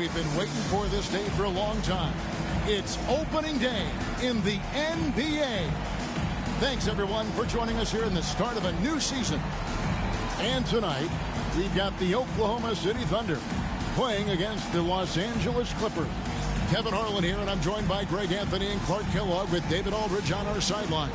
we've been waiting for this day for a long time. It's opening day in the NBA. Thanks, everyone, for joining us here in the start of a new season. And tonight, we've got the Oklahoma City Thunder playing against the Los Angeles Clippers. Kevin Harlan here, and I'm joined by Greg Anthony and Clark Kellogg with David Aldridge on our sideline.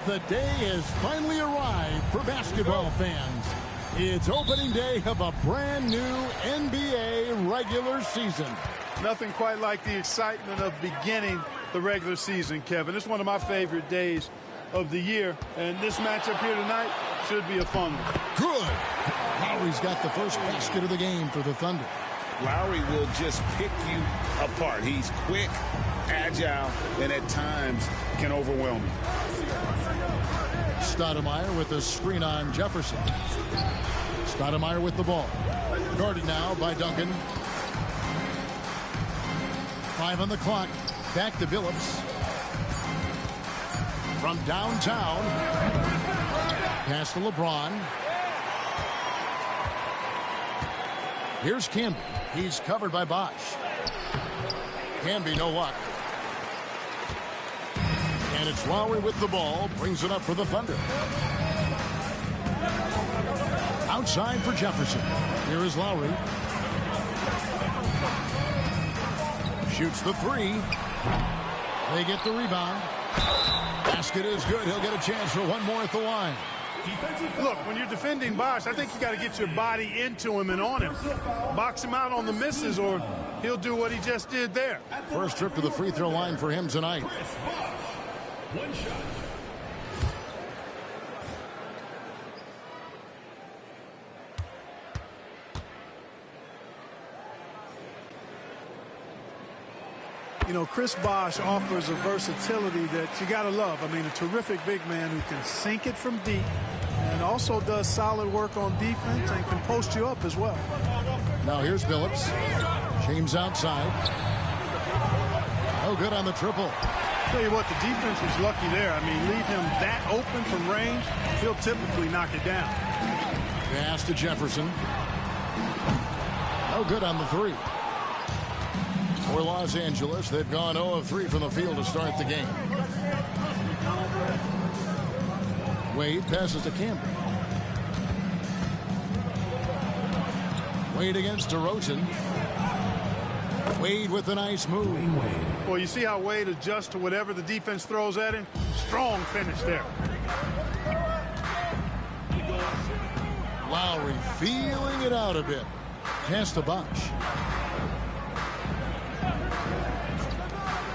The day has finally arrived for basketball fans. It's opening day of a brand new NBA regular season. Nothing quite like the excitement of beginning the regular season, Kevin. It's one of my favorite days of the year, and this matchup here tonight should be a fun one. Good. Lowry's got the first basket of the game for the Thunder. Lowry will just pick you apart. He's quick, agile, and at times can overwhelm you. Stoudemire with a screen on Jefferson. Stoudemire with the ball. Guarded now by Duncan. 5 on the clock. Back to Billups. From downtown. Pass to LeBron. Here's Camby. He's covered by Bosch. Camby, no luck. And it's Lowry with the ball. Brings it up for the Thunder. Outside for Jefferson. Here is Lowry. Shoots the three. They get the rebound. Basket is good. He'll get a chance for one more at the line. Look, when you're defending Bosch, I think you got to get your body into him and on him. Box him out on the misses, or he'll do what he just did there. First trip to the free throw line for him tonight. One shot. You know, Chris Bosch offers a versatility that you got to love. I mean, a terrific big man who can sink it from deep and also does solid work on defense and can post you up as well. Now here's Billups. James outside. No good on the triple. Tell you what, the defense was lucky there. I mean, leave him that open from range, he'll typically knock it down. Pass to Jefferson. No good on the three. For Los Angeles, they've gone 0 of 3 from the field to start the game. Wade passes to Camby. Wade against DeRozan. Wade with a nice move. Well, you see how Wade adjusts to whatever the defense throws at him? Strong finish there. Lowry feeling it out a bit. Pass to Bosch.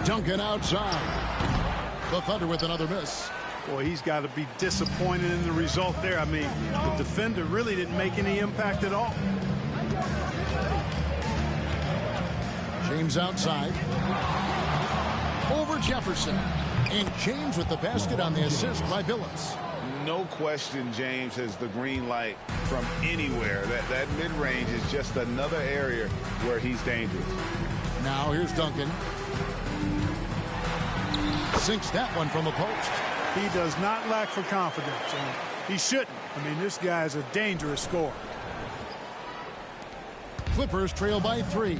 Duncan outside. The Thunder with another miss. Boy, he's got to be disappointed in the result there. I mean, the defender really didn't make any impact at all. James outside. Over Jefferson. And James with the basket on the assist by Billups. No question James has the green light from anywhere. That mid-range is just another area where he's dangerous. Now here's Duncan. Sinks that one from the post. He does not lack for confidence, and he shouldn't. I mean, this guy is a dangerous scorer. Clippers trail by 3.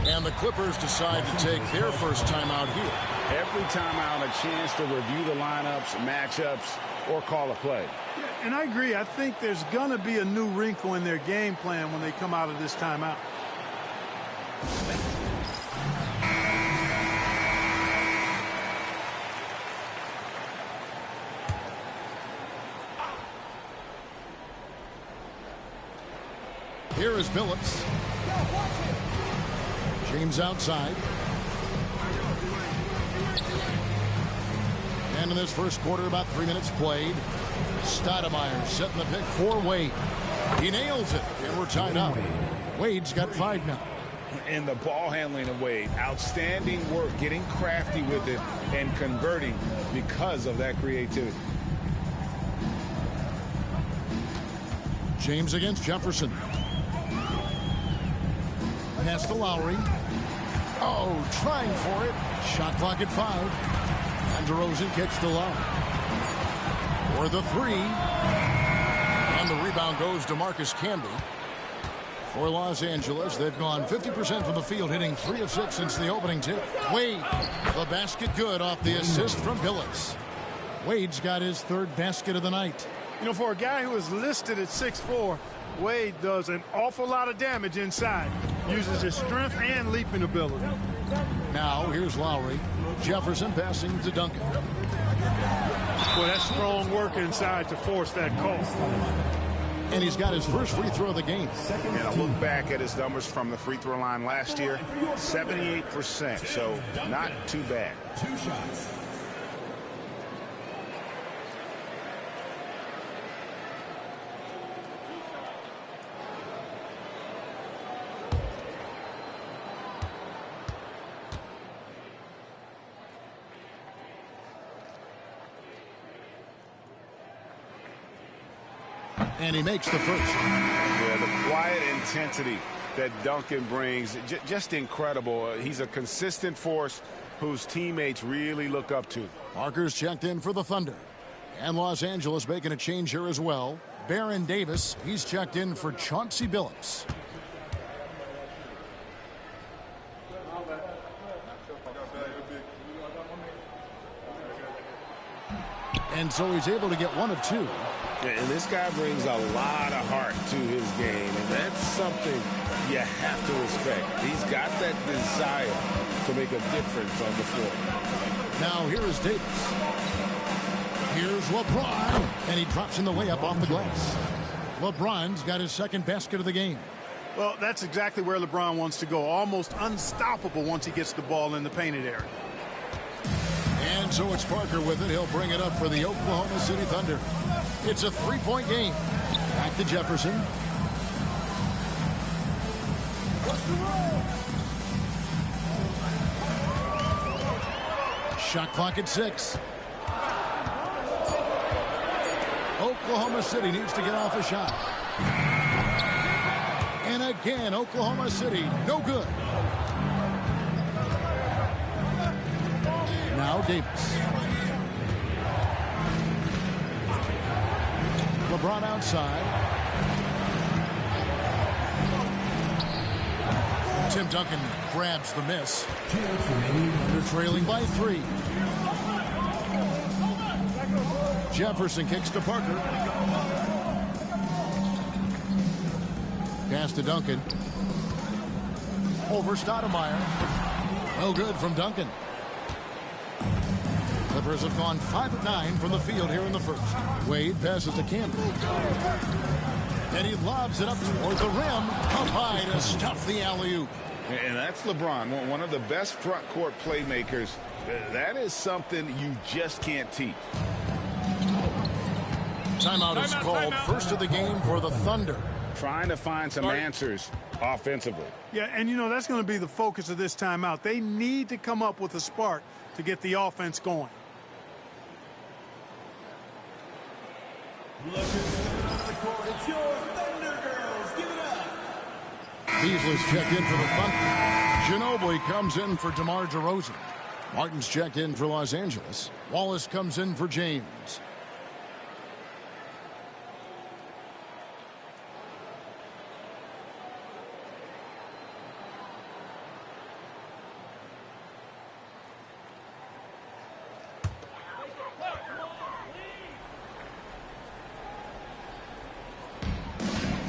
And the Clippers decide to take their first timeout here. Every timeout a chance to review the lineups, matchups, or call a play. And I agree. I think there's going to be a new wrinkle in their game plan when they come out of this timeout. Here is Billups. James outside. And in this first quarter, about 3 minutes played. Stoudemire setting the pick for Wade. He nails it, and we're tied up. Wade's got 5 now. And the ball handling of Wade. Outstanding work, getting crafty with it and converting because of that creativity. James against Jefferson. Pass to Lowry. Oh, trying for it. Shot clock at 5. And DeRozan kicks to Love. For the 3. And the rebound goes to Marcus Camby. For Los Angeles, they've gone 50% from the field, hitting 3 of 6 since the opening tip. Wade, the basket good off the assist from Billups. Wade's got his 3rd basket of the night. You know, for a guy who is listed at 6'4", Wade does an awful lot of damage inside. Uses his strength and leaping ability. Now, here's Lowry. Jefferson passing to Duncan. Well, that's strong work inside to force that call. And he's got his first free throw of the game. And I look back at his numbers from the free throw line last year, 78%, so not too bad. 2 shots. And he makes the first. Yeah, the quiet intensity that Duncan brings, just incredible. He's a consistent force whose teammates really look up to. Parker's checked in for the Thunder. And Los Angeles making a change here as well. Baron Davis, he's checked in for Chauncey Billups. And so he's able to get 1 of 2. And this guy brings a lot of heart to his game, and that's something you have to respect. He's got that desire to make a difference on the floor. Now here is Davis. Here's LeBron, and he drops in the layup off the glass. LeBron's got his 2nd basket of the game. Well, that's exactly where LeBron wants to go. Almost unstoppable once he gets the ball in the painted area. And so it's Parker with it. He'll bring it up for the Oklahoma City Thunder. It's a 3-point game. Back to Jefferson. Shot clock at 6. Oklahoma City needs to get off a shot. And again, Oklahoma City, no good. Now Davis. LeBron outside. Tim Duncan grabs the miss. They're trailing by 3. Jefferson kicks to Parker. Pass to Duncan. Over Stoudemire. No good from Duncan. Clippers have gone 5 of 9 from the field here in the first. Wade passes to Camby. And he lobs it up toward the rim. Up high to stuff the alley-oop. And that's LeBron, one of the best front court playmakers. That is something you just can't teach. Timeout is called. First of the game for the Thunder. Trying to find some answers offensively. Yeah, and you know, that's going to be the focus of this timeout. They need to come up with a spark to get the offense going. It's your Thunder Girls. Give it up. Beasley's checked in for the Thunder. Ginobili comes in for DeMar DeRozan. Martin's checked in for Los Angeles. Wallace comes in for James.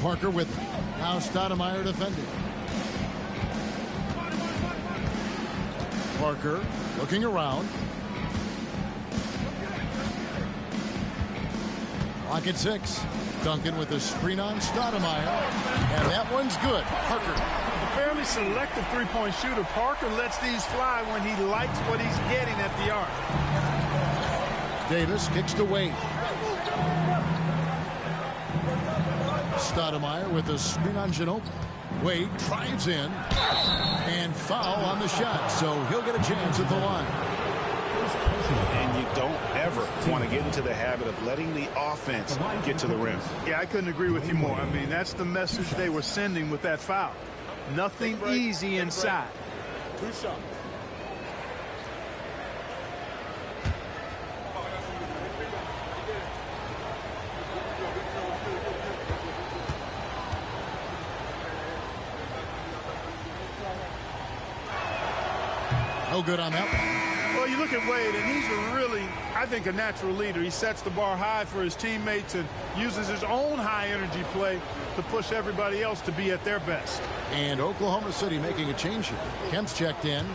Parker with it. Now Stoudemire defending. Parker looking around. Clock at 6. Duncan with a screen on Stoudemire. And that one's good. Parker. A fairly selective three-point shooter. Parker lets these fly when he likes what he's getting at the arc. Davis kicks to Wade. Stoudemire with a screen on Ginobili. Wade drives in and foul on the shot, so he'll get a chance at the line. And you don't ever want to get into the habit of letting the offense get to the rim. Yeah, I couldn't agree with you more. I mean, that's the message they were sending with that foul. Nothing easy inside. 2 shots. No good on that one. Well, you look at Wade, and he's really, I think, a natural leader. He sets the bar high for his teammates and uses his own high-energy play to push everybody else to be at their best. And Oklahoma City making a change here. Kemp's checked in.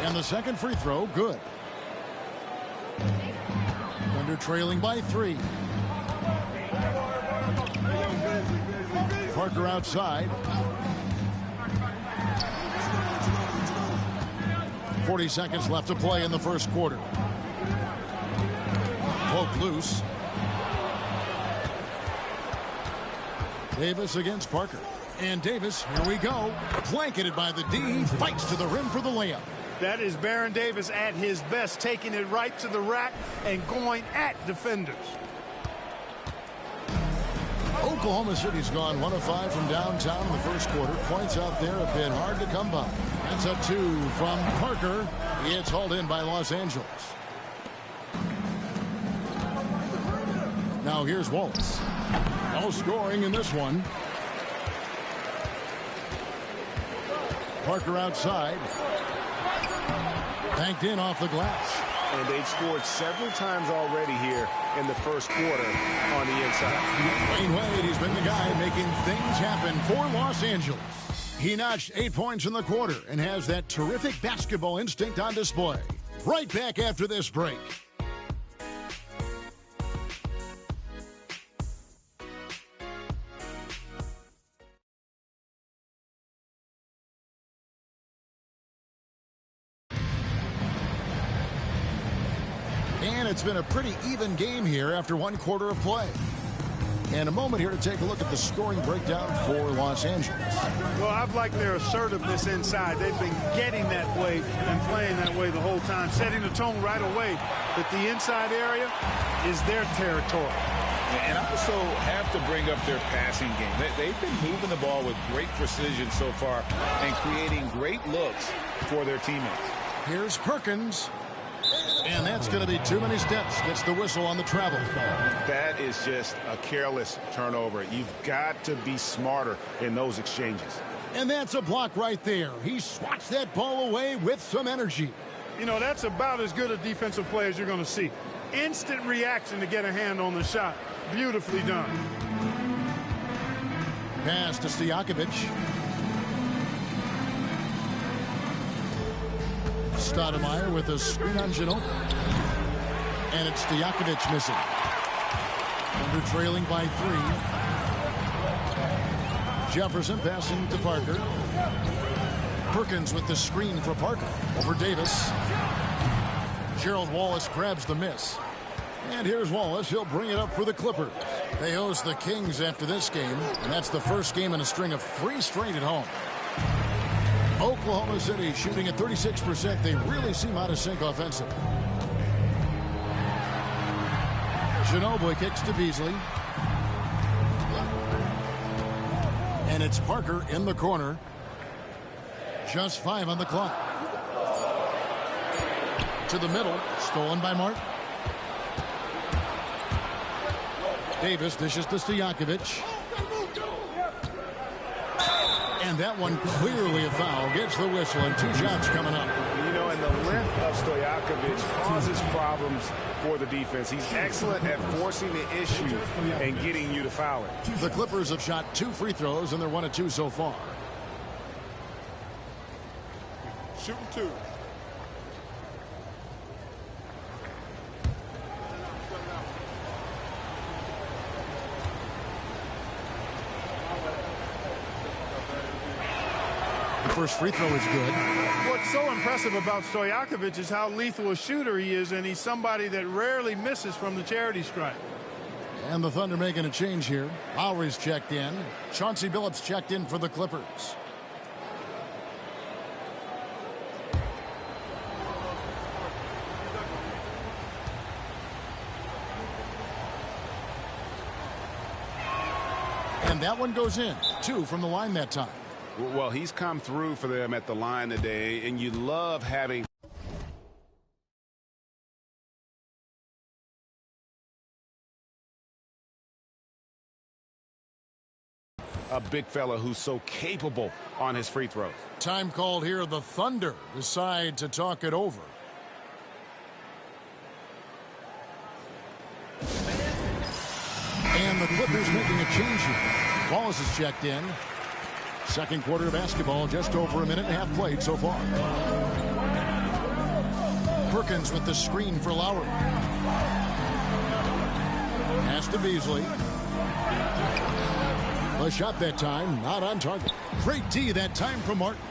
And the second free throw, good. Thunder trailing by 3. Parker outside. 40 seconds left to play in the first quarter. Poke loose. Davis against Parker. And Davis, here we go. Blanketed by the D, fights to the rim for the layup. That is Baron Davis at his best, taking it right to the rack and going at defenders. Oklahoma City's gone 1 of 5 from downtown in the first quarter. Points out there have been hard to come by. That's a 2 from Parker. It's hauled in by Los Angeles. Now here's Wallace. No scoring in this one. Parker outside. Banked in off the glass. And they've scored several times already here in the first quarter on the inside. Wayne Wade, he's been the guy making things happen for Los Angeles. He notched 8 points in the quarter and has that terrific basketball instinct on display. Right back after this break. And it's been a pretty even game here after 1 quarter of play. And a moment here to take a look at the scoring breakdown for Los Angeles. Well, I've liked their assertiveness inside. They've been getting that way and playing that way the whole time, setting the tone right away that the inside area is their territory. And I also have to bring up their passing game. They've been moving the ball with great precision so far and creating great looks for their teammates. Here's Perkins. And that's going to be too many steps. Gets the whistle on the travel. That is just a careless turnover. You've got to be smarter in those exchanges. And that's a block right there. He swats that ball away with some energy. You know, that's about as good a defensive play as you're going to see. Instant reaction to get a hand on the shot. Beautifully done. Pass to Stojakovic. Stoudemire with a screen on Ginobili. And it's Stojakovic missing. Under trailing by 3. Jefferson passing to Parker. Perkins with the screen for Parker. Over Davis. Gerald Wallace grabs the miss. And here's Wallace. He'll bring it up for the Clippers. They host the Kings after this game. And that's the first game in a string of 3 straight at home. Oklahoma City shooting at 36%. They really seem out of sync offensively. Ginobili kicks to Beasley. And it's Parker in the corner. Just 5 on the clock. To the middle. Stolen by Martin. Davis dishes to Stojakovic. And that one clearly a foul. Gets the whistle and 2 shots coming up. You know, and the length of Stojakovic causes problems for the defense. He's excellent at forcing the issue and getting you to foul it. The Clippers have shot 2 free throws, and they're 1 of 2 so far. Shooting 2. The first free throw is good. What's so impressive about Stojakovic is how lethal a shooter he is, and he's somebody that rarely misses from the charity stripe. And the Thunder making a change here. Lowry's checked in. Chauncey Billups checked in for the Clippers. And that one goes in. 2 from the line that time. Well, he's come through for them at the line today, and you love having a big fella who's so capable on his free throws. Time called here. The Thunder decide to talk it over. And the Clippers making a change here. Wallace is checked in. Second quarter of basketball, just over a minute and a half played so far. Perkins with the screen for Lowry. Pass to Beasley. A shot that time, not on target. Great D that time from Martin.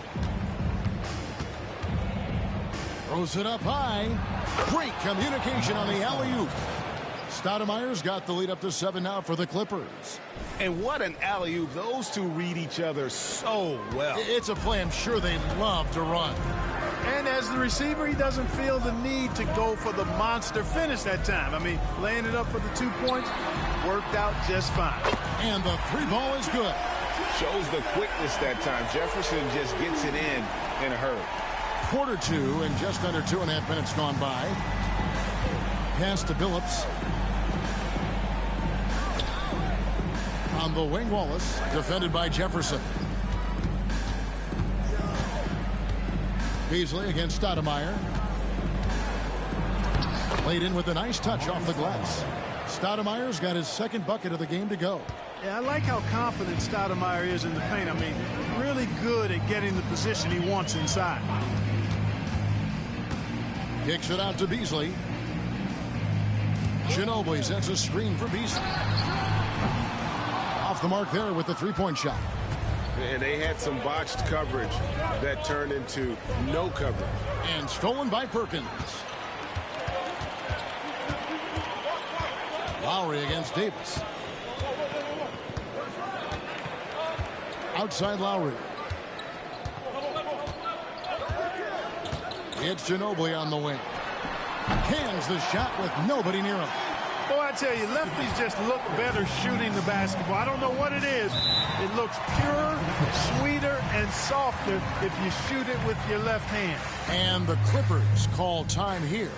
Throws it up high. Great communication on the alley-oop. Stoudemire's got the lead up to 7 now for the Clippers. And what an alley-oop. Those two read each other so well. It's a play I'm sure they love to run. And as the receiver, he doesn't feel the need to go for the monster finish that time. I mean, laying it up for the 2 points worked out just fine. And the 3 ball is good. Shows the quickness that time. Jefferson just gets it in a hurry. Quarter 2 and just under 2.5 minutes gone by. Pass to Billups. On the wing, Wallace, defended by Jefferson. Beasley against Stoudemire. Laid in with a nice touch off the glass. Stoudemire's got his second bucket of the game to go. Yeah, I like how confident Stoudemire is in the paint. I mean, really good at getting the position he wants inside. Kicks it out to Beasley. Ginobili sets a screen for Beasley. Off the mark there with the three-point shot. And they had some botched coverage that turned into no coverage. And stolen by Perkins. Lowry against Davis. Outside Lowry. It's Ginobili on the wing. Cans the shot with nobody near him. Boy, I tell you, lefties just look better shooting the basketball. I don't know what it is. It looks purer, sweeter, and softer if you shoot it with your left hand. And the Clippers call time here.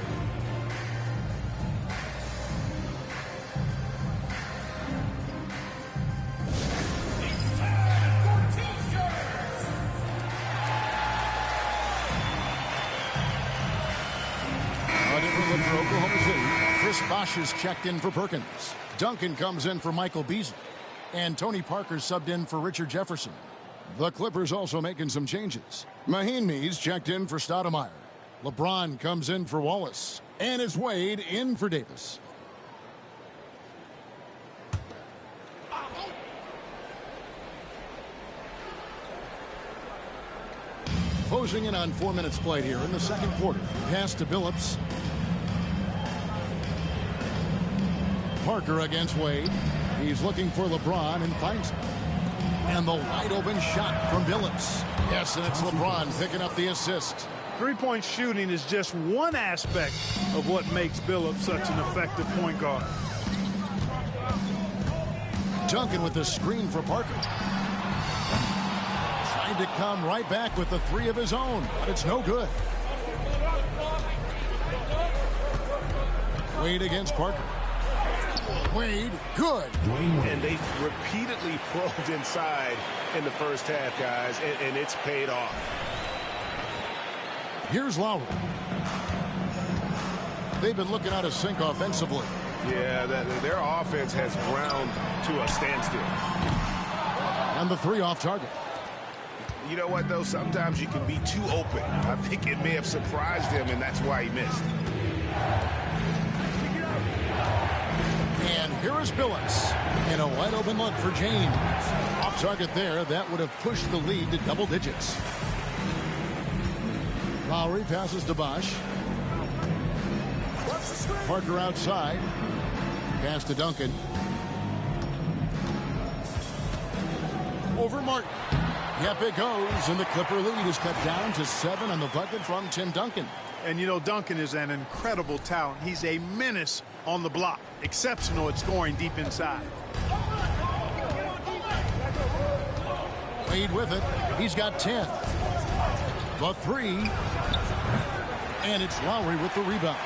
For Oklahoma City, Chris Bosh is checked in for Perkins. Duncan comes in for Michael Beasley. And Tony Parker subbed in for Richard Jefferson. The Clippers also making some changes. Mahinmi's checked in for Stoudemire. LeBron comes in for Wallace. And it's Wade in for Davis. Closing in on 4 minutes played here in the second quarter. Pass to Billups. Parker against Wade. He's looking for LeBron and finds him. And the wide open shot from Billups. Yes, and it's LeBron picking up the assist. Three-point shooting is just one aspect of what makes Billups such an effective point guard. Duncan with the screen for Parker. Trying to come right back with the 3 of his own, but it's no good. Wade against Parker. Wade, good. And they repeatedly probed inside in the first half, guys, and it's paid off. Here's Lowry. They've been looking out of sync offensively. Yeah, their offense has ground to a standstill. And the 3 off target. You know what, though? Sometimes you can be too open. I think it may have surprised him, and that's why he missed. And here is Billups in a wide open look for James. Off target there, that would have pushed the lead to double digits. Lowry passes to Bosch. Parker outside. Pass to Duncan. Over Martin. Yep, it goes, and the Clipper lead is cut down to 7 on the bucket from Tim Duncan. And, you know, Duncan is an incredible talent. He's a menace on the block. Exceptional at scoring deep inside. Wade with it. He's got 10. The 3. And it's Lowry with the rebound.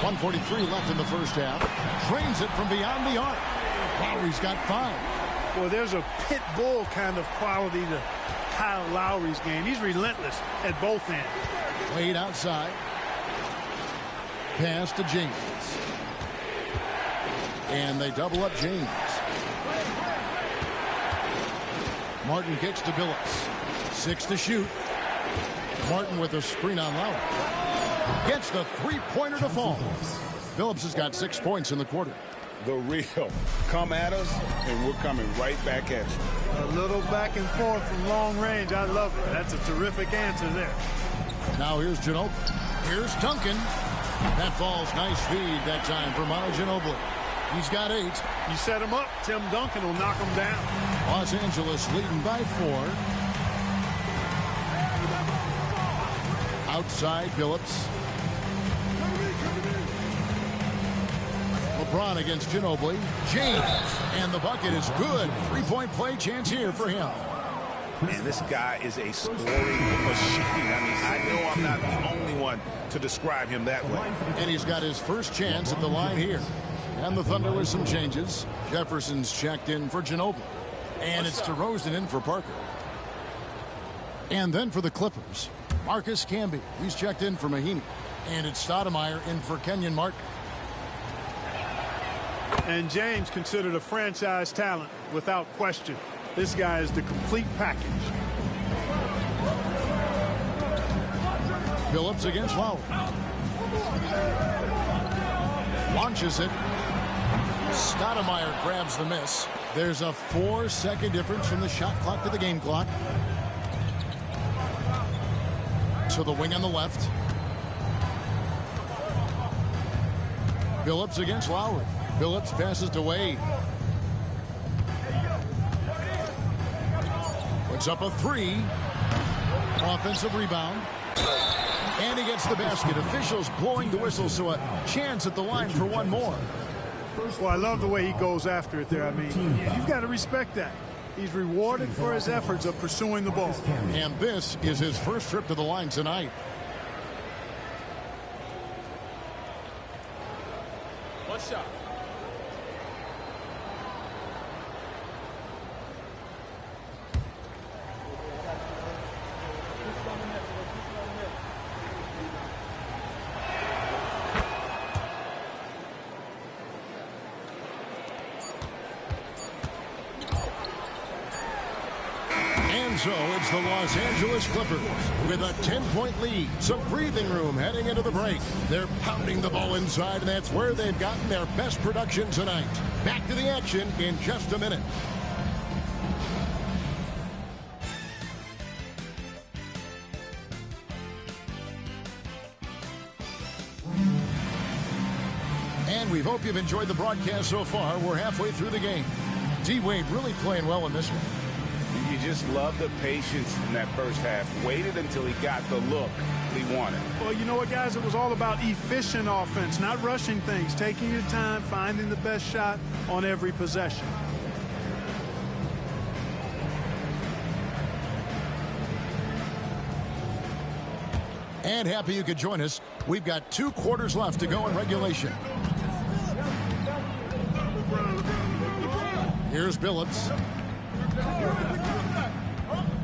1:43 left in the first half. Drains it from beyond the arc. Lowry's got 5. Well, there's a pit bull kind of quality to Kyle Lowry's game. He's relentless at both ends. Wade outside. Pass to James. And they double up James. Martin kicks to Billups. 6 to shoot. Martin with a screen on Lowry. Gets the three-pointer to fall. Billups has got 6 points in the quarter. The real. Come at us, and we're coming right back at you. A little back and forth from long range. I love it. That's a terrific answer there. Now here's Ginobili. Here's Duncan. That falls. Nice feed that time for Manu Ginobili. He's got 8. You set him up, Tim Duncan will knock him down. Los Angeles leading by 4. Outside Billups. LeBron against Ginobili. James. And the bucket is good. 3-point play chance here for him. Man, this guy is a scoring machine. I mean, I know I'm not the only one to describe him that way. And he's got his first chance at the line here. And the Thunder with some changes. Jefferson's checked in for Ginobili. And it's DeRozan in for Parker. And then for the Clippers, Marcus Camby. He's checked in for Mahinmi. And it's Stoudemire in for Kenyon Martin. And James considered a franchise talent without question. This guy is the complete package. Billups against Lowry. Launches it. Stoudemire grabs the miss. There's a 4-second difference from the shot clock to the game clock. To the wing on the left. Billups against Lowry. Billups passes to Wade. Puts up a 3. Offensive rebound. And he gets the basket. Officials blowing the whistle, so a chance at the line for one more. Well, I love the way he goes after it there. I mean, you've got to respect that. He's rewarded for his efforts of pursuing the ball. And this is his first trip to the line tonight. One shot. So it's the Los Angeles Clippers with a 10-point lead. Some breathing room heading into the break. They're pounding the ball inside, and that's where they've gotten their best production tonight. Back to the action in just a minute. And we hope you've enjoyed the broadcast so far. We're halfway through the game. D-Wade really playing well in this one. You just love the patience in that first half. Waited until he got the look he wanted. Well, you know what, guys? It was all about efficient offense, not rushing things, taking your time, finding the best shot on every possession. And happy you could join us. We've got 2 quarters left to go in regulation. Here's Billups.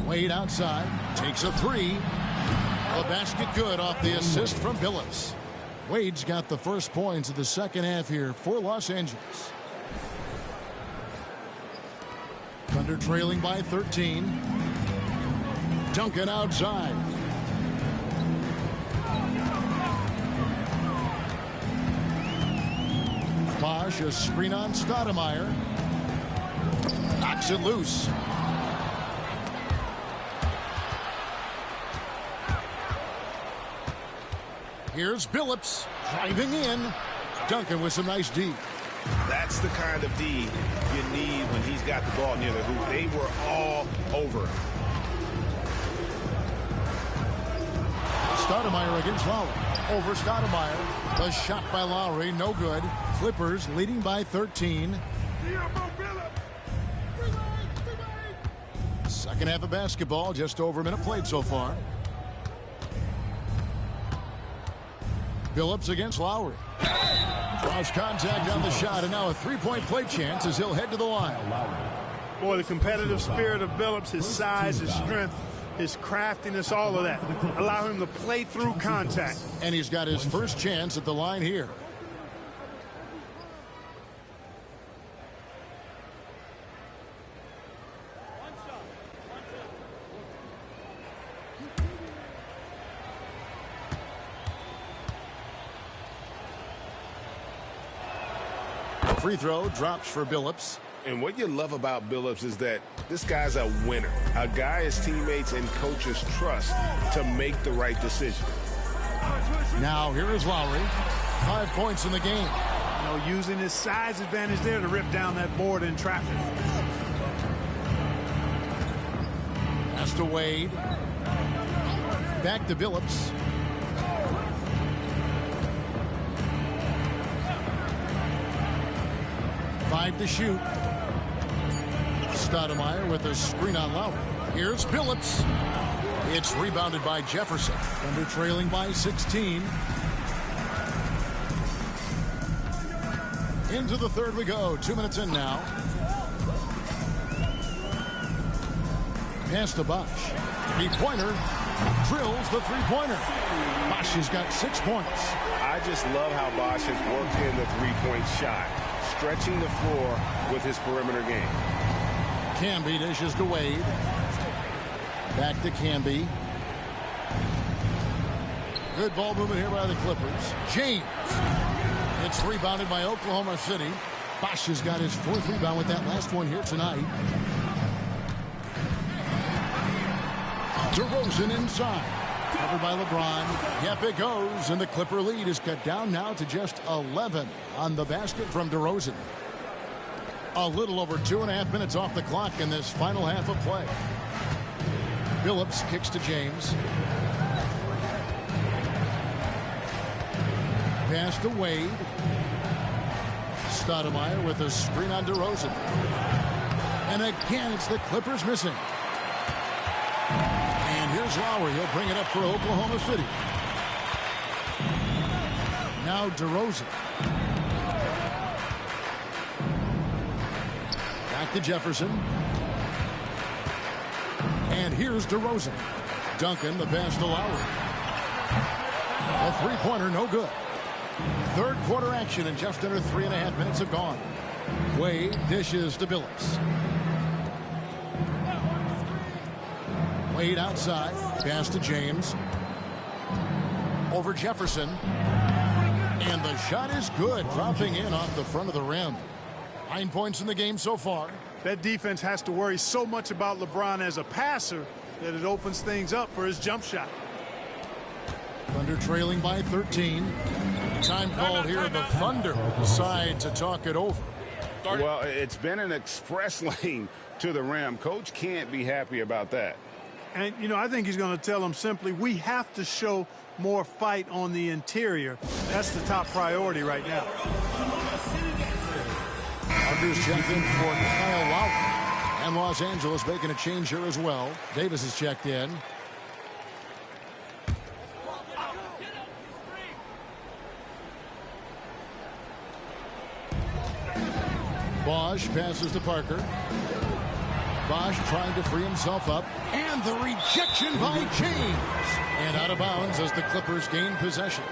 Wade outside, takes a 3. The basket good off the assist from Billups. Wade's got the first points of the second half here for Los Angeles. Thunder trailing by 13. Duncan outside. Bosch, a screen on Stoudemire. Knocks it loose. Here's Billups driving in. Duncan with some nice D. That's the kind of D you need when he's got the ball near the hoop. They were all over. Stoudemire against Lowry. Over Stoudemire. The shot by Lowry, no good. Clippers leading by 13. Second half of basketball, just over a minute played so far. Billups against Lowry. Draws contact on the shot, and now a three-point play chance as he'll head to the line. Boy, the competitive spirit of Billups, his size, his strength, his craftiness, all of that. Allow him to play through contact. And he's got his first chance at the line here. Free throw drops for Billups. And what you love about Billups is that this guy's a winner. A guy his teammates and coaches trust to make the right decision. Now here is Lowry. 5 points in the game. You know, using his size advantage there to rip down that board in traffic. Pass to Wade. Back to Billups. Five to shoot. Stoudemire with a screen on Lowry. Here's Billups. It's rebounded by Jefferson. Thunder trailing by 16. Into the third we go. 2 minutes in now. Pass to Bosh. Three-pointer. Drills the three-pointer. Bosh has got 6 points. I just love how Bosh has worked in the three-point shot, stretching the floor with his perimeter game. Camby dishes to Wade. Back to Camby. Good ball movement here by the Clippers. James. It's rebounded by Oklahoma City. Bosh has got his 4th rebound with that last one here tonight. DeRozan inside. Covered by LeBron. Yep, it goes. And the Clipper lead is cut down now to just 11 on the basket from DeRozan. A little over 2.5 minutes off the clock in this final half of play. Billups kicks to James. Pass to Wade. Stoudemire with a screen on DeRozan. And again, it's the Clippers missing. And here's Lowry. He'll bring it up for Oklahoma City. Now DeRozan. Back to Jefferson. And here's DeRozan. Duncan, the pass to Lowry. A three-pointer, no good. Third quarter action, and just under 3.5 minutes have gone. Wade dishes to Billups. Wade outside. Pass to James. Over Jefferson. And the shot is good, dropping in off the front of the rim. 9 points in the game so far. That defense has to worry so much about LeBron as a passer that it opens things up for his jump shot. Thunder trailing by 13. Time called here. The Thunder decide to talk it over. Well, it's been an express lane to the rim. Coach can't be happy about that. And, you know, I think he's going to tell them simply, we have to show more fight on the interior. That's the top priority right now. Thunder's checked in for Kyle Lowry. And Los Angeles making a change here as well. Davis is checked in. Bosh passes to Parker. Bosh trying to free himself up. And the rejection by James. And out of bounds as the Clippers gain possession.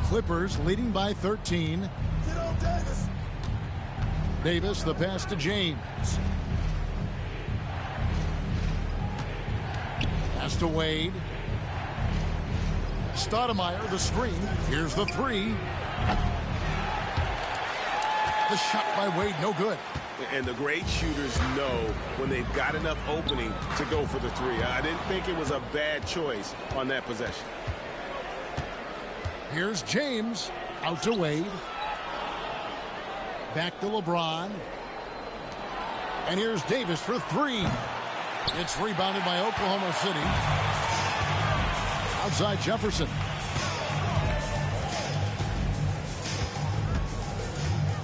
Clippers leading by 13. Davis, the pass to James. Pass to Wade. Stoudemire, the screen. Here's the three. The shot by Wade, no good. And the great shooters know when they've got enough opening to go for the three. I didn't think it was a bad choice on that possession. Here's James. Out to Wade. Back to LeBron. And here's Davis for three. It's rebounded by Oklahoma City. Outside Jefferson.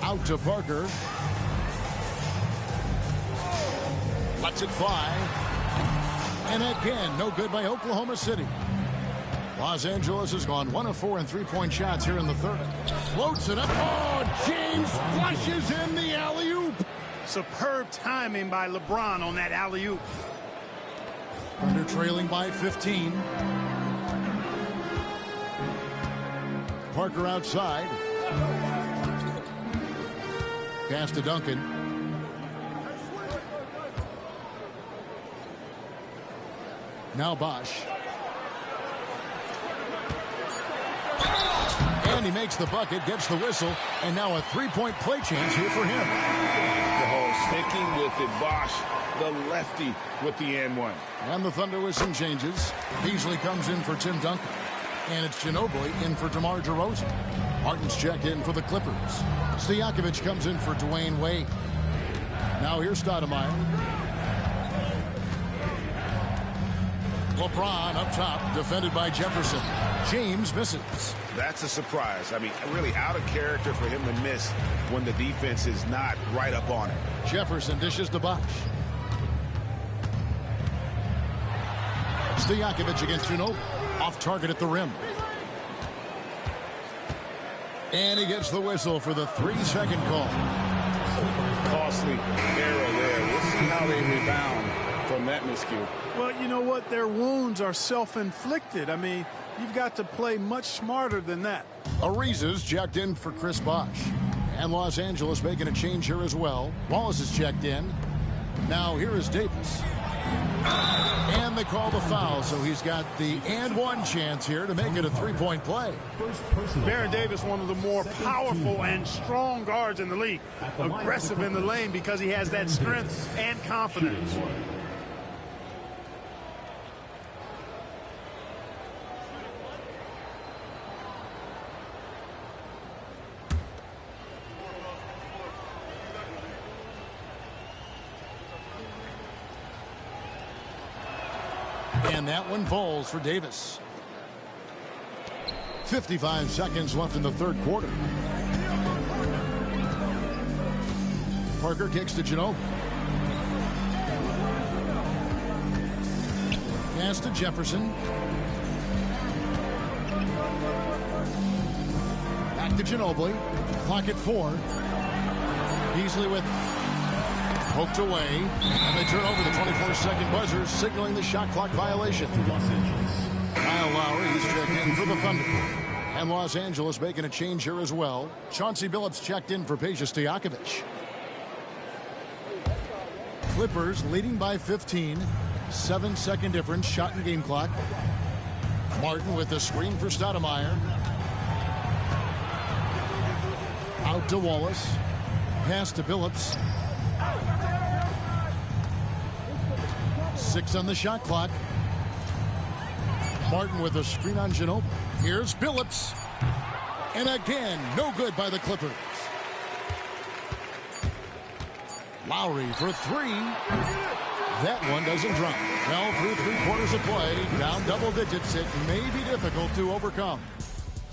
Out to Parker. Lets it fly. And again, no good by Oklahoma City. Los Angeles has gone 1 of 4 in three-point shots here in the third. Floats it up. Oh, James flushes in the alley-oop. Superb timing by LeBron on that alley-oop. Thunder trailing by 15. Parker outside. Pass to Duncan. Now Bosch. And he makes the bucket, gets the whistle, and now a three-point play chance here for him. Sticking with it, Bosch, the lefty with the and-one. And the Thunder with some changes. Beasley comes in for Tim Duncan. And it's Ginobili in for DeMar DeRozan. Martin's checked in for the Clippers. Stojakovic comes in for Dwayne Wade. Now here's Stoudemire. LeBron up top, defended by Jefferson. James misses. That's a surprise. I mean, really out of character for him to miss when the defense is not right up on it. Jefferson dishes to Bosch. Stojakovic against Ginobili. Off target at the rim. And he gets the whistle for the 3-second call. Costly error there. We'll see how they rebound from that miscue. Well, you know what? Their wounds are self-inflicted. I mean, you've got to play much smarter than that. Ariza's checked in for Chris Bosh. And Los Angeles making a change here as well. Wallace is checked in. Now here is Davis. And they call the foul, so he's got the and-one chance here to make it a three-point play. Baron Davis, one of the more powerful and strong guards in the league. Aggressive in the lane because he has that strength and confidence. And that one falls for Davis. 55 seconds left in the third quarter. Parker kicks to Ginobili. Pass to Jefferson. Back to Ginobili. Clock at 4. Beasley with poked away, and they turn over the 24-second buzzer, signaling the shot clock violation. Kyle Lowry is checked in for the Thunder. And Los Angeles making a change here as well. Chauncey Billups checked in for Peja Stojakovic. Clippers leading by 15. 7-second difference, shot and game clock. Martin with the screen for Stoudemire. Out to Wallace. Pass to Billups. 6 on the shot clock. Martin with a screen on Ginobili. Here's Billups. And again, no good by the Clippers. Lowry for 3. That one doesn't drop. Well, through 3 quarters of play, down double digits, it may be difficult to overcome.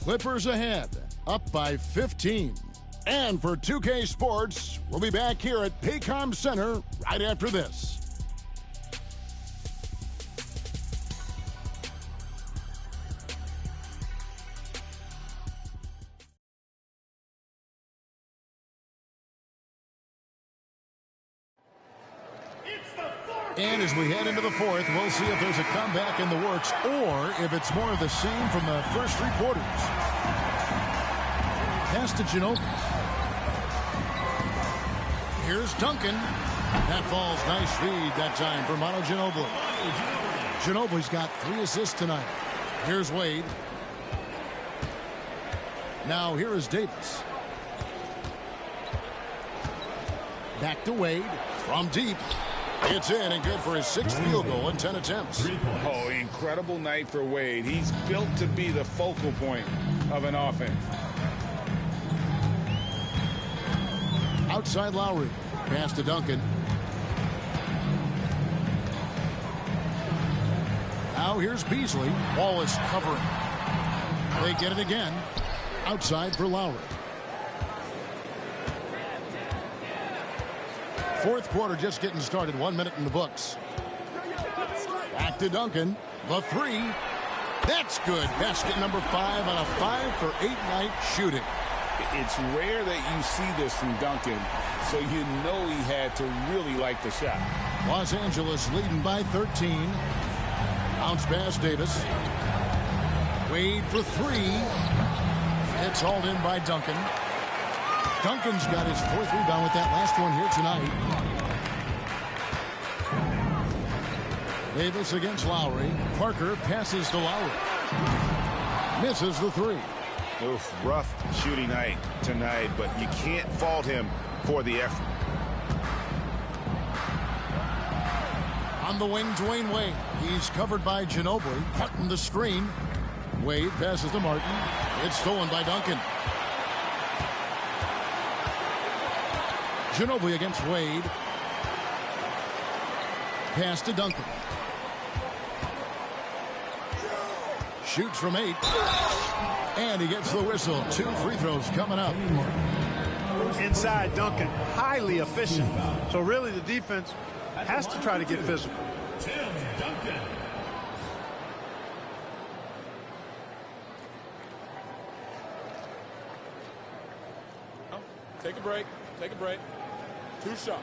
Clippers ahead, up by 15. And for 2K Sports, we'll be back here at Paycom Center right after this. And as we head into the fourth, we'll see if there's a comeback in the works or if it's more of the same from the first 3 quarters. Pass to Ginobili. Here's Duncan. That falls. Nice feed that time for Manu Ginobili. Ginobili's got 3 assists tonight. Here's Wade. Now here is Davis. Back to Wade from deep. It's in and good for his 6th field goal in 10 attempts. Oh, incredible night for Wade. He's built to be the focal point of an offense. Outside Lowry. Pass to Duncan. Now here's Beasley. Wallace covering. They get it again. Outside for Lowry. 4th quarter just getting started. 1 minute in the books. Back to Duncan. The 3. That's good. Basket number 5 on a 5-for-8 night shooting. It's rare that you see this from Duncan, so you know he had to really like the shot. Los Angeles leading by 13. Bounce pass Davis. Wade for 3. It's hauled in by Duncan. Duncan's got his 4th rebound with that last one here tonight. Davis against Lowry. Parker passes to Lowry. Misses the 3. Oof, rough shooting night tonight, but you can't fault him for the effort. On the wing, Dwayne Wade. He's covered by Ginobili. Martin the screen. Wade passes to Martin. It's stolen by Duncan. Ginobili against Wade. Pass to Duncan. Shoots from 8. And he gets the whistle. 2 free throws coming up. Inside Duncan, highly efficient. So really the defense has to try to get physical. Tim Duncan. Take a break. Take a break. 2 shots.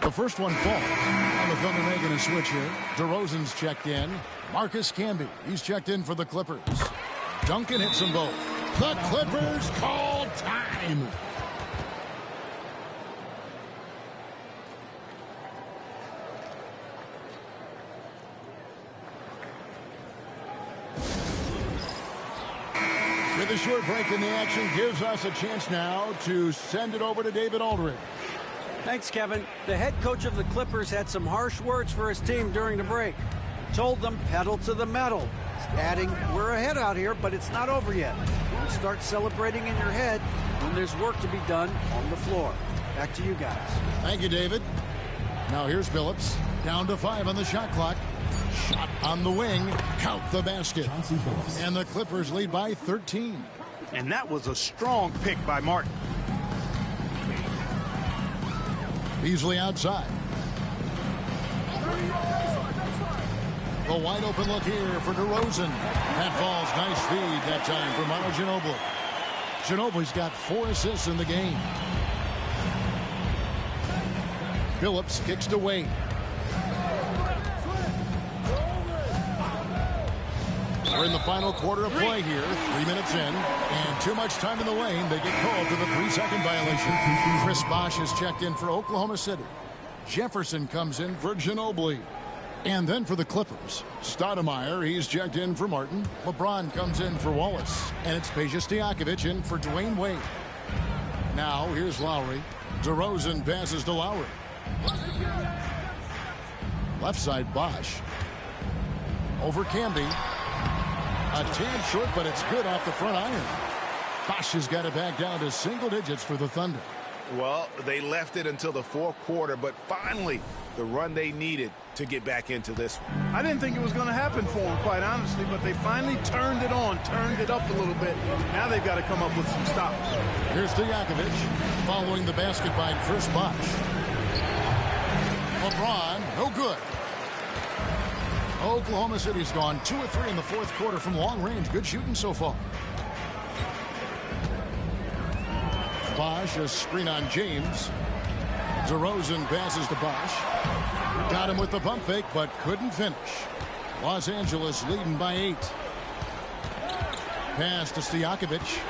The first one falls. And the Thunder making a switch here. DeRozan's checked in. Marcus Camby, he's checked in for the Clippers. Duncan hits them both. The Clippers call time. With a short break in the action gives us a chance now to send it over to David Aldridge. Thanks, Kevin. The head coach of the Clippers had some harsh words for his team during the break. Told them pedal to the metal, adding, we're ahead out here, but it's not over yet. Don't start celebrating in your head when there's work to be done on the floor. Back to you guys. Thank you, David. Now here's Phillips. Down to 5 on the shot clock. Shot on the wing. Count the basket. And the Clippers lead by 13. And that was a strong pick by Martin. Beasley outside. The wide open look here for DeRozan. That falls. Nice feed that time for Manu Ginobili. Ginobili's got 4 assists in the game. Phillips kicks to Wade. We're in the final quarter of play here. 3 minutes in. And too much time in the lane. They get called for the 3-second violation. Chris Bosh is checked in for Oklahoma City. Jefferson comes in for Ginobili. And then for the Clippers, Stoudemire, he's checked in for Martin. LeBron comes in for Wallace. And it's Peja Stojakovic in for Dwayne Wade. Now here's Lowry. DeRozan passes to Lowry. Left side Bosh. Over Camby. A tad short, but it's good off the front iron. Bosh has got it back down to single digits for the Thunder. Well, they left it until the 4th quarter, but finally the run they needed to get back into this one. I didn't think it was going to happen for them, quite honestly, but they finally turned it on, turned it up a little bit. Now they've got to come up with some stops. Here's Stojakovic following the basket by Chris Bosh. LeBron, no good. Oklahoma City's gone 2 of 3 in the 4th quarter from long range. Good shooting so far. Bosh, a screen on James. DeRozan passes to Bosh. Got him with the pump fake, but couldn't finish. Los Angeles leading by 8. Pass to Stojakovic.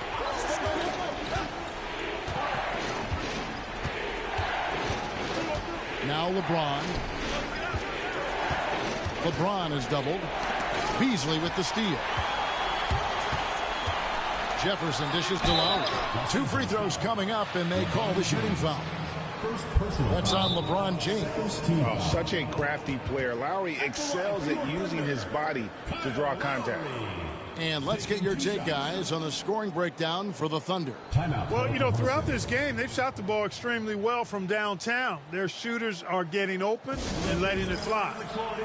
Now LeBron. LeBron is doubled. Beasley with the steal. Jefferson dishes to Lowry. 2 free throws coming up, and they call the shooting foul. That's on LeBron James. Oh, such a crafty player. Lowry excels at using his body to draw contact. And let's get your take, guys, on the scoring breakdown for the Thunder. Well, you know, throughout this game, they've shot the ball extremely well from downtown. Their shooters are getting open and letting it fly.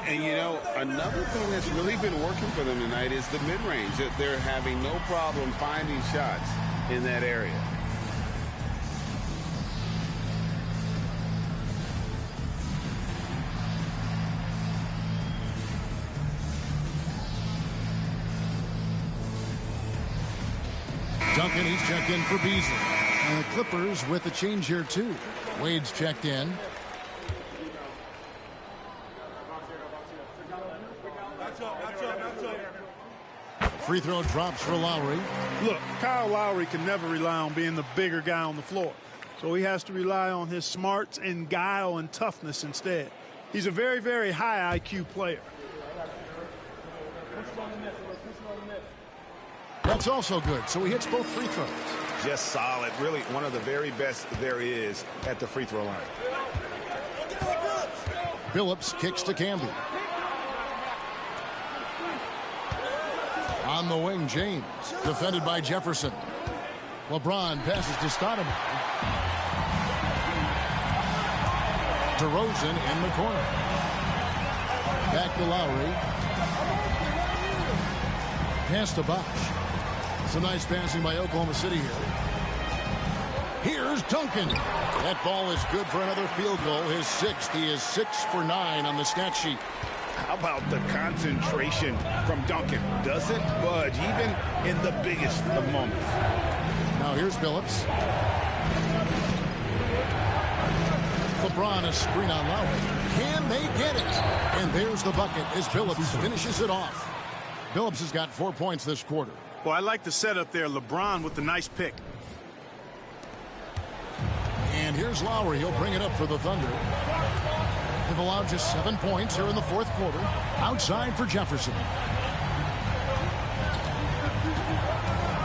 And, you know, another thing that's really been working for them tonight is the mid-range. They're having no problem finding shots in that area. Duncan, he's checked in for Beasley. And the Clippers with a change here, too. Wade's checked in. Free throw drops for Lowry. Look, Kyle Lowry can never rely on being the bigger guy on the floor. So he has to rely on his smarts and guile and toughness instead. He's a very, very high IQ player. That's also good. So he hits both free throws. Just solid. Really one of the very best there is at the free throw line. Billups kicks to Camby. On the wing, James. Defended by Jefferson. LeBron passes to Stoudemire. DeRozan in the corner. Back to Lowry. Pass to Bosh. Some nice passing by Oklahoma City here. Here's Duncan. That ball is good for another field goal. His 6th. He is 6 for 9 on the stat sheet. How about the concentration from Duncan? Doesn't budge, even in the biggest of moments. Now here's Billups. LeBron, a screen on Lowry. Can they get it? And there's the bucket as Billups finishes it off. Billups has got 4 points this quarter. Well, I like the setup there. LeBron with the nice pick. And here's Lowry. He'll bring it up for the Thunder. They've allowed just 7 points here in the 4th quarter. Outside for Jefferson.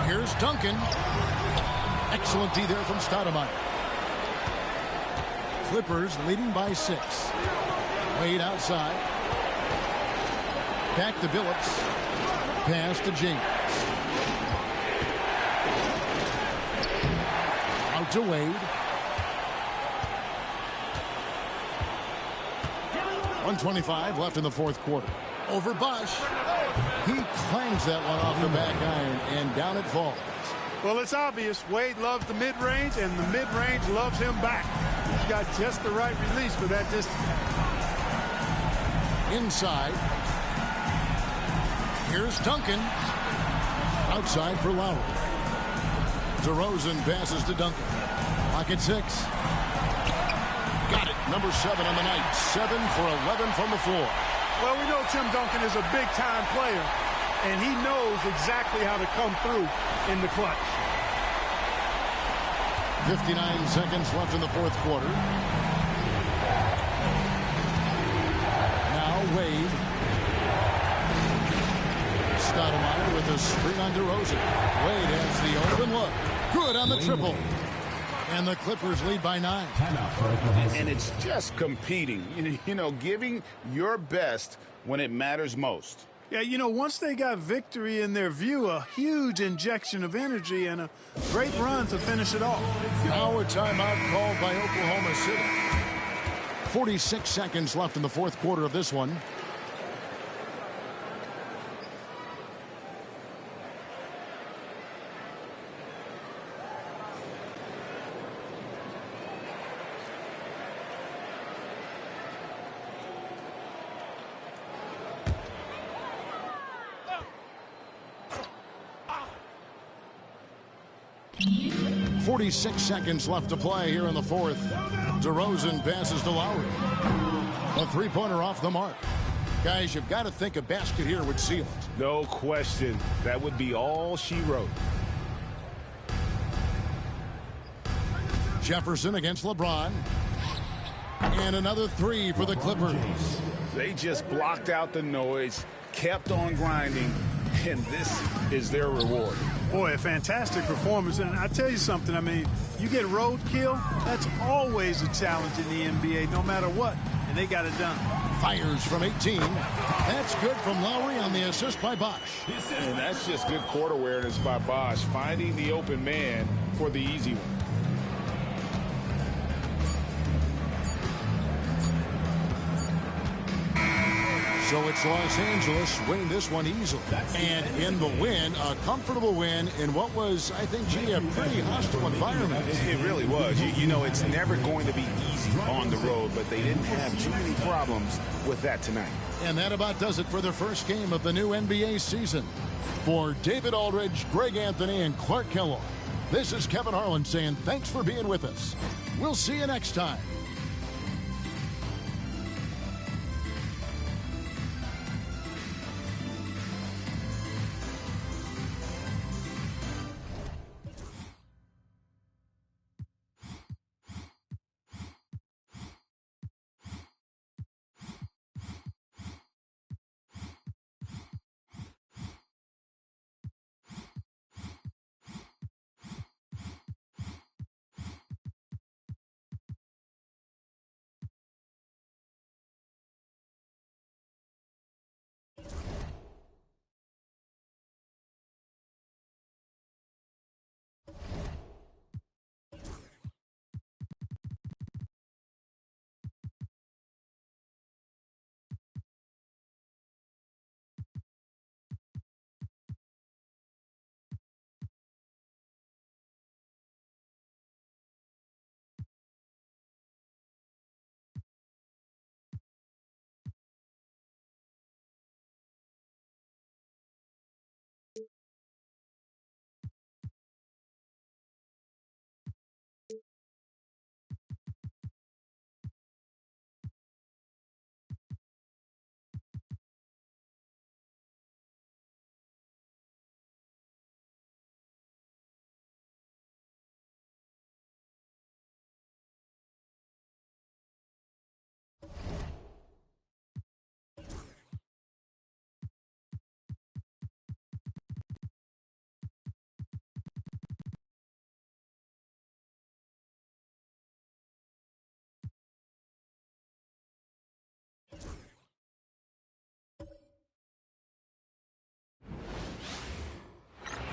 Here's Duncan. Excellent D there from Stoudemire. Clippers leading by 6. Wade outside. Back to Billups. Pass to James. Out to Wade. 1:25 left in the 4th quarter. Over Bosh. He clangs that one off the back iron, and down it falls. Well, it's obvious. Wade loves the mid-range, and the mid-range loves him back. He's got just the right release for that distance. Inside. Here's Duncan. Outside for Lowry. DeRozan passes to Duncan. Pocket 6. Got it. Number 7 on the night. 7 for 11 from the floor. Well, we know Tim Duncan is a big-time player, and he knows exactly how to come through in the clutch. 59 seconds left in the 4th quarter. Now Wade. Stoudemire with a screen on DeRozan. Wade has the open look. Good on the triple. And the Clippers lead by 9. And it's just competing, you know, giving your best when it matters most. Yeah, you know, once they got victory in their view, a huge injection of energy and a great run to finish it off. Now a timeout called by Oklahoma City. 46 seconds left in the 4th quarter of this one. .46 seconds left to play here in the 4th. DeRozan passes to Lowry. A three-pointer off the mark. Guys, you've got to think a basket here would seal it. No question. That would be all she wrote. Jefferson against LeBron. And another three for the Clippers. They just blocked out the noise, kept on grinding, and this is their reward. Boy, a fantastic performance. And I tell you something, I mean, you get roadkill, that's always a challenge in the NBA, no matter what. And they got it done. Fires from 18. That's good from Lowry on the assist by Bosh. And that's just good court awareness by Bosh, finding the open man for the easy one. So it's Los Angeles winning this one easily. And in the win, a comfortable win in what was, I think, a pretty hostile environment. It really was. You know, it's never going to be easy on the road, but they didn't have too many problems with that tonight. And that about does it for the first game of the new NBA season. For David Aldridge, Greg Anthony, and Clark Kellogg, this is Kevin Harlan saying thanks for being with us. We'll see you next time.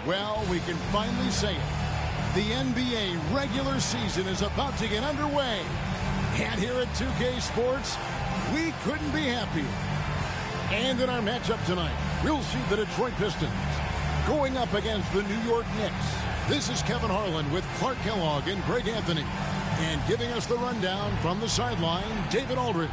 Well, we can finally say it. The NBA regular season is about to get underway. And here at 2K Sports, we couldn't be happier. And in our matchup tonight, we'll see the Detroit Pistons going up against the New York Knicks. This is Kevin Harlan with Clark Kellogg and Greg Anthony. And giving us the rundown from the sideline, David Aldridge.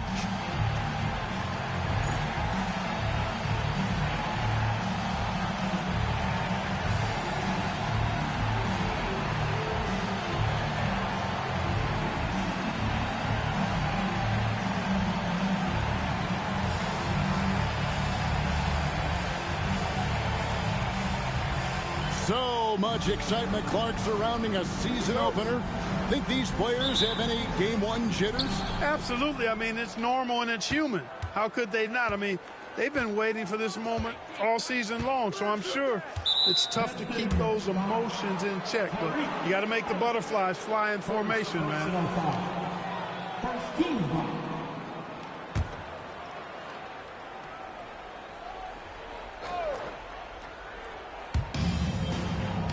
So much excitement, Clark, surrounding a season opener. Think these players have any game one jitters? Absolutely. I mean, it's normal and it's human. How could they not? I mean, they've been waiting for this moment all season long, so I'm sure it's tough to keep those emotions in check. But you got to make the butterflies fly in formation, man.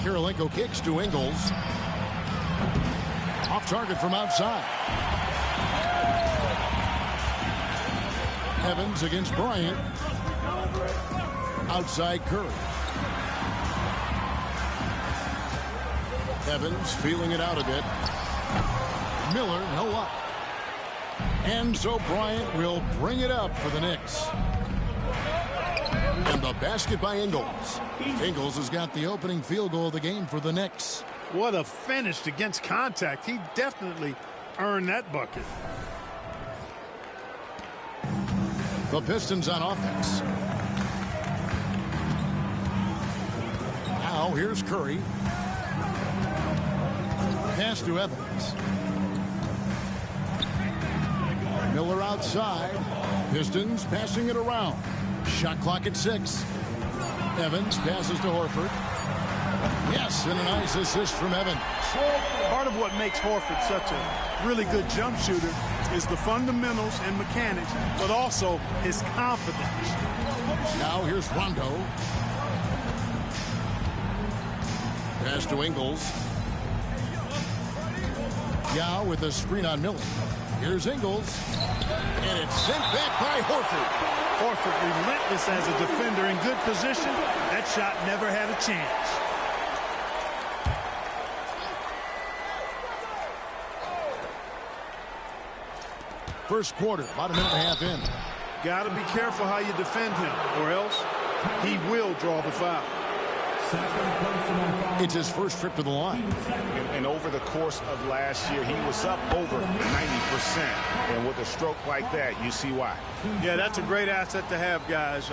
Kirilenko kicks to Ingles. Off target from outside. Evans against Bryant. Outside Curry. Evans feeling it out a bit. Miller, no luck. And so Bryant will bring it up for the Knicks. And the basket by Ingles. Ingles has got the opening field goal of the game for the Knicks. What a finish against contact. He definitely earned that bucket. The Pistons on offense. Now here's Curry. Pass to Evans. Miller outside. Pistons passing it around. Shot clock at 6. Evans passes to Horford. Yes, and a nice assist from Evans. Part of what makes Horford such a really good jump shooter is the fundamentals and mechanics, but also his confidence. Now here's Rondo. Pass to Ingles. Yao with a screen on Miller. Here's Ingles. And it's sent back by Horford. Horford relentless as a defender in good position. That shot never had a chance. First quarter, about a minute and a half in. Got to be careful how you defend him, or else he will draw the foul. It's his first trip to the line. And over the course of last year, he was up over 90%. And with a stroke like that, you see why. Yeah, that's a great asset to have, guys,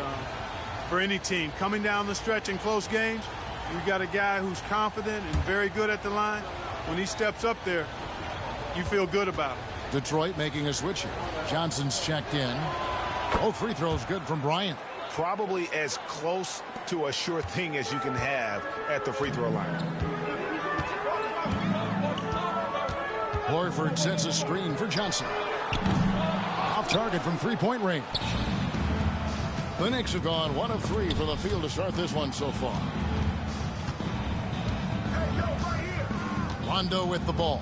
for any team. Coming down the stretch in close games, you've got a guy who's confident and very good at the line. When he steps up there, you feel good about it. Detroit making a switch here. Johnson's checked in. Both free throws good from Bryant. Probably as close to a sure thing as you can have at the free throw line. Horford sets a screen for Johnson. Off target from three-point range. The Knicks have gone 1 of 3 from the field to start this one so far. Rondo with the ball.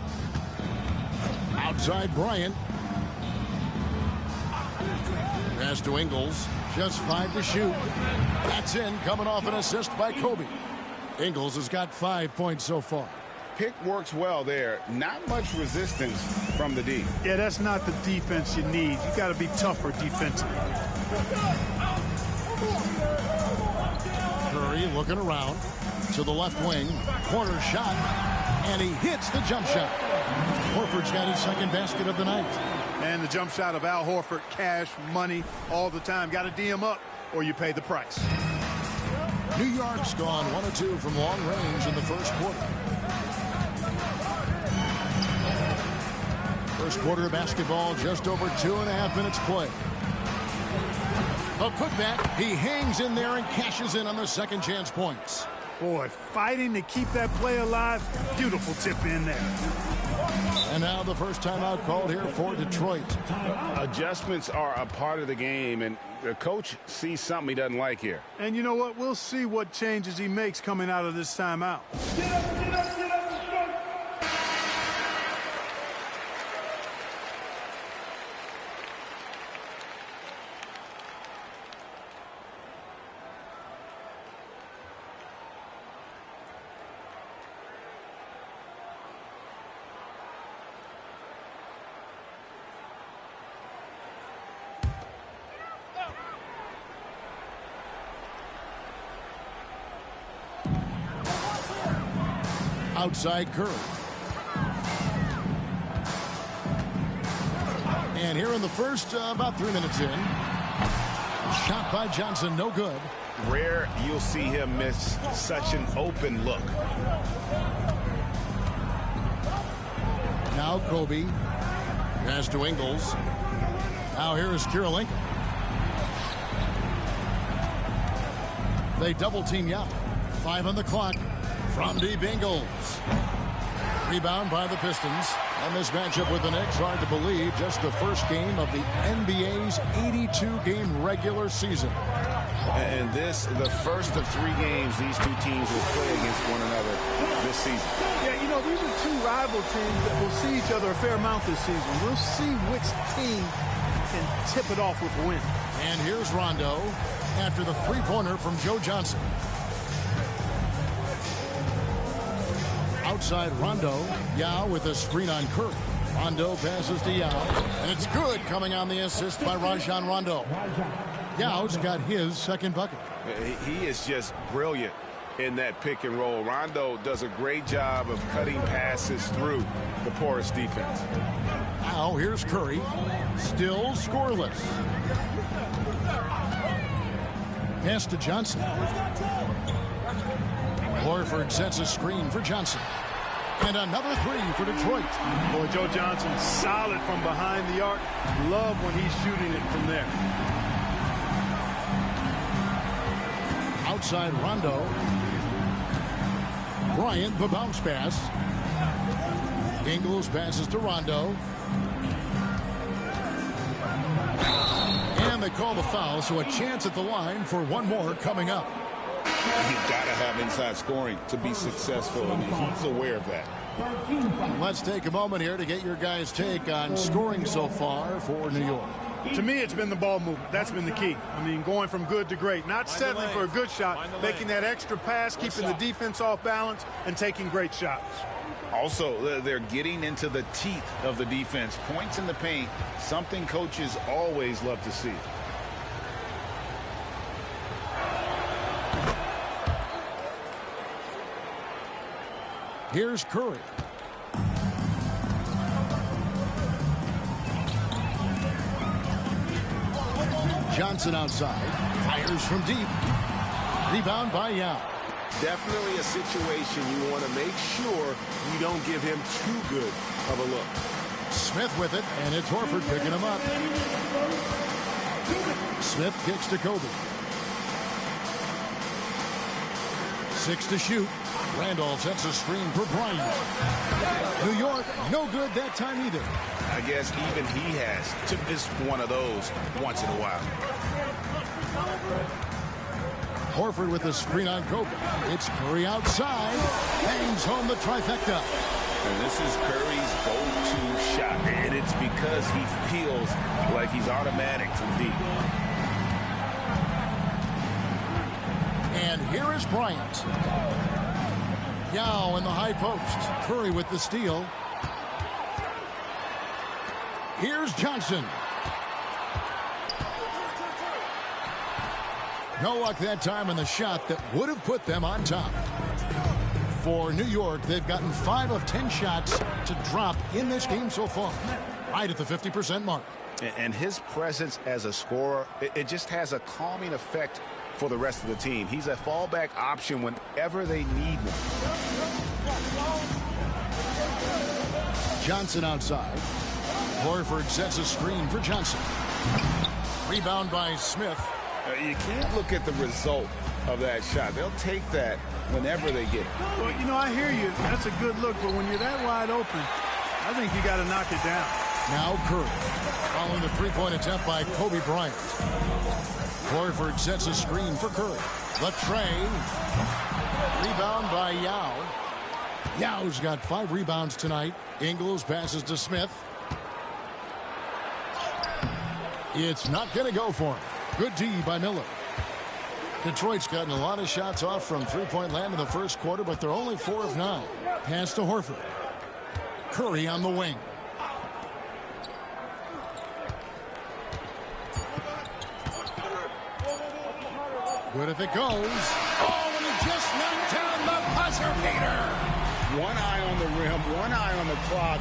Outside Bryant. Pass to Ingles. Just 5 to shoot. That's in, coming off an assist by Kobe. Ingles has got 5 points so far. Pick works well there. Not much resistance from the D. Yeah, that's not the defense you need. You got to be tougher defensively. Curry looking around to the left wing. Corner shot. And he hits the jump shot. Horford's got his second basket of the night. And the jump shot of Al Horford, cash, money, all the time. Got to D him up or you pay the price. New York's gone 1 of 2 from long range in the first quarter. First quarter of basketball, just over 2.5 minutes play. A putback. He hangs in there and cashes in on the second chance points. Boy, fighting to keep that play alive. Beautiful tip in there. And now the first timeout called here for Detroit. Adjustments are a part of the game, and the coach sees something he doesn't like here. And you know what? We'll see what changes he makes coming out of this timeout. Get up, get up, get up. Outside Curry. And here in the first, about 3 minutes in. Shot by Johnson, no good. Rare you'll see him miss such an open look. Now Kobe. Pass to Ingles. Now here is Kirilenko. They double team Yao. 5 on the clock. From deep Ingles. Rebound by the Pistons. And this matchup with the Knicks, hard to believe, just the first game of the NBA's 82-game regular season. And this, the first of 3 games these two teams will play against one another this season. Yeah, you know, these are 2 rival teams that will see each other a fair amount this season. We'll see which team can tip it off with a win. And here's Rondo after the three-pointer from Joe Johnson. Outside Rondo. Yao with a screen on Curry. Rondo passes to Yao. And it's good, coming on the assist by Rajon Rondo. Yao's got his second bucket. He is just brilliant in that pick and roll. Rondo does a great job of cutting passes through the porous defense. Now here's Curry. Still scoreless. Pass to Johnson. Horford sets a screen for Johnson. And another three for Detroit. Boy, Joe Johnson, solid from behind the arc. Love when he's shooting it from there. Outside Rondo. Bryant, the bounce pass. Ingles passes to Rondo. And they call the foul, so a chance at the line for one more coming up. You've got to have inside scoring to be successful, and he's aware of that. Let's take a moment here to get your guys' take on scoring so far for New York. To me, it's been the ball movement. That's been the key. I mean, going from good to great. Not settling for a good shot, making that extra pass, keeping the defense off balance, and taking great shots. Also, they're getting into the teeth of the defense. Points in the paint, something coaches always love to see. Here's Curry. Johnson outside. Fires from deep. Rebound by Yao. Definitely a situation you want to make sure you don't give him too good of a look. Smith with it, and it's Horford picking him up. Smith kicks to Kobe. 6 to shoot. Randolph sets a screen for Bryant. New York, no good that time either. I guess even he has to miss one of those once in a while. Horford with the screen on Kobe. It's Curry outside. Bangs home the trifecta. And this is Curry's go-to shot, and it's because he feels like he's automatic from deep. And here is Bryant. Yao in the high post. Curry with the steal. Here's Johnson. No luck that time on the shot that would have put them on top. For New York, they've gotten 5 of 10 shots to drop in this game so far. Right at the 50% mark. And his presence as a scorer, it just has a calming effect for the rest of the team. He's a fallback option whenever they need one. Johnson outside. Horford sets a screen for Johnson. Rebound by Smith. You can't look at the result of that shot. They'll take that whenever they get it. Well, you know, I hear you. That's a good look, but when you're that wide open, I think you got to knock it down. Now Curry. Following the three-point attempt by Kobe Bryant. Horford sets a screen for Curry. The tray. Rebound by Yao. Yao's got 5 rebounds tonight. Ingles passes to Smith. It's not going to go for him. Good D by Miller. Detroit's gotten a lot of shots off from three-point land in the first quarter, but they're only 4 of 9. Pass to Horford. Curry on the wing. Good if it goes. Oh, and he just knocked down the buzzer beater. One eye on the rim, one eye on the clock.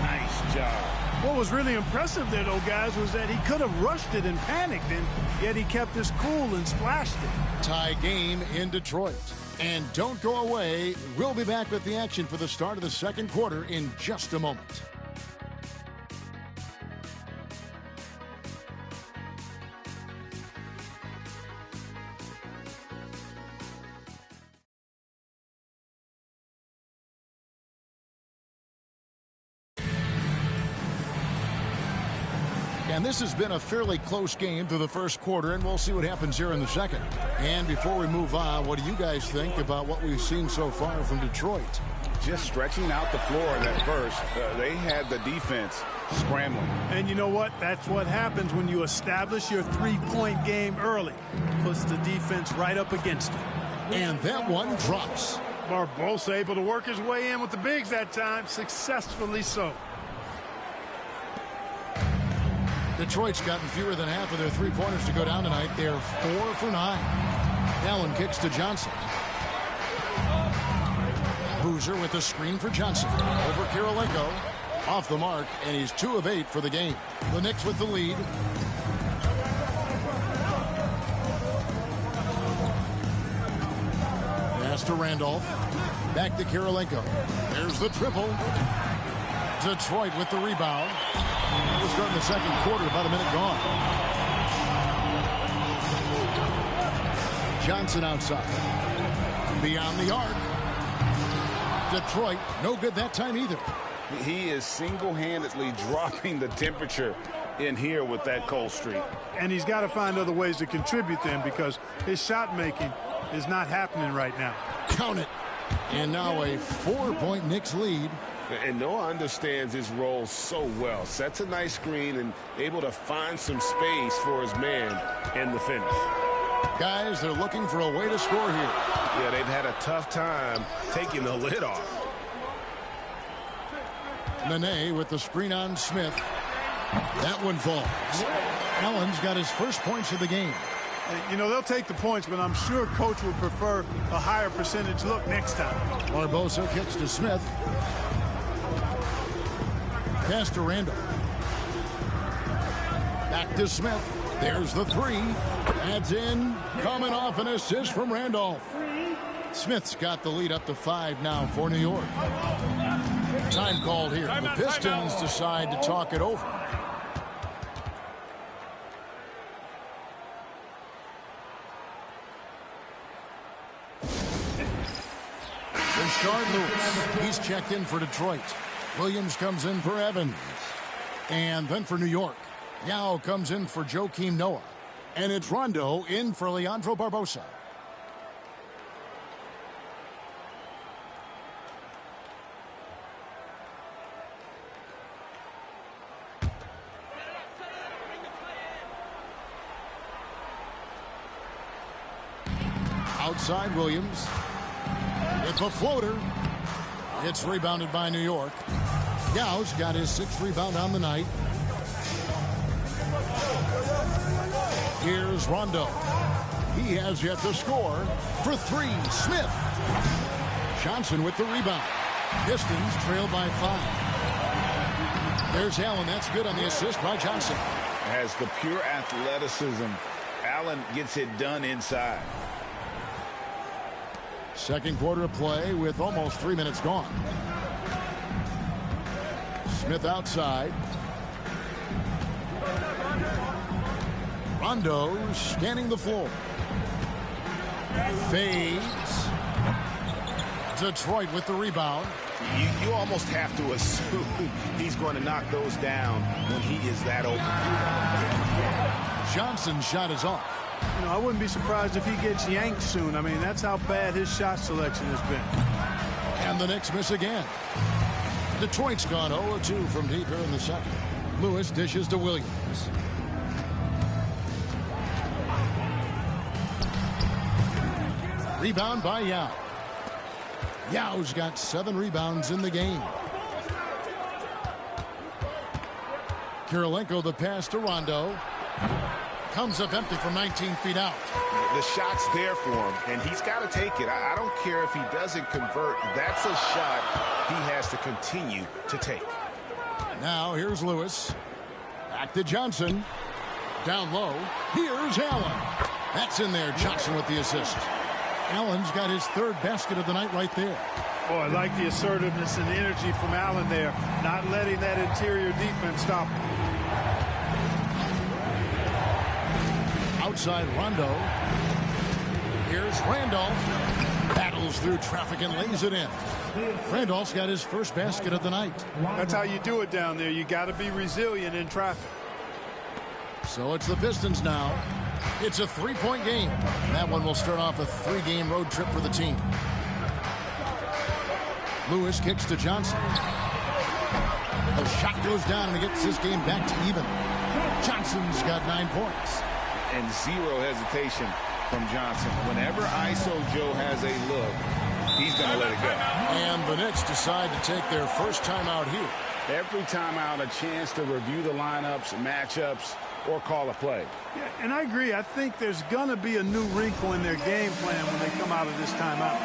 Nice job. What was really impressive there, though, guys, was that he could have rushed it and panicked, and yet he kept his cool and splashed it. Tie game in Detroit. And don't go away. We'll be back with the action for the start of the second quarter in just a moment. And this has been a fairly close game through the first quarter, and we'll see what happens here in the second. And before we move on, what do you guys think about what we've seen so far from Detroit? Just stretching out the floor in that first. They had the defense scrambling. And you know what? That's what happens when you establish your three-point game early. Puts the defense right up against it. And that one drops. Barbosa able to work his way in with the bigs that time. Successfully so. Detroit's gotten fewer than half of their three-pointers to go down tonight. They're 4 for 9. Allen kicks to Johnson. Boozer with the screen for Johnson. Over Kirilenko. Off the mark, and he's 2 of 8 for the game. The Knicks with the lead. Pass to to Randolph. Back to Kirilenko. There's the triple. Detroit with the rebound. We're starting the second quarter, about a minute gone. Johnson outside. Beyond the arc. Detroit, no good that time either. He is single-handedly dropping the temperature in here with that cold streak. And he's got to find other ways to contribute then, because his shot making is not happening right now. Count it. And now a 4-point Knicks lead. And Noah understands his role so well. Sets a nice screen and able to find some space for his man in the finish. Guys, they're looking for a way to score here. Yeah, they've had a tough time taking the lid off. Nene with the screen on Smith. That one falls. Allen's got his first points of the game. You know, they'll take the points, but I'm sure coach would prefer a higher percentage look next time. Barbosa kicks to Smith. Pass to Randall. Back to Smith. There's the three. Adds in. Coming off an assist from Randolph. Smith's got the lead up to 5 now for New York. Time called here. The Pistons decide to talk it over. Rashard Lewis. He's checked in for Detroit. Williams comes in for Evans. And then for New York, Yao comes in for Joakim Noah. And it's Rondo in for Leandro Barbosa. Outside Williams. It's a floater. It's rebounded by New York. Yao's got his 6th rebound on the night. Here's Rondo. He has yet to score. For 3, Smith. Johnson with the rebound. Pistons trail by 5. There's Allen. That's good on the assist by Johnson. Has the pure athleticism. Allen gets it done inside. Second quarter of play with almost 3 minutes gone. Smith outside. Rondo scanning the floor. Fades. Detroit with the rebound. You almost have to assume he's going to knock those down when he is that open. Johnson's shot is off. You know, I wouldn't be surprised if he gets yanked soon. I mean, that's how bad his shot selection has been. And the Knicks miss again. Detroit's gone 0-2 from deep here in the second. Lewis dishes to Williams. Rebound by Yao. Yao's got 7 rebounds in the game. Kirilenko the pass to Rondo. Comes up empty from 19 feet out. The shot's there for him, and he's got to take it. I don't care if he doesn't convert. That's a shot he has to continue to take. Now here's Lewis. Back to Johnson. Down low. Here's Allen. That's in there. Johnson with the assist. Allen's got his 3rd basket of the night right there. Boy, I like the assertiveness and energy from Allen there. Not letting that interior defense stop him. Outside Rondo. Here's Randolph. Battles through traffic and lays it in. Randolph's got his 1st basket of the night. That's how you do it down there. You got to be resilient in traffic. So it's the Pistons now. It's a 3-point game. That one will start off a 3-game road trip for the team. Lewis kicks to Johnson. The shot goes down and he gets this game back to even. Johnson's got 9 points. And 0 hesitation from Johnson. Whenever ISO Joe has a look, he's going to let it go. And the Knicks decide to take their first timeout here. Every timeout, a chance to review the lineups, matchups, or call a play. Yeah, and I agree. I think there's going to be a new wrinkle in their game plan when they come out of this timeout.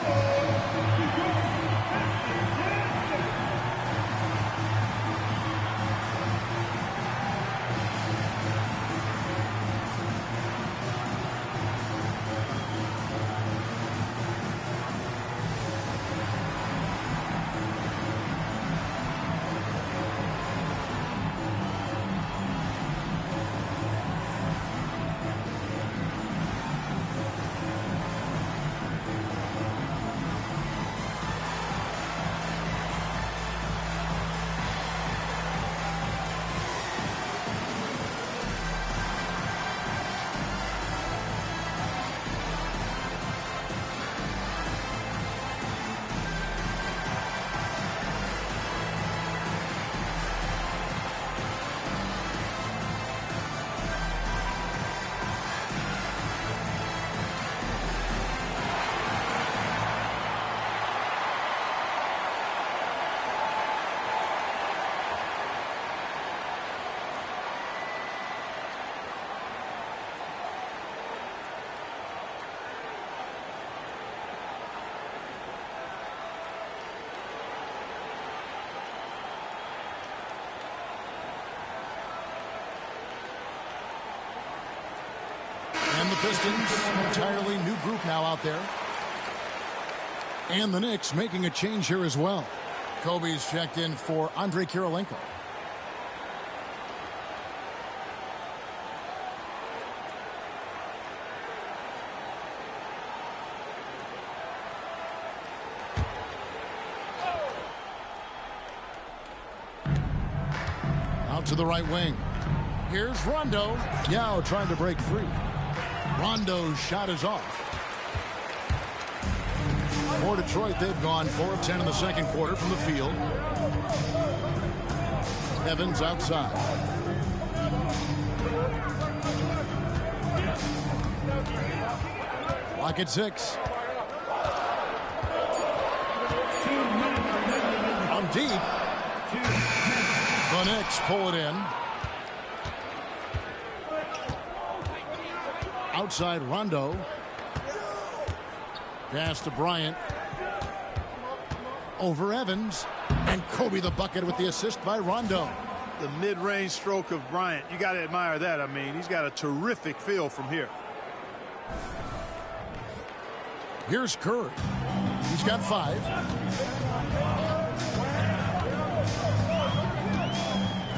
And the Pistons, entirely new group now out there. And the Knicks making a change here as well. Kobe's checked in for Andrei Kirilenko. Out to the right wing. Here's Rondo. Yao trying to break free. Rondo's shot is off. For Detroit, they've gone 4 of 10 in the second quarter from the field. Evans outside. Clock at 6. On deep. The Knicks pull it in. Outside Rondo. Pass to Bryant. Over Evans. And Kobe the bucket with the assist by Rondo. The mid-range stroke of Bryant. You got to admire that. I mean, he's got a terrific feel from here. Here's Curry. He's got 5.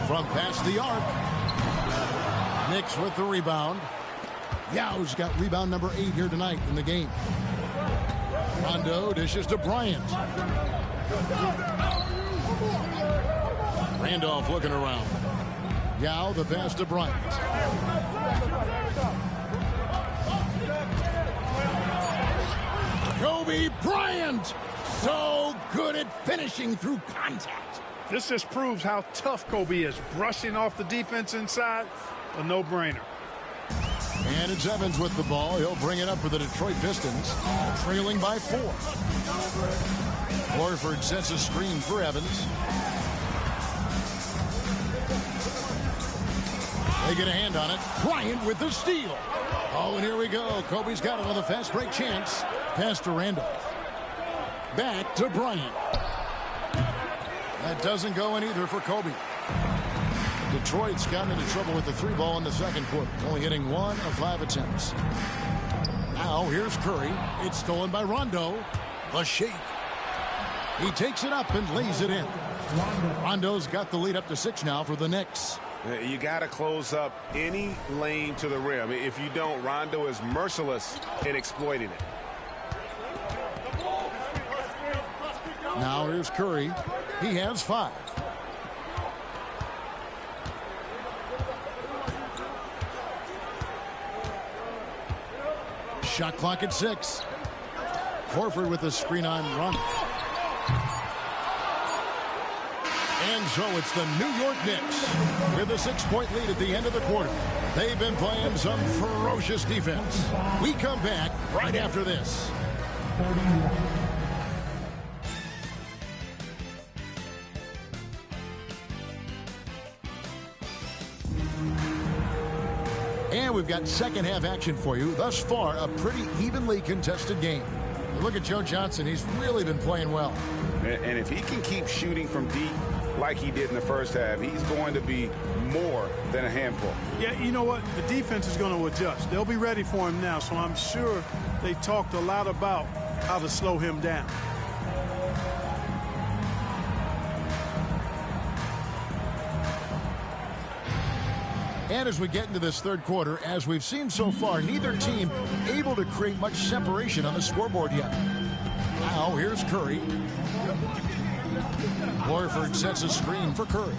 From past the arc. Knicks with the rebound. Yao's got rebound number 8 here tonight in the game. Rondo dishes to Bryant. Randolph looking around. Yao the pass to Bryant. Kobe Bryant, so good at finishing through contact. This just proves how tough Kobe is. Brushing off the defense inside, a no-brainer. And it's Evans with the ball. He'll bring it up for the Detroit Pistons, trailing by 4. Horford sets a screen for Evans. They get a hand on it. Bryant with the steal. Oh, and here we go. Kobe's got another fast break chance. Pass to Randolph. Back to Bryant. That doesn't go in either for Kobe. Detroit's gotten into trouble with the 3 ball in the second quarter, only hitting 1 of 5 attempts. Now here's Curry. It's stolen by Rondo. The shake. He takes it up and lays it in. Rondo's got the lead up to 6 now for the Knicks. You got to close up any lane to the rim. If you don't, Rondo is merciless in exploiting it. Now here's Curry. He has 5. Shot clock at 6. Horford with the screen on Rondo. And so it's the New York Knicks with a 6-point lead at the end of the quarter. They've been playing some ferocious defense. We come back right after this. And we've got second half action for you. Thus far, a pretty evenly contested game. Look at Joe Johnson. He's really been playing well. And if he can keep shooting from deep like he did in the first half, he's going to be more than a handful. Yeah, you know what? The defense is going to adjust. They'll be ready for him now, so I'm sure they talked a lot about how to slow him down. And as we get into this third quarter, as we've seen so far, neither team able to create much separation on the scoreboard yet. Now, here's Curry. Horford sets a screen for Curry.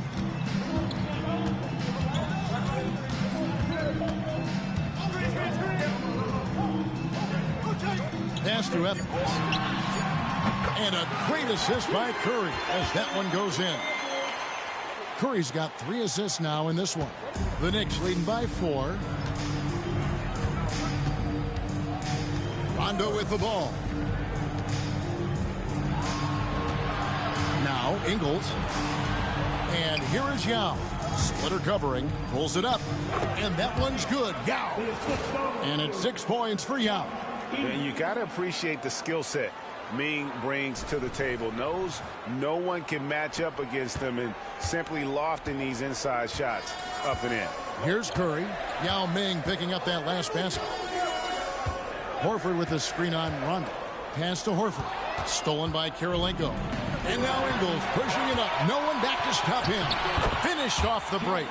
Pass to Evans. And a great assist by Curry as that one goes in. Curry's got 3 assists now in this one. The Knicks leading by 4. Rondo with the ball. Now Ingles. And here is Yao. Splitter covering. Pulls it up. And that one's good. Yao. And it's 6 points for Yao. And you got to appreciate the skill set Ming brings to the table. Knows no one can match up against him and simply lofting these inside shots up and in. Here's Curry. Yao Ming picking up that last basket. Horford with the screen on Rondo. Pass to Horford. Stolen by Kirilenko. And now Ingles pushing it up. No one back to stop him. Finished off the break.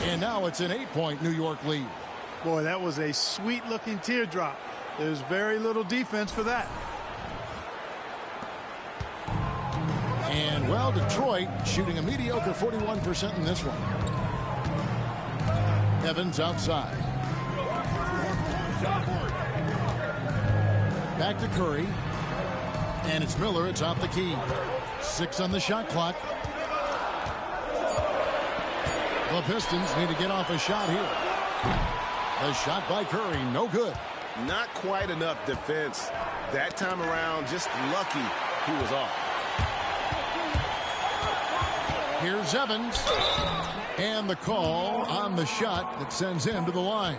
And now it's an 8-point New York lead. Boy, that was a sweet-looking teardrop. There's very little defense for that. And, well, Detroit shooting a mediocre 41% in this one. Evans outside. Back to Curry. And it's Miller atop the key. 6 on the shot clock. The Pistons need to get off a shot here. The shot by Curry, no good. Not quite enough defense. That time around, just lucky he was off. Here's Evans. And the call on the shot that sends him to the line.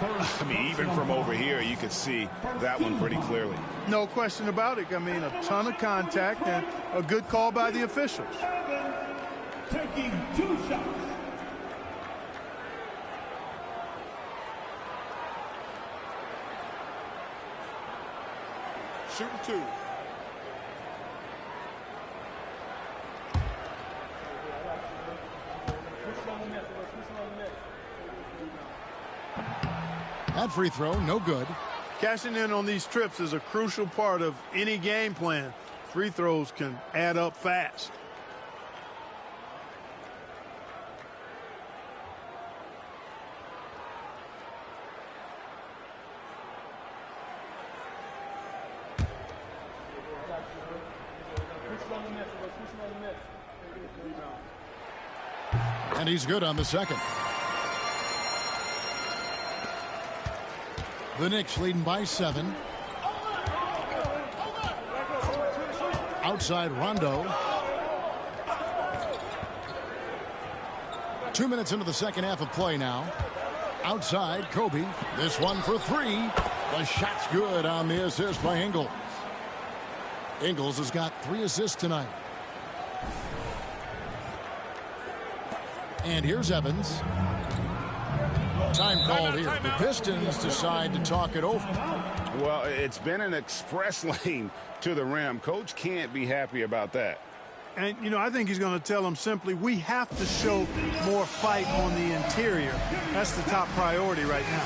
I mean, even from over here, you could see that one pretty clearly. No question about it. I mean, a ton of contact and a good call by the officials. Taking 2 shots. Shooting 2. That free throw, no good. Cashing in on these trips is a crucial part of any game plan. Free throws can add up fast. And he's good on the second. The Knicks leading by 7. Outside Rondo. 2 minutes into the second half of play now. Outside Kobe. This one for 3. The shot's good on the assist by Ingles. Ingles has got 3 assists tonight. And here's Evans. Time called here. The Pistons decide to talk it over. Well, it's been an express lane to the rim. Coach can't be happy about that. And, you know, I think he's going to tell them simply, we have to show more fight on the interior. That's the top priority right now.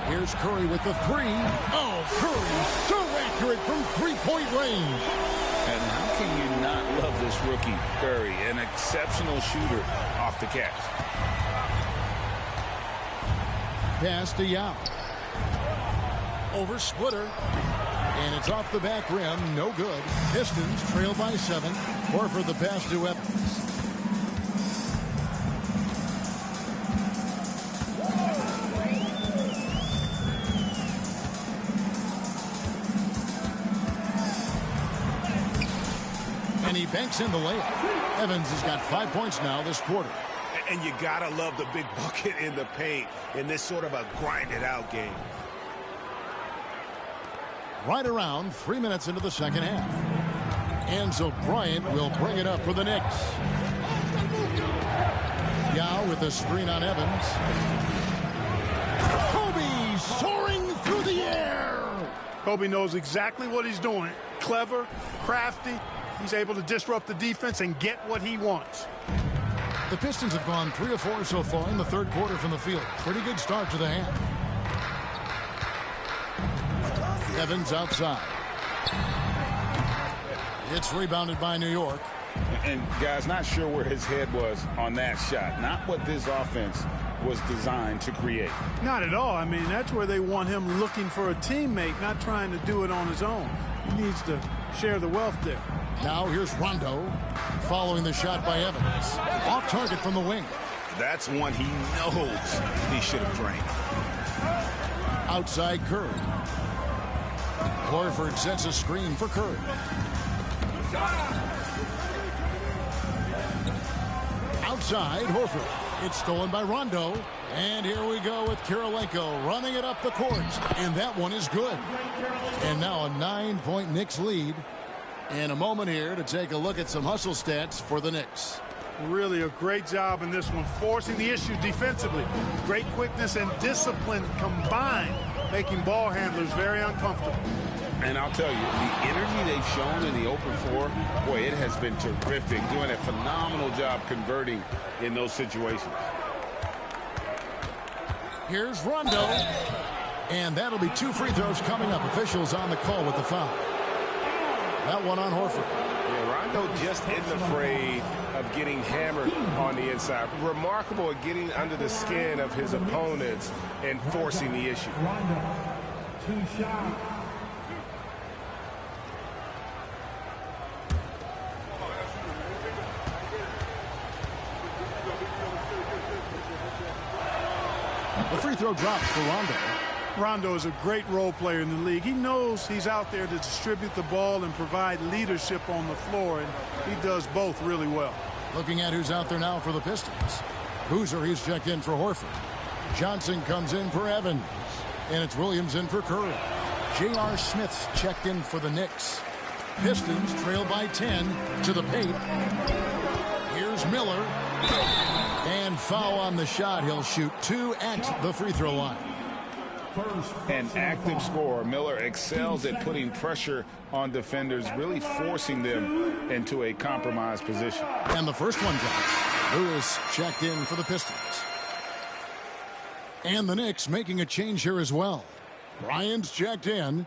Here's Curry with the 3. Oh, Curry so accurate from three-point range. And how can you not love this rookie, Curry, an exceptional shooter off the catch. Pass to Yao. Over Splitter. And it's off the back rim. No good. Pistons trail by 7. Horford the pass to Evans. And he banks in the layup. Evans has got 5 points now this quarter. And you gotta love the big bucket in the paint in this sort of a grinded-out game. Right around 3 minutes into the second half. And so Bryant will bring it up for the Knicks. Yao with a screen on Evans. Kobe soaring through the air. Kobe knows exactly what he's doing. Clever, crafty. He's able to disrupt the defense and get what he wants. The Pistons have gone 3 of 4 so far in the third quarter from the field. Pretty good start to the half. Evans outside. It's rebounded by New York. And guys, not sure where his head was on that shot. Not what this offense was designed to create. Not at all. I mean, that's where they want him looking for a teammate, not trying to do it on his own. He needs to share the wealth there. Now here's Rondo following the shot by Evans. Off target from the wing. That's one he knows he should have drained. Outside Curry. Horford sets a screen for Curry. Outside Horford. It's stolen by Rondo. And here we go with Kirilenko running it up the court. And that one is good. And now a 9-point Knicks lead. And a moment here to take a look at some hustle stats for the Knicks. Really a great job in this one, forcing the issue defensively. Great quickness and discipline combined, making ball handlers very uncomfortable. And I'll tell you, the energy they've shown in the open floor, boy, it has been terrific, doing a phenomenal job converting in those situations. Here's Rondo. And that'll be 2 free throws coming up. Officials on the call with the foul. That one on Horford. Yeah, Rondo just isn't afraid of getting hammered on the inside. Remarkable at getting under the skin of his opponents and forcing the issue. Rondo, 2 shots. The free throw drops for Rondo. Rondo is a great role player in the league. He knows he's out there to distribute the ball and provide leadership on the floor, and he does both really well. Looking at who's out there now for the Pistons. Boozer, he's checked in for Horford. Johnson comes in for Evans. And it's Williams in for Curry. J.R. Smith's checked in for the Knicks. Pistons trail by 10 to the paint. Here's Miller. And foul on the shot. He'll shoot 2 at the free throw line. An active scorer. Miller excels at putting pressure on defenders, really forcing them into a compromised position. And the first one drops. Lewis checked in for the Pistons. And the Knicks making a change here as well. Bryant's checked in.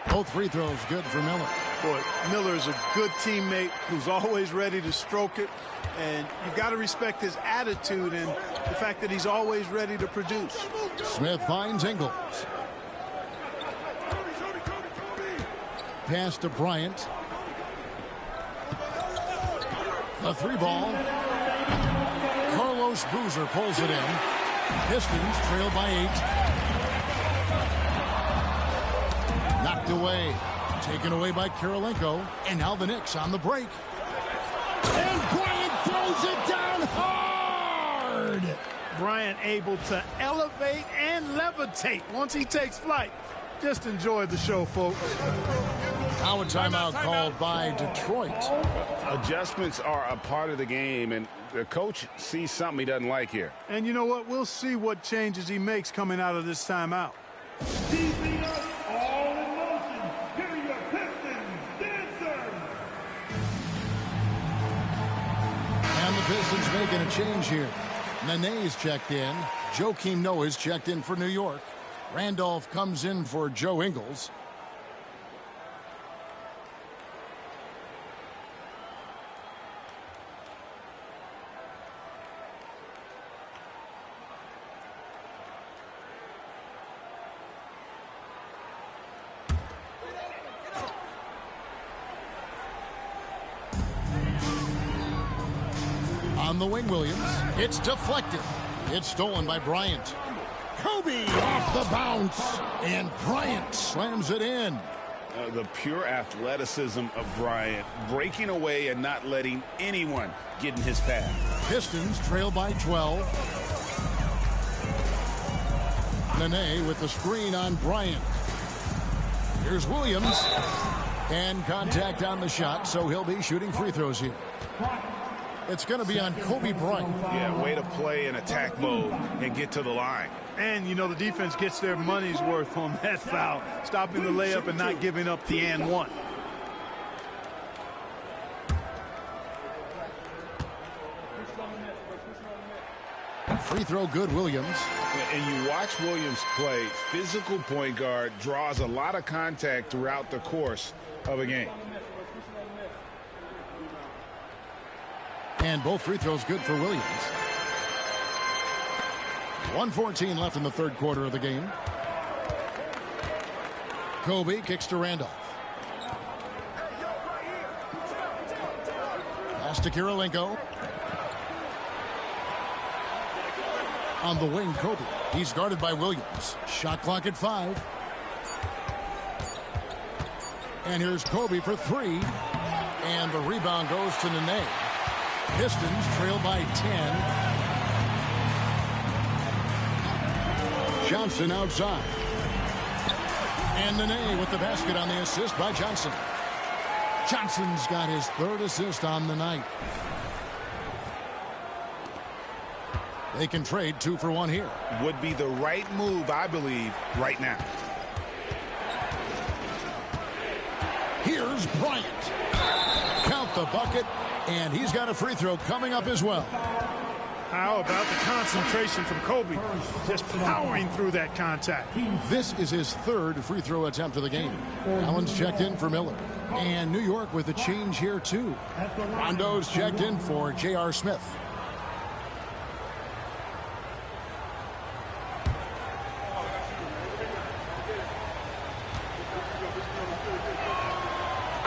Both free throws good for Miller. Boy, Miller is a good teammate who's always ready to stroke it. And you've got to respect his attitude and the fact that he's always ready to produce. Smith finds Ingles. Pass to Bryant. The 3-ball. Carlos Boozer pulls it in. Pistons trail by 8. Knocked away. Taken away by Kirilenko. And now the Knicks on the break. And Bryant throws it down hard. Bryant able to elevate and levitate once he takes flight. Just enjoy the show, folks. Now a timeout called by Detroit. Adjustments are a part of the game, and the coach sees something he doesn't like here. And you know what? We'll see what changes he makes coming out of this timeout. CBS all in motion. Here are your Pistons dancers. And the Pistons making a change here. Nene's checked in. Joakim Noah's checked in for New York. Randolph comes in for Joe Ingles. On the wing, Williams. It's deflected. It's stolen by Bryant. Kobe off the bounce. And Bryant slams it in. The pure athleticism of Bryant, breaking away and not letting anyone get in his path. Pistons trail by 12. Nene with the screen on Bryant. Here's Williams. And contact on the shot, so he'll be shooting free throws here. It's going to be on Kobe Bryant. Yeah, way to play in attack mode and get to the line. And, you know, the defense gets their money's worth on that foul, stopping the layup and not giving up the and one. Free throw good, Williams. And you watch Williams play. Physical point guard, draws a lot of contact throughout the course of a game. And both free throws good for Williams. 1:14 left in the third quarter of the game. Kobe kicks to Randolph. Pass to Kirilenko. On the wing, Kobe. He's guarded by Williams. Shot clock at 5. And here's Kobe for 3. And the rebound goes to Nene. Pistons trail by 10. Johnson outside. And Nene with the basket on the assist by Johnson. Johnson's got his 3rd assist on the night. They can trade 2 for 1 here. Would be the right move, I believe, right now. Here's Bryant. Count the bucket, and he's got a free throw coming up as well. How about the concentration from Kobe? Just powering through that contact. This is his 3rd free throw attempt of the game. Allen's checked in for Miller. And New York with a change here, too. Rondo's checked in for J.R. Smith.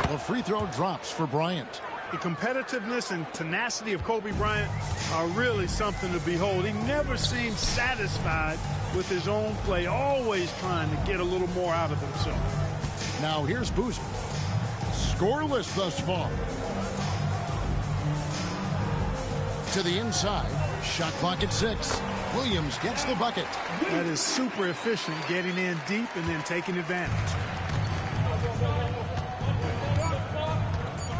The free throw drops for Bryant. The competitiveness and tenacity of Kobe Bryant are really something to behold. He never seems satisfied with his own play, always trying to get a little more out of himself. Now here's Boozer. Scoreless thus far. To the inside. Shot clock at 6. Williams gets the bucket. That is super efficient, getting in deep and then taking advantage.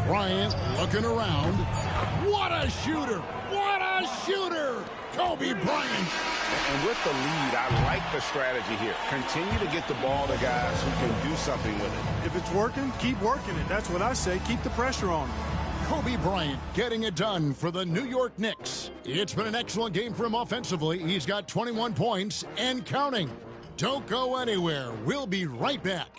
Bryant looking around. What a shooter! What a shooter! Kobe Bryant. And with the lead, I like the strategy here. Continue to get the ball to guys who can do something with it. If it's working, keep working it. That's what I say. Keep the pressure on him. Kobe Bryant getting it done for the New York Knicks. It's been an excellent game for him offensively. He's got 21 points and counting. Don't go anywhere. We'll be right back.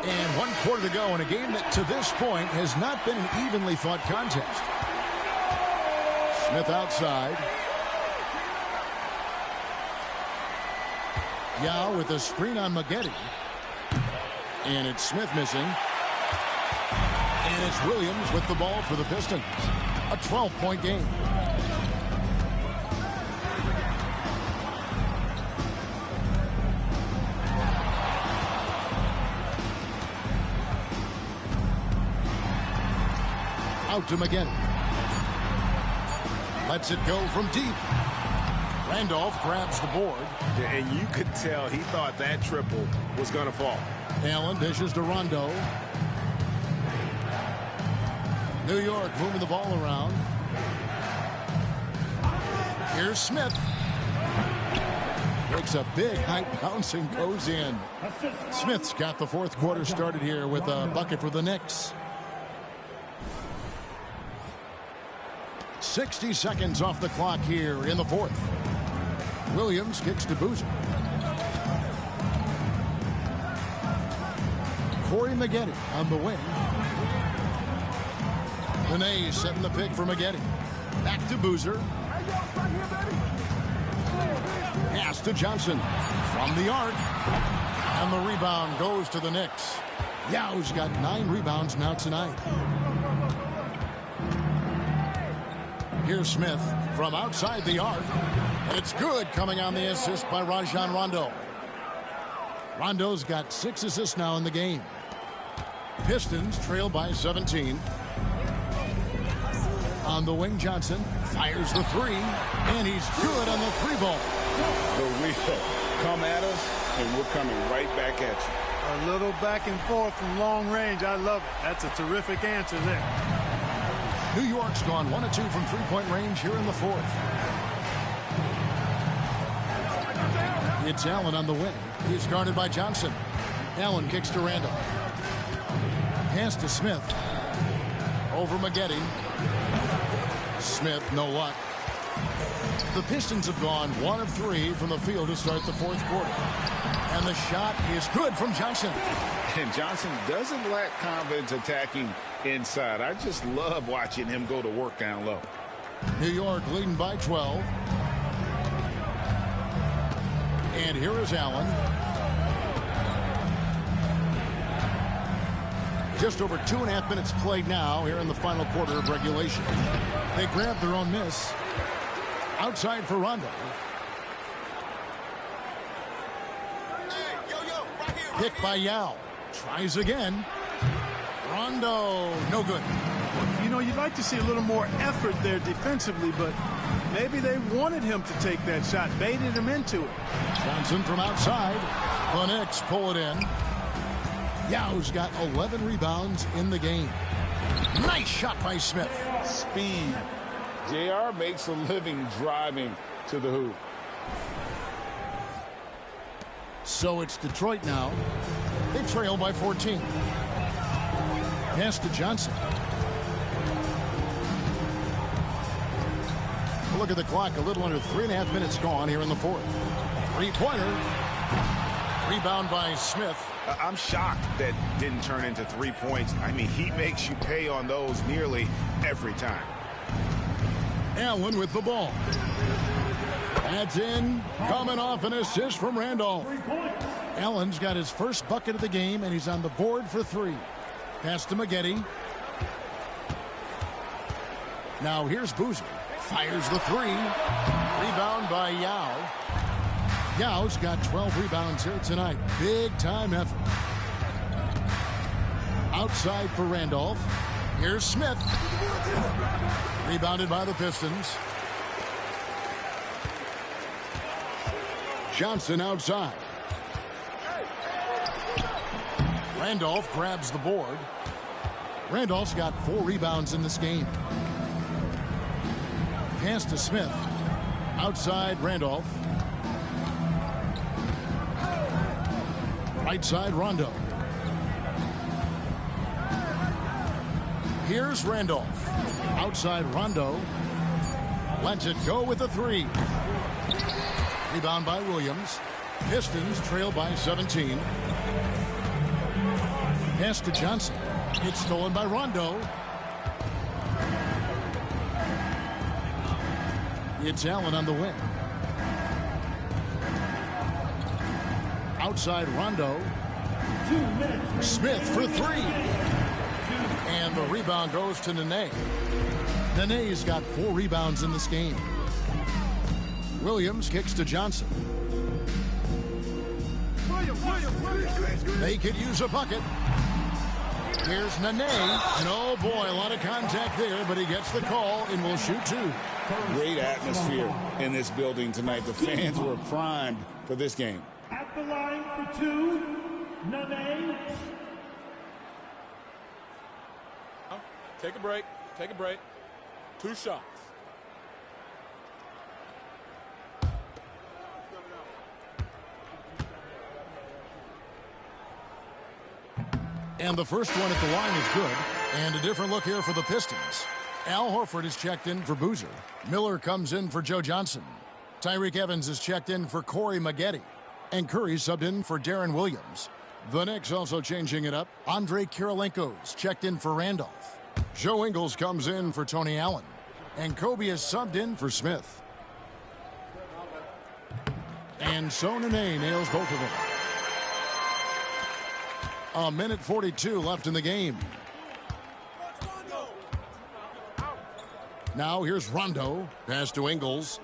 And 1 quarter to go in a game that to this point has not been an evenly fought contest. Smith outside. Yao with a screen on Maggette. And it's Smith missing. And it's Williams with the ball for the Pistons. A 12-point game. Out to Maggette. Lets it go from deep. Randolph grabs the board. And you could tell he thought that triple was going to fall. Allen dishes to Rondo. New York moving the ball around. Here's Smith. Breaks a big high bounce and goes in. Smith's got the 4th quarter started here with a bucket for the Knicks. 60 seconds off the clock here in the 4th. Williams kicks to Boozer. Corey Maggette on the wing. Nene setting the pick for Maggette. Back to Boozer. Pass to Johnson from the arc. And the rebound goes to the Knicks. Yao's got 9 rebounds now tonight. Here's Smith from outside the arc. And it's good, coming on the assist by Rajon Rondo. Rondo's got 6 assists now in the game. Pistons trail by 17. On the wing, Johnson fires the 3. And he's good on the 3-ball. The wheel come at us, and we're coming right back at you. A little back and forth from long range. I love it. That's a terrific answer there. New York's gone 1 of 2 from 3-point range here in the 4th. It's Allen on the wing. He's guarded by Johnson. Allen kicks to Randall. Pass to Smith. Over Maggette. Smith, no luck. The Pistons have gone 1 of 3 from the field to start the fourth quarter. And the shot is good from Johnson. And Johnson doesn't lack confidence attacking inside. I just love watching him go to work down low. New York leading by 12. And here is Allen. Just over 2.5 minutes played now here in the final quarter of regulation. They grab their own miss. Outside for Rondo. Picked by Yao. Tries again. Rondo, no good. You know, you'd like to see a little more effort there defensively, but maybe they wanted him to take that shot, baited him into it. Johnson from outside. The Knicks pull it in. Yao's got 11 rebounds in the game. Nice shot by Smith. Speed. JR makes a living driving to the hoop. So it's Detroit now. They trail by 14. Pass to Johnson. Look at the clock. A little under 3.5 minutes gone here in the fourth. Three-pointer. Rebound by Smith. I'm shocked that didn't turn into 3 points. I mean, he makes you pay on those nearly every time. Allen with the ball. That's in. Coming off an assist from Randolph. Allen's got his first bucket of the game, and he's on the board for 3. Pass to Maggette. Now here's Boozer. Fires the 3. Rebound by Yao. Yao's got 12 rebounds here tonight. Big time effort. Outside for Randolph. Here's Smith. Rebounded by the Pistons. Johnson outside. Randolph grabs the board. Randolph's got 4 rebounds in this game. Pass to Smith. Outside Randolph. Right side Rondo. Here's Randolph. Outside Rondo. Lets it go with a 3. Rebound by Williams. Pistons trail by 17. Pass to Johnson. It's stolen by Rondo. It's Allen on the wing. Outside Rondo. Smith for 3. And the rebound goes to Nene. Nene's got 4 rebounds in this game. Williams kicks to Johnson. They could use a bucket. Here's Nene. And oh boy, a lot of contact there, but he gets the call and will shoot 2. Great atmosphere in this building tonight. The fans were primed for this game. At the line for 2, Nene. Take a break. Take a break. 2 shots. And the first one at the line is good. And a different look here for the Pistons. Al Horford is checked in for Boozer. Miller comes in for Joe Johnson. Tyreke Evans is checked in for Corey Maggette. And Curry subbed in for Darren Williams. The Knicks also changing it up. Andre Kirilenko's checked in for Randolph. Joe Ingles comes in for Tony Allen. And Kobe is subbed in for Smith. And so Nene nails both of them. 1:42 left in the game. Now here's Rondo. Pass to Ingles.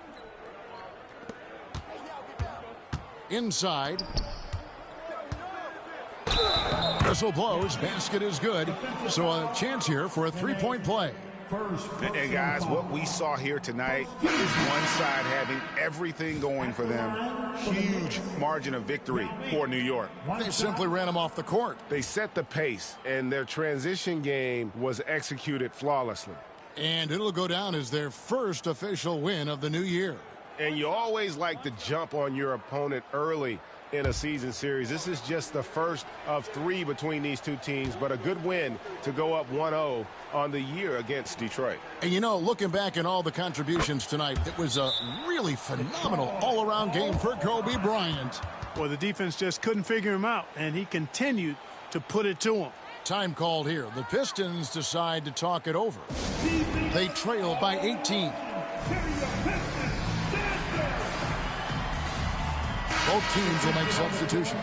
Inside. Whistle blows. Basket is good. So a chance here for a 3-point play. And guys, what we saw here tonight is one side having everything going for them. Huge margin of victory for New York. They simply ran him off the court. They set the pace, and their transition game was executed flawlessly. And it'll go down as their first official win of the new year. And you always like to jump on your opponent early in a season series. This is just the first of 3 between these two teams, but a good win to go up 1-0 on the year against Detroit. And you know, looking back at all the contributions tonight, it was a really phenomenal all-around game for Kobe Bryant. Well, the defense just couldn't figure him out, and he continued to put it to him. Time called here. The Pistons decide to talk it over. They trail by 18. Both teams will make substitutions.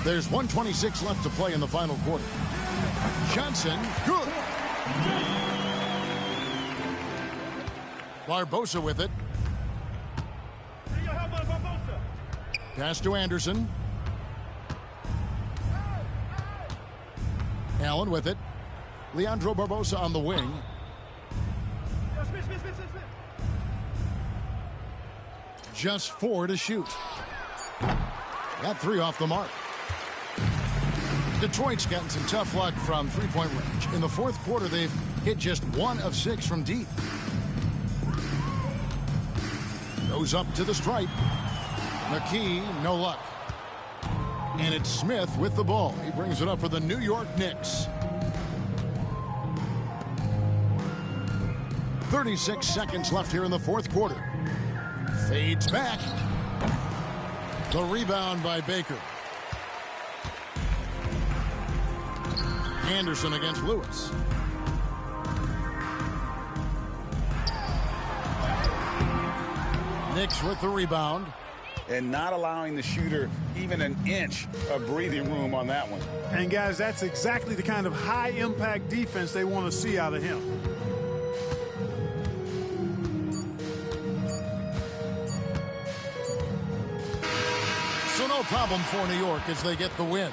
There's 1:26 left to play in the final quarter. Johnson, good. Barbosa with it. Pass to Anderson. Allen with it. Leandro Barbosa on the wing. Just 4 to shoot. Got 3 off the mark. Detroit's gotten some tough luck from three-point range. In the fourth quarter, they've hit just 1 of 6 from deep. Goes up to the stripe. McKee, no luck. And it's Smith with the ball. He brings it up for the New York Knicks. 36 seconds left here in the fourth quarter. Fades back. The rebound by Baker. Anderson against Lewis. Knicks with the rebound. And not allowing the shooter even an inch of breathing room on that one. And, guys, that's exactly the kind of high-impact defense they want to see out of him. So no problem for New York as they get the win.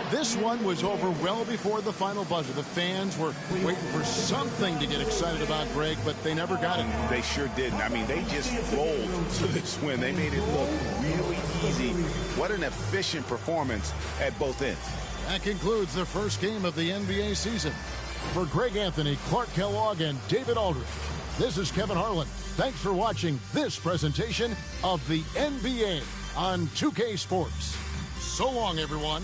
This one was over well before the final buzzer. The fans were waiting for something to get excited about, Greg, but they never got it. They sure didn't. I mean, they just rolled to this win. They made it look really easy. What an efficient performance at both ends. That concludes the first game of the NBA season. For Greg Anthony, Clark Kellogg, and David Aldridge, this is Kevin Harlan. Thanks for watching this presentation of the NBA on 2K Sports. So long, everyone.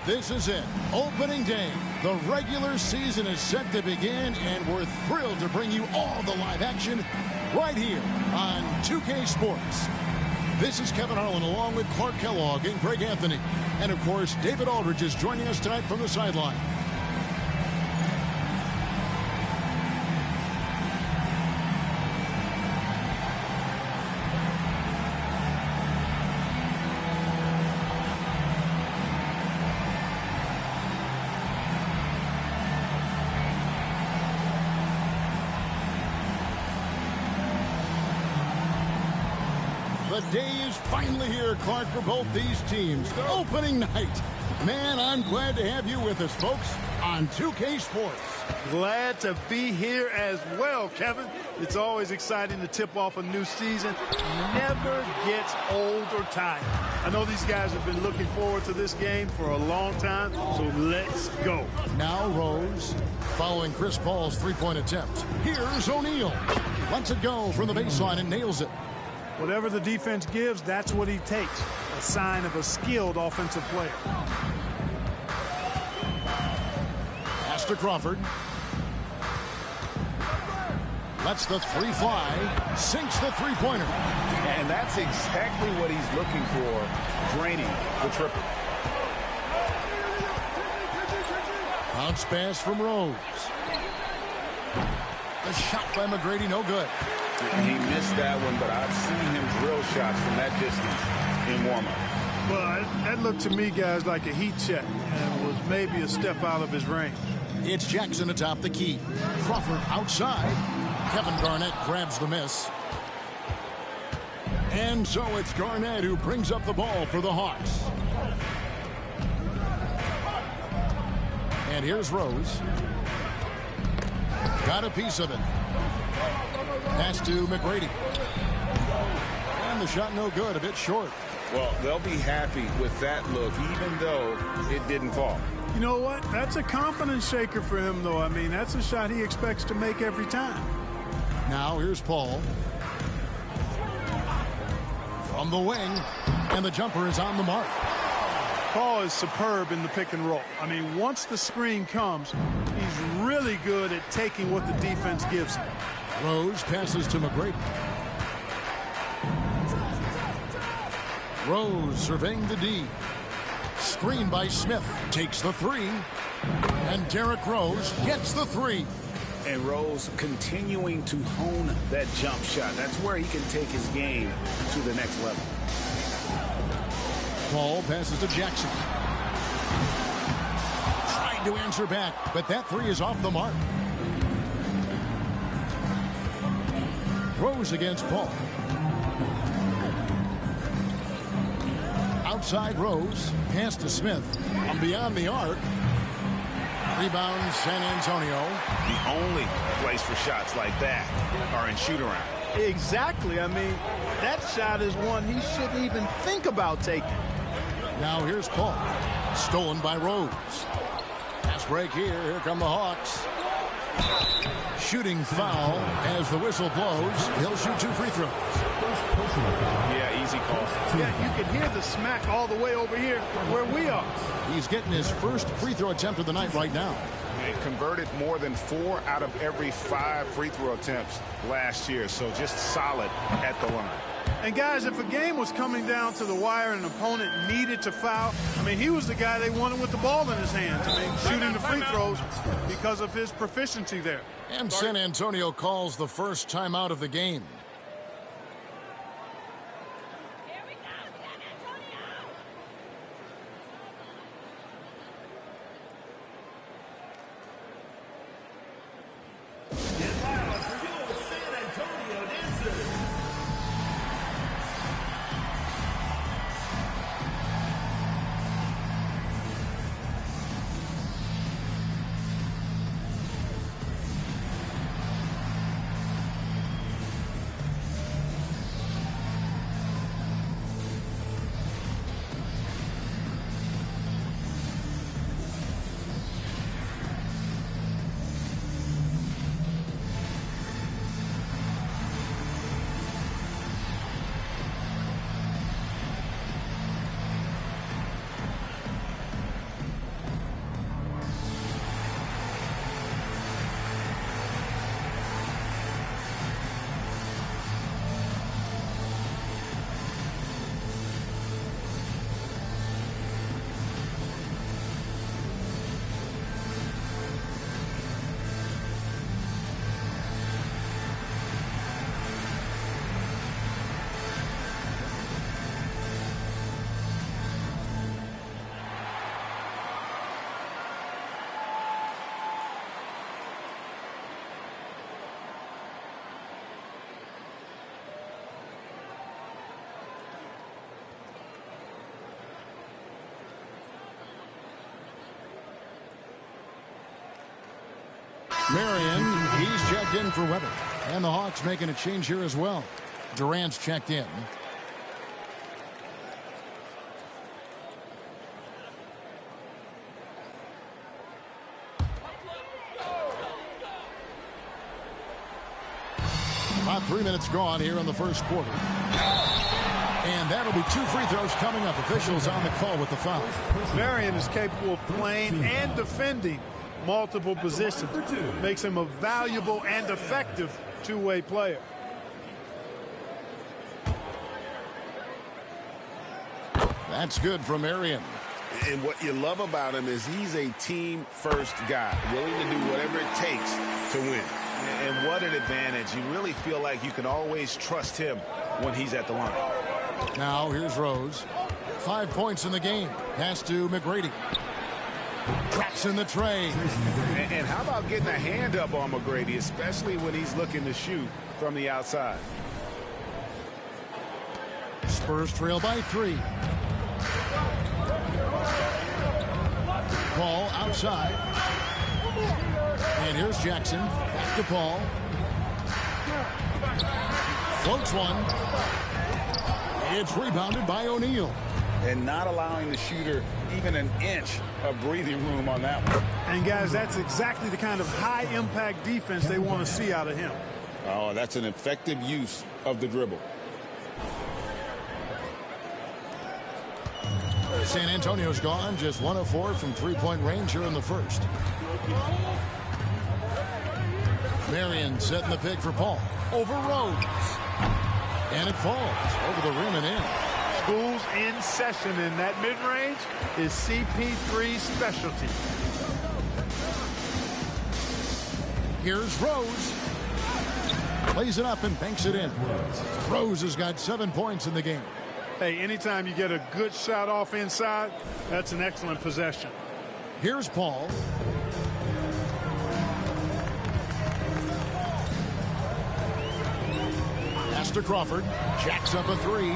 This is it. Opening day. The regular season is set to begin, and we're thrilled to bring you all the live action right here on 2K Sports. This is Kevin Harlan along with Clark Kellogg and Greg Anthony. And, of course, David Aldridge is joining us tonight from the sideline. The day is finally here, Clark, for both these teams. Opening night. Man, I'm glad to have you with us, folks, on 2K Sports. Glad to be here as well, Kevin. It's always exciting to tip off a new season. Never gets old or tired. I know these guys have been looking forward to this game for a long time, so let's go. Now Rose, following Chris Paul's three-point attempt. Here's O'Neal. Lets it go from the baseline and nails it. Whatever the defense gives, that's what he takes. A sign of a skilled offensive player. Pass to Crawford. Lets the three fly. Sinks the three-pointer. And that's exactly what he's looking for, draining the triple. Bounce pass from Rose. The shot by McGrady, no good. He missed that one, but I've seen him drill shots from that distance in warm-up. Well, that looked to me, guys, like a heat check and was maybe a step out of his range. It's Jackson atop the key. Crawford outside. Kevin Garnett grabs the miss. And so it's Garnett who brings up the ball for the Hawks. And here's Rose. Got a piece of it. Pass to McGrady. And the shot no good, a bit short. Well, they'll be happy with that look, even though it didn't fall. You know what? That's a confidence shaker for him, though. I mean, that's a shot he expects to make every time. Now here's Paul. From the wing. And the jumper is on the mark. Paul is superb in the pick and roll. I mean, once the screen comes, he's really good at taking what the defense gives him. Rose passes to McGrady. Rose surveying the D. Screen by Smith. Takes the three. And Derrick Rose gets the three. And Rose continuing to hone that jump shot. That's where he can take his game to the next level. Paul passes to Jackson. Tried to answer back, but that three is off the mark. Rose against Paul. Outside Rose. Pass to Smith. From beyond the arc. Rebound San Antonio. The only place for shots like that are in shoot-around. Exactly. I mean, that shot is one he shouldn't even think about taking. Now here's Paul. Stolen by Rose. Pass break here. Here come the Hawks. Shooting foul as the whistle blows. He'll shoot two free throws. Yeah, easy call. Yeah, you can hear the smack all the way over here where we are. He's getting his first free throw attempt of the night right now. They converted more than 4 out of every 5 free throw attempts last year, so just solid at the line. And guys, if a game was coming down to the wire and an opponent needed to foul, I mean, he was the guy they wanted with the ball in his hands. I mean, shooting the free throws because of his proficiency there. And San Antonio calls the first timeout of the game. Marion, he's checked in for Weber. And the Hawks making a change here as well. Durant's checked in. About 3 minutes gone here in the first quarter. And that'll be 2 free throws coming up. Officials on the call with the foul. Marion is capable of playing and defending multiple positions. Makes him a valuable and effective two-way player. That's good from Marion. And what you love about him is he's a team-first guy, willing to do whatever it takes to win. And what an advantage. You really feel like you can always trust him when he's at the line. Now here's Rose. 5 points in the game. Pass to McGrady. Traps in the tray. And how about getting a hand up on McGrady, especially when he's looking to shoot from the outside. Spurs trail by 3. Paul outside. And here's Jackson. Back to Paul. Floats one. It's rebounded by O'Neal. And not allowing the shooter even an inch of breathing room on that one. And, guys, that's exactly the kind of high-impact defense they want to see out of him. Oh, that's an effective use of the dribble. San Antonio's gone. Just 1 of 4 from three-point range here in the first. Marion setting the pick for Paul. Over Rose. And it falls over the rim and in. School's in session, and that mid-range is CP3's specialty. Here's Rose. Plays it up and banks it in. Rose has got 7 points in the game. Hey, anytime you get a good shot off inside, that's an excellent possession. Here's Paul. Pass to Crawford. Jacks up a 3.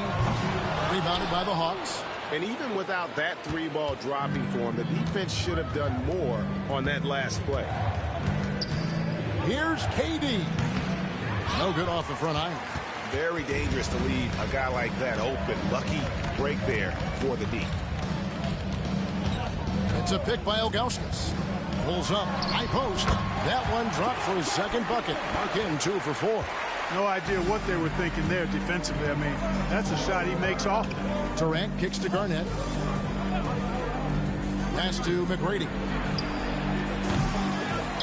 Rebounded by the Hawks. And even without that 3-ball dropping for him, the defense should have done more on that last play. Here's KD. No good off the front iron. Very dangerous to leave a guy like that open. Lucky break there for the D. It's a pick by Ilgauskas. Pulls up. High post. That one dropped for his second bucket. Mark in 2 for 4. No idea what they were thinking there defensively. I mean, that's a shot he makes often. Durant kicks to Garnett. Pass to McGrady.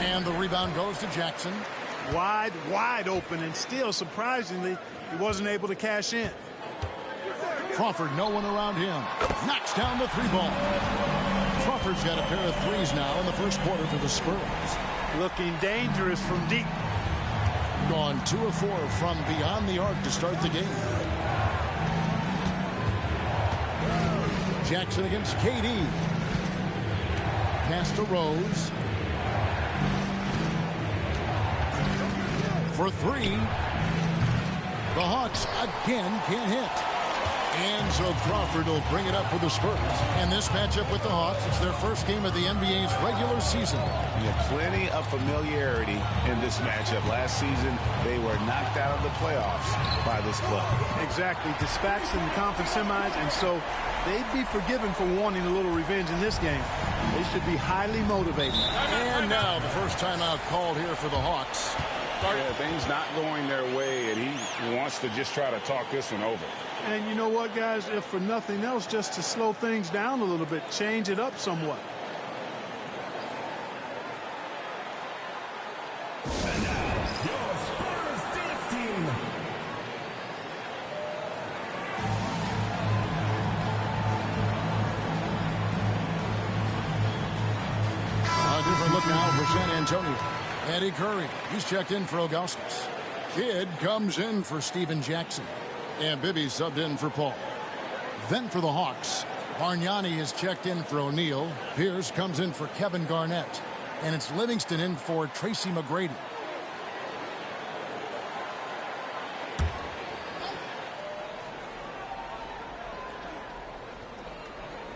And the rebound goes to Jackson. Wide open, and still, surprisingly, he wasn't able to cash in. Crawford, no one around him. Knocks down the 3-ball. Crawford's got a pair of 3s now in the first quarter for the Spurs. Looking dangerous from deep. Gone 2 of 4 from beyond the arc to start the game. Jackson against KD. Pass to Rose. For 3. The Hawks again can't hit. And so Crawford will bring it up for the Spurs. And this matchup with the Hawks, it's their first game of the NBA's regular season. You have plenty of familiarity in this matchup. Last season, they were knocked out of the playoffs by this club. Exactly. Dispatched in the conference semis, and so they'd be forgiven for wanting a little revenge in this game. They should be highly motivated. And now the first timeout called here for the Hawks. Yeah, things not going their way, and he wants to just try to talk this one over. And you know what, guys? If for nothing else, just to slow things down a little bit, change it up somewhat. And now, your Spurs dance team. A different look now for San Antonio. Eddie Curry, he's checked in for Ilgauskas. Kidd comes in for Steven Jackson. And Bibby subbed in for Paul. Then for the Hawks, Bargnani is checked in for O'Neal. Pierce comes in for Kevin Garnett. And it's Livingston in for Tracy McGrady.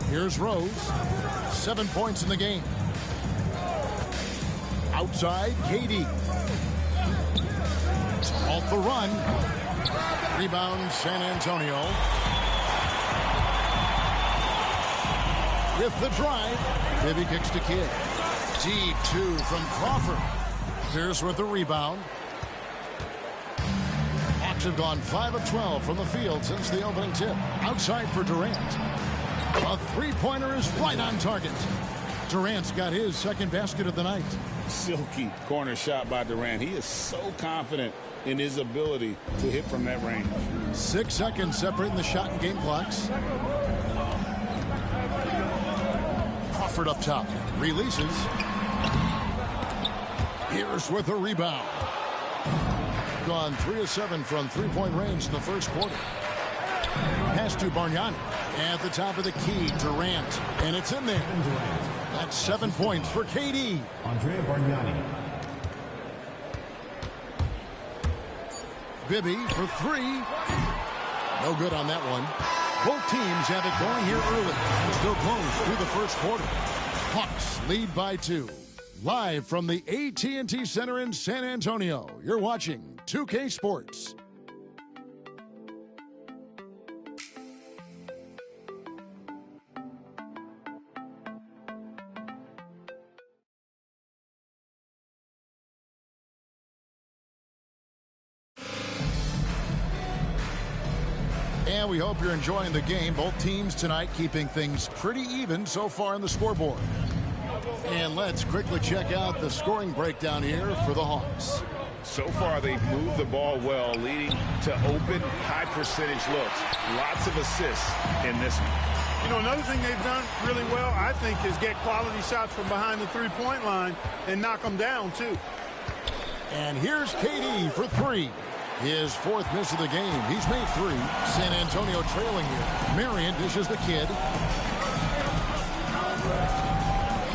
Here's Rose. 7 points in the game. Outside, KD. To halt the run. Rebound, San Antonio. With the drive, Bibby kicks to Kidd. Deep two from Crawford. Pierce with the rebound. Hawks have gone 5 of 12 from the field since the opening tip. Outside for Durant. A three-pointer is right on target. Durant's got his second basket of the night. Silky corner shot by Durant. He is so confident in his ability to hit from that range. 6 seconds separating the shot and game clocks. Crawford up top. Releases. Pierce with a rebound. Gone 3 of 7 from three-point range in the first quarter. Pass to Bargnani. At the top of the key, Durant. And it's in there. That's 7 points for KD. Andrea Bargnani. Bibby for 3. No good on that one. Both teams have it going here early. And still close through the first quarter. Hawks lead by 2. Live from the AT&T Center in San Antonio, you're watching 2K Sports. And we hope you're enjoying the game. Both teams tonight keeping things pretty even so far on the scoreboard. And let's quickly check out the scoring breakdown here for the Hawks. So far, they've moved the ball well, leading to open, high-percentage looks. Lots of assists in this one. You know, another thing they've done really well, I think, is get quality shots from behind the three-point line and knock them down, too. And here's KD for 3. His 4th miss of the game. He's made 3. San Antonio trailing here. Marion dishes the Kidd.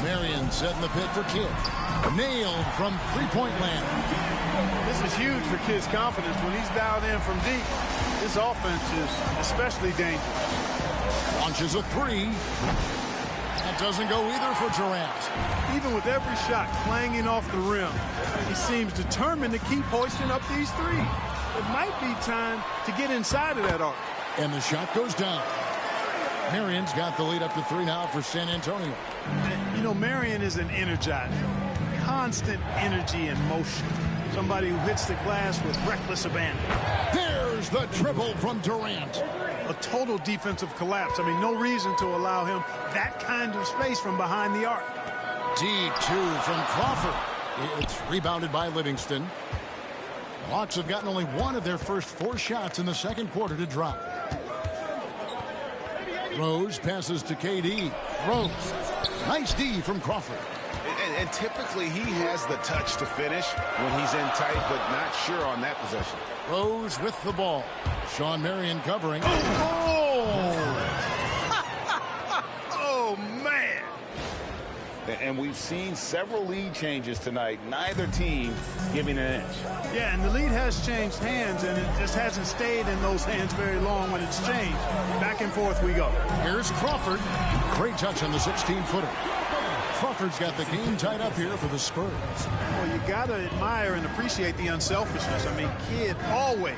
Marion set in the pit for Kidd. Nailed from three-point land. This is huge for Kidd's confidence. When he's dialed in from deep, this offense is especially dangerous. Launches a 3. That doesn't go either for Durant. Even with every shot clanging off the rim, he seems determined to keep hoisting up these threes. It might be time to get inside of that arc. And the shot goes down. Marion's got the lead up to 3 now for San Antonio. You know, Marion is an energizer. Constant energy and motion. Somebody who hits the glass with reckless abandon. There's the triple from Durant. A total defensive collapse. I mean, no reason to allow him that kind of space from behind the arc. Deep 2 from Crawford. It's rebounded by Livingston. The Hawks have gotten only 1 of their first 4 shots in the second quarter to drop. Rose passes to KD. Rose. Nice D from Crawford. And typically he has the touch to finish when he's in tight, but not sure on that possession. Rose with the ball. Sean Marion covering. Oh, man. And we've seen several lead changes tonight. Neither team giving an inch. Yeah, and the lead has changed hands, and it just hasn't stayed in those hands very long when it's changed. Back and forth we go. Here's Crawford. Great touch on the 16-footer. Crawford's got the game tied up here for the Spurs. Well, you got to admire and appreciate the unselfishness. I mean, Kidd always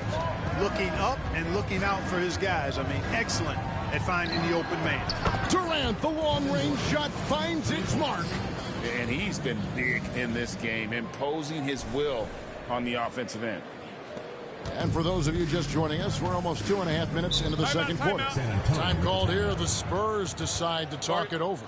looking up and looking out for his guys. I mean, excellent at finding the open man. Durant, the long-range shot finds its mark. And he's been big in this game, imposing his will on the offensive end. And for those of you just joining us, we're almost 2.5 minutes into the second quarter. Time called here. The Spurs decide to talk it over.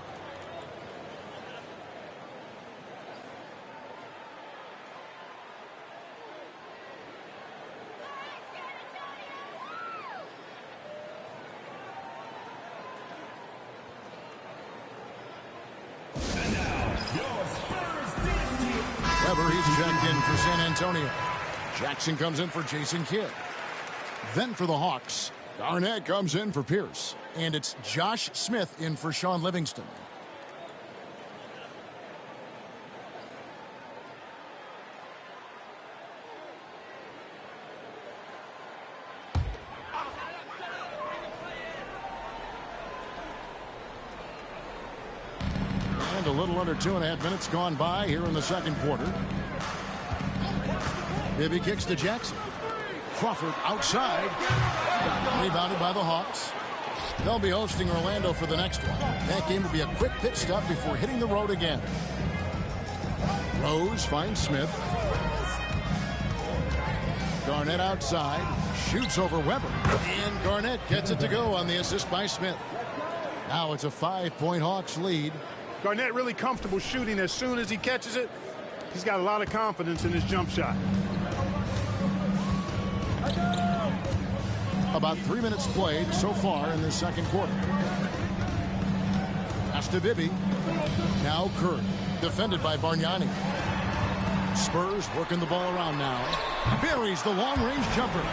Weber, he's checked in for San Antonio. Jackson comes in for Jason Kidd. Then for the Hawks, Garnett comes in for Pierce. And it's Josh Smith in for Sean Livingston. a little under 2.5 minutes gone by here in the second quarter. Bibby kicks to Jackson. Crawford outside. Rebounded by the Hawks. They'll be hosting Orlando for the next one. That game will be a quick pit stop before hitting the road again. Rose finds Smith. Garnett outside. Shoots over Weber. And Garnett gets it to go on the assist by Smith. Now it's a 5-point Hawks lead. Garnett really comfortable shooting as soon as he catches it. He's got a lot of confidence in his jump shot. About 3 minutes played so far in the second quarter. Pass to Bibby. Now Curry. Defended by Bargnani. Spurs working the ball around now. Buries the long-range jumper.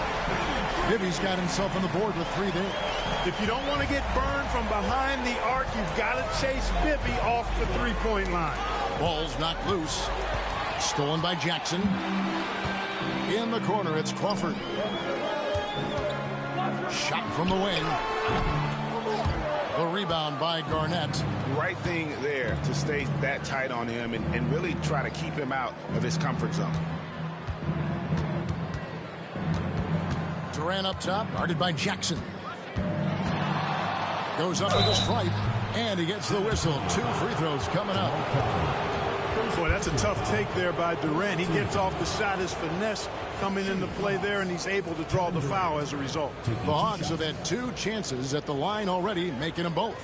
Bibby's got himself on the board with 3 there. If you don't want to get burned from behind the arc, you've got to chase Bibby off the three-point line. Ball's knocked loose. Stolen by Jackson. In the corner, it's Crawford. Shot from the wing. The rebound by Garnett. Right thing there to stay that tight on him and really try to keep him out of his comfort zone. Durant up top, guarded by Jackson. Goes up with a stripe, and he gets the whistle. 2 free throws coming up. Boy, that's a tough take there by Durant. He gets off the shot, his finesse coming into play there, and he's able to draw the foul as a result. The Hawks have had 2 chances at the line already, making them both.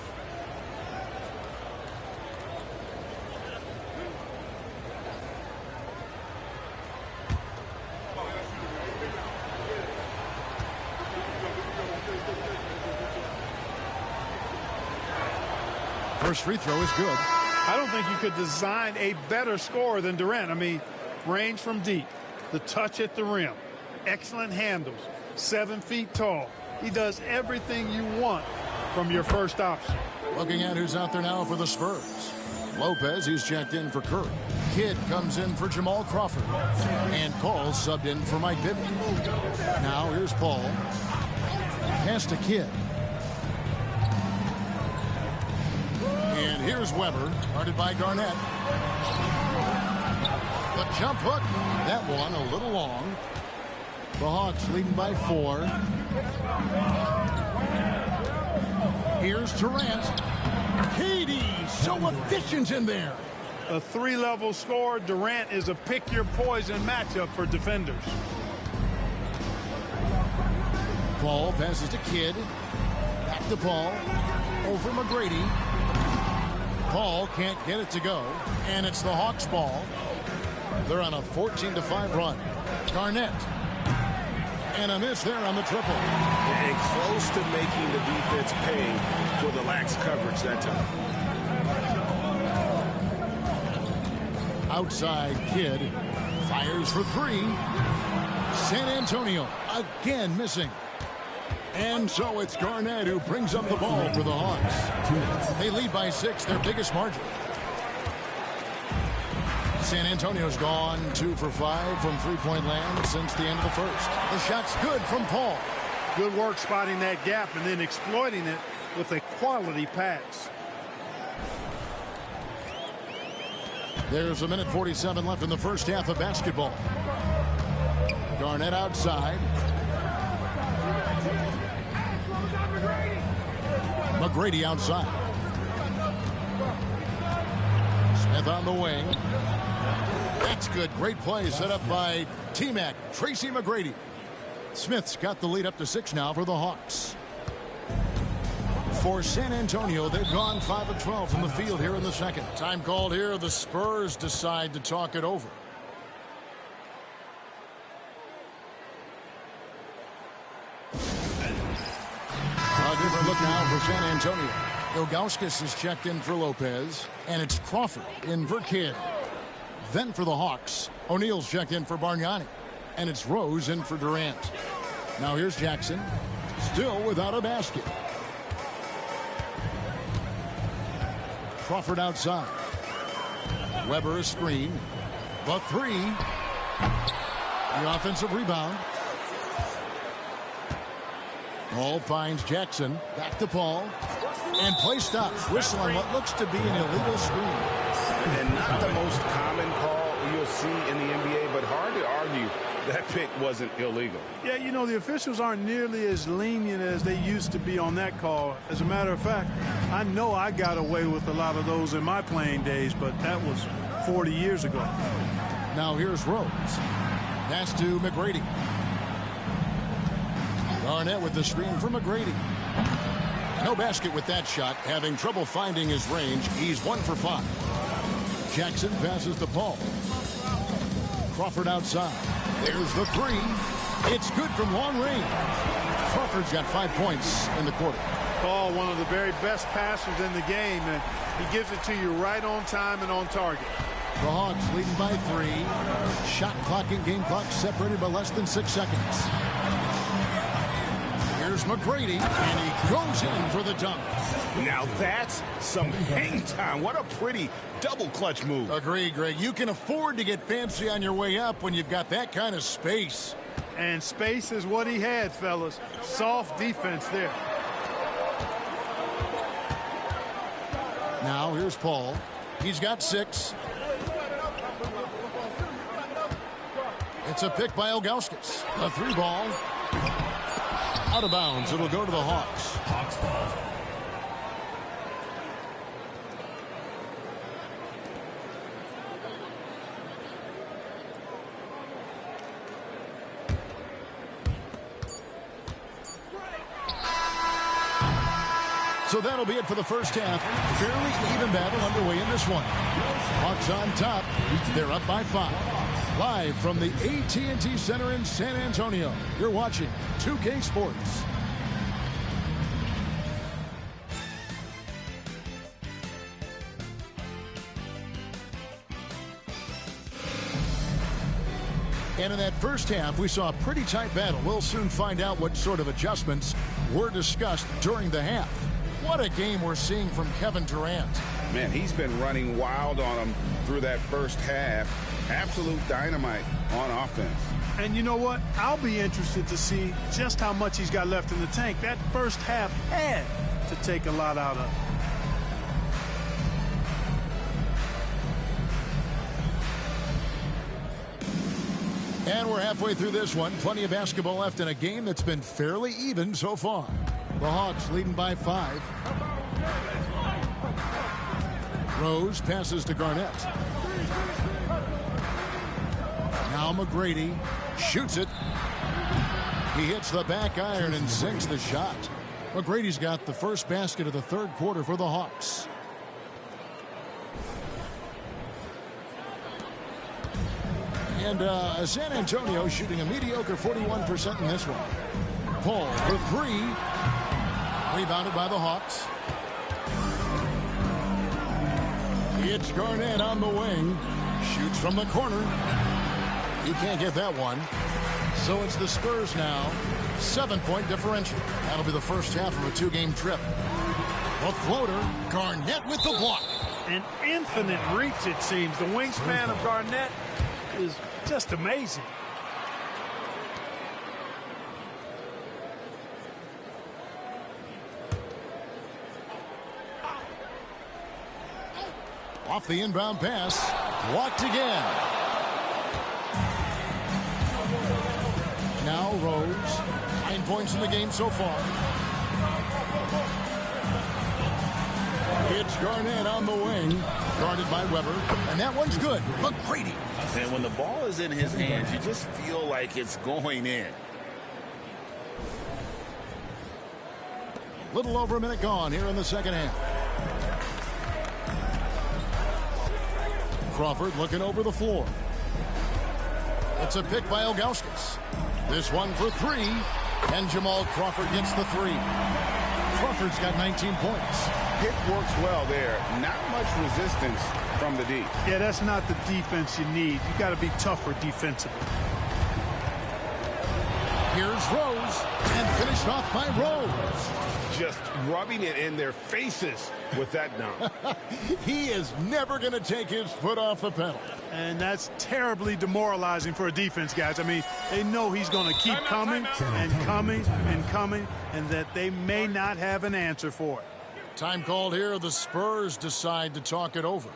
First free throw is good. I don't think you could design a better scorer than Durant. I mean, range from deep, the touch at the rim, excellent handles, 7 feet tall. He does everything you want from your first option. Looking at who's out there now for the Spurs. Lopez, he's checked in for Curry. Kidd comes in for Jamal Crawford. And Paul subbed in for Mike Bibby. Now here's Paul. Pass to Kidd. And here's Weber, guarded by Garnett. The jump hook. That one a little long. The Hawks leading by 4. Here's Durant. Katie, so efficient in there. A 3-level score. Durant is a pick-your-poison matchup for defenders. Paul passes to Kidd. Back to Paul. Over McGrady. Paul can't get it to go, and it's the Hawks' ball. They're on a 14-5 run. Garnett. And a miss there on the triple. And close to making the defense pay for the lax coverage that time. Outside Kidd. Fires for 3. San Antonio again missing. And so it's Garnett who brings up the ball for the Hawks. They lead by 6, their biggest margin. San Antonio's gone 2 for 5 from three-point land since the end of the first. The shot's good from Paul. Good work spotting that gap and then exploiting it with a quality pass. There's 1:47 left in the first half of basketball. Garnett outside. McGrady outside. Smith on the wing. That's good. Great play set up by T-Mac. Tracy McGrady. Smith's got the lead up to 6 now for the Hawks. For San Antonio, they've gone 5 of 12 from the field here in the second. Time called here. The Spurs decide to talk it over. A different look now for San Antonio. Ilgauskas is checked in for Lopez, and it's Crawford in for Kidd. Then for the Hawks, O'Neal's checked in for Bargnani, and it's Rose in for Durant. Now here's Jackson, still without a basket. Crawford outside. Weber a screen. The 3. The offensive rebound. Paul finds Jackson. Back to Paul. And play stops. Whistle on what looks to be an illegal screen. And not the most common call you'll see in the NBA, but hard to argue that pick wasn't illegal. Yeah, you know, the officials aren't nearly as lenient as they used to be on that call. As a matter of fact, I know I got away with a lot of those in my playing days, but that was 40 years ago. Now here's Rose. Pass to McGrady. Garnett with the screen for McGrady. No basket with that shot. Having trouble finding his range. He's 1 for 5. Jackson passes to Paul. Crawford outside. There's the three. It's good from long range. Crawford's got 5 points in the quarter. Paul, one of the very best passers in the game, and he gives it to you right on time and on target. The Hawks leading by 3. Shot clock and game clock separated by less than 6 seconds. Here's McGrady, and he goes in for the dunk. Now that's some hang time. What a pretty double clutch move. Agreed, Greg. You can afford to get fancy on your way up when you've got that kind of space. And space is what he had, fellas. Soft defense there. Now here's Paul. He's got 6. It's a pick by Ilgauskas. A 3 ball. Out of bounds. It'll go to the Hawks. Hawks ball. So that'll be it for the first half. Fairly even battle underway in this one. Hawks on top. They're up by 5. Live from the AT&T Center in San Antonio, you're watching 2K Sports. And in that first half, we saw a pretty tight battle. We'll soon find out what sort of adjustments were discussed during the half. What a game we're seeing from Kevin Durant. Man, he's been running wild on him through that first half. Absolute dynamite on offense. And you know what? I'll be interested to see just how much he's got left in the tank. That first half had to take a lot out of him. And we're halfway through this one. Plenty of basketball left in a game that's been fairly even so far. The Hawks leading by 5. Rose passes to Garnett. Now McGrady shoots it. He hits the back iron and sinks the shot. McGrady's got the first basket of the third quarter for the Hawks. And San Antonio shooting a mediocre 41% in this one. Paul for 3. Rebounded by the Hawks. It's Garnett on the wing. Shoots from the corner. He can't get that one. So it's the Spurs now. 7-point differential. That'll be the first half of a 2-game trip. A floater. Garnett with the block. An infinite reach, it seems. The wingspan of Garnett is just amazing. Off the inbound pass. Blocked again. Now Rose. 9 points in the game so far. It's Garnett on the wing. Guarded by Weber. And that one's good. McGrady. And when the ball is in his hands, you just feel like it's going in. Little over a minute gone here in the second half. Crawford looking over the floor. It's a pick by Ilgauskas. This one for 3. And Jamal Crawford gets the 3. Crawford's got 19 points. Pick works well there. Not much resistance from the D. Yeah, that's not the defense you need. You got to be tougher defensively. Here's Rose. And finished off by Rose. Just rubbing it in their faces with that dunk. He is never going to take his foot off the pedal. And that's terribly demoralizing for a defense, guys. I mean, they know he's going to keep coming and coming and coming, and that they may not have an answer for it. Time called here. The Spurs decide to talk it over.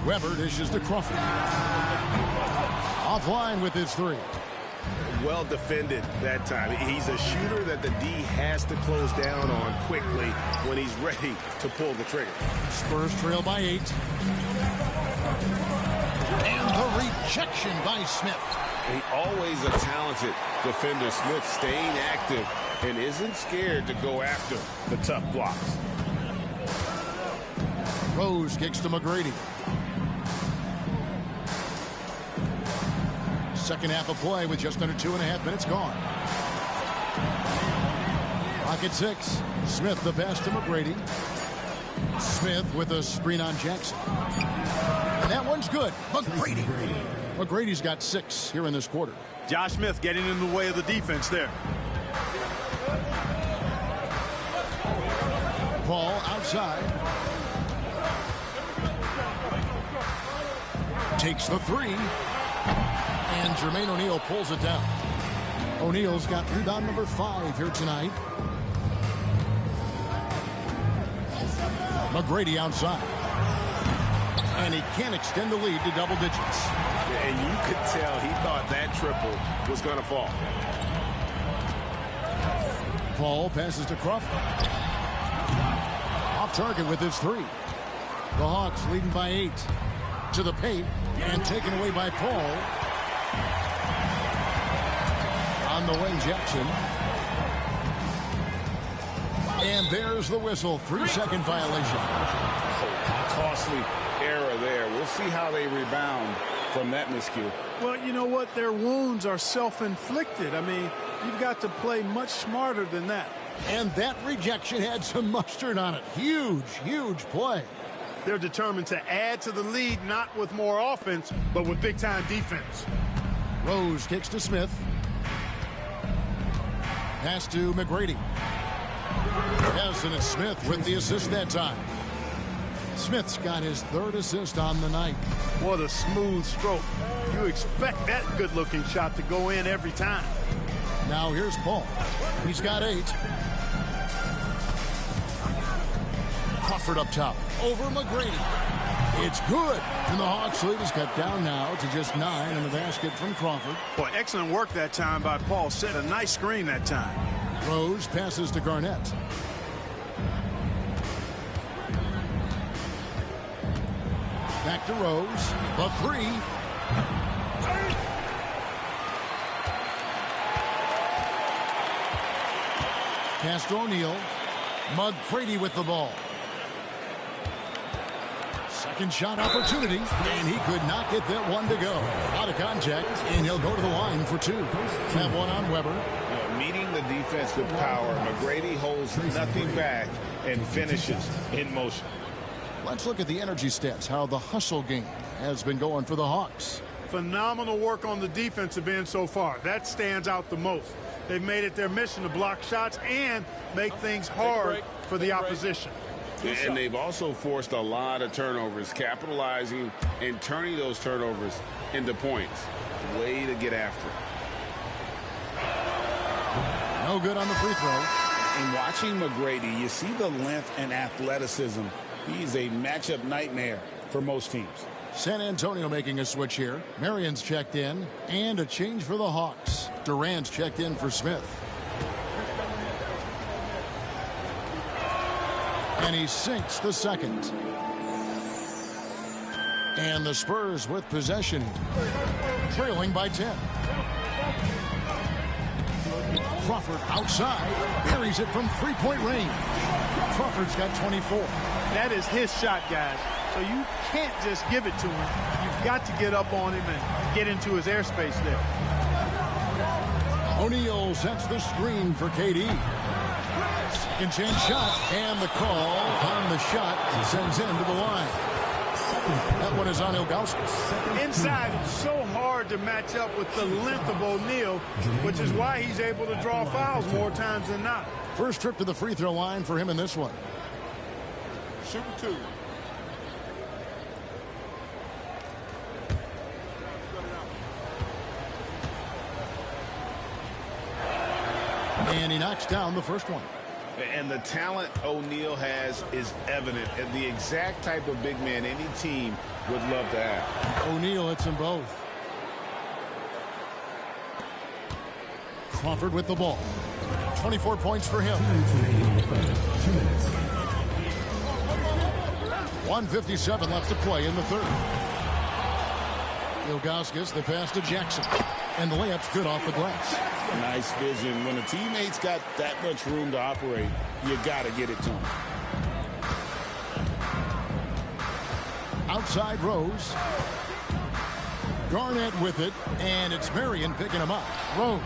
Weber dishes to Crawford. Offline with his three. Well defended that time. He's a shooter that the D has to close down on quickly when he's ready to pull the trigger. Spurs trail by 8. And the rejection by Smith. He always a talented defender. Smith staying active and isn't scared to go after the tough blocks. Rose kicks to McGrady. Second half of play with just under 2.5 minutes gone. Pocket 6. Smith the pass to McGrady. Smith with a screen on Jackson. And that one's good. McGrady. McGrady's got 6 here in this quarter. Josh Smith getting in the way of the defense there. Ball outside. Takes the 3. And Jermaine O'Neal pulls it down. O'Neal's got rebound number 5 here tonight. McGrady outside. And he can't extend the lead to double digits. And you could tell he thought that triple was going to fall. Paul passes to Crawford. Off target with his 3. The Hawks leading by 8. To the paint and taken away by Paul. On the wing, Jackson. And there's the whistle. 3-second violation. Costly error there. We'll see how they rebound from that miscue. Well, you know what? Their wounds are self-inflicted. I mean, you've got to play much smarter than that. And that rejection had some mustard on it. Huge, huge play. They're determined to add to the lead, not with more offense, but with big-time defense. Rose kicks to Smith. Pass to McGrady. Yes, and it's Smith with the assist that time. Smith's got his 3rd assist on the night. What a smooth stroke. You expect that good-looking shot to go in every time. Now here's Paul. He's got 8. Crawford up top. Over McGrady. It's good. And the Hawks lead is cut down now to just 9 in the basket from Crawford. Boy, excellent work that time by Paul. Set a nice screen that time. Rose passes to Garnett. Back to Rose. The 3. Pass to O'Neal. McGrady with the ball. Second shot opportunity, and he could not get that one to go. Out of contact, and he'll go to the line for 2. Have one on Weber. Meeting the defense with power, McGrady holds nothing back and finishes in motion. Let's look at the energy stats, how the hustle game has been going for the Hawks. Phenomenal work on the defensive end so far. That stands out the most. They've made it their mission to block shots and make things hard for the opposition. And they've also forced a lot of turnovers, capitalizing and turning those turnovers into points. Way to get after it. No good on the free throw. And watching McGrady, you see the length and athleticism. He's a matchup nightmare for most teams. San Antonio making a switch here. Marion's checked in, and a change for the Hawks. Durant's checked in for Smith. And he sinks the second. And the Spurs with possession, trailing by 10. Crawford outside, buries it from 3-point range. Crawford's got 24. That is his shot, guys. So you can't just give it to him. You've got to get up on him and get into his airspace there. O'Neal sets the screen for KD. Second chance shot, and the call on the shot sends him to the line. That one is on Ilgauskas. Inside, it's so hard to match up with the length of O'Neal, which is why he's able to draw fouls more times than not. First trip to the free throw line for him in this one. Shooting 2. And he knocks down the first one. And the talent O'Neal has is evident, and the exact type of big man any team would love to have. O'Neal hits them both. Crawford with the ball. 24 points for him. 1:57 left to play in the third. Ilgauskas, the pass to Jackson. And the layup's good off the glass. Nice vision. When a teammate's got that much room to operate, you got to get it to him. Outside Rose. Garnett with it, and it's Marion picking him up. Rose,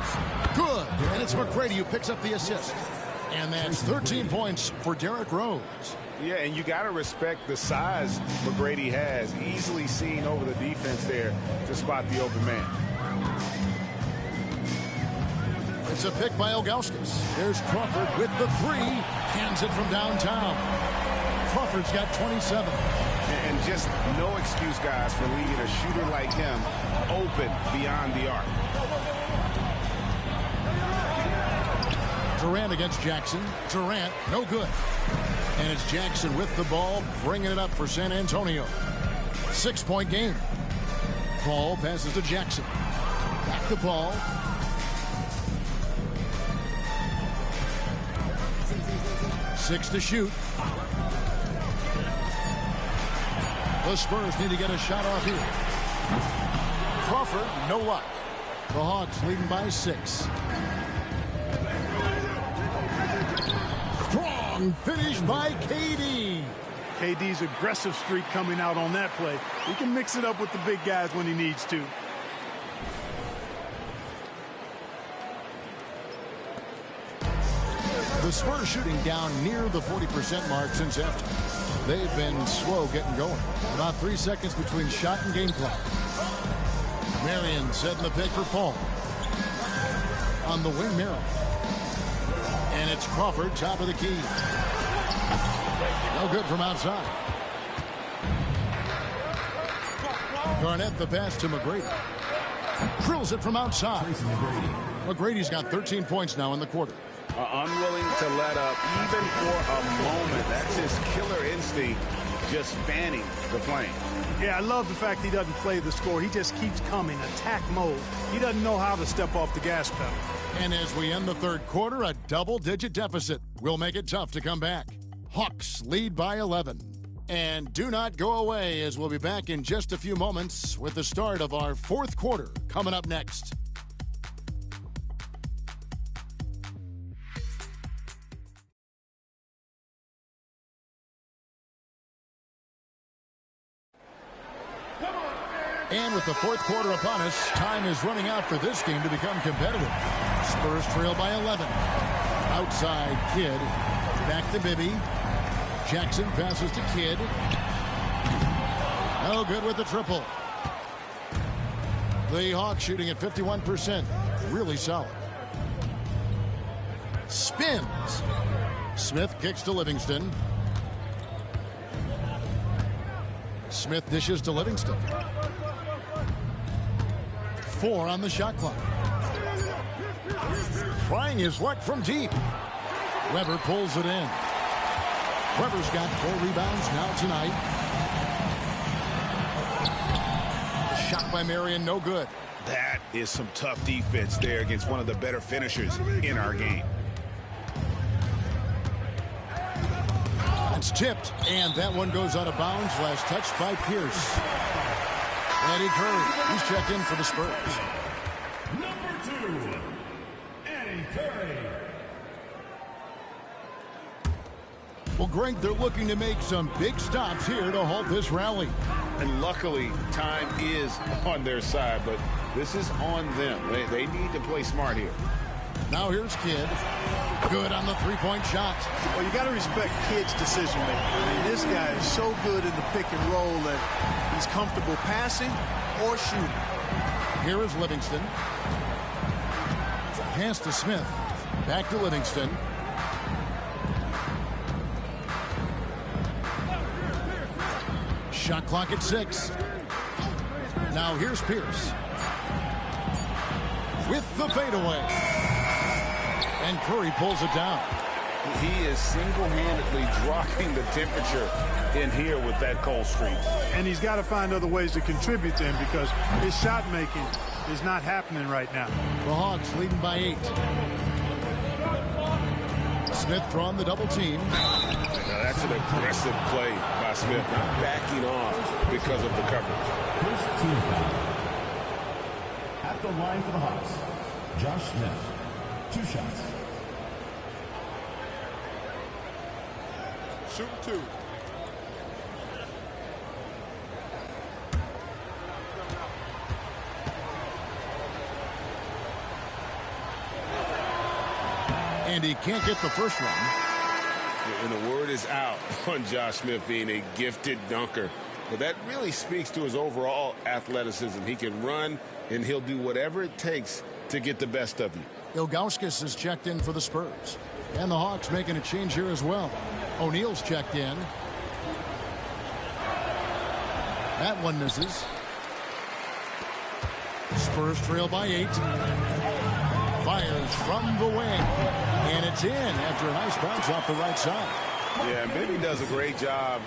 good, and it's McGrady who picks up the assist. And that's 13 points for Derrick Rose. Yeah, and you got to respect the size McGrady has. Easily seen over the defense there to spot the open man. It's a pick by Ilgauskas. There's Crawford with the three. Hands it from downtown. Crawford's got 27. And just no excuse, guys, for leaving a shooter like him open beyond the arc. Durant against Jackson. Durant, no good. And it's Jackson with the ball, bringing it up for San Antonio. 6-point game. Ball passes to Jackson. Back the ball. Six to shoot. The Spurs need to get a shot off here. Crawford, no luck. The Hawks leading by 6. Strong finish by KD. KD's aggressive streak coming out on that play. He can mix it up with the big guys when he needs to. The Spurs shooting down near the 40% mark since halftime. They've been slow getting going. About 3 seconds between shot and game clock. Marion setting the pick for Paul. On the wing, Merrill. And it's Crawford, top of the key. No good from outside. Garnett the pass to McGrady. Drills it from outside. McGrady's got 13 points now in the quarter. Unwilling to let up even for a moment. That's his killer instinct, just fanning the flame. Yeah, I love the fact he doesn't play the score. He just keeps coming, attack mode. He doesn't know how to step off the gas pedal. And as we end the third quarter, a double-digit deficit will make it tough to come back. Hawks lead by 11. And do not go away, as we'll be back in just a few moments with the start of our fourth quarter coming up next. And with the fourth quarter upon us, time is running out for this game to become competitive. Spurs trail by 11. Outside, Kidd. Back to Bibby. Jackson passes to Kidd. No good with the triple. The Hawks shooting at 51%. Really solid. Spins. Smith kicks to Livingston. Smith dishes to Livingston. 4 on the shot clock. Trying his luck from deep. Weber pulls it in. Weber's got 4 rebounds now tonight. Shot by Marion, no good. That is some tough defense there against one of the better finishers in our game. It's tipped, and that one goes out of bounds. Last touch by Pierce. Eddie Curry, he's checked in for the Spurs. Number 2, Eddie Curry. Well, Greg, they're looking to make some big stops here to halt this rally. And luckily, time is on their side, but this is on them. They need to play smart here. Now here's Kidd. Good on the three-point shot. Well, you got to respect Kidd's decision making. I mean, this guy is so good in the pick and roll that he's comfortable passing or shooting. Here is Livingston. Pass to Smith. Back to Livingston. Shot clock at 6. Now here's Pierce. With the fadeaway. And Curry pulls it down. He is single-handedly dropping the temperature in here with that cold streak. And he's got to find other ways to contribute to him because his shot making is not happening right now. The Hawks leading by 8. Smith drawing the double team. Now that's an aggressive play by Smith, not backing off because of the coverage. First team foul. At the line for the Hawks, Josh Smith. 2 shots. Shoot 2. And he can't get the first one. And the word is out on Josh Smith being a gifted dunker. But that really speaks to his overall athleticism. He can run, and he'll do whatever it takes to get the best of you. Ilgauskas is checked in for the Spurs. And the Hawks making a change here as well. O'Neal's checked in. That one misses. Spurs trail by 8. Fires from the wing. And it's in after a nice bounce off the right side. Yeah, and Bibby does a great job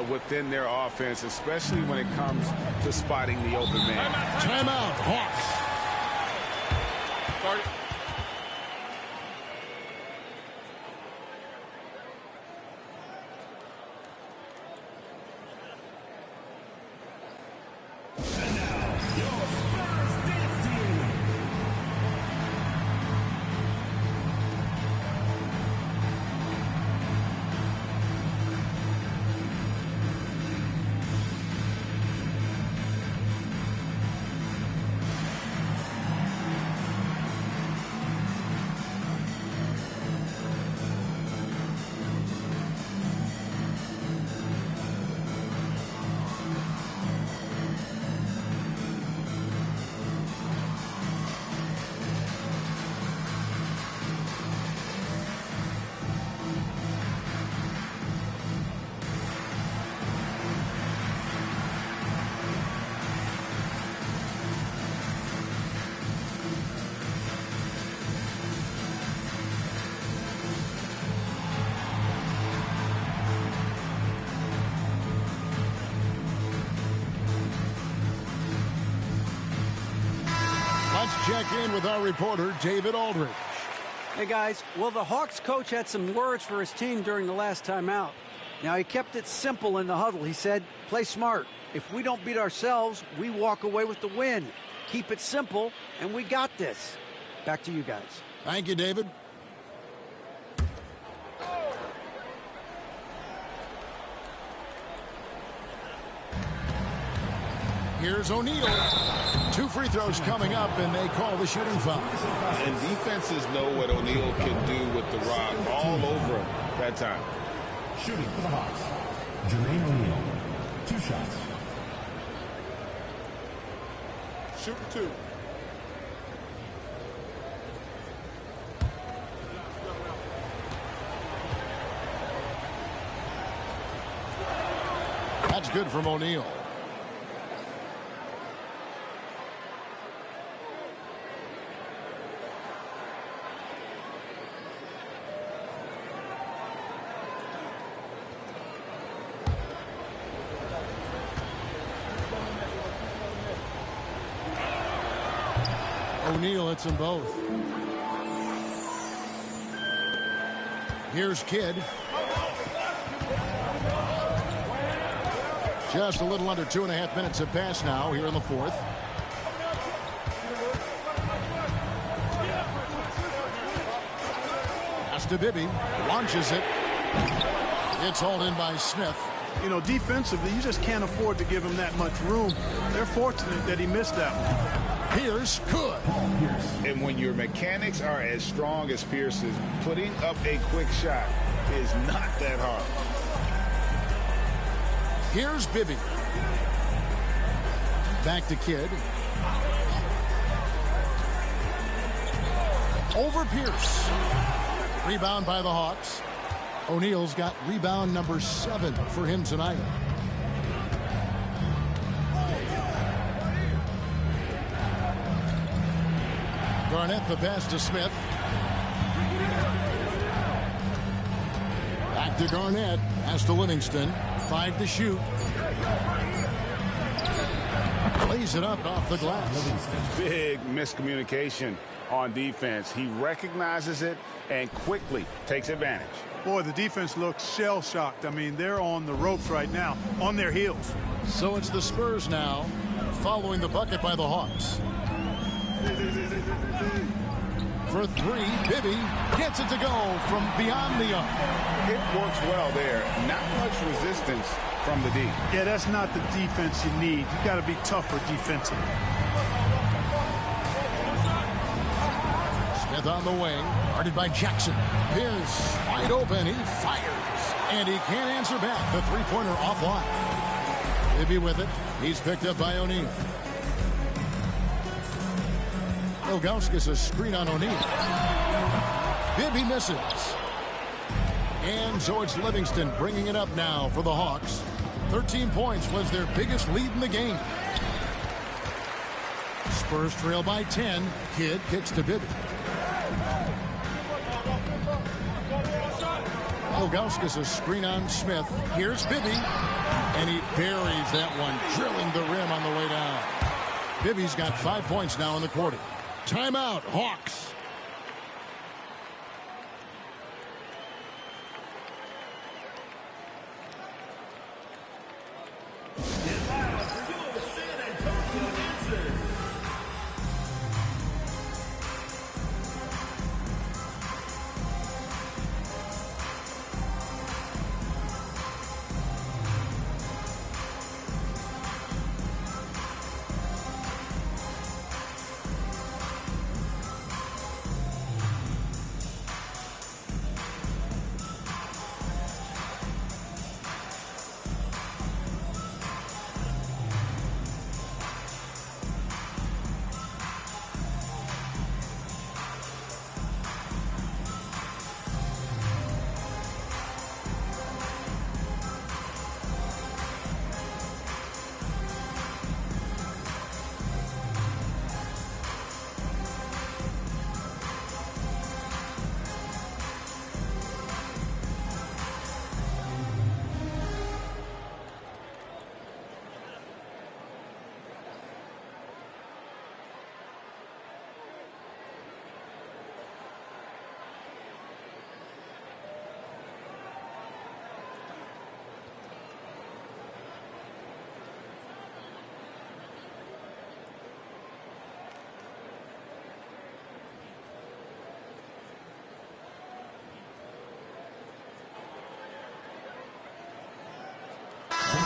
within their offense, especially when it comes to spotting the open man. Timeout, Hawks. Target. Let's check in with our reporter, David Aldridge. Hey, guys. Well, the Hawks coach had some words for his team during the last time out. Now, he kept it simple in the huddle. He said, play smart. If we don't beat ourselves, we walk away with the win. Keep it simple, and we got this. Back to you guys. Thank you, David. Here's O'Neal. 2 free throws coming up, and they call the shooting foul. And defenses know what O'Neal can do with the rock all over him that time. Shooting for the Hawks, Jermaine O'Neal. 2 shots. Shoot 2. That's good from O'Neal. O'Neal hits them both. Here's Kidd. Just a little under 2.5 minutes have passed now here in the fourth. Pass to Bibby. Launches it. It's hauled in by Smith. You know, defensively, you just can't afford to give him that much room. They're fortunate that he missed that one. Pierce could. And when your mechanics are as strong as Pierce's, putting up a quick shot is not that hard. Here's Bibby. Back to Kidd. Over Pierce. Rebound by the Hawks. O'Neal's got rebound number 7 for him tonight. Garnett the pass to Smith. Back to Garnett. Pass to Livingston. 5 to shoot. Lays it up off the glass. Big miscommunication on defense. He recognizes it and quickly takes advantage. Boy, the defense looks shell-shocked. I mean, they're on the ropes right now, on their heels. So it's the Spurs now, following the bucket by the Hawks. For 3, Bibby gets it to go from beyond the arc. It works well there. Not much resistance from the D. Yeah, that's not the defense you need. You got to be tougher defensively. Smith on the wing, guarded by Jackson. Pierce wide open. He fires, and he can't answer back. The three-pointer offline. Bibby with it. He's picked up by O'Neal. Ilgauskas a screen on O'Neal. Bibby misses. And so it's Livingston bringing it up now for the Hawks. 13 points was their biggest lead in the game. Spurs trail by 10. Kidd kicks to Bibby. Ilgauskas a screen on Smith. Here's Bibby. And he buries that one, drilling the rim on the way down. Bibby's got 5 points now in the quarter. Timeout, Hawks.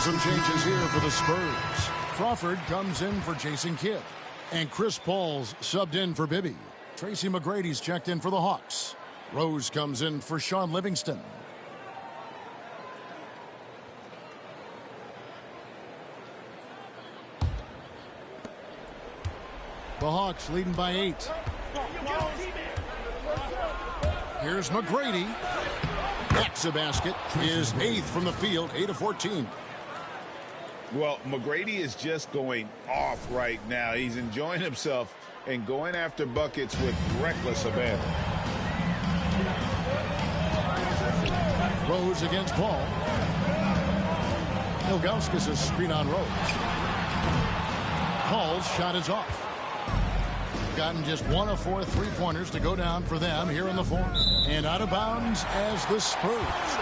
Some changes here for the Spurs. Crawford comes in for Jason Kidd. And Chris Paul's subbed in for Bibby. Tracy McGrady's checked in for the Hawks. Rose comes in for Sean Livingston. The Hawks leading by 8. Here's McGrady. That's a basket. His 8th from the field, 8 of 14. Well, McGrady is just going off right now. He's enjoying himself and going after buckets with reckless abandon. Rose against Paul. Ilgauskas a screen on Rose. Paul's shot is off. Gotten just 1 of 4 three-pointers to go down for them here in the fourth. And out of bounds as the Spurs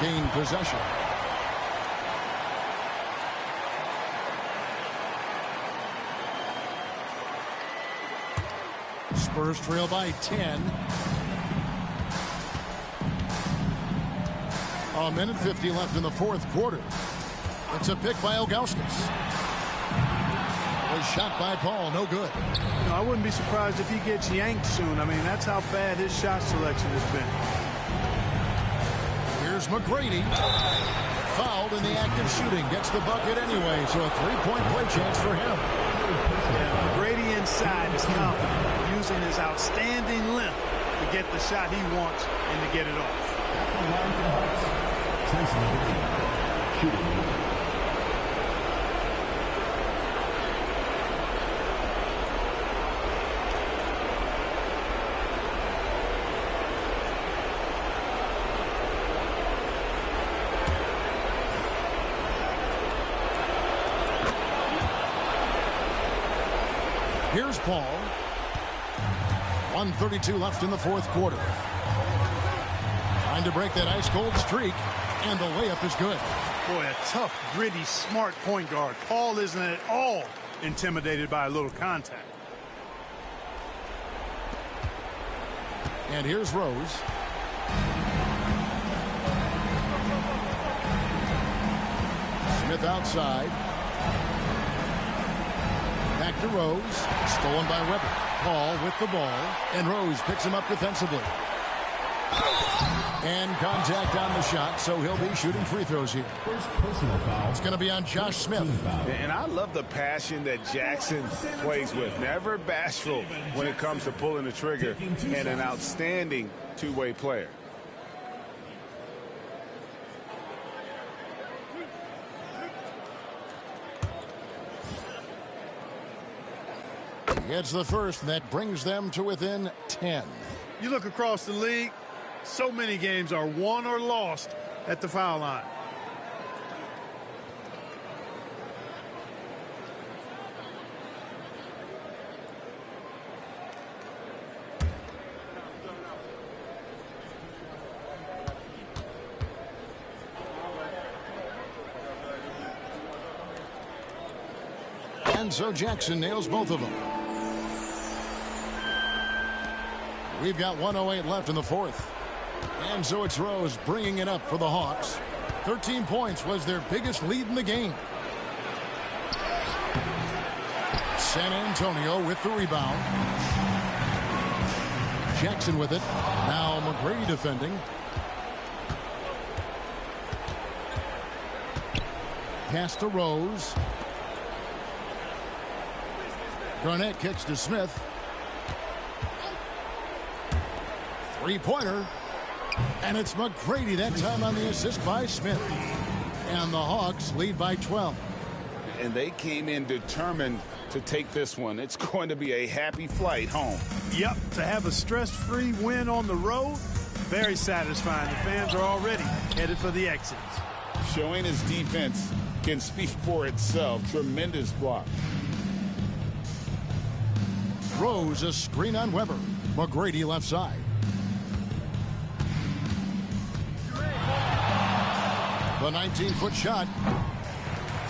gain possession. Spurs trail by 10. A minute 50 left in the fourth quarter. It's a pick by Ilgauskas. A shot by Paul, no good. You know, I wouldn't be surprised if he gets yanked soon. I mean, that's how bad his shot selection has been. Here's McGrady. Fouled in the act of shooting. Gets the bucket anyway, so a three-point play chance for him. Yeah, McGrady inside is confident, using his outstanding length to get the shot he wants and to get it off. Here's Paul. 1:32 left in the fourth quarter. Trying to break that ice-cold streak, and the layup is good. Boy, a tough, gritty, smart point guard. Paul isn't at all intimidated by a little contact. And here's Rose. Smith outside. Back to Rose. Stolen by Weber. Paul with the ball. And Rose picks him up defensively. And contact on the shot, so he'll be shooting free throws here. First personal foul. It's going to be on Josh Smith. And I love the passion that Jackson plays with. Never bashful when it comes to pulling the trigger, and an outstanding two-way player. It's the first, and that brings them to within 10. You look across the league, so many games are won or lost at the foul line. And so Jackson nails both of them. We've got 1:08 left in the fourth. And so it's Rose bringing it up for the Hawks. 13 points was their biggest lead in the game. San Antonio with the rebound. Jackson with it. Now McGrady defending. Pass to Rose. Garnett kicks to Smith. Three-pointer. And it's McGrady that time on the assist by Smith. And the Hawks lead by 12. And they came in determined to take this one. It's going to be a happy flight home. Yep, to have a stress-free win on the road, very satisfying. The fans are already headed for the exits. Showing his defense can speak for itself. Tremendous block. Rose a screen on Weber. McGrady left side. The 19-foot shot.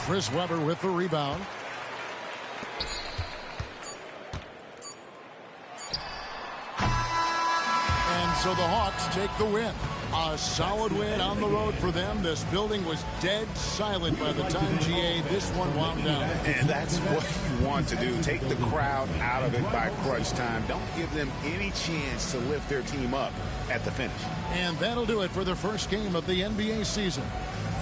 Chris Weber with the rebound. And so the Hawks take the win. A solid win on the road for them. This building was dead silent by the time, GA, this one wound down. And that's what you want to do. Take the crowd out of it by crunch time. Don't give them any chance to lift their team up at the finish. And that'll do it for the first game of the NBA season.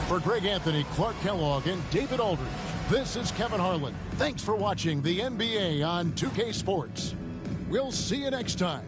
For Greg Anthony, Clark Kellogg, and David Aldridge, this is Kevin Harlan. Thanks for watching the NBA on 2K Sports. We'll see you next time.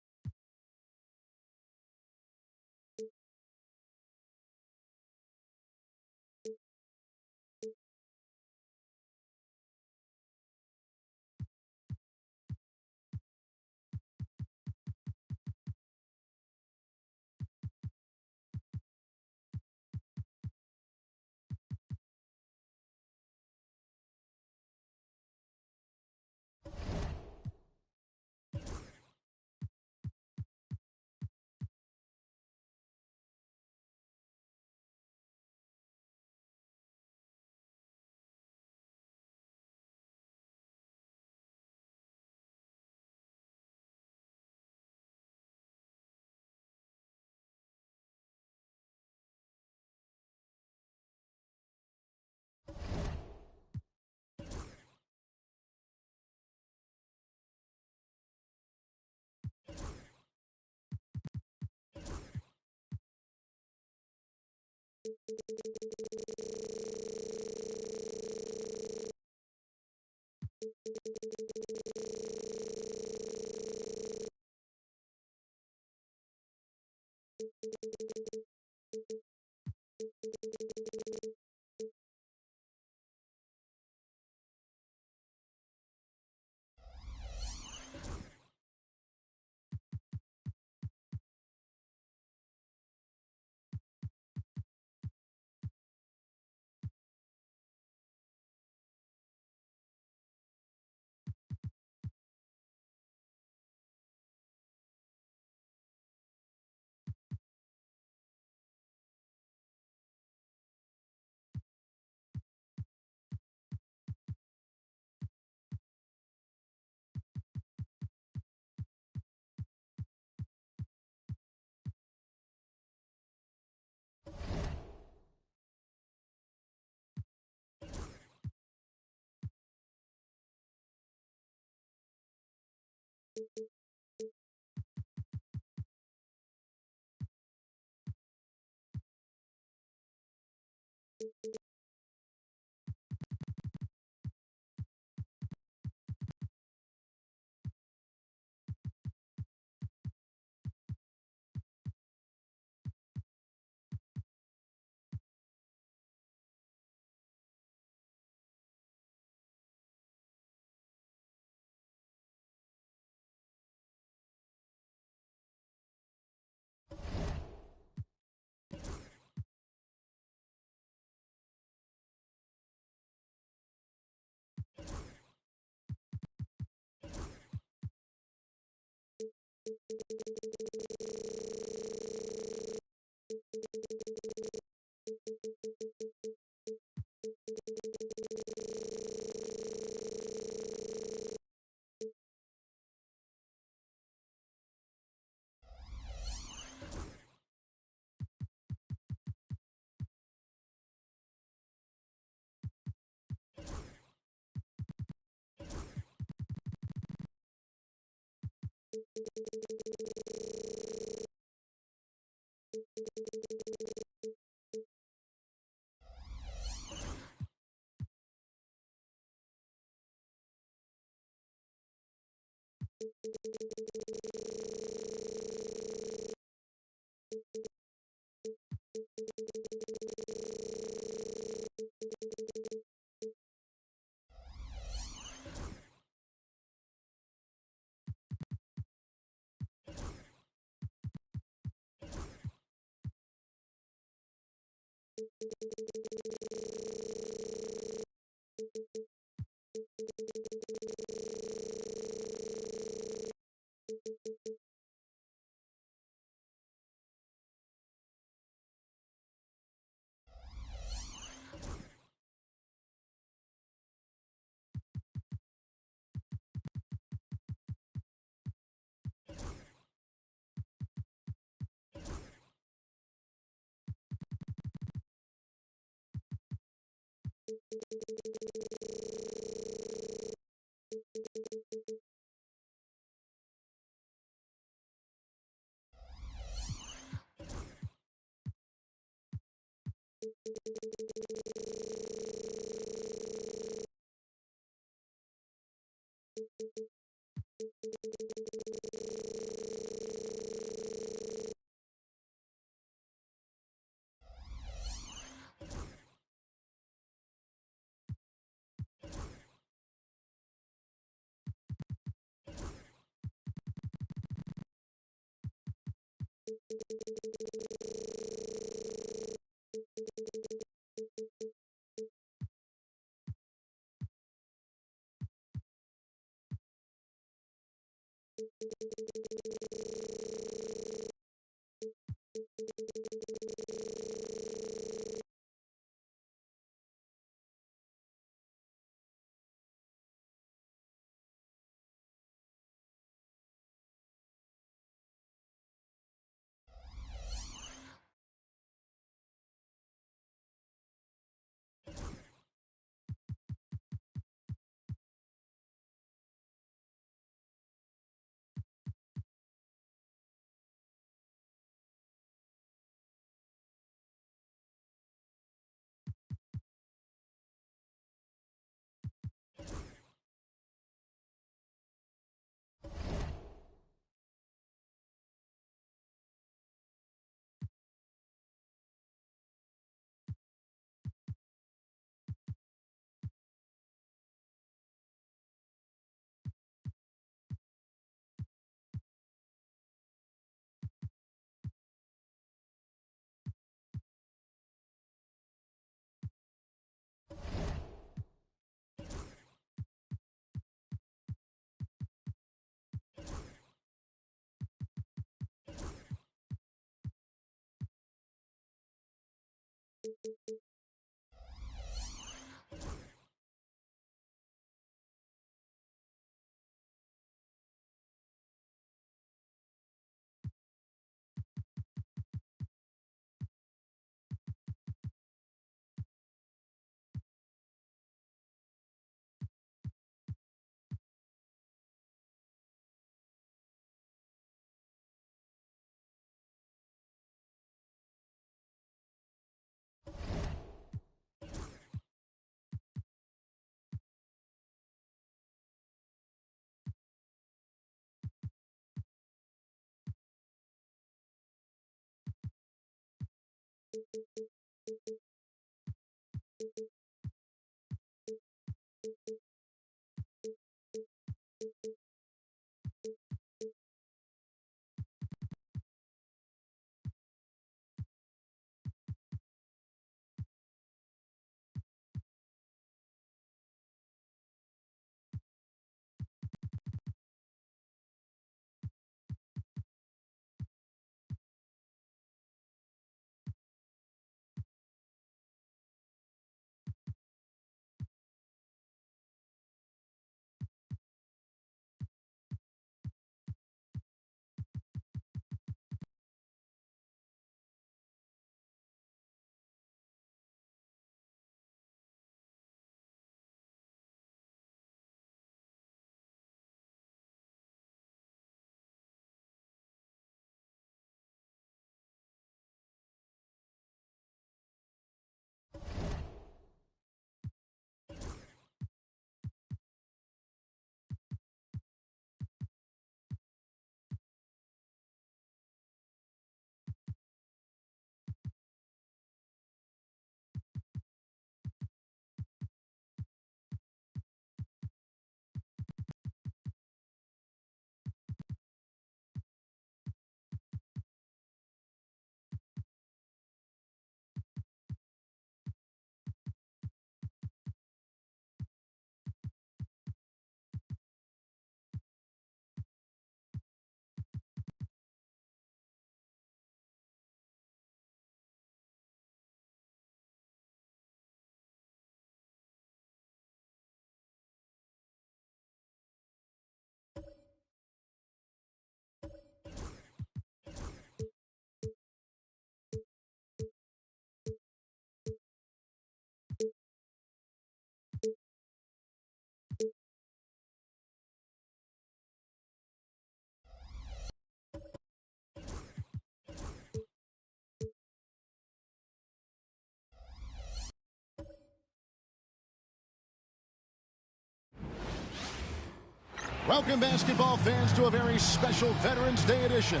Welcome, basketball fans, to a very special Veterans Day edition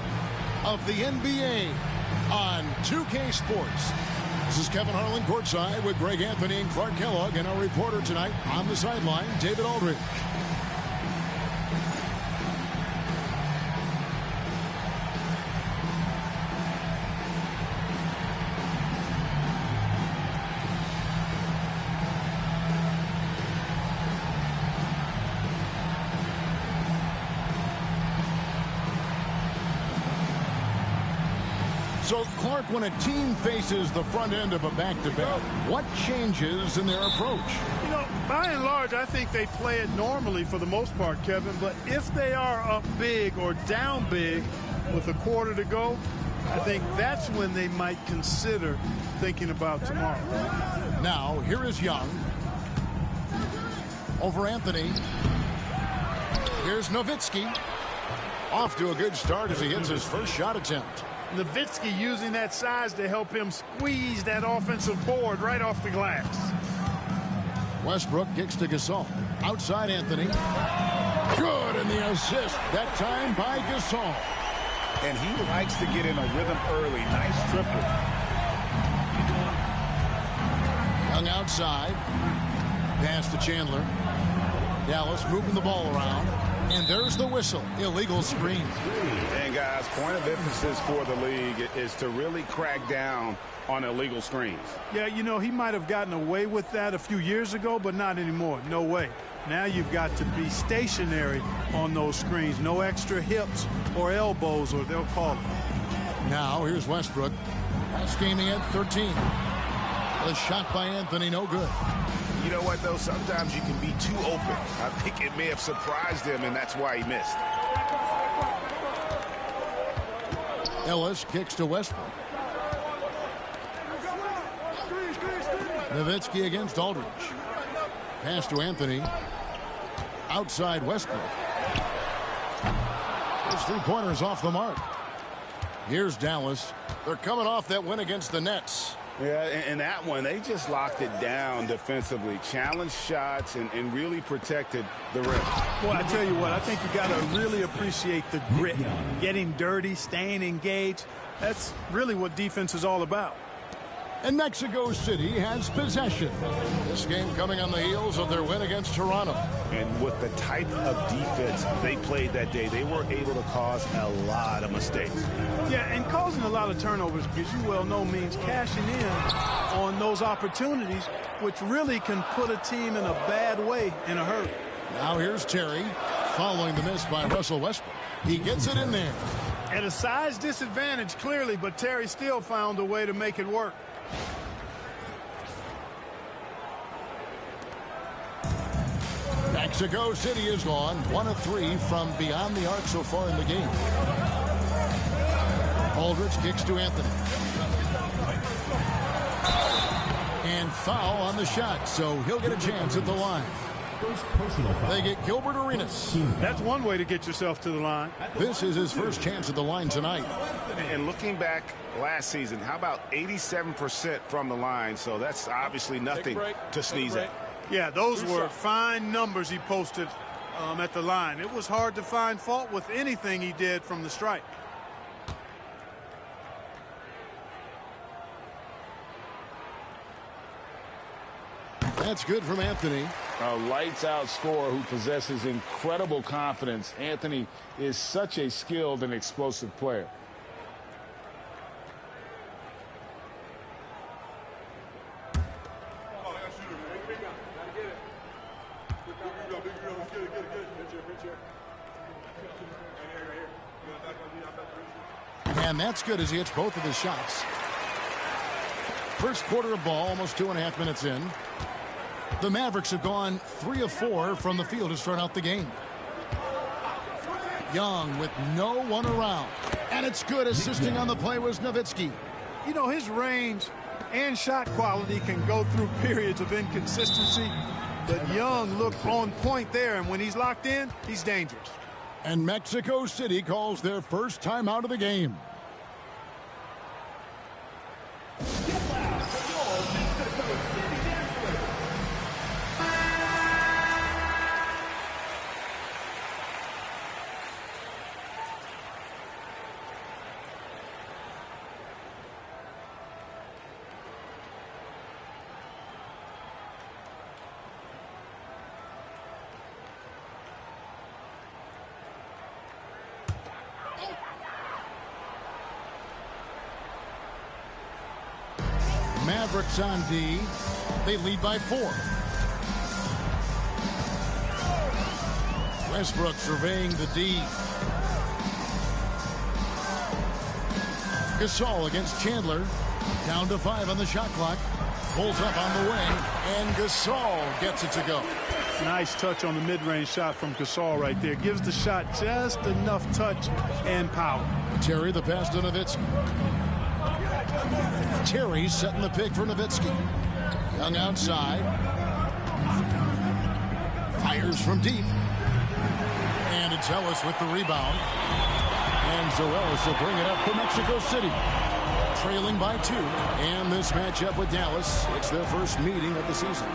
of the NBA on 2K Sports. This is Kevin Harlan courtside with Greg Anthony and Clark Kellogg, and our reporter tonight on the sideline, David Aldridge. So, Clark, when a team faces the front end of a back-to-back, what changes in their approach? You know, by and large, I think they play it normally for the most part, Kevin. But if they are up big or down big with a quarter to go, I think that's when they might consider thinking about tomorrow. Now, here is Young. Over Anthony. Here's Nowitzki. Off to a good start as he hits his first shot attempt. Nowitzki using that size to help him squeeze that offensive board right off the glass. Westbrook kicks to Gasol. Outside Anthony. Good, and the assist. That time by Gasol. And he likes to get in a rhythm early. Nice triple. Young outside. Pass to Chandler. Dallas moving the ball around. And there's the whistle. Illegal screen. And guys, point of emphasis for the league is to really crack down on illegal screens. Yeah, you know, he might have gotten away with that a few years ago, but not anymore. No way. Now you've got to be stationary on those screens. No extra hips or elbows, or they'll call it. Now here's Westbrook. Last game he had 13. The shot by Anthony, no good. You know what, though? Sometimes you can be too open. I think it may have surprised him, and that's why he missed. Ellis kicks to Westbrook. Nowitzki against Aldridge. Pass to Anthony. Outside Westbrook. His three-pointers off the mark. Here's Dallas. They're coming off that win against the Nets. Yeah, and that one, they just locked it down defensively. Challenged shots and really protected the rim. Well, I tell you what, I think you got to really appreciate the grit. Getting dirty, staying engaged. That's really what defense is all about. And Mexico City has possession. This game coming on the heels of their win against Toronto. And with the type of defense they played that day, they were able to cause a lot of mistakes. Yeah, and causing a lot of turnovers, as you well know, means cashing in on those opportunities, which really can put a team in a bad way in a hurry. Now here's Terry following the miss by Russell Westbrook. He gets it in there. At a size disadvantage, clearly, but Terry still found a way to make it work. Mexico City is gone 1 of 3 from beyond the arc so far in the game. Aldridge kicks to Anthony. And foul on the shot, so he'll get a chance at the line. They get Gilbert Arenas. That's one way to get yourself to the line. This is his first chance at the line tonight. And looking back last season, how about 87% from the line? So that's obviously nothing to sneeze at. Yeah, those were fine numbers he posted at the line. It was hard to find fault with anything he did from the stripe. That's good from Anthony. A lights-out scorer who possesses incredible confidence. Anthony is such a skilled and explosive player. And that's good as he hits both of his shots. First quarter of ball, almost 2.5 minutes in. The Mavericks have gone 3 of 4 from the field to start out the game. Young with no one around. And it's good. Assisting on the play was Nowitzki. You know, his range and shot quality can go through periods of inconsistency. But Young looked on point there, and when he's locked in, he's dangerous. And Mexico City calls their first time out of the game. Mavericks on D. They lead by 4. Westbrook surveying the D. Gasol against Chandler. Down to 5 on the shot clock. Pulls up on the wing, and Gasol gets it to go. Nice touch on the mid-range shot from Gasol right there. Gives the shot just enough touch and power. Terry the pass to Nowitzki. Terry setting the pick for Nowitzki. Young outside. Fires from deep. And it's Ellis with the rebound. And so Ellis will bring it up for Mexico City. Trailing by 2. And this matchup with Dallas, it's their first meeting of the season.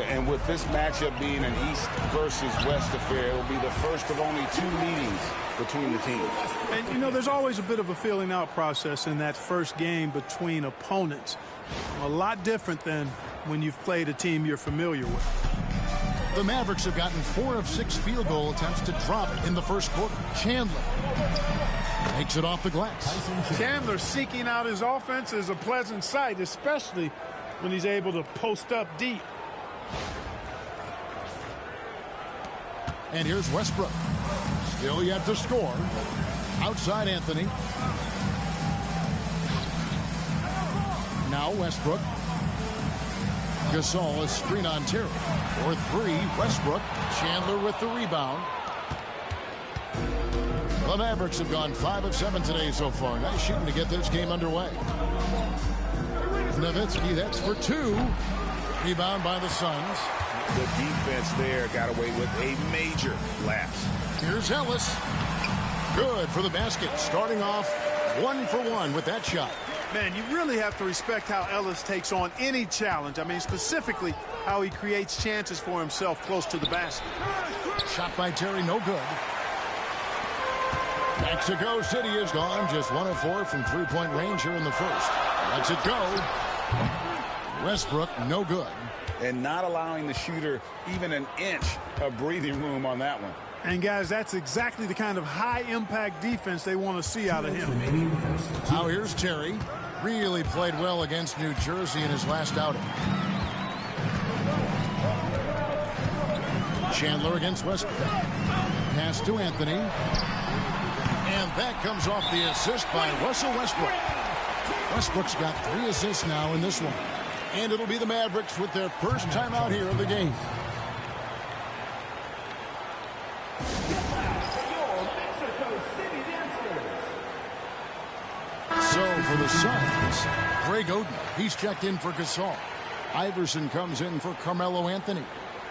And with this matchup being an East versus West affair, it will be the first of only 2 meetings between the teams. And, you know, there's always a bit of a filling out process in that first game between opponents. A lot different than when you've played a team you're familiar with. The Mavericks have gotten 4 of 6 field goal attempts to drop in the first quarter. Chandler takes it off the glass. Chandler seeking out his offense is a pleasant sight, especially when he's able to post up deep. And here's Westbrook. Still yet to score. Outside Anthony. Now Westbrook. Gasol, a screen on Terry. For three, Westbrook. Chandler with the rebound. The Mavericks have gone 5 of 7 today so far. Nice shooting to get this game underway. Nowitzki, that's for 2. Rebound by the Suns. The defense there got away with a major lapse. Here's Ellis. Good for the basket. Starting off 1 for 1 with that shot. Man, you really have to respect how Ellis takes on any challenge. I mean, specifically how he creates chances for himself close to the basket. Shot by Terry, no good. Mexico City is gone. Just 1 of 4 from three-point range here in the first. Lets it go. Westbrook, no good. And not allowing the shooter even an inch of breathing room on that one. And, guys, that's exactly the kind of high-impact defense they want to see out of him. Now here's Terry. Really played well against New Jersey in his last outing. Chandler against Westbrook. Pass to Anthony. And that comes off the assist by Russell Westbrook. Westbrook's got 3 assists now in this one. And it'll be the Mavericks with their first time out here of the game. So for the Suns, Greg Oden, he's checked in for Gasol. Iverson comes in for Carmelo Anthony.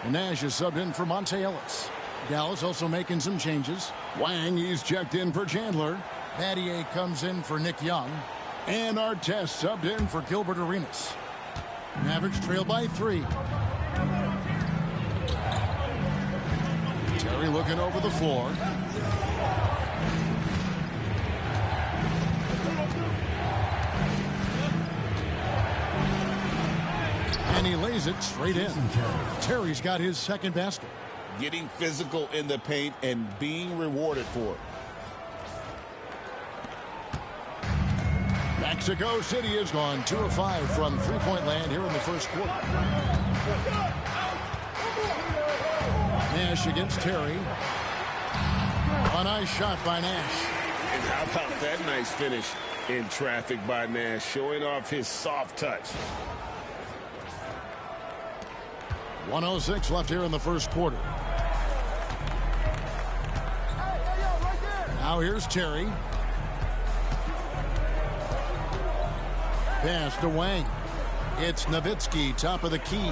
And Nash is subbed in for Monte Ellis. Dallas also making some changes. Wang, he's checked in for Chandler. Battier comes in for Nick Young. And Artest subbed in for Gilbert Arenas. Mavericks trail by 3. Terry looking over the floor. And he lays it straight in. Terry's got his second basket. Getting physical in the paint and being rewarded for it. Mexico City has gone 2 of 5 from three-point land here in the first quarter. Nash against Terry. A nice shot by Nash. And how about that nice finish in traffic by Nash, showing off his soft touch. 1:06 left here in the first quarter. Now here's Terry. Pass to Wang. It's Nowitzki, top of the key.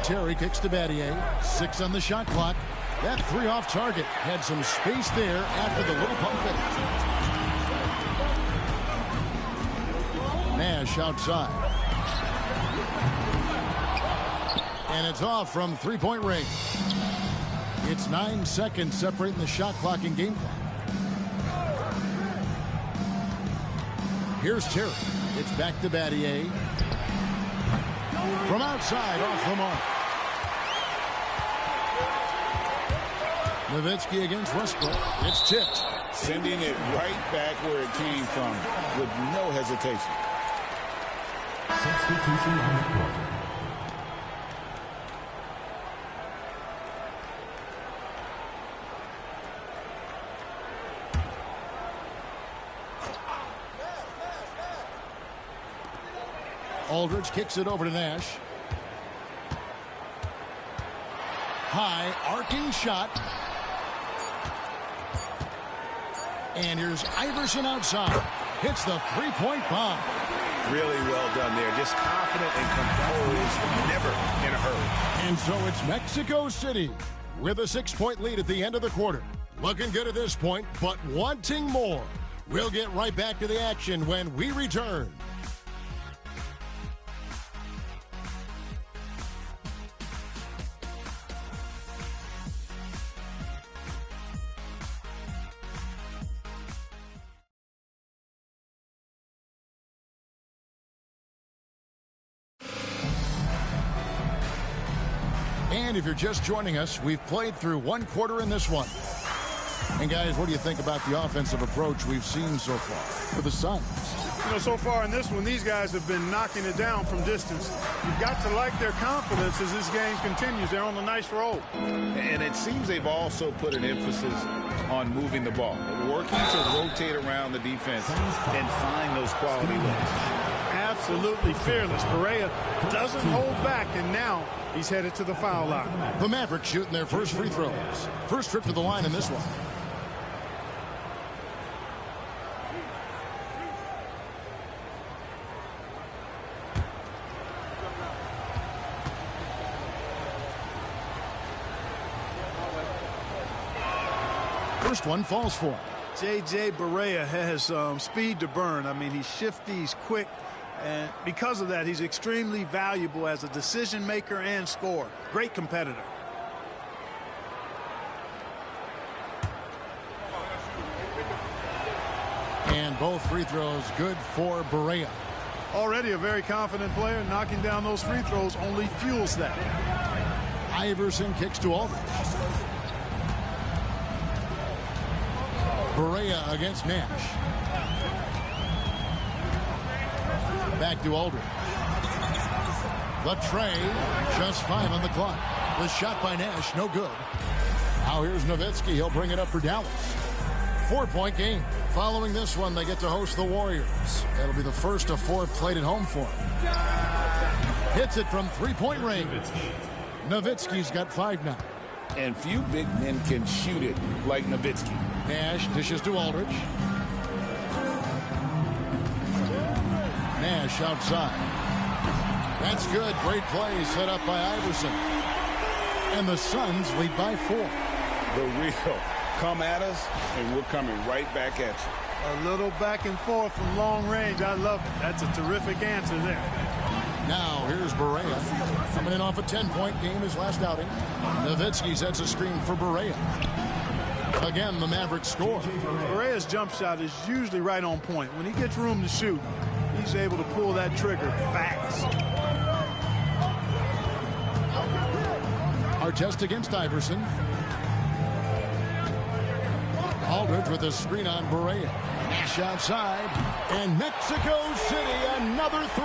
Terry kicks to Battier. 6 on the shot clock. That 3 off target. Had some space there after the little pump fake. Nash outside. And it's off from three-point range. It's 9 seconds separating the shot clock and game clock. Here's Terry. It's back to Battier. From outside, off the mark. Nowitzki against Westbrook. It's tipped. Sending it right back where it came from with no hesitation. Substitution on the court. Aldridge kicks it over to Nash. High, arcing shot. And here's Iverson outside. Hits the three-point bomb. Really well done there. Just confident and composed, never in a hurry. And so it's Mexico City with a 6-point lead at the end of the quarter. Looking good at this point, but wanting more. We'll get right back to the action when we return. And if you're just joining us, we've played through 1 quarter in this one. And guys, what do you think about the offensive approach we've seen so far for the Suns? You know, so far in this one, these guys have been knocking it down from distance. You've got to like their confidence as this game continues. They're on a nice roll. And it seems they've also put an emphasis on moving the ball, working to rotate around the defense and find those quality looks. Absolutely fearless. Barea doesn't hold back, and now he's headed to the foul line. The Mavericks shooting their first free throws. First trip to the line in this one. First one falls for him. J.J. Barea has speed to burn. I mean, he's shifty, he's quick, and because of that, he's extremely valuable as a decision maker and scorer. Great competitor. And both free throws good for Barea. Already a very confident player. Knocking down those free throws only fuels that. Iverson kicks to Aldridge. Barea against Nash. Back to Aldridge. The tray, just 5 on the clock. The shot by Nash, no good. Now here's Nowitzki. He'll bring it up for Dallas. 4-point game. Following this one, they get to host the Warriors. That'll be the first of 4 played at home for him. Hits it from 3-point range. Nowitzki's got 5 now. And few big men can shoot it like Nowitzki. Nash dishes to Aldridge. Nash outside. That's good. Great play set up by Iverson. And the Suns lead by 4. The real come at us, and we're coming right back at you. A little back and forth from long range. I love it. That's a terrific answer there. Now here's Barea. Coming in off a 10-point game his last outing. Nowitzki sets a screen for Barea. Again, the Mavericks score. Barea's jump shot is usually right on point. When he gets room to shoot, he's able to pull that trigger fast. Artest against Iverson. Aldridge with a screen on Barea. Nash outside. And Mexico City, another 3.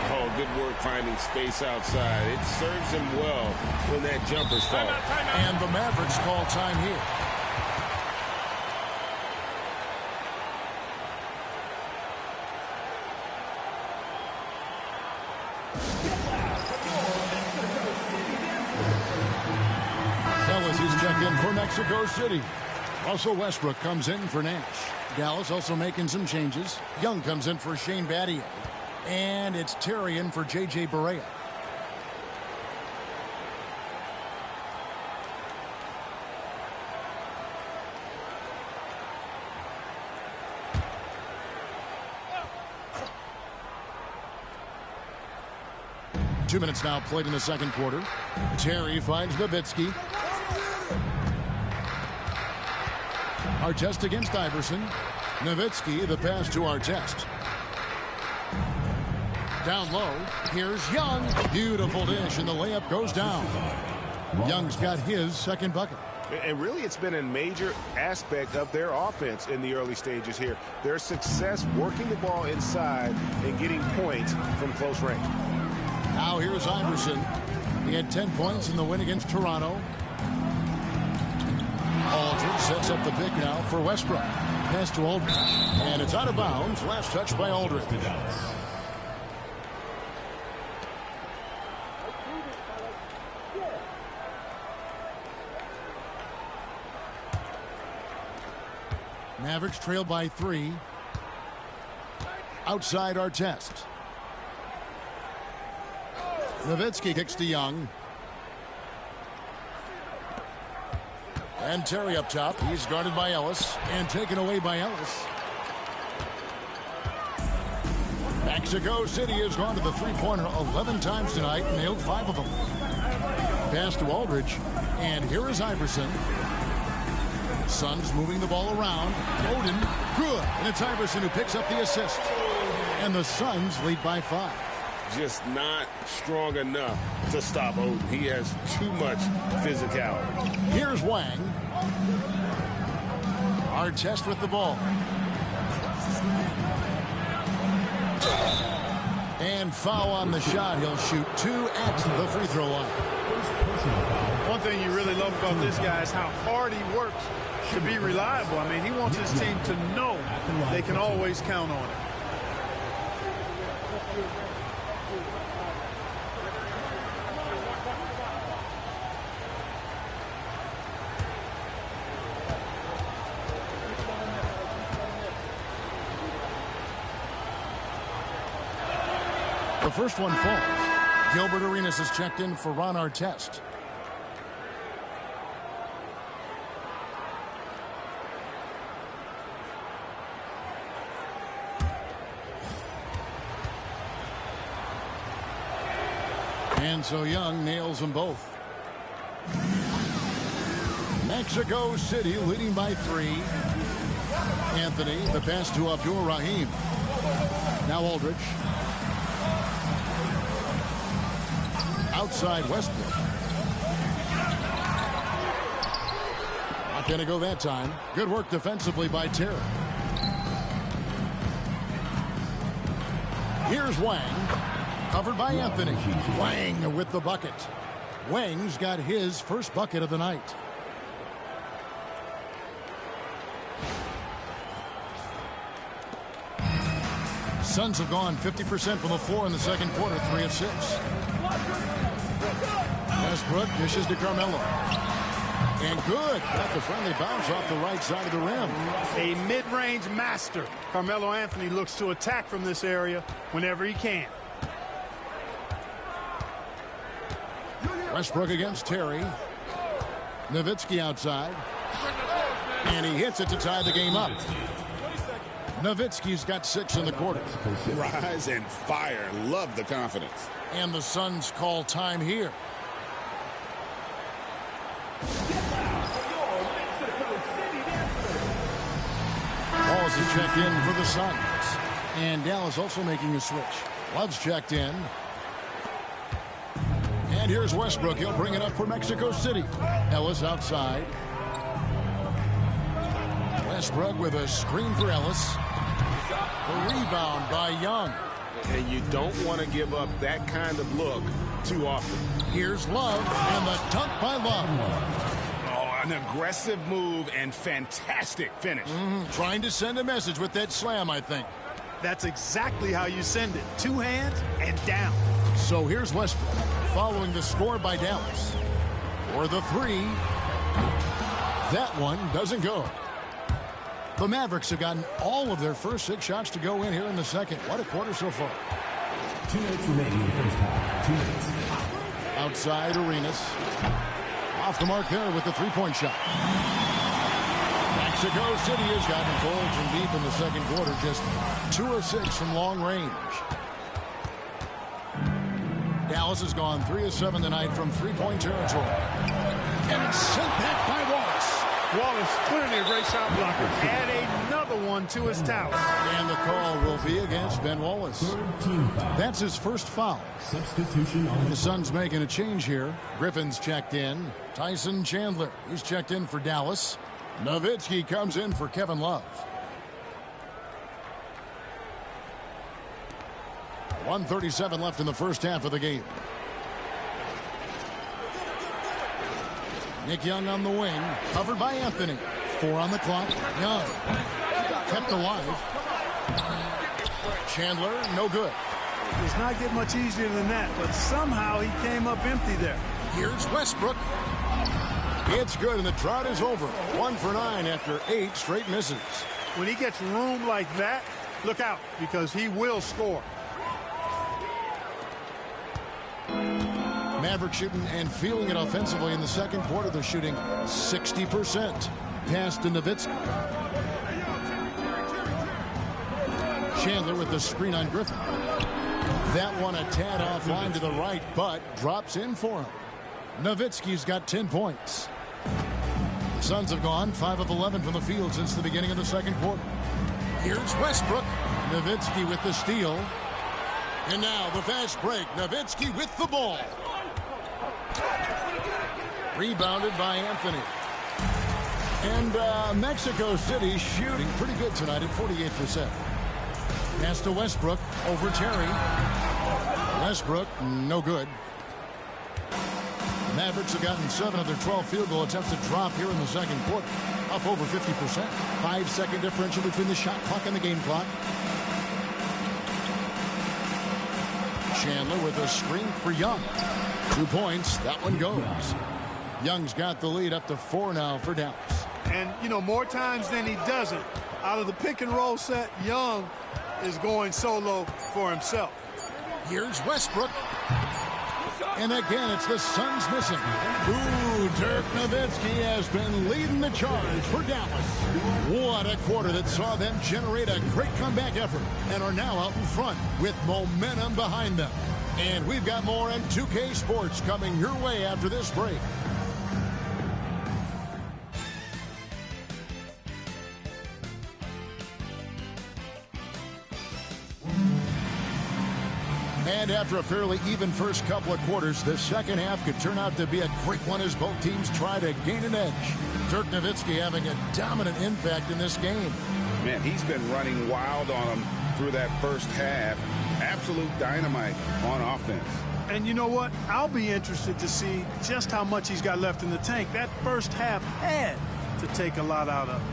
Oh, good work finding space outside. It serves him well when that jumper's fall. And the Mavericks call time here. Fellas is checked in for Mexico City. Russell Westbrook comes in for Nash. Dallas also making some changes. Young comes in for Shane Battier. And it's Terry in for J.J. Barea. Two minutes now played in the second quarter. Terry finds Nowitzki. Artest against Iverson. Nowitzki, the pass to Artest. Down low, here's Young. Beautiful dish, and the layup goes down. Young's got his second bucket. And really, it's been a major aspect of their offense in the early stages here. Their success working the ball inside and getting points from close range. Now here's Iverson. He had 10 points in the win against Toronto. Aldridge sets up the pick now for Westbrook. Pass to Aldridge. And it's out of bounds. Last touch by Aldridge. Mavericks trail by 3. Outside Artest. Nowitzki kicks to Young. And Terry up top. He's guarded by Ellis and taken away by Ellis. Mexico City has gone to the three-pointer 11 times tonight, nailed 5 of them. Pass to Aldridge, and here is Iverson. Suns moving the ball around. Oden, good, and it's Iverson who picks up the assist. And the Suns lead by 5. Just not strong enough to stop Oden. He has too much physicality. Here's Wang. Artest with the ball. And foul on the shot. He'll shoot 2 at the free throw line. One thing you really love about this guy is how hard he works to be reliable. I mean, he wants his team to know they can always count on it. The first one falls. Gilbert Arenas is checked in for Ron Artest. And so Young nails them both. Mexico City leading by 3. Anthony, the pass to Abdur Rahim. Now Aldridge. Outside Westbrook. Not going to go that time. Good work defensively by Terry. Here's Wang. Covered by Anthony. Wang with the bucket. Wang's got his first bucket of the night. Suns have gone 50% from the floor in the second quarter, 3 of 6. Westbrook dishes to Carmelo. And good. Got the friendly bounce off the right side of the rim. A mid-range master. Carmelo Anthony looks to attack from this area whenever he can. Westbrook against Terry. Nowitzki outside. And he hits it to tie the game up. Nowitzki's got 6 in the quarter. Rise and fire. Love the confidence. And the Suns call time here. Walls is checked in for the Suns. And Dallas also making a switch. Love's checked in. And here's Westbrook. He'll bring it up for Mexico City. Ellis outside. Westbrook with a screen for Ellis. The rebound by Young. And you don't want to give up that kind of look too often. Here's Love and the dunk by Love. Oh, an aggressive move and fantastic finish. Trying to send a message with that slam, I think. That's exactly how you send it. 2 hands and down. So here's Westbrook following the score by Dallas. For the 3. That one doesn't go. The Mavericks have gotten all of their first 6 shots to go in here in the second. What a quarter so far. 2 minutes remaining in the first half. 2 minutes. Outside Arenas. Off the mark there with the 3-point shot. Mexico City has gotten cold from deep in the second quarter. Just 2 of 6 from long range. Dallas has gone 3 of 7 tonight from 3-point territory. And it's sent back by Wallace. Wallace, clearly a great shot blocker. Add another one to his towel. And the call will be against Ben Wallace. That's his first foul. Substitution on the Suns making a change here. Griffin's checked in. Tyson Chandler, he's checked in for Dallas. Nowitzki comes in for Kevin Love. 1:37 left in the first half of the game. Nick Young on the wing, covered by Anthony. 4 on the clock. Young kept alive. Chandler, no good. Does not get much easier than that, but somehow he came up empty there. Here's Westbrook. It's good, and the drought is over. 1 for 9 after 8 straight misses. When he gets room like that, look out, because he will score. Maverick shooting and feeling it offensively in the second quarter. They're shooting 60%. Pass to Nowitzki. Chandler with the screen on Griffin. That one a tad offline to the right, but drops in for him. Nowitzki's got 10 points. The Suns have gone 5 of 11 from the field since the beginning of the second quarter. Here's Westbrook. Nowitzki with the steal. And now the fast break. Nowitzki with the ball. Rebounded by Anthony. And Mexico City shooting pretty good tonight at 48%. Pass to Westbrook over Terry. Westbrook, no good. The Mavericks have gotten 7 of their 12 field goal attempts to drop here in the second quarter. Up over 50%. 5-second differential between the shot clock and the game clock. Chandler with a screen for Young. 2 points. That one goes. Young's got the lead up to 4 now for Dallas. And, you know, more times than he doesn't, out of the pick and roll set, Young is going solo for himself. Here's Westbrook. And again, it's the Suns missing. Ooh, Dirk Nowitzki has been leading the charge for Dallas. What a quarter that saw them generate a great comeback effort and are now out in front with momentum behind them. And we've got more on 2K Sports coming your way after this break. And after a fairly even first couple of quarters, the second half could turn out to be a great one as both teams try to gain an edge. Dirk Nowitzki having a dominant impact in this game. Man, he's been running wild on them through that first half. Absolute dynamite on offense. And you know what? I'll be interested to see just how much he's got left in the tank. That first half had to take a lot out of him.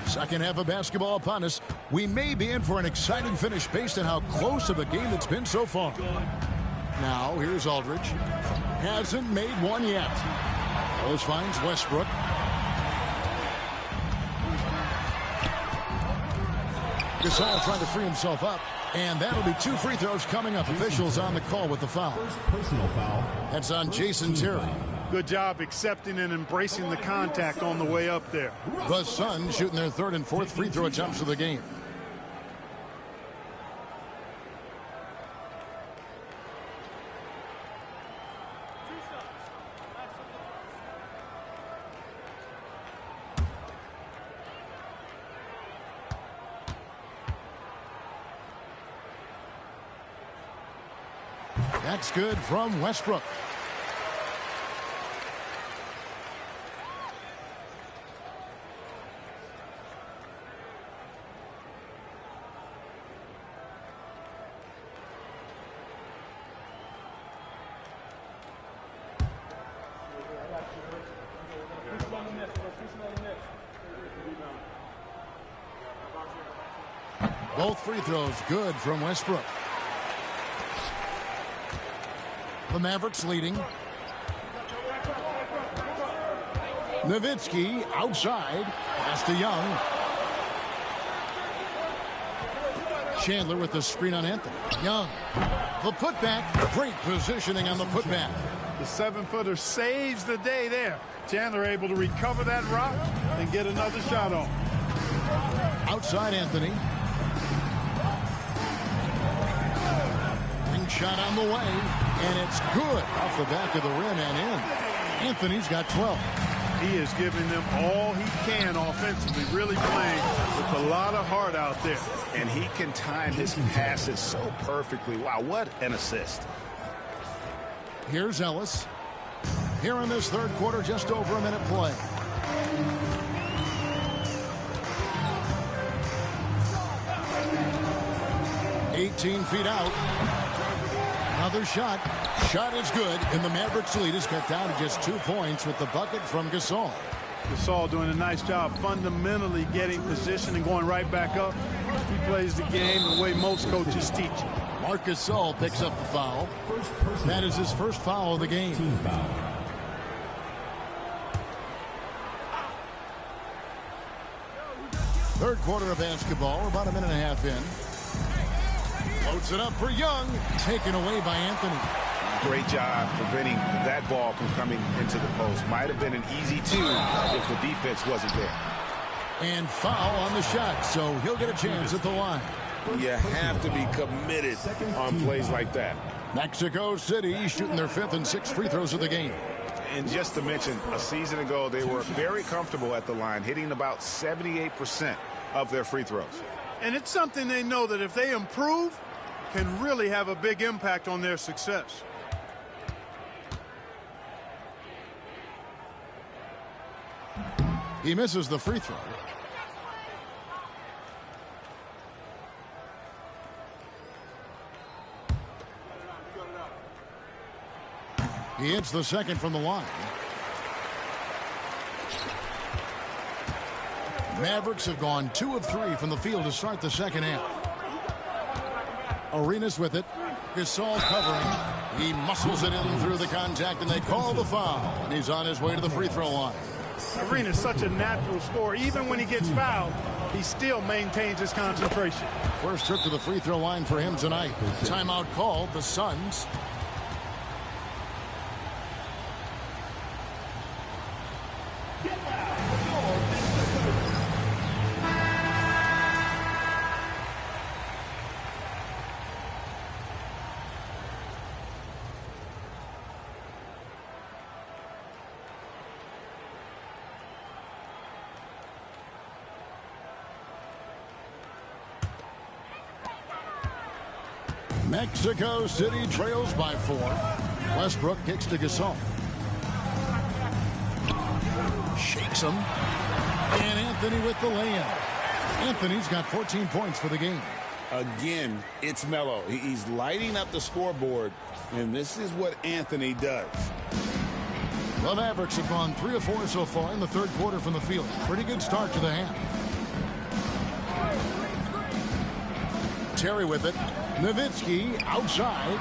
Second half of basketball upon us. We may be in for an exciting finish based on how close of a game it's been so far. Now, here's Aldridge. Hasn't made one yet. Ellis finds Westbrook. Gasol trying to free himself up. And that'll be 2 free throws coming up. Officials on the call with the foul. Personal foul. That's on Jason Terry. Good job accepting and embracing the contact on the way up there. The Suns shooting their 3rd and 4th free throw attempts of the game. That's good from Westbrook. Both free throws good from Westbrook. The Mavericks leading. Nowitzki outside. Pass to Young. Chandler with the screen on Anthony. Young. The putback. Great positioning on the putback. The 7-footer saves the day there. Chandler able to recover that rock and get another shot off. Outside Anthony. Shot on the way, and it's good off the back of the rim and in. Anthony's got 12. He is giving them all he can offensively, really playing with a lot of heart out there. And he can time his passes so perfectly. Wow, what an assist. Here's Ellis. Here in this 3rd quarter, just over a minute play. $18 feet out. Another shot. Shot is good, and the Mavericks lead is cut down to just 2 points with the bucket from Gasol. Gasol doing a nice job fundamentally getting position and going right back up. He plays the game the way most coaches teach. Marc Gasol picks up the foul. That is his first foul of the game. Third quarter of basketball. We're about a minute and a half in. Floats it up for Young. Taken away by Anthony. Great job preventing that ball from coming into the post. Might have been an easy 2 if the defense wasn't there. And foul on the shot, so he'll get a chance at the line. You have to be committed on plays like that. Mexico City shooting their 5th and 6th free throws of the game. And just to mention, a season ago, they were very comfortable at the line, hitting about 78% of their free throws. And it's something they know that if they improve, can really have a big impact on their success. He misses the free throw. He hits the second from the line. Mavericks have gone 2 of 3 from the field to start the second half. Arenas with it. Gasol covering. He muscles it in through the contact, and they call the foul. And he's on his way to the free throw line. Arenas such a natural scorer. Even when he gets fouled, he still maintains his concentration. First trip to the free throw line for him tonight. Timeout called, the Suns. Mexico City trails by 4. Westbrook kicks to Gasol. Shakes him. And Anthony with the layup. Anthony's got 14 points for the game. Again, it's Melo. He's lighting up the scoreboard, and this is what Anthony does. The Mavericks have gone 3 of 4 so far in the third quarter from the field. Pretty good start to the half. Terry with it. Nowitzki outside.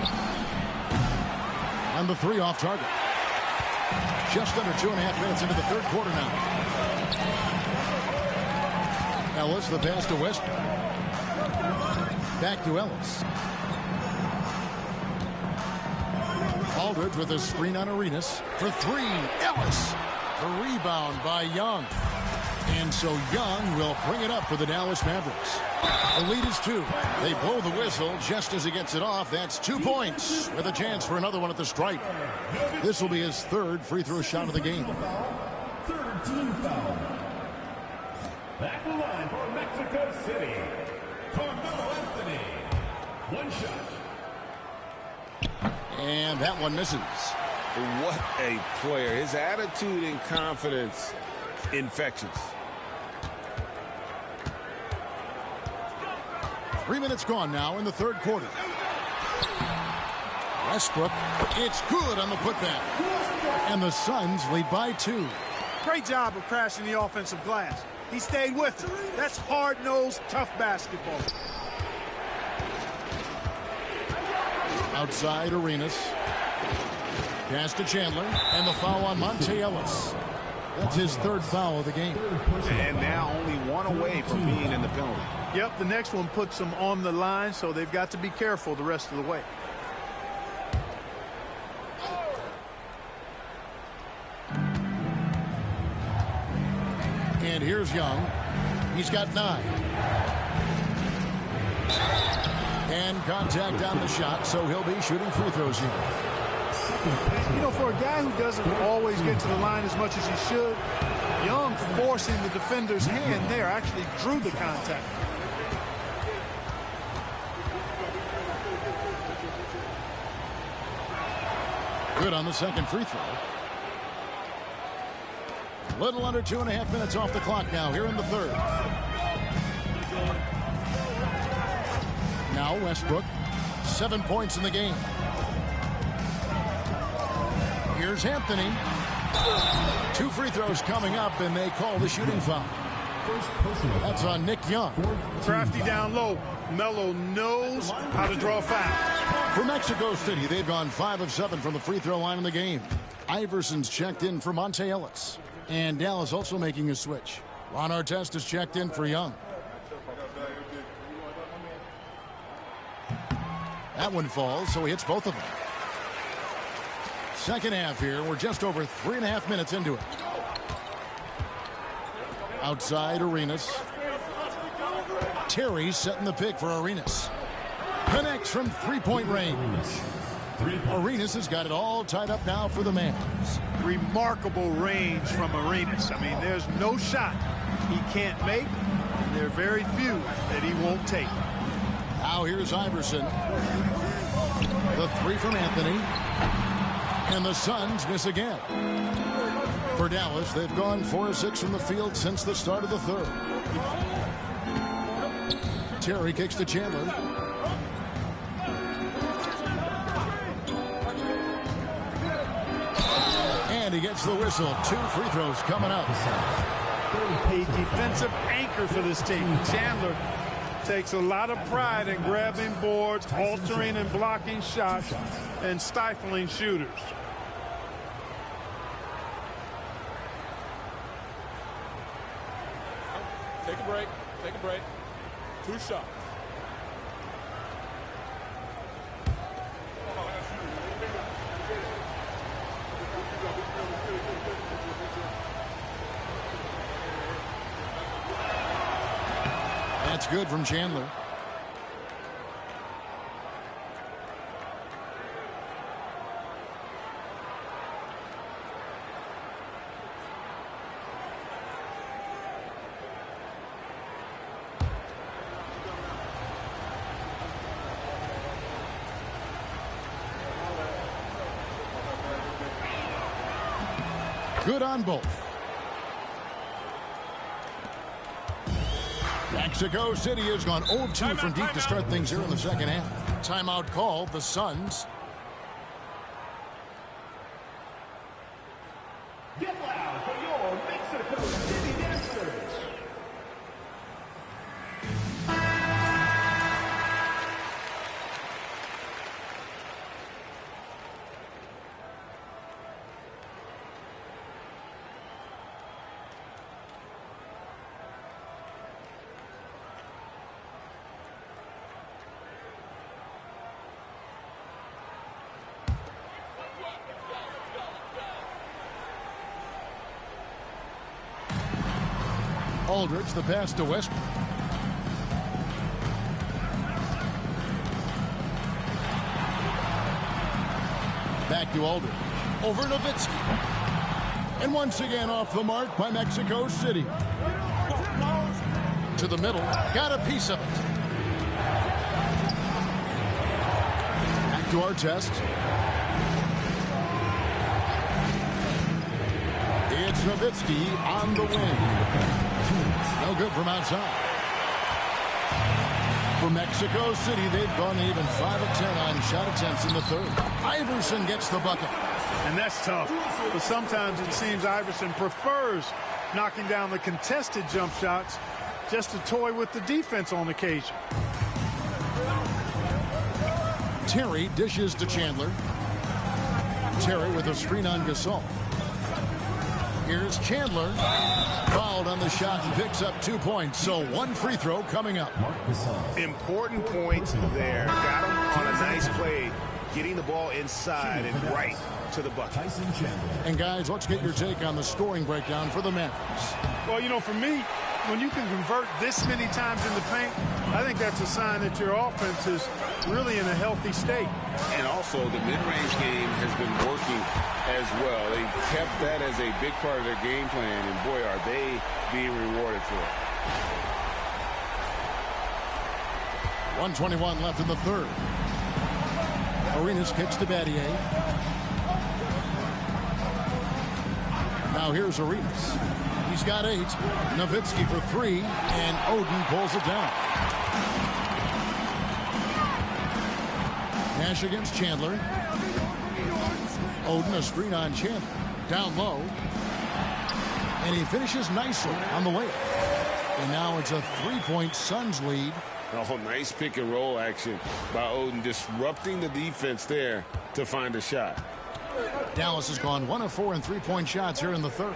And the 3 off target. Just under 2.5 minutes into the third quarter now. Ellis, the pass to Westbrook. Back to Ellis. Aldridge with a screen on Arenas for 3. Ellis. The rebound by Young. And so Young will bring it up for the Dallas Mavericks. The lead is 2. They blow the whistle just as he gets it off. That's 2 points with a chance for another one at the stripe. This will be his 3rd free throw shot of the game. Third team foul. Back the line for Mexico City. Carmelo Anthony. 1 shot. And that one misses. What a player. His attitude and confidence, infectious. 3 minutes gone now in the third quarter. Westbrook, it's good on the putback. And the Suns lead by 2. Great job of crashing the offensive glass. He stayed with it. That's hard-nosed, tough basketball. Outside Arenas. Pass to Chandler. And the foul on Monte Ellis. That's his 3rd foul of the game. And now only 1 away from being in the penalty. Yep, the next one puts them on the line, so they've got to be careful the rest of the way. And here's Young. He's got 9. And contact on the shot, so he'll be shooting free throws here. You know, for a guy who doesn't always get to the line as much as he should, Young forcing the defender's hand there actually drew the contact. Good on the second free throw. A little under 2.5 minutes off the clock now here in the third. Now Westbrook, 7 points in the game. Here's Anthony. 2 free throws coming up, and they call the shooting foul. That's on Nick Young. Crafty down low. Melo knows how to draw a foul. For Mexico City, they've gone 5 of 7 from the free throw line in the game. Iverson's checked in for Monte Ellis. And Dallas also making a switch. Ron Artest is checked in for Young. That one falls, so he hits both of them. Second half here. We're just over 3.5 minutes into it. Outside Arenas. Terry setting the pick for Arenas. Connects from 3-point range. Arenas has got it all tied up now for the Mavs. Remarkable range from Arenas. I mean, there's no shot he can't make. And there are very few that he won't take. Now here's Iverson. The 3 from Anthony. And the Suns miss again. For Dallas, they've gone 4 of 6 from the field since the start of the third. Terry kicks to Chandler. And he gets the whistle. 2 free throws coming up. A defensive anchor for this team. Chandler takes a lot of pride in grabbing boards, altering and blocking shots, and stifling shooters. Take a break. Take a break. 2 shots. That's good from Chandler. Good on both. Mexico City has gone 0-2 from deep to start things here in the second half. Timeout called the Suns. Get loud for your Mexico City dancers. Aldridge, the pass to Westbrook. Back to Aldridge. Over Nowitzki. And once again off the mark by Mexico City. To the middle. Got a piece of it. Back to Artest. It's Nowitzki on the wing. No good from outside. For Mexico City, they've gone even 5 of 10 on shot attempts in the third. Iverson gets the bucket. And that's tough. But sometimes it seems Iverson prefers knocking down the contested jump shots just to toy with the defense on occasion. Terry dishes to Chandler. Terry with a screen on Gasol. Here's Chandler. Fouled on the shot and picks up 2 points. So 1 free throw coming up. Important points there. Got him on a nice play, getting the ball inside and right to the bucket. And guys, let's get your take on the scoring breakdown for the Mavericks. Well, you know, for me, when you can convert this many times in the paint, I think that's a sign that your offense is really in a healthy state. And also, the mid-range game has been working as well. They kept that as a big part of their game plan, and boy, are they being rewarded for it. 1:21 left in the third. Arenas kicks to Battier. Now here's Arenas. He's got 8. Nowitzki for 3, and Oden pulls it down. Nash against Chandler. Oden a screen on Chandler. Down low. And he finishes nicely on the layup. And now it's a 3-point Suns lead. Oh, nice pick and roll action by Oden, disrupting the defense there to find a shot. Dallas has gone 1 of 4 in 3-point shots here in the third.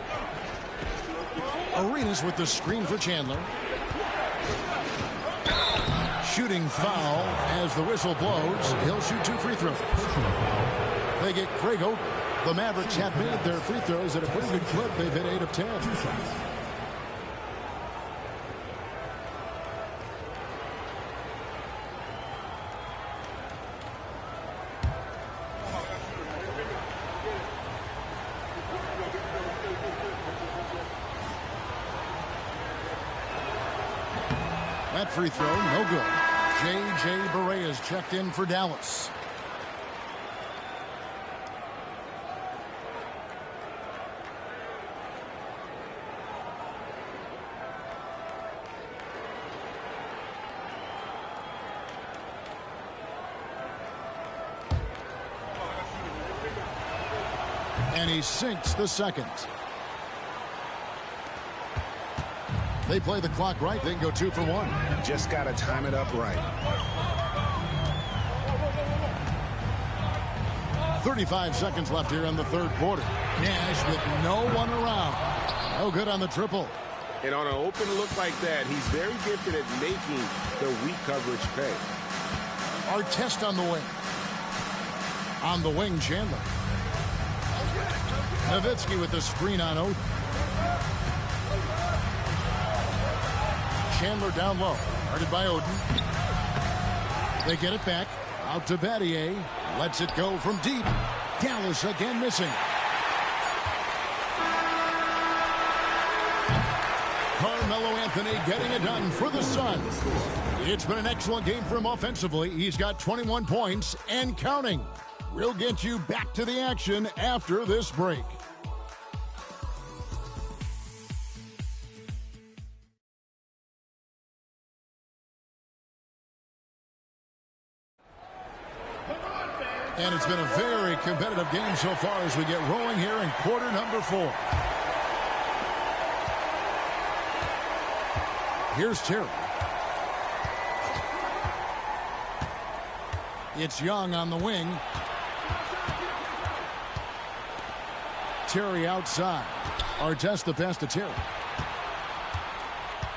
Arenas with the screen for Chandler. Shooting foul as the whistle blows. He'll shoot 2 free throws. They get Craig Oden. The Mavericks have made their free throws at a pretty good clip. They've hit 8 of 10. That free throw, no good. J.J. Barea is checked in for Dallas. And he sinks the second. They play the clock right. They can go 2 for 1. Just got to time it up right. 35 seconds left here in the third quarter. Nash with no one around. No good on the triple. And on an open look like that, he's very gifted at making the weak coverage pay. Artest on the wing. On the wing, Chandler. Nowitzki with the screen on Odin. Chandler down low. Guarded by Odin. They get it back. Out to Battier. Lets it go from deep. Dallas again missing. Carmelo Anthony getting it done for the Suns. It's been an excellent game for him offensively. He's got 21 points and counting. We'll get you back to the action after this break. And it's been a very competitive game so far as we get rolling here in quarter number 4. Here's Terry. It's Young on the wing. Terry outside. Artest the pass to Terry.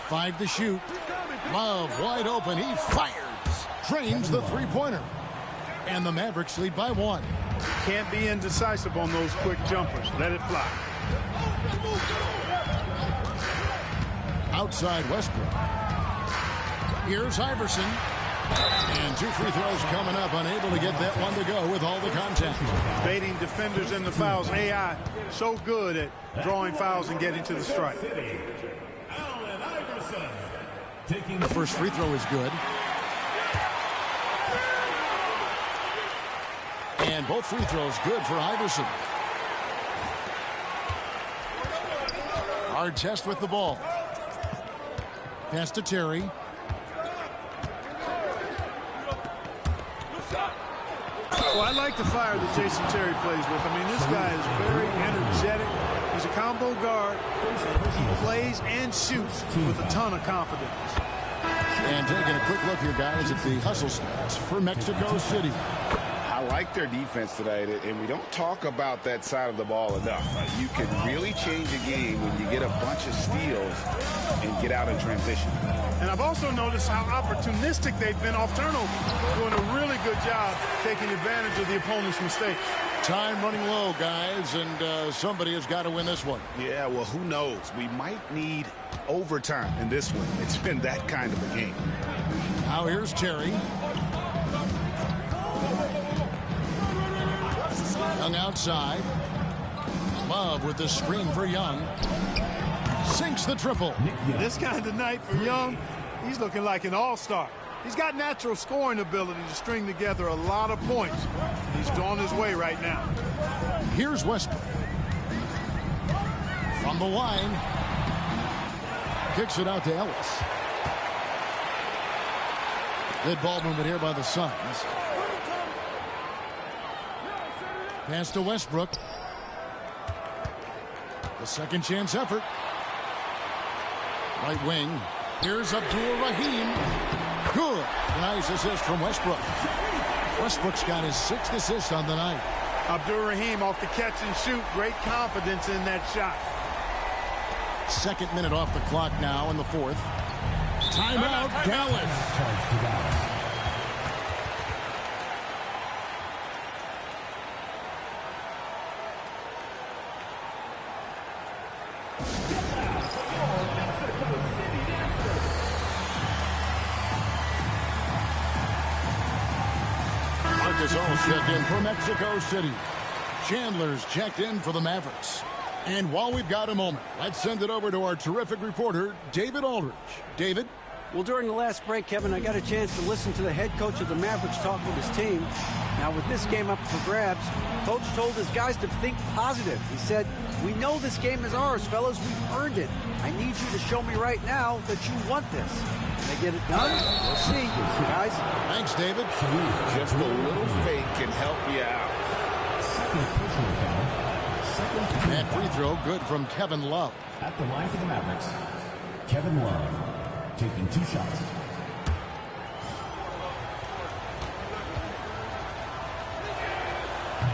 5 to shoot. Love wide open. He fires. Drains the three-pointer. And the Mavericks lead by 1. Can't be indecisive on those quick jumpers. Let it fly. Outside Westbrook. Here's Iverson. And 2 free throws coming up. Unable to get that one to go with all the contact. Baiting defenders in the fouls. AI so good at drawing fouls and getting to the strike. The first free throw is good. And both free throws good for Iverson. Artest with the ball. Pass to Terry. Well, I like the fire that Jason Terry plays with. I mean, this guy is very energetic. He's a combo guard. He plays and shoots with a ton of confidence. And taking a quick look here, guys, at the hustle stats for Mexico City. I like their defense tonight, and we don't talk about that side of the ball enough. You can really change a game when you get a bunch of steals and get out in transition. And I've also noticed how opportunistic they've been off turnover, doing a really good job taking advantage of the opponent's mistakes. Time running low, guys, and somebody has got to win this one. Yeah, well, who knows? We might need overtime in this one. It's been that kind of a game. Now here's Terry. Young outside. Love with the screen for Young. Sinks the triple. This kind of night for Young, he's looking like an all-star. He's got natural scoring ability to string together a lot of points. He's on his way right now. Here's Westbrook. From the line. Kicks it out to Ellis. Good ball movement here by the Suns. Pass to Westbrook. The second chance effort. Right wing. Here's Abdul-Rahim. Good. Nice assist from Westbrook. Westbrook's got his 6th assist on the night. Abdul-Rahim off the catch and shoot. Great confidence in that shot. 2nd minute off the clock now in the 4th. Timeout, Dallas. Gasol's checked in for Mexico City. Chandler's checked in for the Mavericks. And while we've got a moment, let's send it over to our terrific reporter, David Aldridge. David? Well, during the last break, Kevin, I got a chance to listen to the head coach of the Mavericks talk with his team. Now, with this game up for grabs, coach told his guys to think positive. He said, "We know this game is ours, fellas. We've earned it. I need you to show me right now that you want this." They get it done? We'll see, guys. Thanks, David. Just a little fake can help you out. That free throw good from Kevin Love. At the line for the Mavericks, Kevin Love taking 2 shots.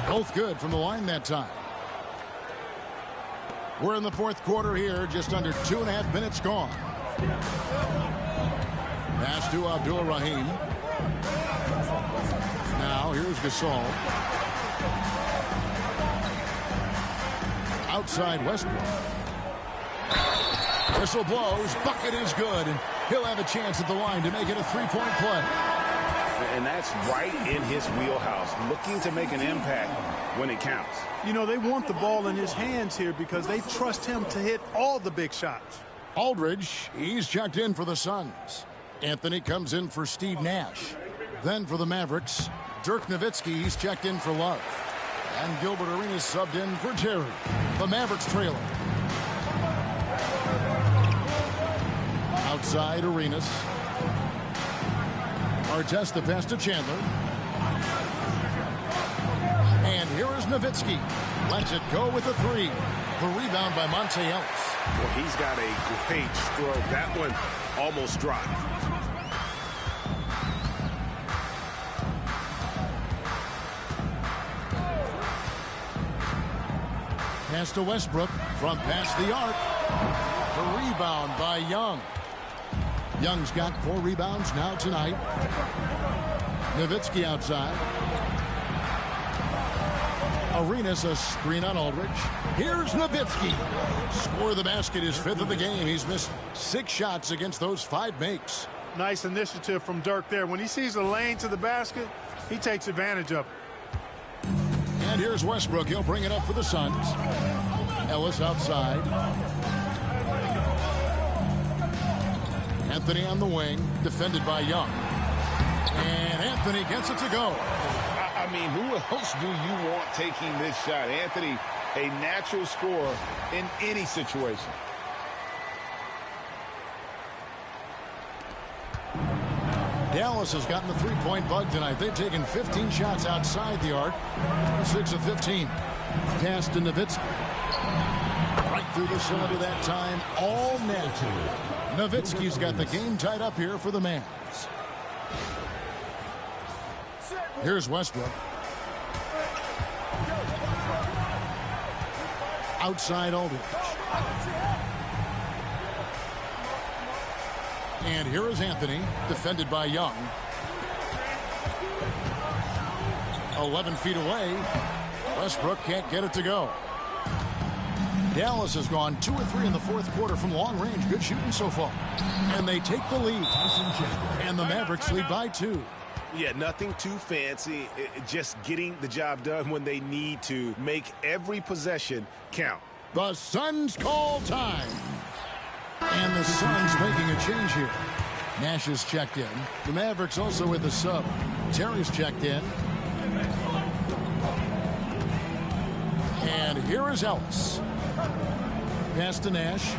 Both good from the line that time. We're in the fourth quarter here, just under 2.5 minutes gone. Pass to Abdul-Rahim. Now here's Gasol. Outside Westbrook. Whistle blows. Bucket is good, and he'll have a chance at the line to make it a three-point play. And that's right in his wheelhouse, looking to make an impact when it counts. You know, they want the ball in his hands here because they trust him to hit all the big shots. Aldridge, he's checked in for the Suns. Anthony comes in for Steve Nash. Then for the Mavericks, Dirk Nowitzki, he's checked in for Love. And Gilbert Arenas subbed in for Terry. The Mavericks trailer. Outside Arenas. Artest the pass to Chandler. And here is Nowitzki. Lets it go with the three. The rebound by Monte Ellis. Well, he's got a great stroke. That one almost dropped. Pass to Westbrook from past the arc. The rebound by Young. Young's got 4 rebounds now tonight. Nowitzki outside. Arenas a screen on Aldridge. Here's Nowitzki. Score the basket, his 5th of the game. He's missed 6 shots against those 5 makes. Nice initiative from Dirk there. When he sees a lane to the basket, he takes advantage of it. And here's Westbrook. He'll bring it up for the Suns. Ellis outside. Anthony on the wing, defended by Young. And Anthony gets it to go. I mean, who else do you want taking this shot? Anthony, a natural scorer in any situation. Dallas has gotten the three-point bug tonight. They've taken 15 shots outside the arc. 6 of 15. Pass to Nowitzki. Right through the cylinder that time. All net. Nowitzki's got the game tied up here for the Mavs. Here's Westbrook. Outside Aldridge. And here is Anthony, defended by Young. 11 feet away. Westbrook can't get it to go. Dallas has gone 2 or 3 in the fourth quarter from long range. Good shooting so far. And they take the lead. And the Mavericks lead by 2. Yeah, nothing too fancy. Just getting the job done when they need to. Make every possession count. The Suns call time. And the Suns making a change here. Nash is checked in. The Mavericks also with the sub. Terry's checked in. And here is Ellis. Pass to Nash.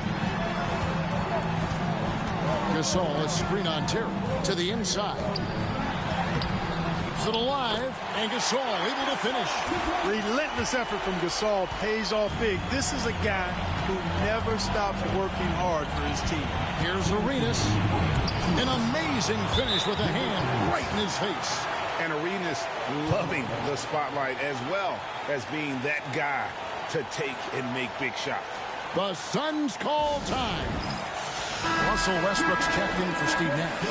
Gasol, a screen on Terry. To the inside. Keeps it alive. And Gasol able to finish. Relentless effort from Gasol pays off big. This is a guy who never stops working hard for his team. Here's Arenas. An amazing finish with a hand right in his face. And Arenas loving the spotlight as well as being that guy to take and make big shots. The Suns call time. Russell Westbrook's checked in for Steve Nash.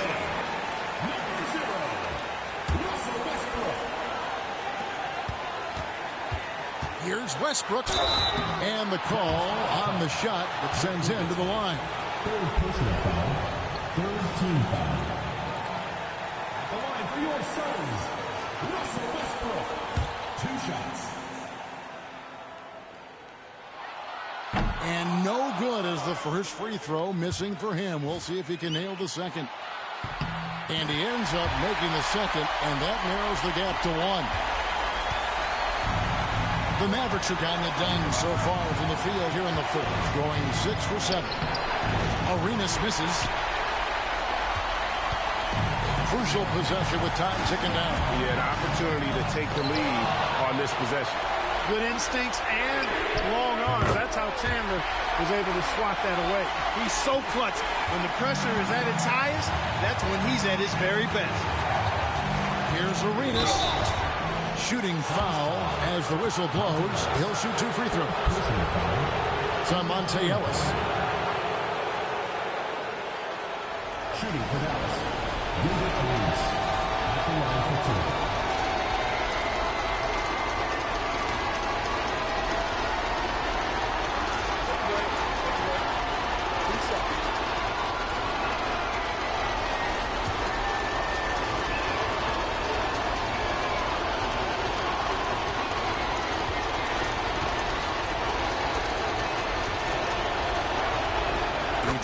Here's Westbrook. And the call on the shot that sends him to the line. Third personal foul. Third team foul. At the line for your Suns, Russell Westbrook. 2 shots. And no good as the first free throw, missing for him. We'll see if he can nail the second. And he ends up making the second, and that narrows the gap to 1. The Mavericks have gotten it done so far from the field here in the fourth, going 6 for 7. Arenas misses. Crucial possession with time ticking down. He had an opportunity to take the lead on this possession. Good instincts and long arms. That's how Chandler was able to swat that away. He's so clutch. When the pressure is at its highest, that's when he's at his very best. Here's Arenas. Shooting foul as the whistle blows. He'll shoot 2 free throws. to Monte Ellis. Shooting for Dallas. Gilbert Arenas at the line for 2.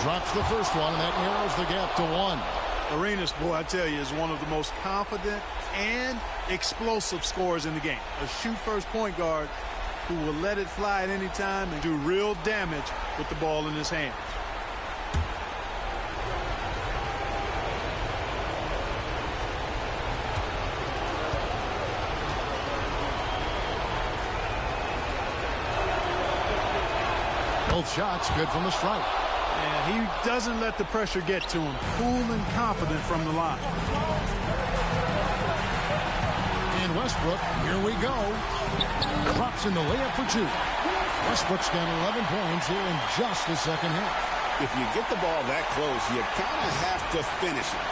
Drops the first one, and that narrows the gap to 1. Arenas, boy, I tell you, is one of the most confident and explosive scorers in the game. A shoot-first point guard who will let it fly at any time and do real damage with the ball in his hand. Both shots good from the stripe. And he doesn't let the pressure get to him. Cool and confident from the line. And Westbrook, here we go. Drops in the layup for 2. Westbrook's got 11 points here in just the second half. If you get the ball that close, you kind of have to finish it.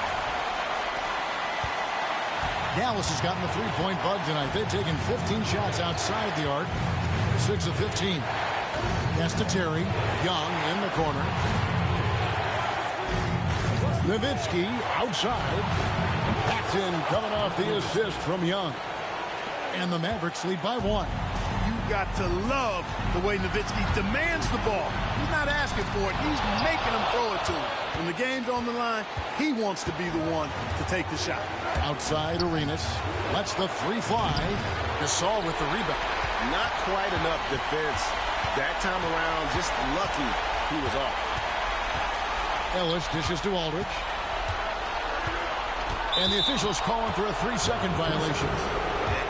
Dallas has gotten the three-point bug tonight. They've taken 15 shots outside the arc. 6 of 15. Pass to Terry. Young in the corner. Nowitzki outside. Paxton coming off the assist from Young. And the Mavericks lead by 1. You've got to love the way Nowitzki demands the ball. He's not asking for it. He's making him throw it to him. When the game's on the line, he wants to be the one to take the shot. Outside Arenas. Lets the three fly. Gasol with the rebound. Not quite enough defense that time around. Just lucky he was off. Ellis dishes to Aldridge. And the officials calling for a 3-second violation.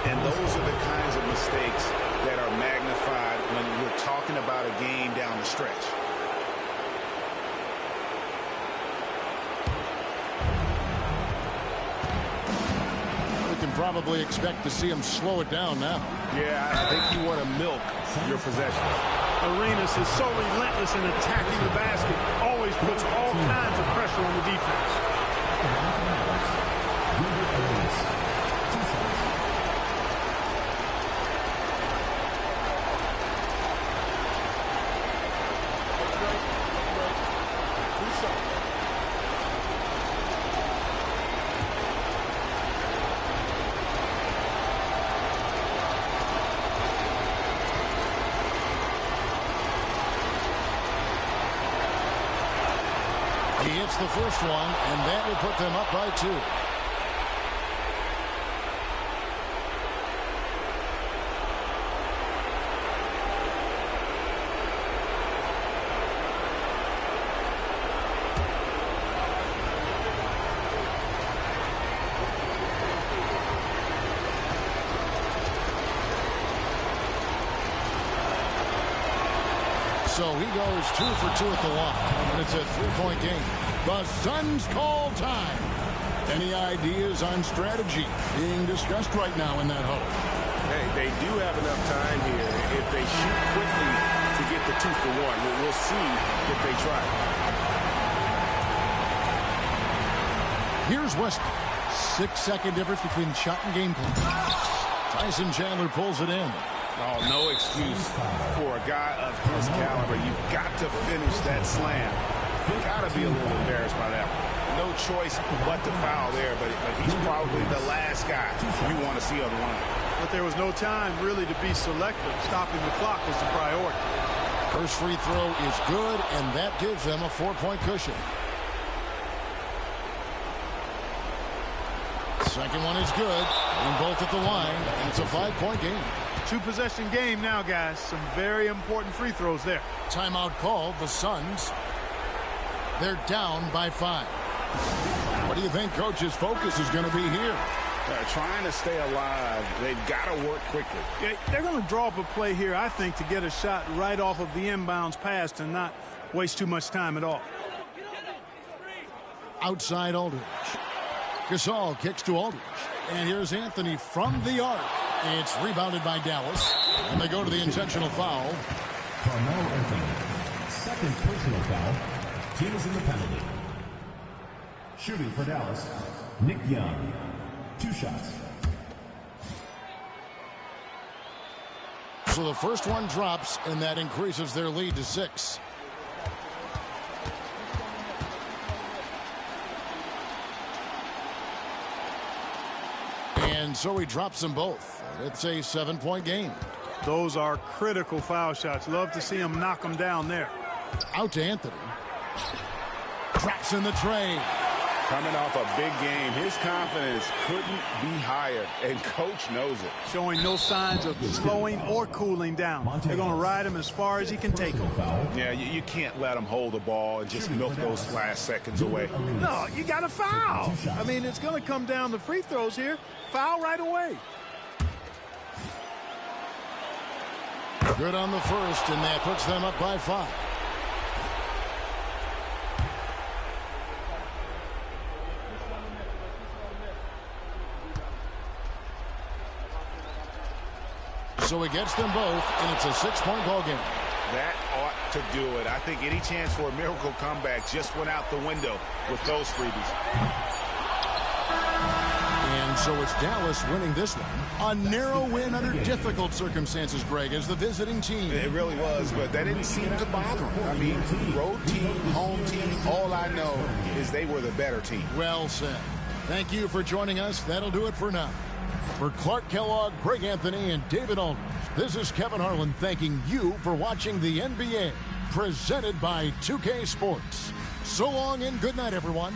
And those are the kinds of mistakes that are magnified when we're talking about a game down the stretch. We can probably expect to see him slow it down now. Yeah, I think you want to milk your possession. Arenas is so relentless in attacking the basket. Always puts all kinds of pressure on the defense. He hits the first one, and that will put them up by 2. So he goes 2 for 2 at the line, and it's a 3-point game. The Suns call time. Any ideas on strategy being discussed right now in that huddle? Hey, they do have enough time here. If they shoot quickly to get the 2 for 1, we'll see if they try. Here's Westbrook. 6-second difference between shot and game plan. Tyson Chandler pulls it in. Oh, no excuse for a guy of his caliber. You've got to finish that slam. You've got to be a little embarrassed by that one. No choice but to foul there, but he's probably the last guy you want to see on the line. But there was no time really to be selective. Stopping the clock was the priority. First free throw is good, and that gives them a 4-point cushion. Second one is good, and both at the line, and it's a 5-point game. 2-possession game now, guys. Some very important free throws there. Timeout called. The Suns, they're down by 5. What do you think Coach's focus is going to be here? They're trying to stay alive. They've got to work quickly. Yeah, they're going to draw up a play here, I think, to get a shot right off of the inbounds pass and not waste too much time at all. Outside Aldridge. Gasol kicks to Aldridge. And here's Anthony from the arc. It's rebounded by Dallas. And they go to the intentional foul. Carmelo Anthony. second personal foul. Team is in the penalty. Shooting for Dallas, Nick Young. 2 shots. So the first one drops, and that increases their lead to 6. And so he drops them both. It's a 7-point game. Those are critical foul shots. Love to see him knock them down there. Out to Anthony. Drops in the tray. Coming off a big game, his confidence couldn't be higher, and coach knows it. Showing no signs of slowing or cooling down. They're going to ride him as far as he can take him. Yeah, you can't let him hold the ball and just milk those last seconds away. No, you got to foul. I mean, it's going to come down to free throws here. Foul right away. Good on the first, and that puts them up by 5. So he gets them both, and it's a 6-point ball game. That ought to do it. I think any chance for a miracle comeback just went out the window with those freebies. And so it's Dallas winning this one. A narrow win under difficult circumstances, Greg, as the visiting team. It really was, but that didn't seem to bother him. I mean, road team, home team, all I know is they were the better team. Well said. Thank you for joining us. That'll do it for now. For Clark Kellogg, Greg Anthony, and David Aldridge, this is Kevin Harlan thanking you for watching the NBA, presented by 2K Sports. So long and good night, everyone.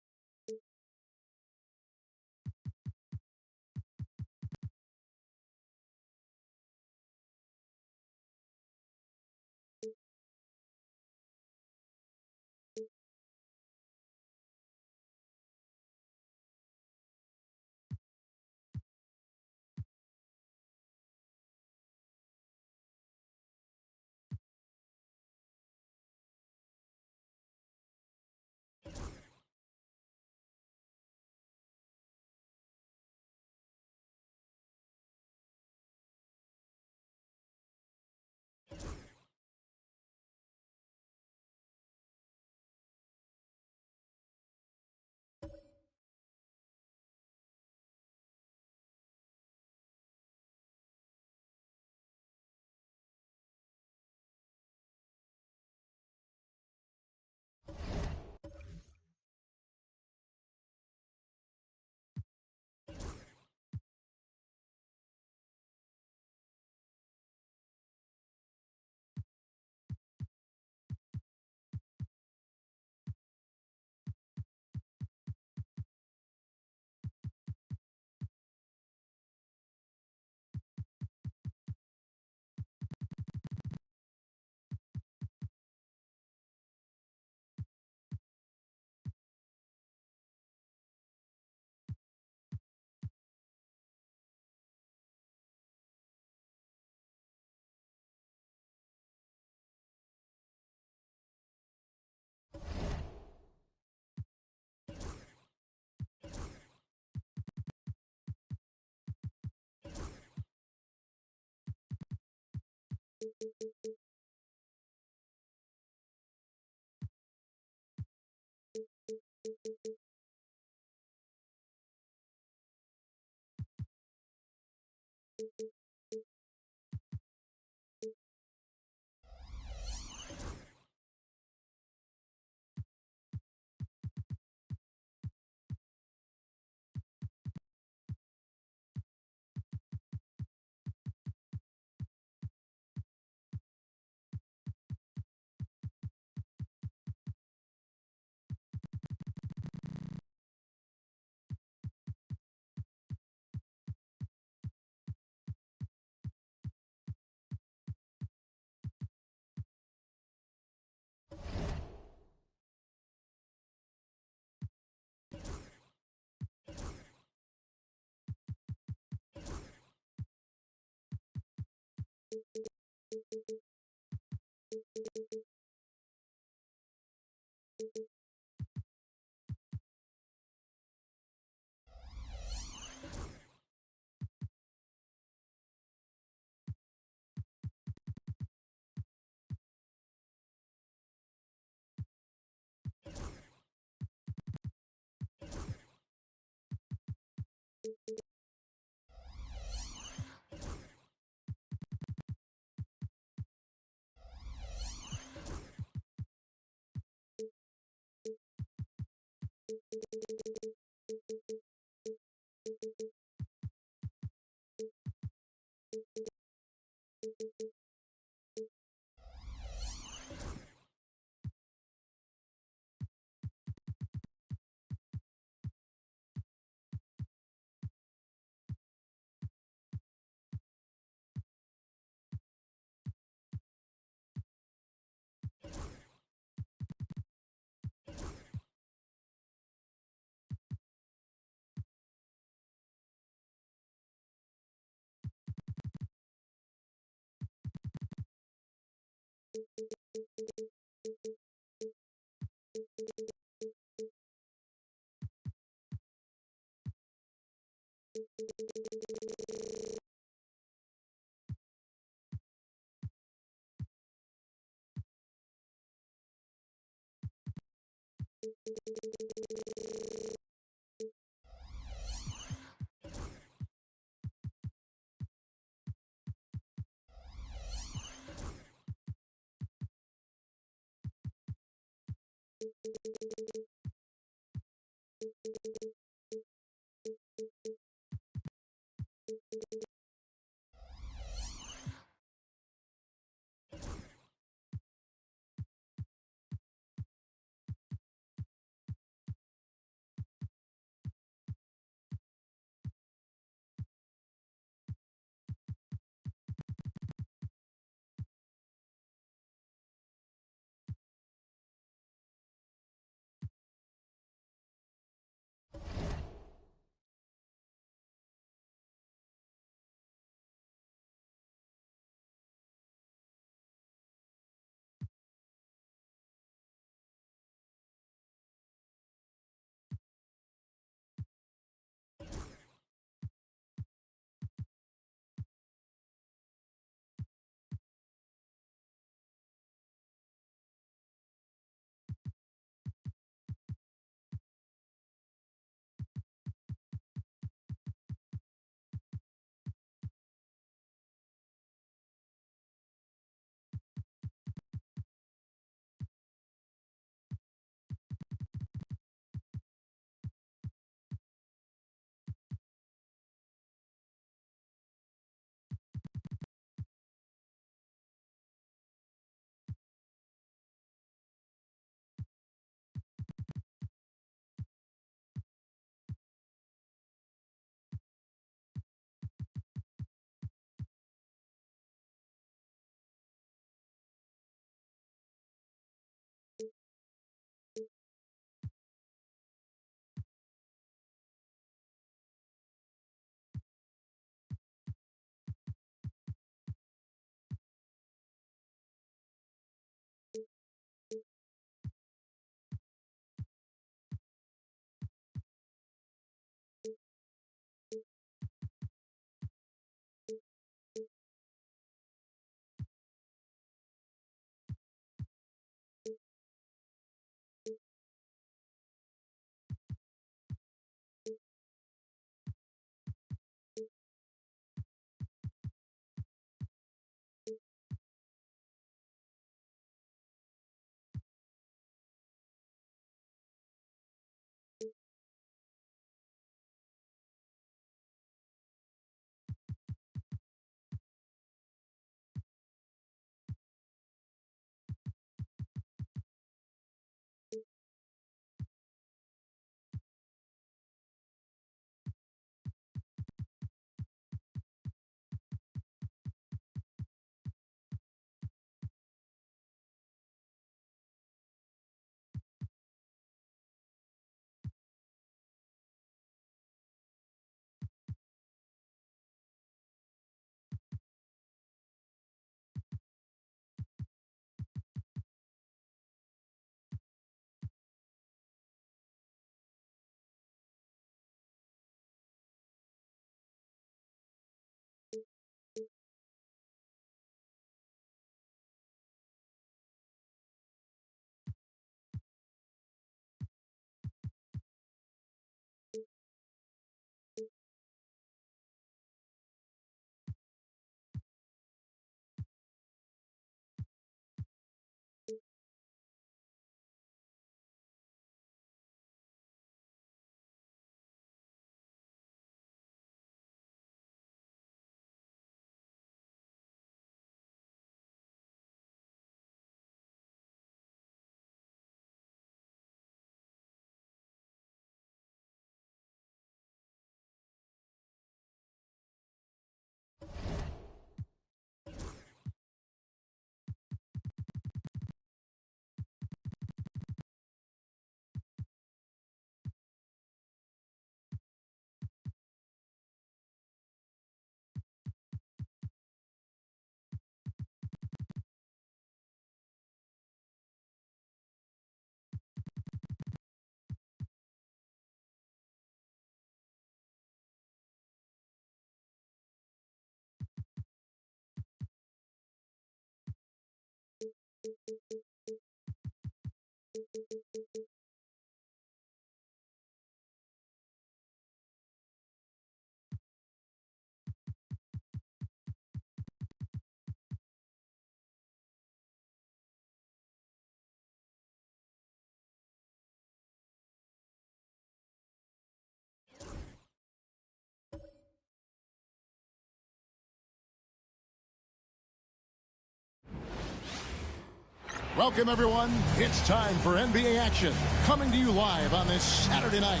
Welcome, everyone. It's time for NBA action, coming to you live on this Saturday night.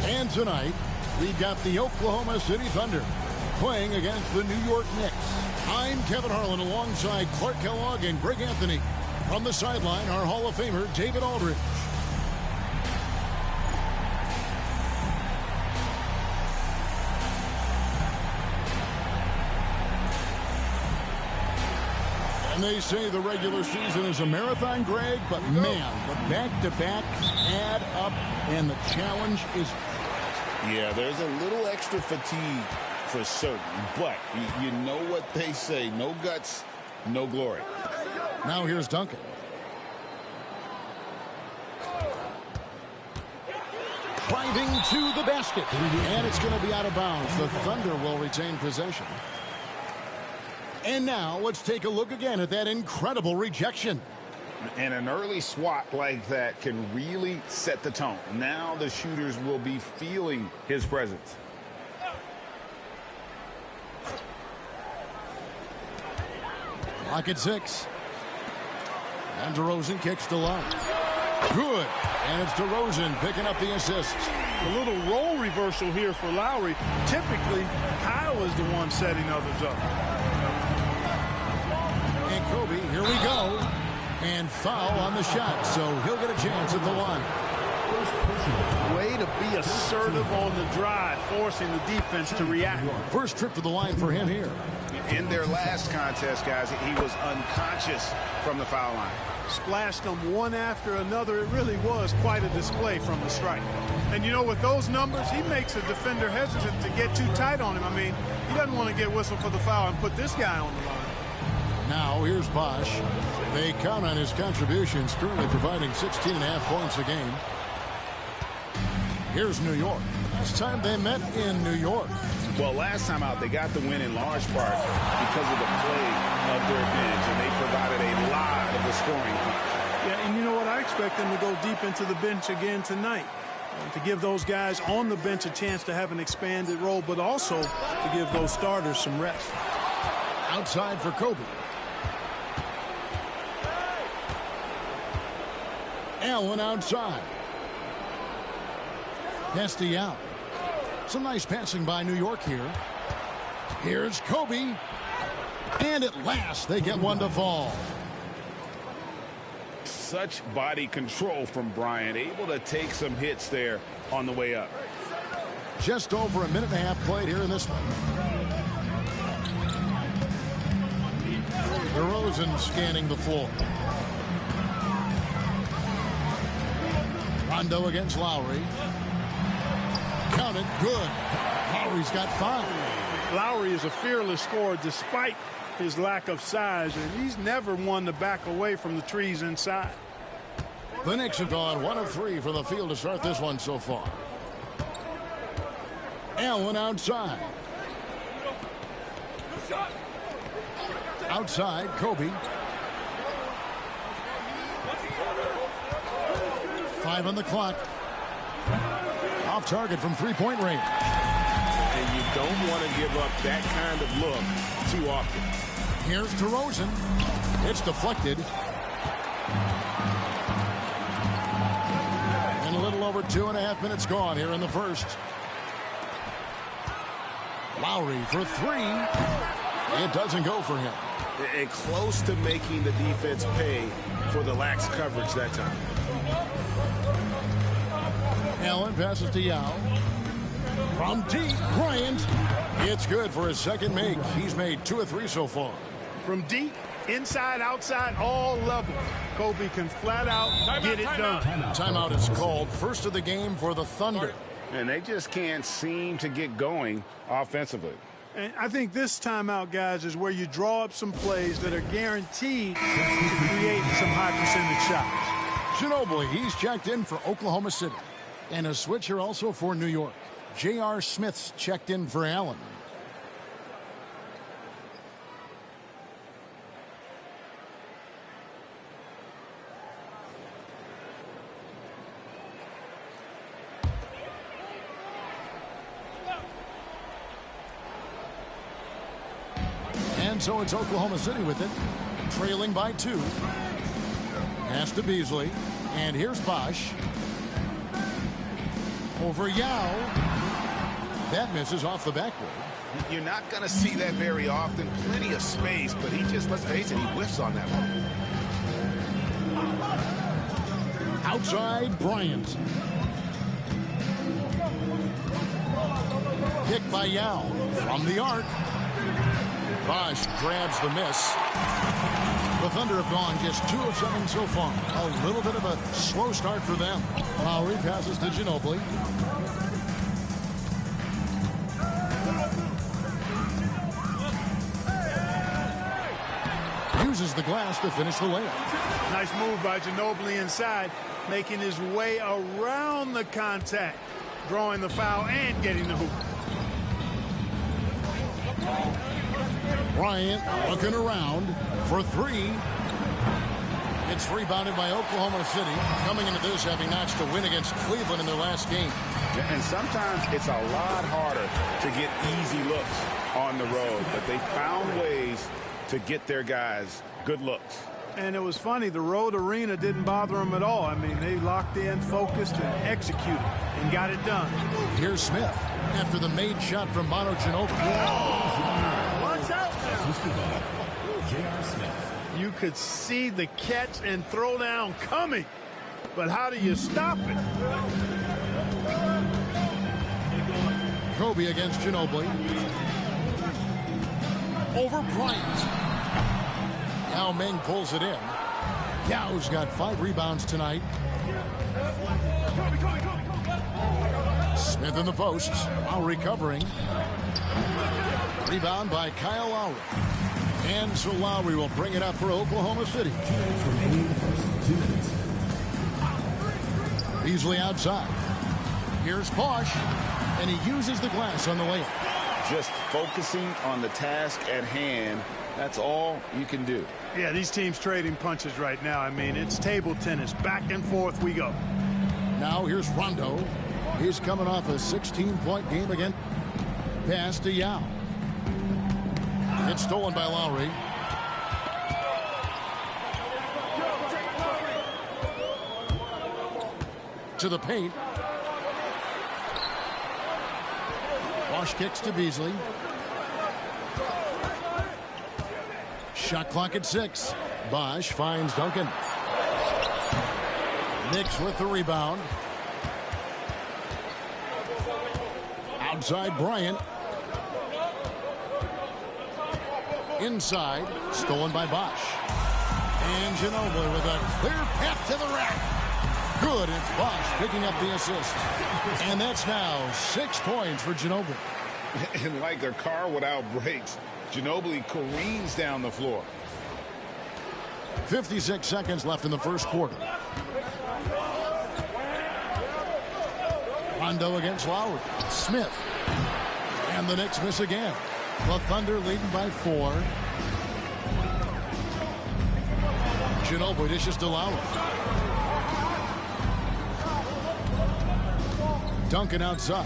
And tonight, we've got the Oklahoma City Thunder playing against the New York Knicks. I'm Kevin Harlan alongside Clark Kellogg and Greg Anthony. From the sideline, our Hall of Famer, David Aldridge. And they say the regular season is a marathon, Greg, but man, the back-to-back add up, and the challenge is... Yeah, there's a little extra fatigue for certain, but you know what they say, no guts, no glory. Now here's Duncan. Driving to the basket, and it's going to be out of bounds. The Thunder will retain possession. And now let's take a look again at that incredible rejection. And an early swat like that can really set the tone. Now the shooters will be feeling his presence. Lock at 6. And DeRozan kicks to Love. Good. And it's DeRozan picking up the assist. A little role reversal here for Lowry. Typically, Kyle is the one setting others up. And Kobe, here we go. And foul on the shot, so he'll get a chance at the line. Way to be assertive on the drive, forcing the defense to react. First trip to the line for him here. In their last contest, guys, he was unconscious from the foul line. Splashed them one after another. It really was quite a display from the strike. And, you know, with those numbers, he makes a defender hesitant to get too tight on him. I mean, he doesn't want to get whistled for the foul and put this guy on the line. Now, here's Bosch. They count on his contributions, currently providing 16.5 points a game. Here's New York. Last time they met in New York. Well, last time out, they got the win in large part because of the play of their bench, and they provided a lot of the scoring. Yeah, and you know what? I expect them to go deep into the bench again tonight. To give those guys on the bench a chance to have an expanded role, but also to give those starters some rest. Outside for Kobe. Allen outside. Nasty out. Some nice passing by New York here. Here's Kobe. And at last, they get one to fall. Such body control from Bryant, able to take some hits there on the way up. Just over a minute and a half played here in this one. DeRozan scanning the floor. Rondo against Lowry. Count it, good. Lowry's got 5. Lowry is a fearless scorer despite his lack of size, and he's never one to back away from the trees inside. The Knicks have gone 1 of 3 from the field to start this one so far. Allen outside. Outside, Kobe. 5 on the clock. Off target from three-point range. And you don't want to give up that kind of look too often. Here's DeRozan. It's deflected. And a little over 2.5 minutes gone here in the first. Lowry for 3. It doesn't go for him. And close to making the defense pay for the lax coverage that time. Allen passes to Yao. From deep, Bryant. It's good for his second make. He's made 2 of 3 so far. From deep, inside, outside, all levels. Kobe can flat out get it done. Timeout is called. First of the game for the Thunder. And they just can't seem to get going offensively. And I think this timeout, guys, is where you draw up some plays that are guaranteed to create high percentage shots. Ginobili, he's checked in for Oklahoma City. And a switcher also for New York. J.R. Smith's checked in for Allen. And so it's Oklahoma City with it, trailing by 2. Pass to Beasley, and here's Bosch. Over Yao. That misses off the backboard. You're not going to see that very often. Plenty of space, but he just, let's face it, he whiffs on that one. Outside Bryant. Picked by Yao from the arc. Bosch grabs the miss. The Thunder have gone just 2 of 7 so far. A little bit of a slow start for them. Lowry passes to Ginobili. Uses the glass to finish the layup. Nice move by Ginobili inside, making his way around the contact, drawing the foul and getting the hoop. Bryant looking around for 3. It's rebounded by Oklahoma City, coming into this having notched a win against Cleveland in their last game. And sometimes it's a lot harder to get easy looks on the road, but they found ways to get their guys good looks. And it was funny, the road arena didn't bother them at all. I mean, they locked in, focused, and executed, and got it done. Here's Smith after the made shot from Manu Ginobili. Watch out now. You could see the catch and throw down coming, but how do you stop it? Kobe against Ginobili. Over Bryant. Yao Ming pulls it in. Yao's got 5 rebounds tonight. Smith in the posts while recovering. Rebound by Kyle Lowry. And so Lowry will bring it up for Oklahoma City. Beasley outside. Here's Bosch. And he uses the glass on the layup. Just focusing on the task at hand. That's all you can do. Yeah, these teams trading punches right now. I mean, it's table tennis. Back and forth we go. Now here's Rondo. He's coming off a 16-point game again. Pass to Yao. It's stolen by Lowry. To the paint. Bosch kicks to Beasley. Shot clock at 6. Bosch finds Duncan. Knicks with the rebound. Outside Bryant. Inside. Stolen by Bosch. And Ginobili with a clear path to the rack. Good. It's Bosch picking up the assist. And that's now 6 points for Ginobili. And like a car without brakes, Ginobili careens down the floor. 56 seconds left in the first quarter. Rondo against Lowry. Smith. And the Knicks miss again. The Thunder leading by 4. Ginobili dishes to Lowry. Duncan outside.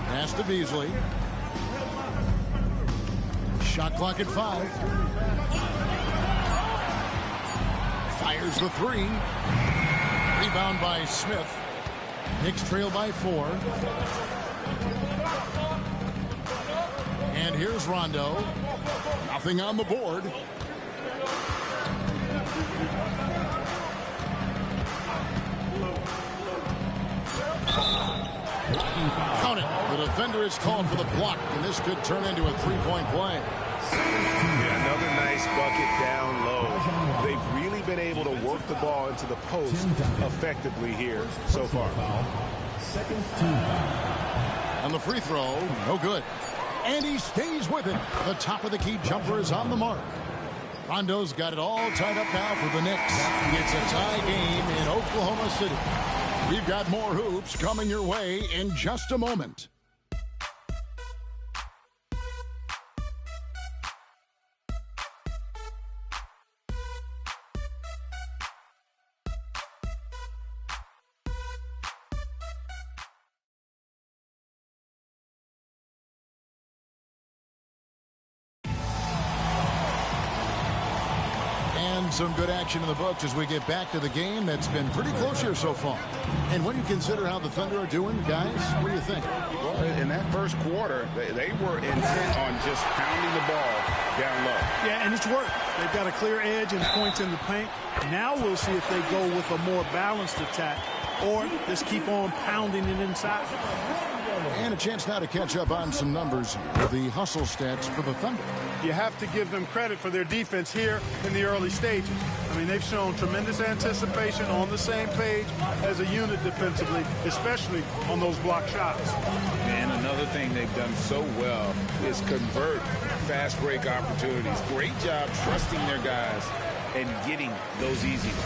Pass to Beasley. Shot clock at 5. Fires the 3. Rebound by Smith. Knicks trail by 4. And here's Rondo. Nothing on the board. Count it. The defender is called for the block, and this could turn into a 3-point play. Yeah, another nice bucket down low. They've really been able to work the ball into the post effectively here so far. And the free throw, no good. And he stays with it. The top of the key jumper is on the mark. Rondo's got it all tied up now for the Knicks. It's a tie game in Oklahoma City. We've got more hoops coming your way in just a moment. Some good action in the books as we get back to the game that's been pretty close here so far. And when you consider how the Thunder are doing, guys, what do you think? Well, in that first quarter, they were intent on just pounding the ball down low. Yeah, and it's worked. They've got a clear edge and points in the paint. Now we'll see if they go with a more balanced attack or just keep on pounding it inside. And a chance now to catch up on some numbers here. The hustle stats for the Thunder. You have to give them credit for their defense here in the early stages. I mean, they've shown tremendous anticipation, on the same page as a unit defensively, especially on those block shots. And another thing they've done so well is convert fast break opportunities. Great job trusting their guys and getting those easy ones.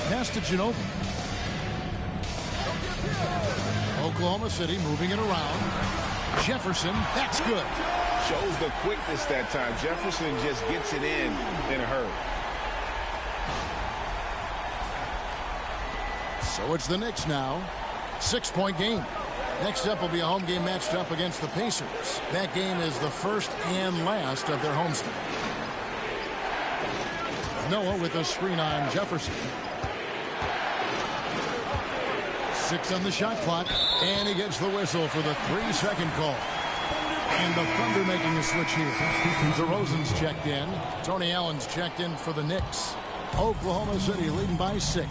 Pass to Ginobili. Oklahoma City moving it around. Jefferson, that's good. Shows the quickness that time. Jefferson just gets it in a hurry. So it's the Knicks now. 6-point game. Next up will be a home game matched up against the Pacers. That game is the first and last of their homestand. Noah with a screen on Jefferson. 6 on the shot clock, and he gets the whistle for the 3-second call. And the Thunder making a switch here. DeRozan's checked in. Tony Allen's checked in for the Knicks. Oklahoma City leading by 6.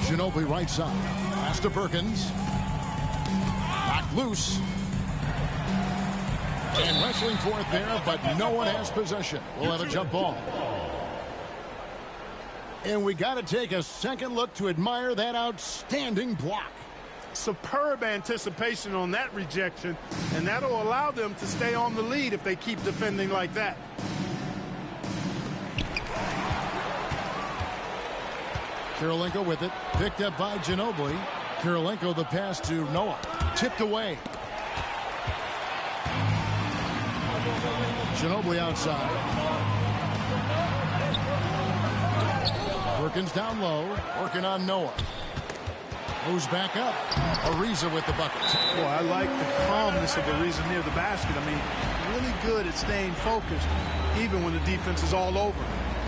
Ginobili right side. Pass to Perkins. Knocked loose. And wrestling for it there, but no one has possession. We'll have a jump ball. And we got to take a second look to admire that outstanding block. Superb anticipation on that rejection, and that'll allow them to stay on the lead if they keep defending like that. Kirilenko with it, picked up by Ginobili. Kirilenko the pass to Noah, tipped away. Ginobili outside. Perkins down low, working on Noah. Moves back up. Ariza with the bucket. Boy, I like the calmness of Ariza near the basket. I mean, really good at staying focused, even when the defense is all over.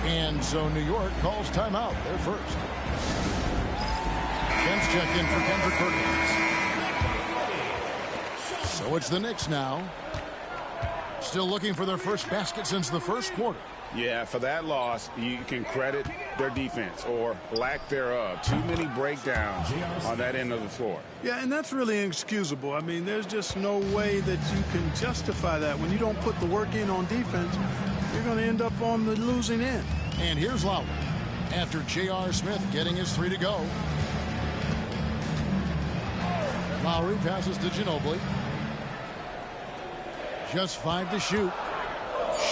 And so New York calls timeout. They're first. Ben's checked in for Kendrick Perkins. So it's the Knicks now. Still looking for their first basket since the first quarter. Yeah, for that loss, you can credit their defense or lack thereof. Too many breakdowns on that end of the floor. Yeah, and that's really inexcusable. I mean, there's just no way that you can justify that. When you don't put the work in on defense, you're going to end up on the losing end. And here's Lowry after J.R. Smith getting his 3 to go. Lowry passes to Ginobili. Just 5 to shoot.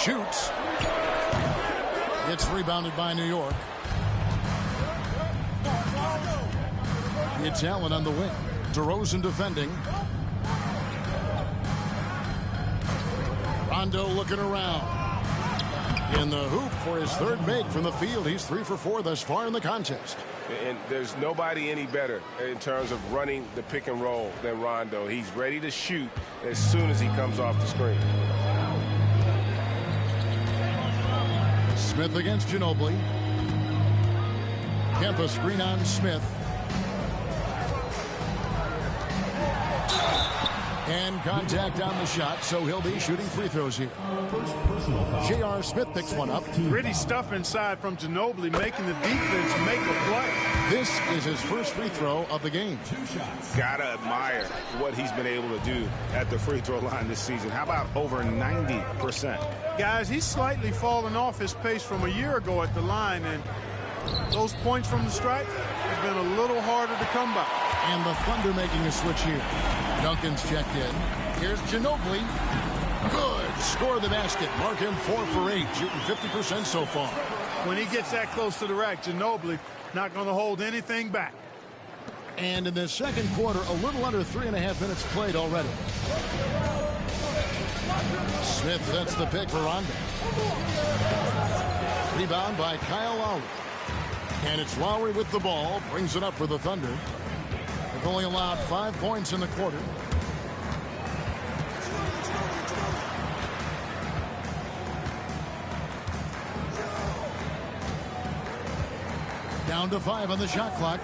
Shoots. It's rebounded by New York. It's Allen on the wing. DeRozan defending. Rondo looking around. In the hoop for his third make from the field. He's 3 for 4 thus far in the contest. And there's nobody any better in terms of running the pick and roll than Rondo. He's ready to shoot as soon as he comes off the screen. Smith against Ginobili. Kempa screen on Smith. And contact on the shot, so he'll be shooting free throws here. J.R. Smith picks one up. Pretty stuff inside from Ginobili, making the defense make a play. This is his first free throw of the game. Gotta admire what he's been able to do at the free throw line this season. How about over 90%? Guys, he's slightly fallen off his pace from a year ago at the line, and those points from the stripe have been a little harder to come by. And the Thunder making a switch here. Duncan's checked in. Here's Ginobili. Good. Score the basket. Mark him 4 for 8. Shooting 50% so far. When he gets that close to the rack, Ginobili not going to hold anything back. And in the second quarter, a little under 3.5 minutes played already. Smith sets the pick for Rondo. Rebound by Kyle Lowry. And it's Lowry with the ball. Brings it up for the Thunder. They've only allowed 5 points in the quarter. Down to 5 on the shot clock.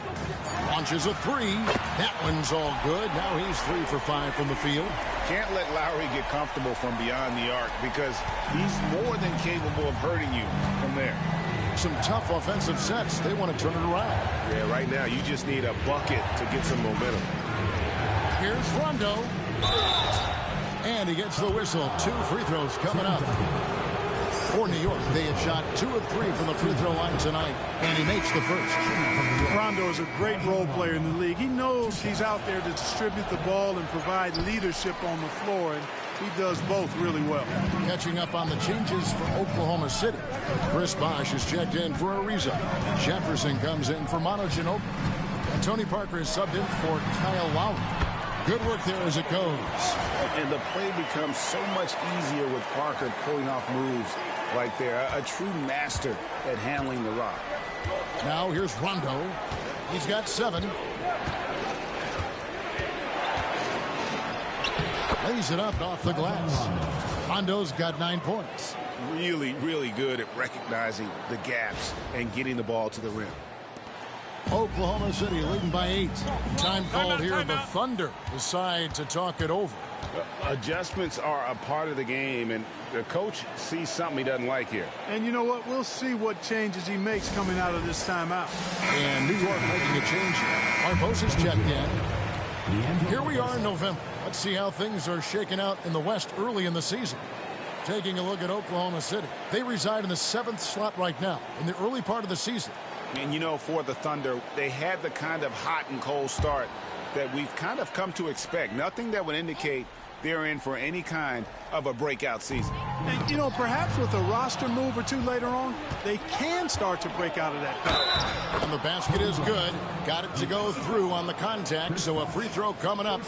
Launches a 3. That one's all good. Now he's 3 for 5 from the field. Can't let Lowry get comfortable from beyond the arc because he's more than capable of hurting you from there. Some tough offensive sets. They want to turn it around. Yeah, right now you just need a bucket to get some momentum. Here's Rondo. And he gets the whistle. 2 free throws coming up. For New York, they have shot 2 of 3 from the free throw line tonight, and he makes the first. Rondo is a great role player in the league. He knows he's out there to distribute the ball and provide leadership on the floor, and he does both really well. Catching up on the changes for Oklahoma City. Chris Bosh is checked in for Ariza. Jefferson comes in for Manu Ginobili. And Tony Parker is subbed in for Kyle Lowry. Good work there as it goes. And the play becomes so much easier with Parker pulling off moves like there. A true master at handling the rock. Now here's Rondo. He's got 7. Lays it up off the glass. Rondo's got 9 points. Really, really good at recognizing the gaps and getting the ball to the rim. Oklahoma City leading by 8. Time called here. The Thunder decide to talk it over. Adjustments are a part of the game, and the coach sees something he doesn't like here. And you know what? We'll see what changes he makes coming out of this timeout. And New York making a change here. Barbosa's checked in. Here we are in November. Let's see how things are shaking out in the West early in the season. Taking a look at Oklahoma City. They reside in the 7th slot right now in the early part of the season. And, you know, for the Thunder, they had the kind of hot and cold start that we've kind of come to expect. Nothing that would indicate they're in for any kind of a breakout season. And, you know, perhaps with a roster move or 2 later on, they can start to break out of that pattern. And the basket is good. Got it to go through on the contact, so a free throw coming up.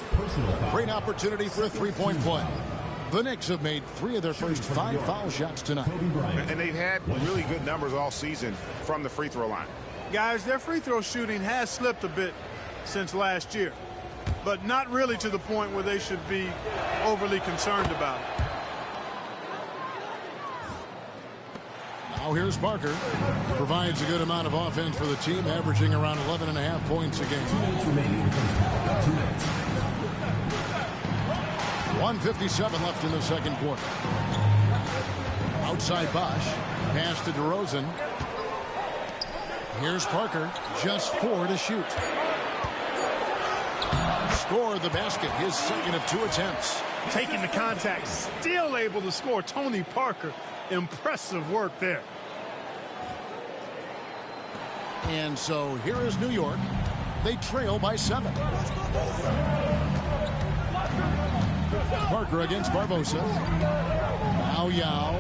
Great opportunity for a 3-point play. The Knicks have made 3 of their first 5 foul shots tonight. And they've had really good numbers all season from the free throw line. Guys, their free throw shooting has slipped a bit since last year, but not really to the point where they should be overly concerned about it. Now here's Parker. He provides a good amount of offense for the team, averaging around 11.5 points a game. 1:57 left in the second quarter. Outside Bosh. Pass to DeRozan. Here's Parker. Just 4 to shoot. Score the basket. His second of 2 attempts. Taking the contact. Still able to score. Tony Parker. Impressive work there. And so here is New York. They trail by 7. Parker against Barbosa. Now Yao.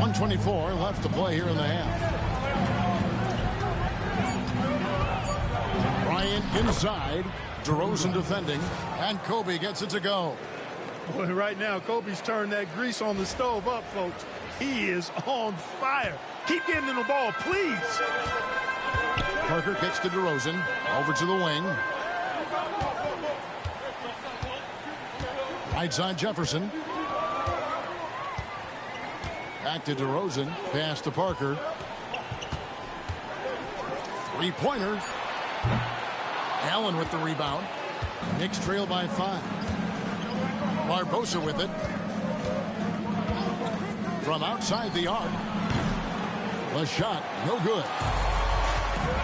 1:24 left to play here in the half. Bryant inside. DeRozan defending. And Kobe gets it to go. Boy, right now, Kobe's turned that grease on the stove up, folks. He is on fire. Keep getting him the ball, please. Parker kicks to DeRozan. Over to the wing. Right side Jefferson. Back to DeRozan. Pass to Parker. 3-pointer. Allen with the rebound. Knicks trail by 5. Barbosa with it. From outside the arc. The shot, no good.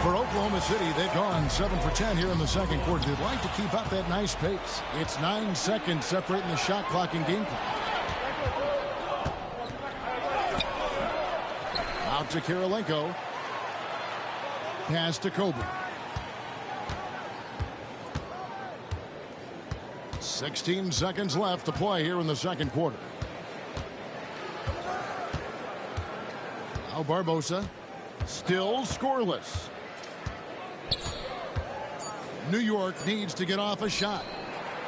For Oklahoma City, they've gone 7 for 10 here in the second quarter. They'd like to keep up that nice pace. It's 9 seconds separating the shot clock and game clock. Out to Kirilenko. Pass to Kobe. 16 seconds left to play here in the second quarter. Now Barbosa. Still scoreless. New York needs to get off a shot.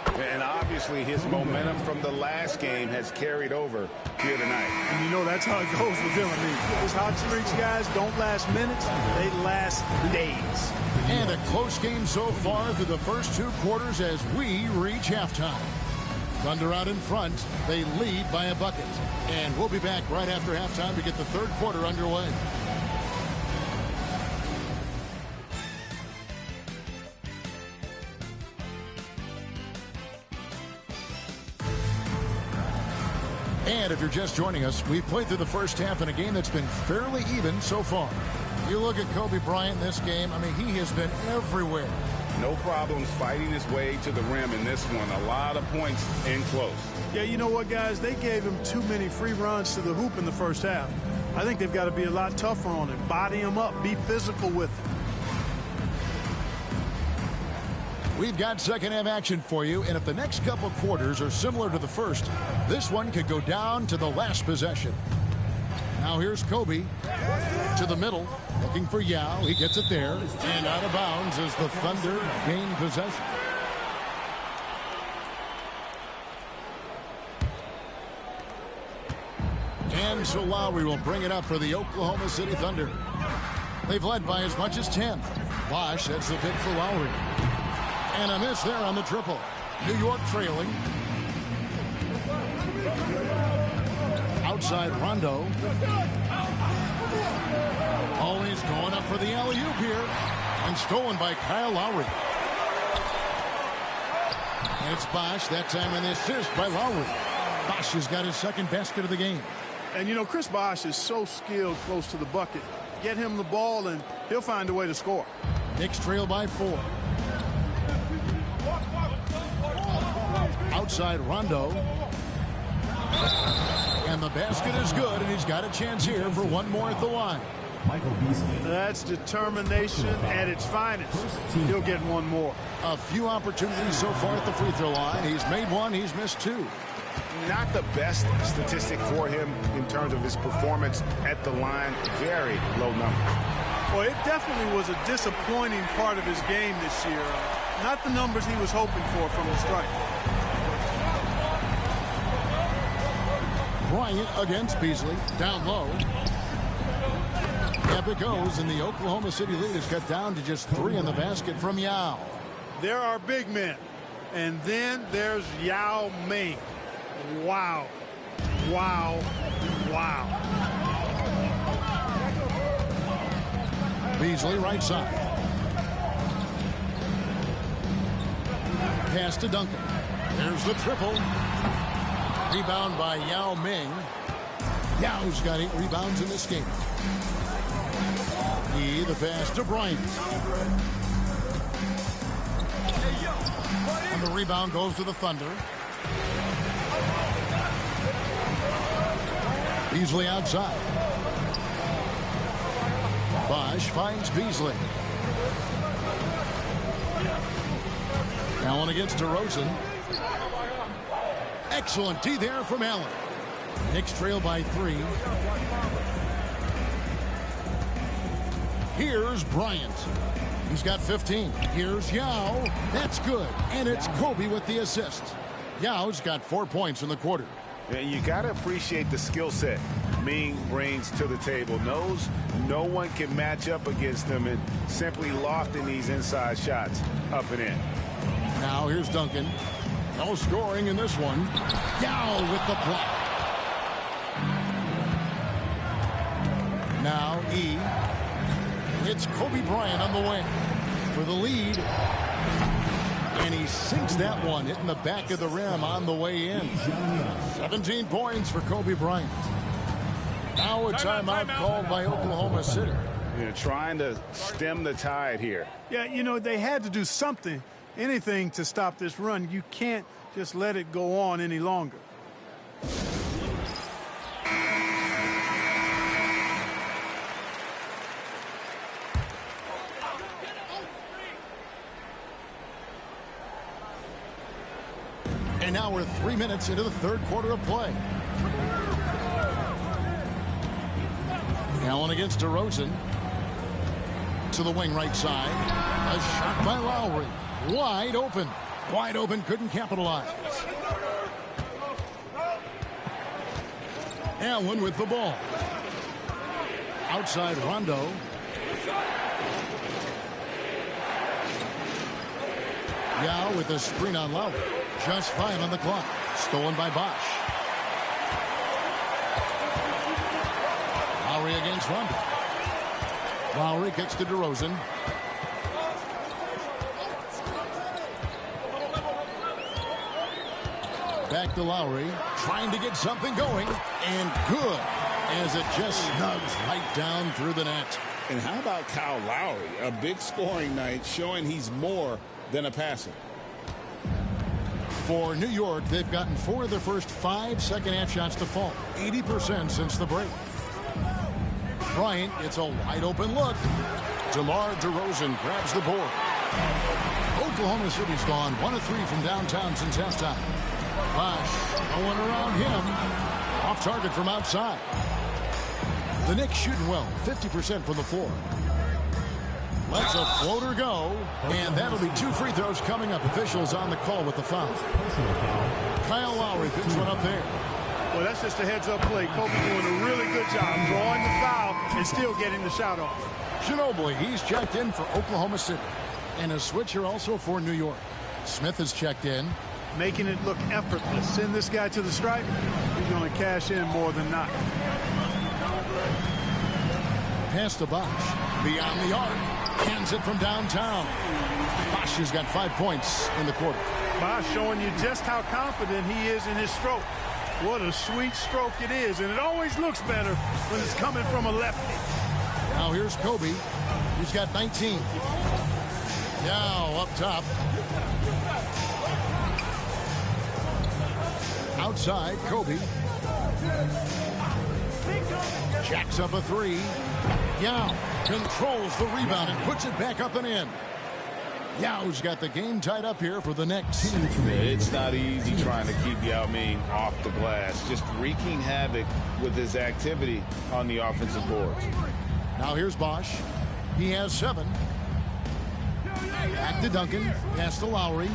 And obviously his momentum from the last game has carried over here tonight. And you know that's how it goes with him. I mean, those hot streaks, guys, don't last minutes. They last days. And a close game so far through the first two quarters as we reach halftime. Thunder out in front. They lead by a bucket. And we'll be back right after halftime to get the third quarter underway. And if you're just joining us, we've played through the first half in a game that's been fairly even so far. You look at Kobe Bryant in this game, I mean, he has been everywhere. No problems fighting his way to the rim in this one. A lot of points in close. Yeah, you know what, guys? They gave him too many free runs to the hoop in the first half. I think they've got to be a lot tougher on him. Body him up. Be physical with him. We've got second half action for you, and if the next couple quarters are similar to the first, this one could go down to the last possession. Now here's Kobe to the middle, looking for Yao. He gets it there, and out of bounds as the Thunder gain possession. And so Lowry will bring it up for the Oklahoma City Thunder. They've led by as much as 10. Bosh, that's the pick for Lowry. And a miss there on the triple. New York trailing. Outside Rondo. Always going up for the alley-oop here. And stolen by Kyle Lowry. And it's Bosh. That time an assist by Lowry. Bosh has got his second basket of the game. And, you know, Chris Bosh is so skilled close to the bucket. Get him the ball, and he'll find a way to score. Knicks trail by 4. Outside Rondo. And the basket is good, and he's got a chance here for one more at the line. That's determination at its finest. He'll get one more. A few opportunities so far at the free throw line. He's made one, he's missed 2. Not the best statistic for him in terms of his performance at the line. Very low number. Well, it definitely was a disappointing part of his game this year. Not the numbers he was hoping for from the strike. Bryant against Beasley. Down low. Up it goes, and the Oklahoma City lead is cut down to just 3 in the basket from Yao. There are big men. And then there's Yao Ming. Wow. Wow. Wow. Beasley right side. Pass to Duncan. There's the triple. Rebound by Yao Ming. Yao's got 8 rebounds in this game. The pass to Bryant. And the rebound goes to the Thunder. Beasley outside. Bosh finds Beasley. Allen against DeRozan. Excellent D there from Allen. Knicks trail by 3. Here's Bryant. He's got 15. Here's Yao. That's good. And it's Kobe with the assist. Yao's got 4 points in the quarter. And you got to appreciate the skill set Ming brings to the table. Knows no one can match up against him, and simply lofting these inside shots up and in. Now here's Duncan. No scoring in this one. Yao with the block. Now E. It's Kobe Bryant on the wing for the lead. And he sinks that one, hitting the back of the rim on the way in. 17 points for Kobe Bryant. Now a timeout called by Oklahoma City. You know, trying to stem the tide here. Yeah, you know, they had to do something, anything to stop this run. You can't just let it go on any longer. And now we're 3 minutes into the third quarter of play. Allen against DeRozan. To the wing right side. A shot by Lowry. Wide open. Wide open, couldn't capitalize. Allen with the ball. Outside Rondo. Yao with a screen on Lowry. Just 5 on the clock. Stolen by Bosch. Lowry against Rondo. Lowry kicks to DeRozan. Back to Lowry. Trying to get something going. And good. As it just snugs right down through the net. And how about Kyle Lowry? A big scoring night showing he's more than a passer. For New York, they've gotten 4 of their first 5 second-half shots to fall. 80% since the break. Bryant gets a wide-open look. DeMar DeRozan grabs the board. Oklahoma City's gone 1 of 3 from downtown since halftime. Bosch, no one around him. Off target from outside. The Knicks shooting well, 50% from the floor. Lets a floater go, and that'll be 2 free throws coming up. Officials on the call with the foul. Kyle Lowry picks one up there. Well, that's just a heads-up play. Kobe doing a really good job drawing the foul and still getting the shot off. Ginobili, he's checked in for Oklahoma City. And a switch here also for New York. Smith has checked in. Making it look effortless. Send this guy to the stripe. He's going to cash in more than not. Pass to Bosch. Beyond the arc. Hands it from downtown. Bosch has got 5 points in the quarter. Bosch showing you just how confident he is in his stroke. What a sweet stroke it is. And it always looks better when it's coming from a lefty. Now here's Kobe. He's got 19. Now up top. Outside, Kobe. Jacks up a 3. Yao controls the rebound and puts it back up and in. Yao's got the game tied up here for the Knicks. It's not easy trying to keep Yao Ming off the glass. Just wreaking havoc with his activity on the offensive boards. Now here's Bosch. He has 7. Back to Duncan. Pass to Lowry.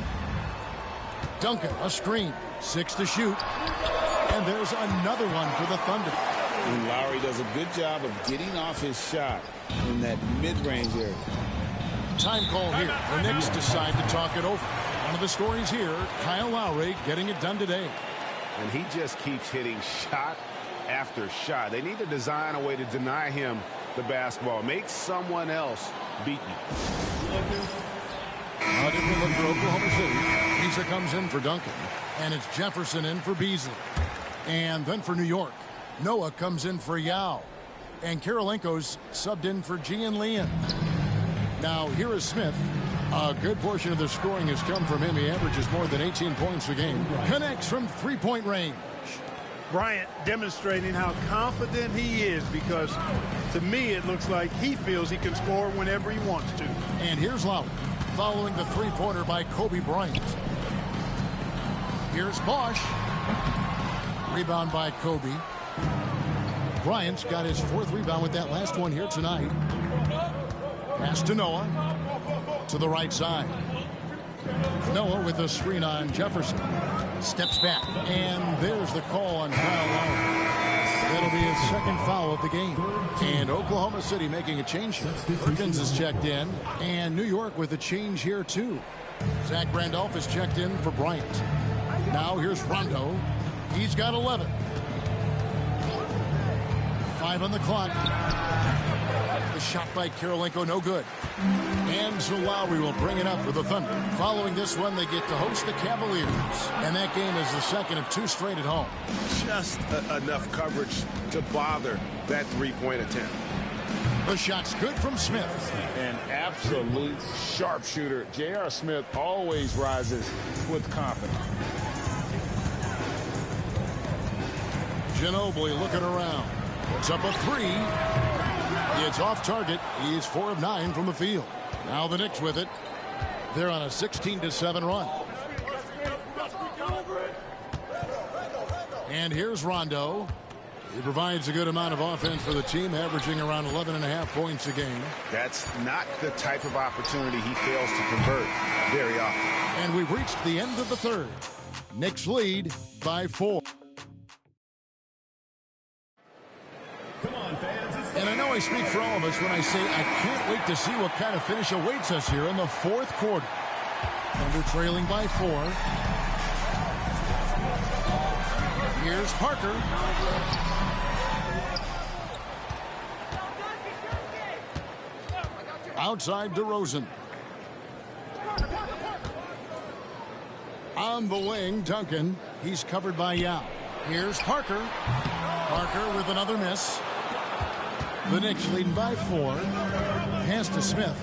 Duncan, a screen. 6 to shoot. And there's another one for the Thunder. And Lowry does a good job of getting off his shot in that mid-range area. Time call here. The Knicks decide to talk it over. One of the stories here, Kyle Lowry getting it done today. And he just keeps hitting shot after shot. They need to design a way to deny him the basketball. Make someone else beat you. A different look for Oklahoma City. Beasley comes in for Duncan. And it's Jefferson in for Beasley. And then for New York, Noah comes in for Yao. And Kirilenko's subbed in for Gian Leon. Now here is Smith. A good portion of the scoring has come from him. He averages more than 18 points a game. Connects from 3-point range. Bryant demonstrating how confident he is, because to me it looks like he feels he can score whenever he wants to. And here's Lowry following the 3-pointer by Kobe Bryant. Here's Bosch. Rebound by Kobe. Bryant's got his 4th rebound with that last one here tonight. Pass to Noah. To the right side. Noah with a screen on Jefferson. Steps back. And there's the call on Kyle Lowry. That'll be his 2nd foul of the game. And Oklahoma City making a change. Perkins is checked in. And New York with a change here too. Zach Randolph is checked in for Bryant. Now here's Rondo. He's got 11. 5 on the clock. The shot by Kirilenko, no good. And so Lowry will bring it up for the Thunder. Following this one, they get to host the Cavaliers. And that game is the 2nd of 2 straight at home. Just enough coverage to bother that 3-point attempt. The shot's good from Smith. An absolute sharpshooter. J.R. Smith always rises with confidence. Ginobili looking around. Puts up a 3. It's off target. He's 4 of 9 from the field. Now the Knicks with it. They're on a 16-7 run. And here's Rondo. He provides a good amount of offense for the team, averaging around 11.5 points a game. That's not the type of opportunity he fails to convert very often. And we've reached the end of the third. Knicks lead by 4. Come on, fans. And I know I speak for all of us when I say I can't wait to see what kind of finish awaits us here in the fourth quarter. Thunder trailing by 4. Here's Parker. Outside DeRozan. On the wing, Duncan. He's covered by Yao. Here's Parker. Parker with another miss. The Knicks leading by 4. Pass to Smith.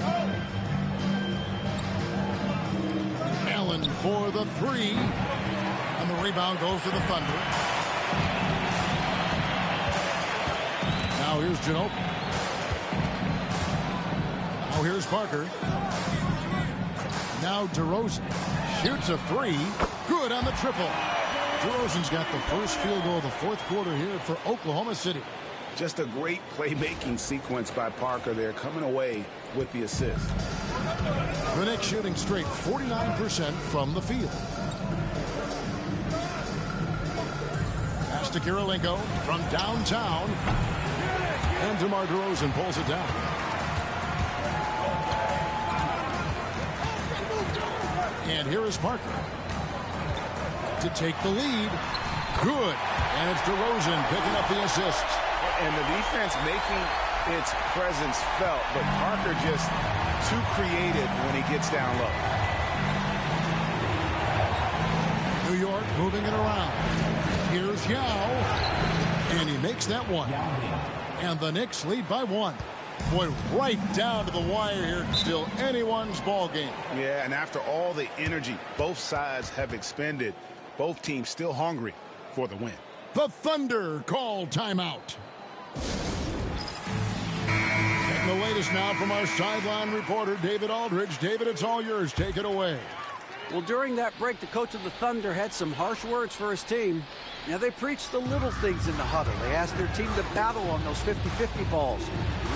Allen for the 3. And the rebound goes to the Thunder. Now here's Ginobili. Now here's Parker. Now DeRozan shoots a 3. Good on the triple. DeRozan's got the first field goal of the fourth quarter here for Oklahoma City. Just a great playmaking sequence by Parker there, coming away with the assist. The Knicks shooting straight 49% from the field. Pass to Kirilenko from downtown. And DeMar DeRozan pulls it down. And here is Parker to take the lead. Good. And it's DeRozan picking up the assist. And the defense making its presence felt, but Parker just too creative when he gets down low. New York moving it around. Here's Yao. And he makes that one. And the Knicks lead by 1. Boy, right down to the wire here. Still anyone's ball game. Yeah, and after all the energy both sides have expended, both teams still hungry for the win. The Thunder call timeout. Getting the latest now from our sideline reporter, David Aldridge. David, it's all yours. Take it away. Well, during that break, the coach of the Thunder had some harsh words for his team. Now, they preached the little things in the huddle. They asked their team to battle on those 50-50 balls.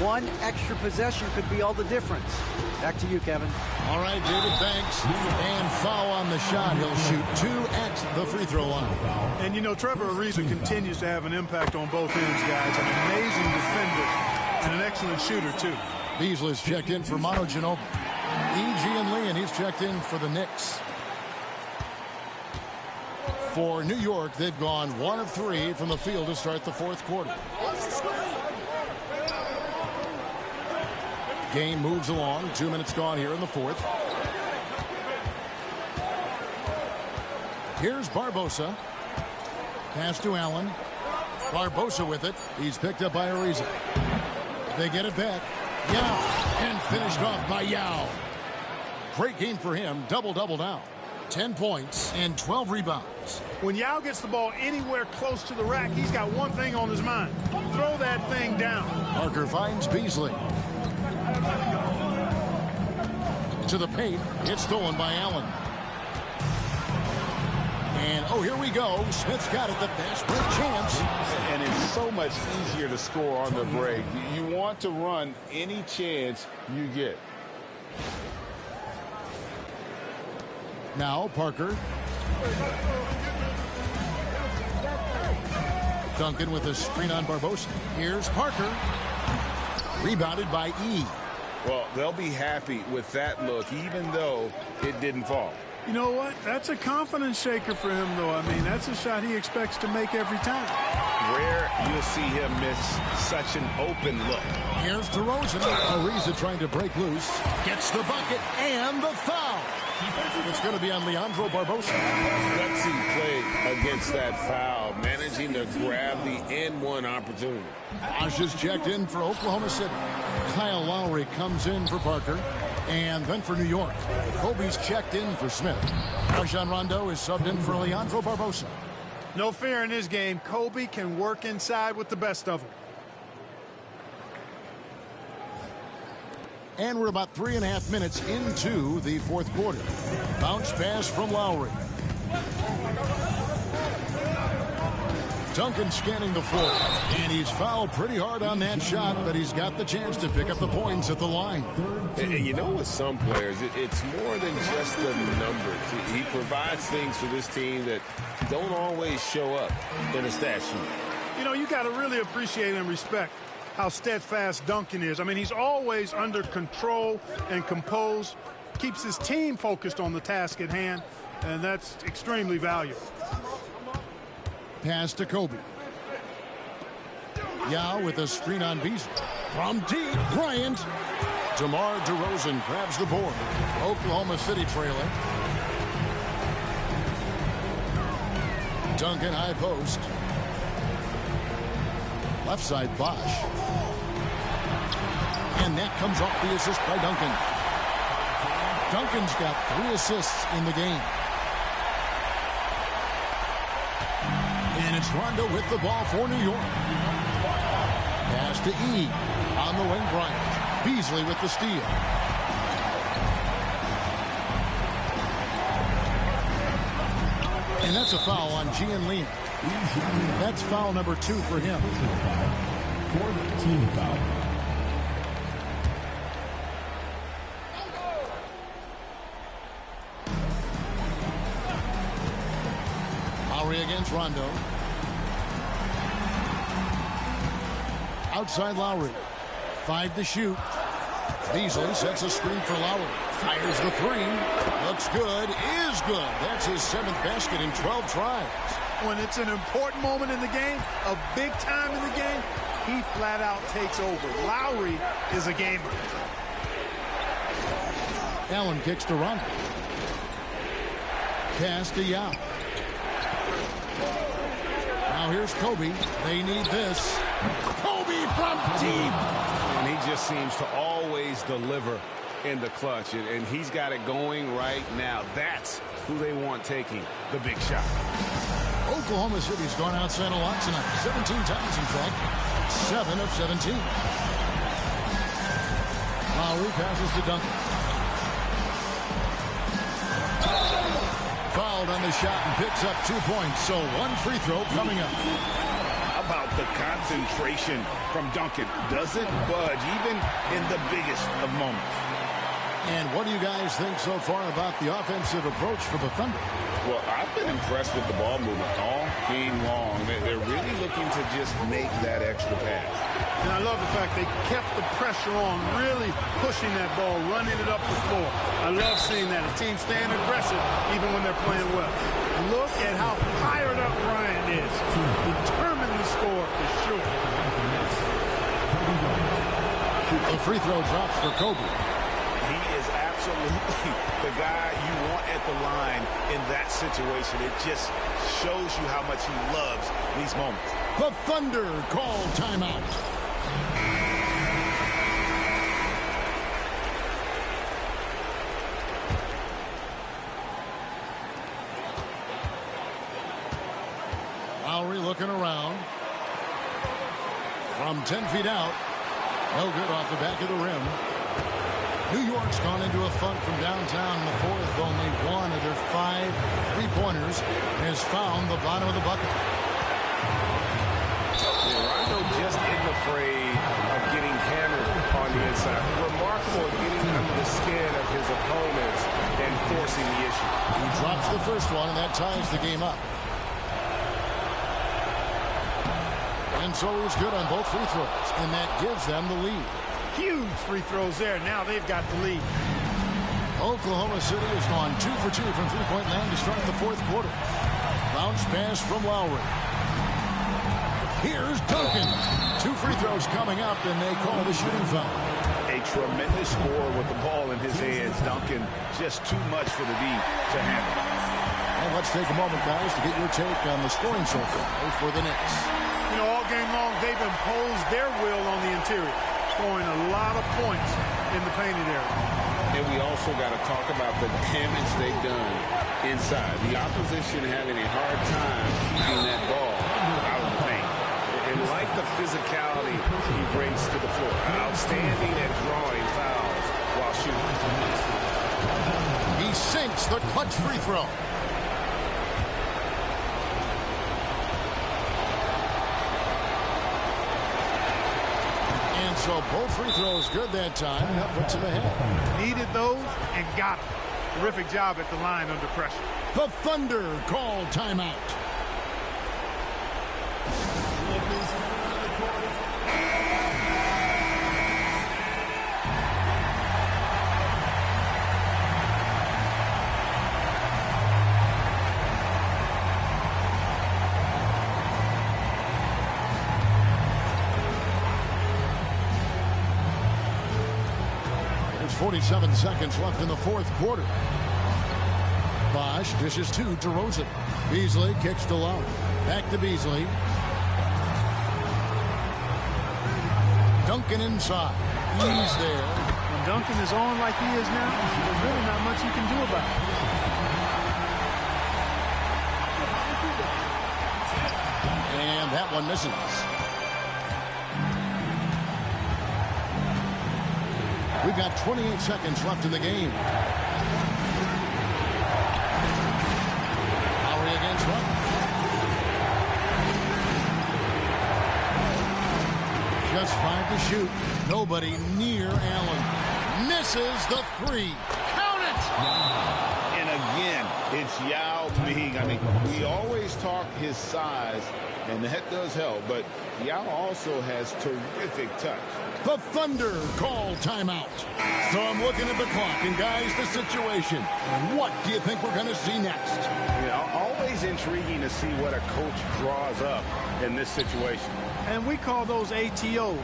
One extra possession could be all the difference. Back to you, Kevin. All right, David, thanks. And foul on the shot. He'll shoot 2 at the free throw line. And, you know, Trevor Ariza continues to have an impact on both ends, guys. An amazing defender and an excellent shooter, too. Beasley's checked in for Manu Ginobili. E.G. and Lee, and he's checked in for the Knicks. For New York, they've gone 1 of 3 from the field to start the fourth quarter. Game moves along. 2 minutes gone here in the fourth. Here's Barbosa. Pass to Allen. Barbosa with it. He's picked up by Ariza. They get it back. Yao. And finished off by Yao. Great game for him. Double-double now. 10 points and 12 rebounds. When Yao gets the ball anywhere close to the rack, he's got one thing on his mind. Throw that thing down. Parker finds Beasley. To the paint. It's stolen by Allen. And, oh, here we go. Smith's got it. The fast break chance. And it's so much easier to score on the break. You want to run any chance you get. Now Parker. Duncan with a screen on Barbosa. Here's Parker. Rebounded by E. Well, they'll be happy with that look, even though it didn't fall. You know what? That's a confidence shaker for him, though. I mean, that's a shot he expects to make every time. Rare you'll see him miss such an open look. Here's DeRozan. Ariza trying to break loose. Gets the bucket and the foul. It's going to be on Leandro Barbosa. Gutsy play against that foul, managing to grab the N1 opportunity. Bosh is checked in for Oklahoma City. Kyle Lowry comes in for Parker. And then for New York, Kobe's checked in for Smith. Rajon Rondo is subbed in for Leandro Barbosa. No fear in this game. Kobe can work inside with the best of them. And we're about 3.5 minutes into the fourth quarter. Bounce pass from Lowry. Duncan scanning the floor. And he's fouled pretty hard on that shot, but he's got the chance to pick up the points at the line. And you know, with some players, it's more than just the numbers. He provides things for this team that don't always show up in a stat sheet. You know, you got to really appreciate and respect how steadfast Duncan is. I mean, he's always under control and composed, keeps his team focused on the task at hand, and that's extremely valuable. Pass to Kobe. Yao with a screen on Beasley. From deep, Bryant. DeMar DeRozan grabs the board. Oklahoma City trailing. Duncan high post. Left side Bosch. And that comes off the assist by Duncan. Duncan's got 3 assists in the game. And it's Rondo with the ball for New York. Pass to E. On the wing, Bryant. Beasley with the steal. And that's a foul on Gian Liam. That's foul number 2 for him. 14 foul. Lowry against Rondo. Outside Lowry. 5 to shoot. Beasley sets a screen for Lowry. Fires the 3. Looks good. Is good. That's his 7th basket in 12 tries. When it's an important moment in the game, a big time in the game, he flat out takes over. Lowry is a gamer. Allen kicks to Rondo. Pass to Yao. Now here's Kobe. They need this. Kobe from deep. And he just seems to always deliver in the clutch. And he's got it going right now. That's who they want taking the big shot. Oklahoma City's gone outside a lot tonight. 17 times, in fact. 7 of 17. Lowry passes to Duncan. Fouled on the shot and picks up 2 points. So 1 free throw coming up. How about the concentration from Duncan? Doesn't budge, even in the biggest of moments. And what do you guys think so far about the offensive approach for the Thunder? Well, I've been impressed with the ball movement all game long. They're really looking to just make that extra pass. And I love the fact they kept the pressure on, really pushing that ball, running it up the floor. I love seeing that. A team staying aggressive even when they're playing well. Look at how fired up Bryant is. Determined to score for sure. The free throw drops for Kobe. He is absolutely the guy you want at the line in that situation. It just shows you how much he loves these moments. The Thunder call timeout. Lowry looking around. From 10 feet out. No good off the back of the rim. New York's gone into a funk from downtown in the 4th. Only 1 of their 5 three-pointers has found the bottom of the bucket. Rondo just isn't afraid of getting hammered on the inside. Remarkable at getting under the skin of his opponents and forcing the issue. He drops the first one, and that ties the game up. And so he's good on both free throws, and that gives them the lead. Huge free throws there. Now they've got the lead. Oklahoma City has gone 2 for 2 from three-point land to start the 4th quarter. Bounce pass from Lowry. Here's Duncan. 2 free throws coming up, and they call the shooting foul. A tremendous scorer with the ball in his hands. Duncan, just too much for the D to handle. And let's take a moment, guys, to get your take on the scoring so far for the Knicks. You know, all game long, they've imposed their will on the interior, scoring a lot of points in the painted area. And we also got to talk about the damage they've done inside. The opposition having a hard time keeping that ball out of the paint. And like the physicality he brings to the floor. Outstanding at drawing fouls while shooting. He sinks the clutch free throw. So both free throws good that time. That puts him ahead. Needed those and got them. Terrific job at the line under pressure. The Thunder call timeout. There's 47 seconds left in the fourth quarter. Bosch dishes to DeRozan. Beasley kicks to Love. Back to Beasley. Duncan inside. He's there. When Duncan is on like he is now, there's really not much you can do about it. And that one misses. We've got 28 seconds left in the game. Lowry against Rutherford. Just 5 to shoot. Nobody near Allen. Misses the three. Count it! And again, it's Yao Ming. I mean, we always talk his size, and that does help, but Yao also has terrific touch. The Thunder call timeout. So I'm looking at the clock, and guys, the situation. What do you think we're going to see next? Always intriguing to see what a coach draws up in this situation. And we call those ATOs,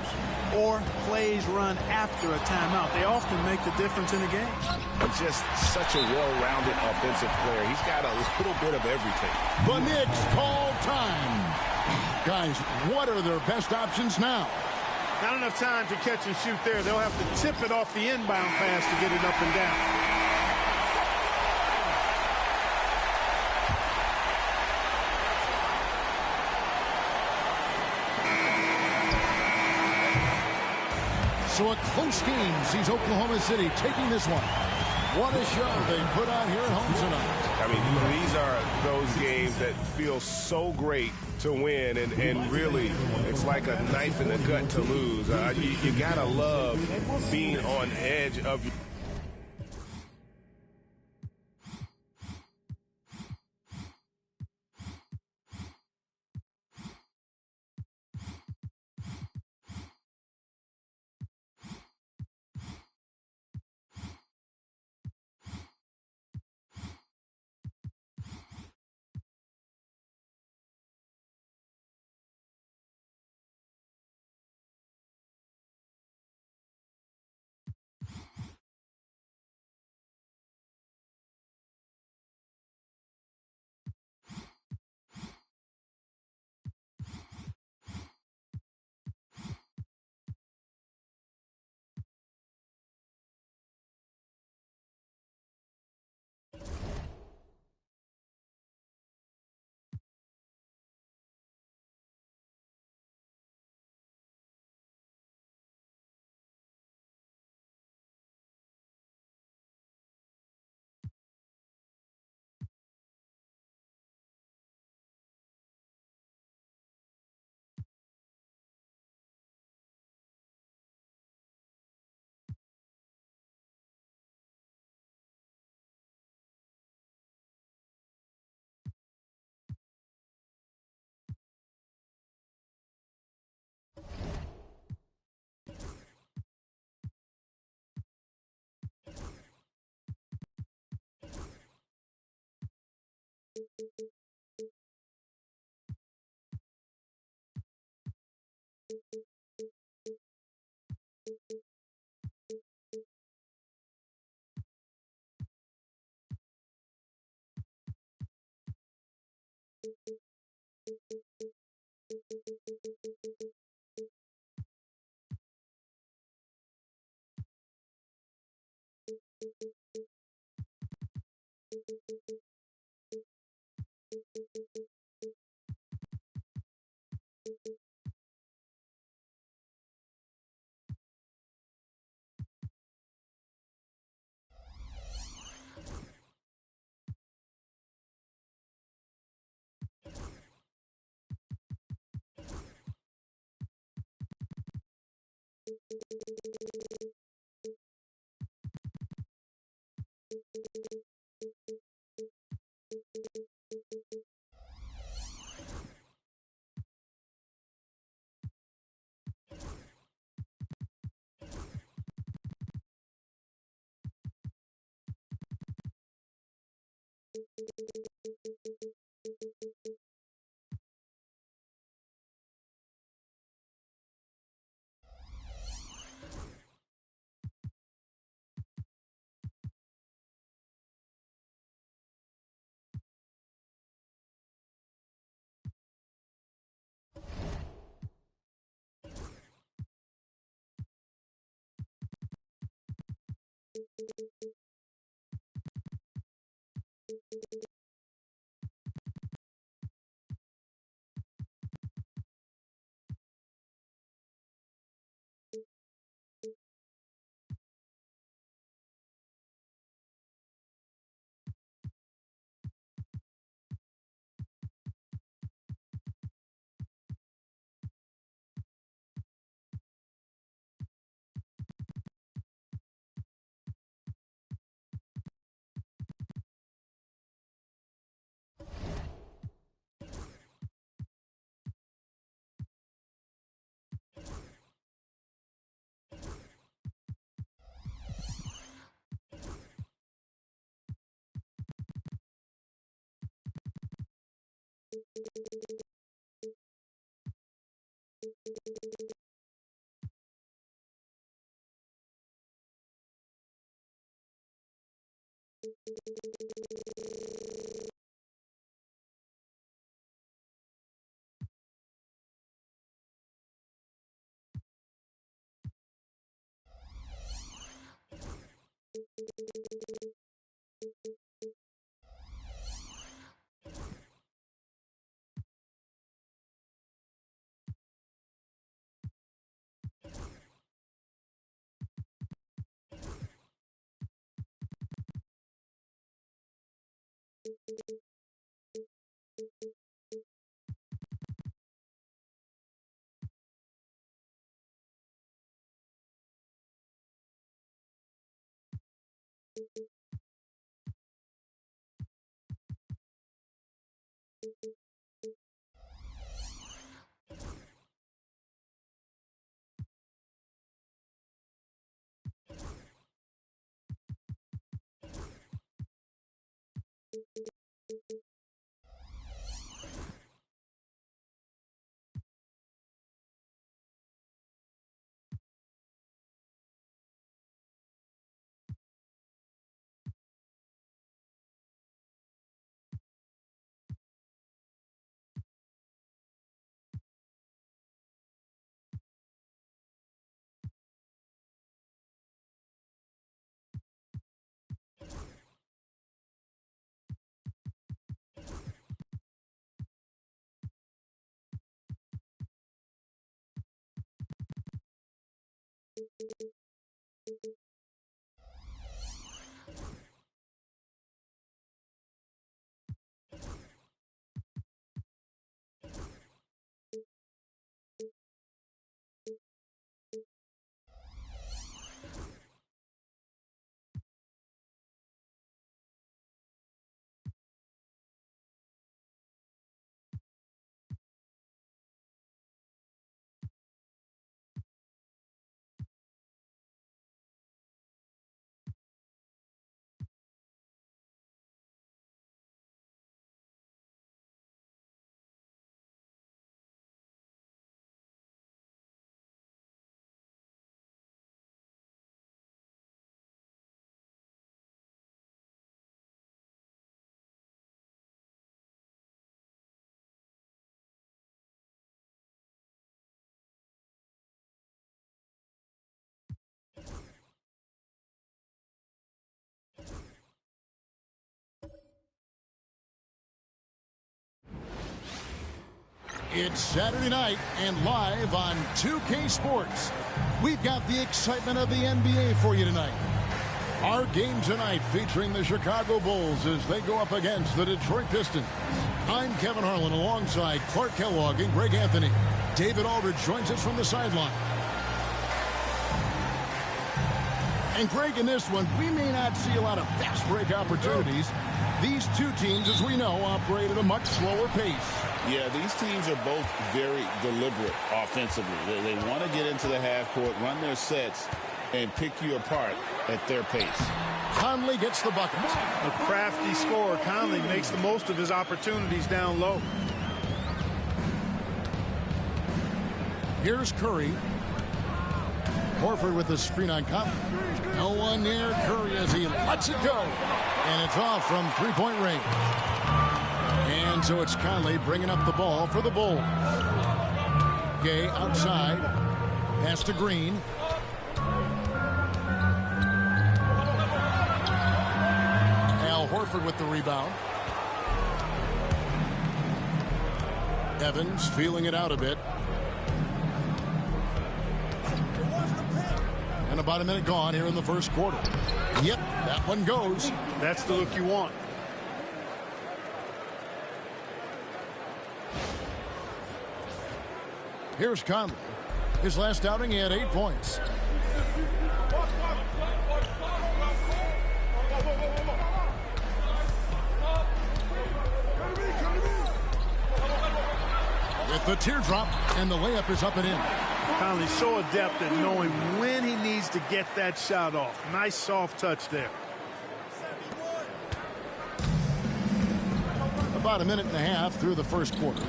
or plays run after a timeout. They often make the difference in a game. Just such a well-rounded offensive player. He's got a little bit of everything. The Knicks call time. Guys, what are their best options now? Not enough time to catch and shoot there. They'll have to tip it off the inbound pass to get it up and down. So a close game sees Oklahoma City taking this one. What a show they put on here at home tonight. I mean, these are those games that feel so great to win, and really, it's like a knife in the gut to lose. You gotta love being on edge of your It's Saturday night and live on 2K Sports. We've got the excitement of the NBA for you tonight. Our game tonight featuring the Chicago Bulls as they go up against the Detroit Pistons. I'm Kevin Harlan alongside Clark Kellogg and Greg Anthony. David Aldridge joins us from the sideline. And Greg, in this one, we may not see a lot of fast break opportunities. These two teams, as we know, operate at a much slower pace. Yeah, these teams are both very deliberate offensively. They want to get into the half court, run their sets, and pick you apart at their pace. Conley gets the bucket. A crafty scorer. Conley makes the most of his opportunities down low. Here's Curry. Horford with the screen on Conley. No one near Curry as he lets it go. And it's off from three-point range. And so it's Conley bringing up the ball for the Bulls. Gay outside. Pass to Green. Al Horford with the rebound. Evans feeling it out a bit. And about a minute gone here in the first quarter. Yep, that one goes. That's the look you want. Here's Conley. His last outing, he had 8 points. With the teardrop, and the layup is up and in. Conley's so adept at knowing when he needs to get that shot off. Nice soft touch there. About a minute and a half through the first quarter.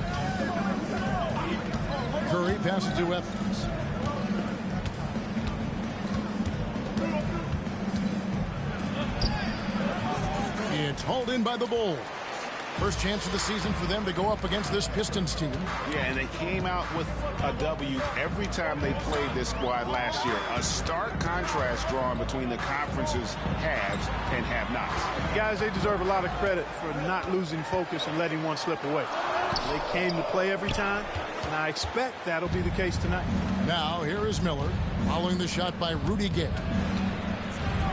Curry passes to Evans. It's hauled in by the Bulls. First chance of the season for them to go up against this Pistons team. Yeah, and they came out with a W every time they played this squad last year. A stark contrast drawn between the conference's haves and have-nots. Guys, they deserve a lot of credit for not losing focus and letting one slip away. They came to play every time, and I expect that'll be the case tonight. Now, here is Miller, following the shot by Rudy Gay.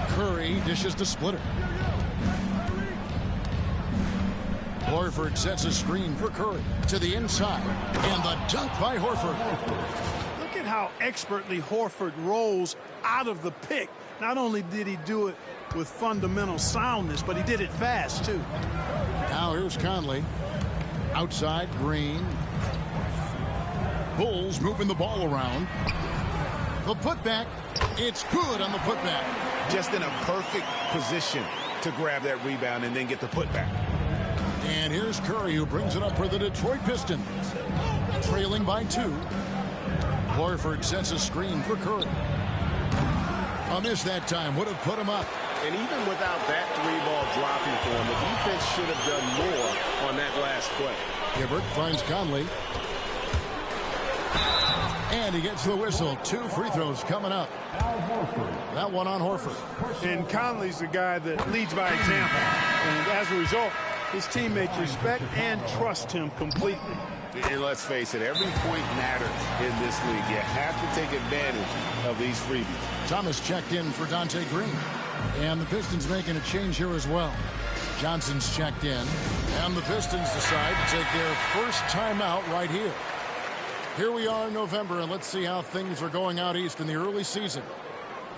Curry dishes to Splitter. Horford sets a screen for Curry to the inside, and the dunk by Horford. Look at how expertly Horford rolls out of the pick. Not only did he do it with fundamental soundness, but he did it fast, too. Now here's Conley. Outside, Green. Bulls moving the ball around. The putback, it's good on the putback. Just in a perfect position to grab that rebound and then get the putback. And here's Curry, who brings it up for the Detroit Pistons. Trailing by 2. Horford sets a screen for Curry. A miss that time would have put him up. And even without that 3-ball dropping for him, the defense should have done more on that last play. Hibbert finds Conley. And he gets the whistle. 2 free throws coming up. That one on Horford. And Conley's the guy that leads by example. And as a result, his teammates respect and trust him completely. And let's face it, every point matters in this league. You have to take advantage of these freebies. Thomas checked in for Dante Green. And the Pistons making a change here as well. Johnson's checked in. And the Pistons decide to take their first timeout right here. Here we are in November, and let's see how things are going out east in the early season.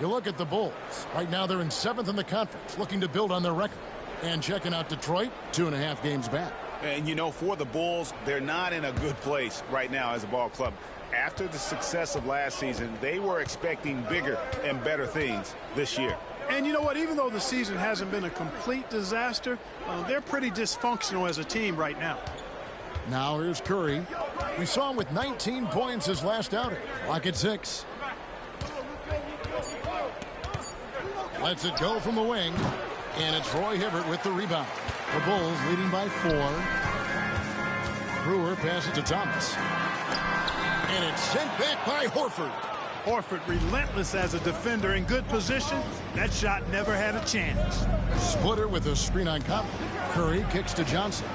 You look at the Bulls. Right now they're in 7th in the conference, looking to build on their record. And checking out Detroit, 2.5 games back. And, you know, for the Bulls, they're not in a good place right now as a ball club. After the success of last season, they were expecting bigger and better things this year. And you know what? Even though the season hasn't been a complete disaster, they're pretty dysfunctional as a team right now. Now here's Curry. We saw him with 19 points his last outing. Lock at 6. Lets it go from the wing. And it's Roy Hibbert with the rebound. The Bulls leading by 4. Brewer passes to Thomas. And it's sent back by Horford. Horford relentless as a defender in good position. That shot never had a chance. Splitter with a screen on Conley. Curry kicks to Johnson.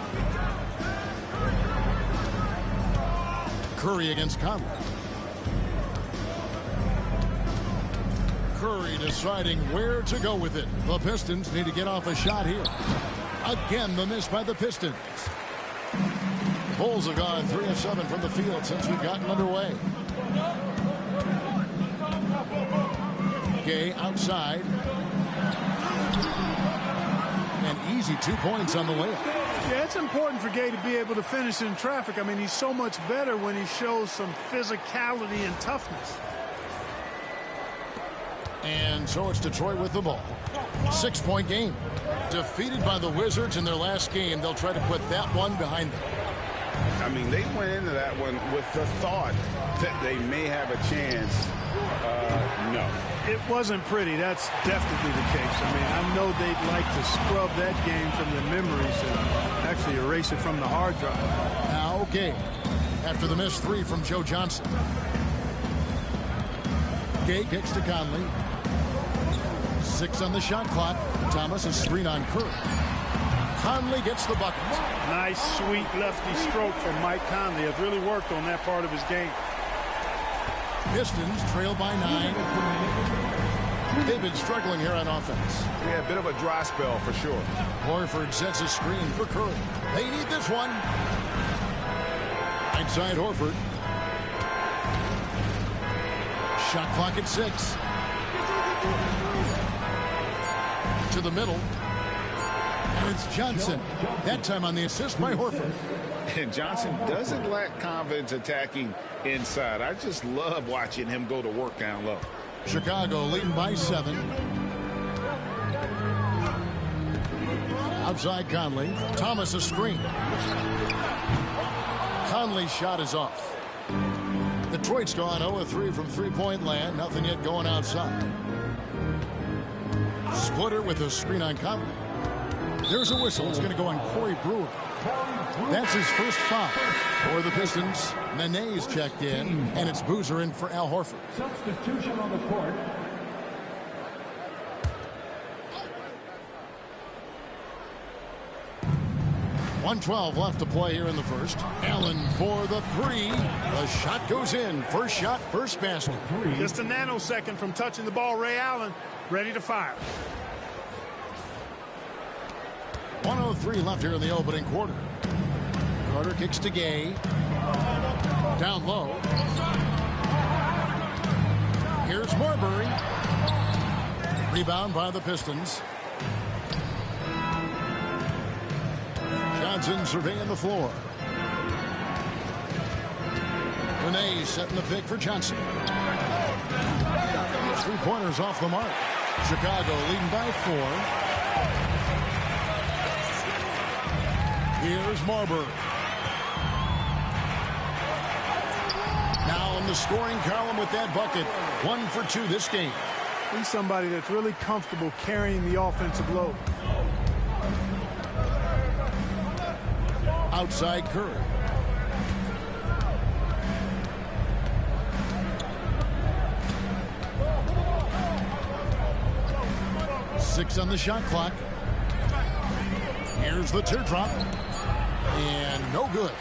Curry against Conley. Curry deciding where to go with it. The Pistons need to get off a shot here. Again, the miss by the Pistons. Bulls have gone 3 of 7 from the field since we've gotten underway. Gay outside. And easy 2 points on the layup. Yeah, it's important for Gay to be able to finish in traffic. I mean, he's so much better when he shows some physicality and toughness. And so it's Detroit with the ball. 6-point game. Defeated by the Wizards in their last game. They'll try to put that one behind them. I mean, they went into that one with the thought that they may have a chance. No. It wasn't pretty. That's definitely the case. I mean, I know they'd like to scrub that game from their memories and actually erase it from the hard drive. Now Gay after the missed 3 from Joe Johnson. Gay kicks to Conley. 6 on the shot clock. Thomas a screen on Curry. Conley gets the bucket. Nice, sweet lefty stroke from Mike Conley. Has really worked on that part of his game. Pistons trail by 9. They've been struggling here on offense. Yeah, a bit of a dry spell for sure. Horford sets a screen for Curry. They need this one. Inside Horford. Shot clock at 6. To the middle. And it's Johnson. That time on the assist by Horford. And Johnson doesn't lack confidence attacking inside. I just love watching him go to work down low. Chicago leading by 7. Outside Conley. Thomas a screen. Conley's shot is off. Detroit's gone 0-3 from three-point land. Nothing yet going outside. Splitter with a screen on Conley. There's a whistle. It's going to go on Corey Brewer. That's his first foul for the Pistons. Nene's checked in, and it's Boozer in for Al Horford. Substitution on the court. .112 left to play here in the first. Allen for the 3. The shot goes in. First shot, first basket. Just a nanosecond from touching the ball. Ray Allen ready to fire. 1:03 left here in the opening quarter. Carter kicks to Gay. Down low. Here's Marbury. Rebound by the Pistons. Johnson surveying the floor. Renee setting the pick for Johnson. 3-pointers off the mark. Chicago leading by 4. Here's Marbury. Now in the scoring column with that bucket. 1 for 2 this game. He's somebody that's really comfortable carrying the offensive load. Outside Curry. Six on the shot clock. Here's the teardrop. And no good.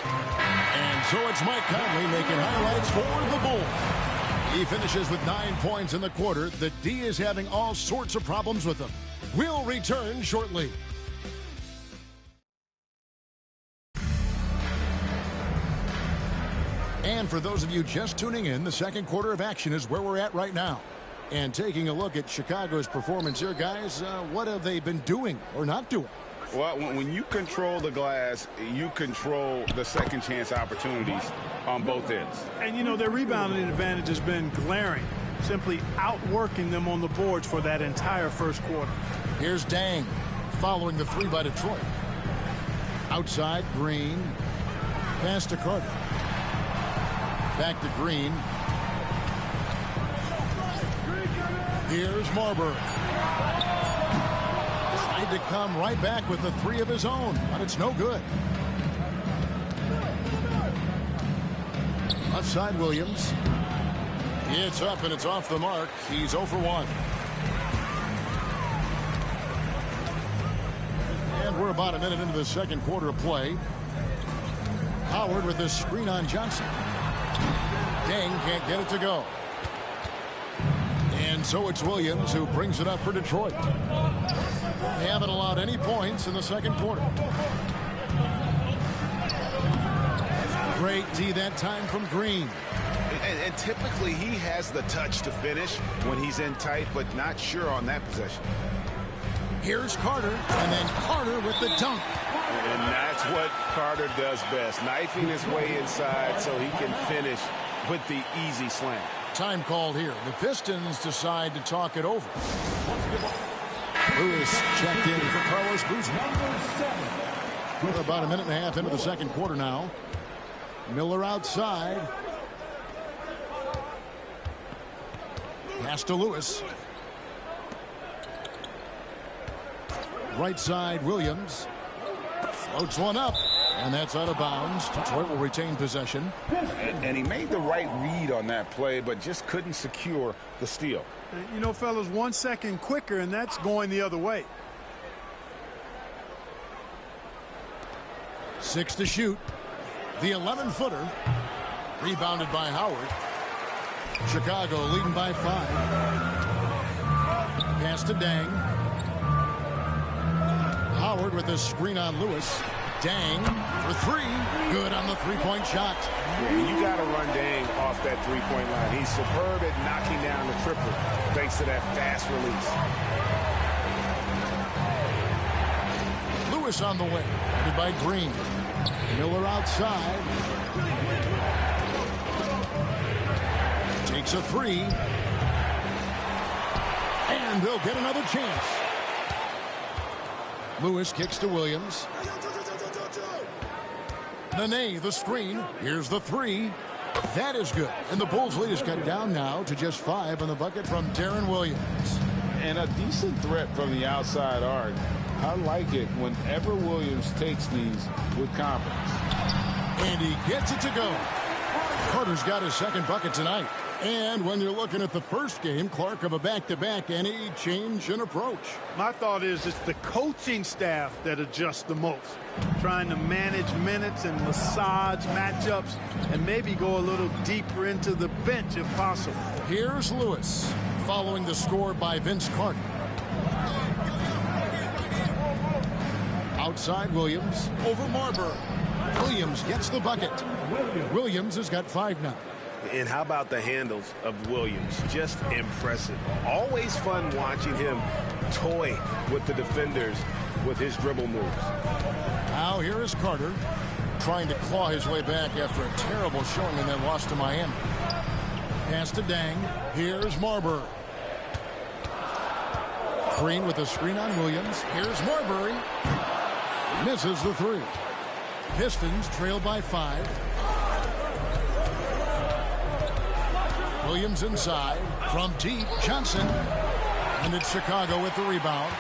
And so it's Mike Conley making highlights for the Bulls. He finishes with 9 points in the quarter. The D is having all sorts of problems with him. We'll return shortly. And for those of you just tuning in, the second quarter of action is where we're at right now. And taking a look at Chicago's performance here, guys, what have they been doing or not doing? Well, when you control the glass, you control the second chance opportunities on both ends. And, you know, their rebounding advantage has been glaring, simply outworking them on the boards for that entire first quarter. Here's Dang following the 3 by Detroit. Outside, Green. Pass to Carter. Back to Green. Here's Marbury. Tried to come right back with the 3 of his own, but it's no good. Left side, Williams. It's up and it's off the mark. He's 0 for 1. And we're about a minute into the second quarter of play. Howard with the screen on Johnson. Dang can't get it to go. And so it's Williams who brings it up for Detroit. They haven't allowed any points in the second quarter. Great D that time from Green. And typically he has the touch to finish when he's in tight, but not sure on that possession. Here's Carter, and then Carter with the dunk. And that's what Carter does best, knifing his way inside so he can finish with the easy slam. Time called here. The Pistons decide to talk it over. Lewis checked in for Carlos Boozer. We're about a minute and a half into the second quarter now. Miller outside. Pass to Lewis. Right side, Williams. Floats one up. And that's out of bounds. Detroit will retain possession. And he made the right read on that play, but just couldn't secure the steal. You know, fellas, 1 second quicker, and that's going the other way. 6 to shoot. The 11-footer. Rebounded by Howard. Chicago leading by 5. Pass to Dang. Howard with a screen on Lewis. Dang for 3. Good on the three-point shot. Yeah, you got to run Dang off that three-point line. He's superb at knocking down the triple thanks to that fast release. Lewis on the way. Headed by Green. Miller outside. Takes a 3. And they'll get another chance. Lewis kicks to Williams. Nene, the screen. Here's the 3. That is good. And the Bulls lead is cut down now to just 5 on the bucket from Darren Williams. And a decent threat from the outside arc. I like it whenever Williams takes these with confidence. And he gets it to go. Carter's got his second bucket tonight. And when you're looking at the first game, Clark, of a back-to-back, any change in approach? My thought is it's the coaching staff that adjusts the most. Trying to manage minutes and massage matchups and maybe go a little deeper into the bench if possible. Here's Lewis following the score by Vince Carter. Outside Williams over Marbury. Williams gets the bucket. Williams has got 5 now. And how about the handles of Williams? Just impressive. Always fun watching him toy with the defenders with his dribble moves. Now here is Carter trying to claw his way back after a terrible showing and then lost to Miami. Pass to Dang. Here's Marbury. Green with a screen on Williams. Here's Marbury. Misses the 3. Pistons trail by 5. Williams inside from deep. Johnson. And it's Chicago with the rebound.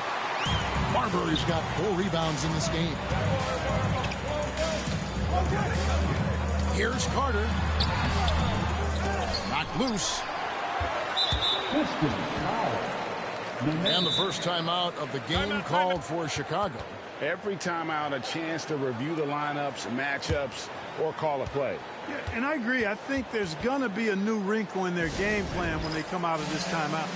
Marbury's got 4 rebounds in this game. Here's Carter. Knocked loose. And the first timeout of the game called for Chicago. Every timeout, a chance to review the lineups, matchups, or call a play. Yeah, and I agree. I think there's going to be a new wrinkle in their game plan when they come out of this timeout.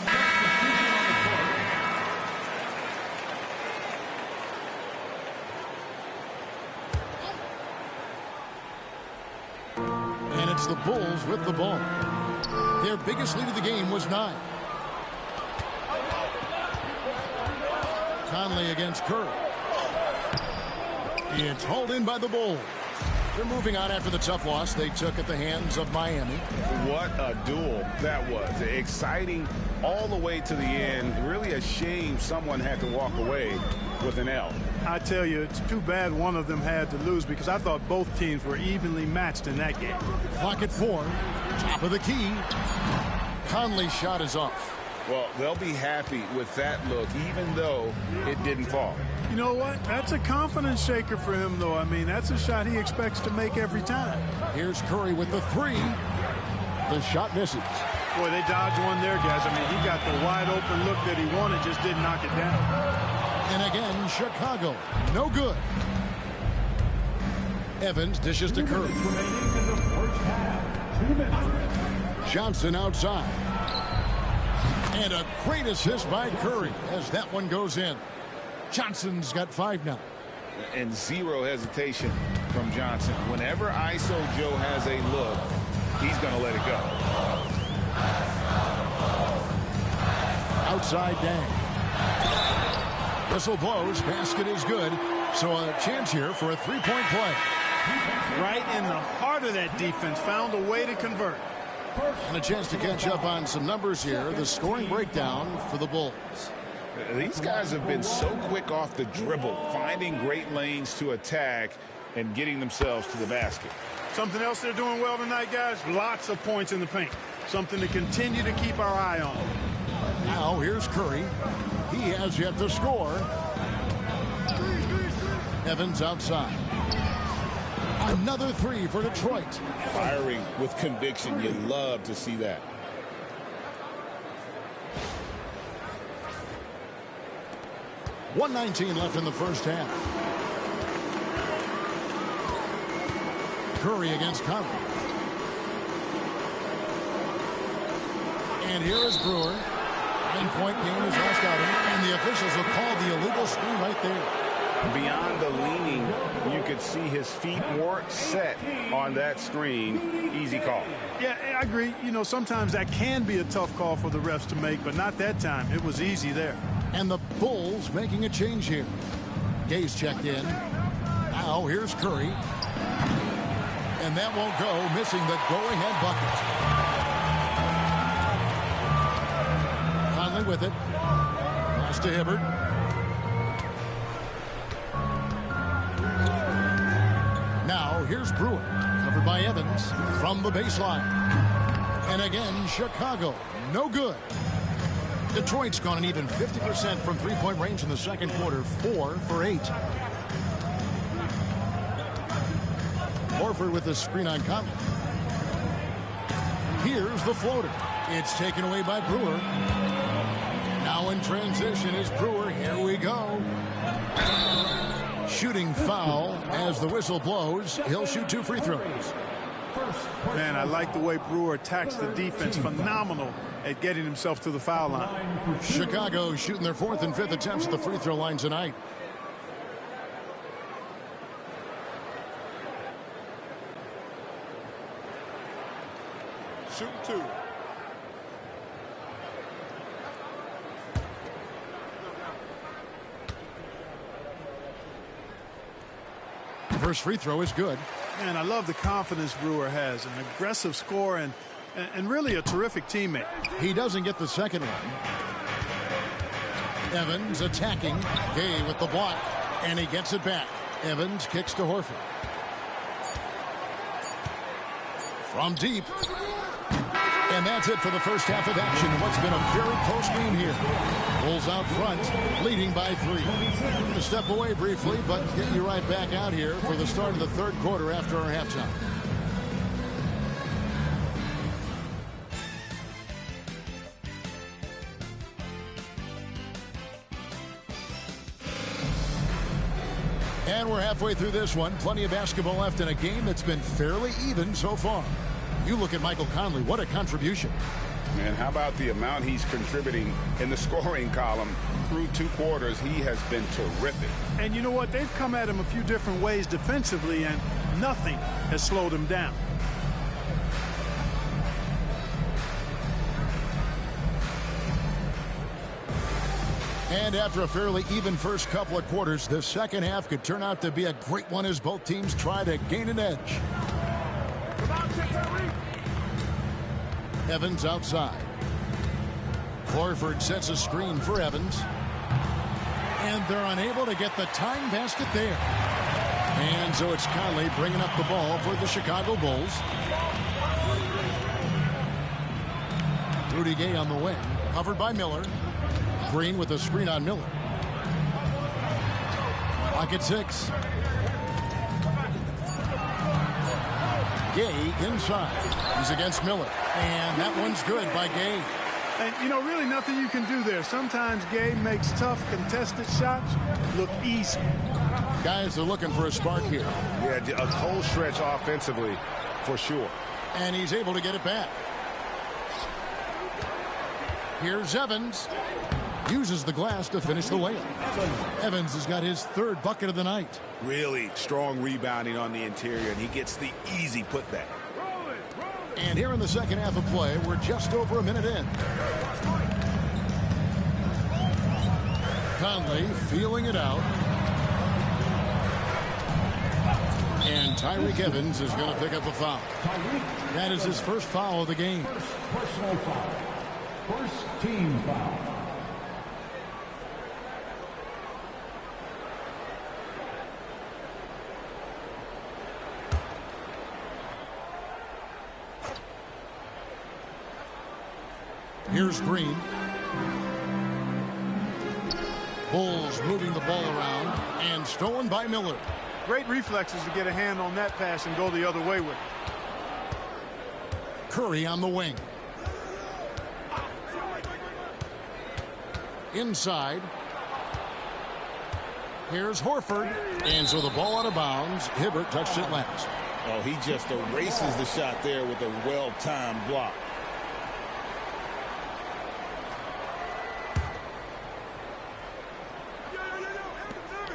And it's the Bulls with the ball. Their biggest lead of the game was 9. Conley against Curry. It's hauled in by the Bulls. They're moving on after the tough loss they took at the hands of Miami. What a duel that was. Exciting all the way to the end. Really a shame someone had to walk away with an L. I tell you, it's too bad one of them had to lose because I thought both teams were evenly matched in that game. Clock at 4. Top of the key. Conley's shot is off. Well, they'll be happy with that look, even though it didn't fall. You know what? That's a confidence shaker for him, though. I mean, that's a shot he expects to make every time. Here's Curry with the 3. The shot misses. Boy, they dodged one there, guys. I mean, he got the wide open look that he wanted, just didn't knock it down. And again, Chicago, no good. Evans dishes to Curry. Johnson outside. And a great assist by Curry as that one goes in. Johnson's got 5 now. And zero hesitation from Johnson. Whenever ISO Joe has a look, he's going to let it go. Outside Dang. Whistle blows. Basket is good. So a chance here for a three-point play. Right in the heart of that defense. Found a way to convert. And a chance to catch up on some numbers here. The scoring breakdown for the Bulls. These guys have been so quick off the dribble, finding great lanes to attack and getting themselves to the basket. Something else they're doing well tonight, guys. Lots of points in the paint. Something to continue to keep our eye on. Now here's Curry. He has yet to score. Evans outside. Another three for Detroit. Firing with conviction. You love to see that. .119 left in the first half. Curry against Conley. And here is Brewer. 9-point game is last outing, and the officials have called the illegal screen right there. Beyond the leaning, you could see his feet weren't set on that screen. Easy call. Yeah, I agree. You know, sometimes that can be a tough call for the refs to make, but not that time. It was easy there. And the Bulls making a change here. Gay's checked in. Now here's Curry. And that won't go, missing the go-ahead bucket. Conley with it. Pass to Hibbert. Now here's Brewer. Covered by Evans from the baseline. And again, Chicago. No good. Detroit's gone an even 50% from three-point range in the second quarter. 4 for 8. Horford with the screen on Conley. Here's the floater. It's taken away by Brewer. Now in transition is Brewer. Here we go. Shooting foul as the whistle blows. He'll shoot 2 free throws. Man, I like the way Brewer attacks the defense. Phenomenal at getting himself to the foul line. Chicago shooting their 4th and 5th attempts at the free throw line tonight. Shoot 2. First free throw is good. Man, I love the confidence Brewer has. An aggressive scorer and really a terrific teammate. He doesn't get the second one. Evans attacking. Gay with the block. And he gets it back. Evans kicks to Horford. From deep. And that's it for the first half of action. What's been a very close game here. Bulls out front, leading by 3. I'm going to step away briefly, but get you right back out here for the start of the third quarter after our halftime. And we're halfway through this one. Plenty of basketball left in a game that's been fairly even so far. You look at Michael Conley. What a contribution. And how about the amount he's contributing in the scoring column through 2 quarters? He has been terrific. And you know what? They've come at him a few different ways defensively, and nothing has slowed him down. And after a fairly even first couple of quarters, the second half could turn out to be a great one as both teams try to gain an edge. Evans outside. Horford sets a screen for Evans. And they're unable to get the tying basket there. And so it's Conley bringing up the ball for the Chicago Bulls. Rudy Gay on the wing, covered by Miller. Green with a screen on Miller. Clock at 6. Gay inside. He's against Miller. And that one's good by Gay. And, you know, really nothing you can do there. Sometimes Gay makes tough contested shots look easy. Guys are looking for a spark here. Yeah, a whole stretch offensively for sure. And he's able to get it back. Here's Evans. Uses the glass to finish the layup. Evans has got his 3rd bucket of the night. Really strong rebounding on the interior, and he gets the easy putback. And here in the second half of play, we're just over a minute in. Conley feeling it out. And Tyreke Evans is going to pick up a foul. That is his first foul of the game. Personal foul. First team foul. Here's Green. Bulls moving the ball around and stolen by Miller. Great reflexes to get a hand on that pass and go the other way with it. Curry on the wing. Inside. Here's Horford. And so the ball out of bounds. Hibbert touched it last. Oh, he just erases the shot there with a well-timed block.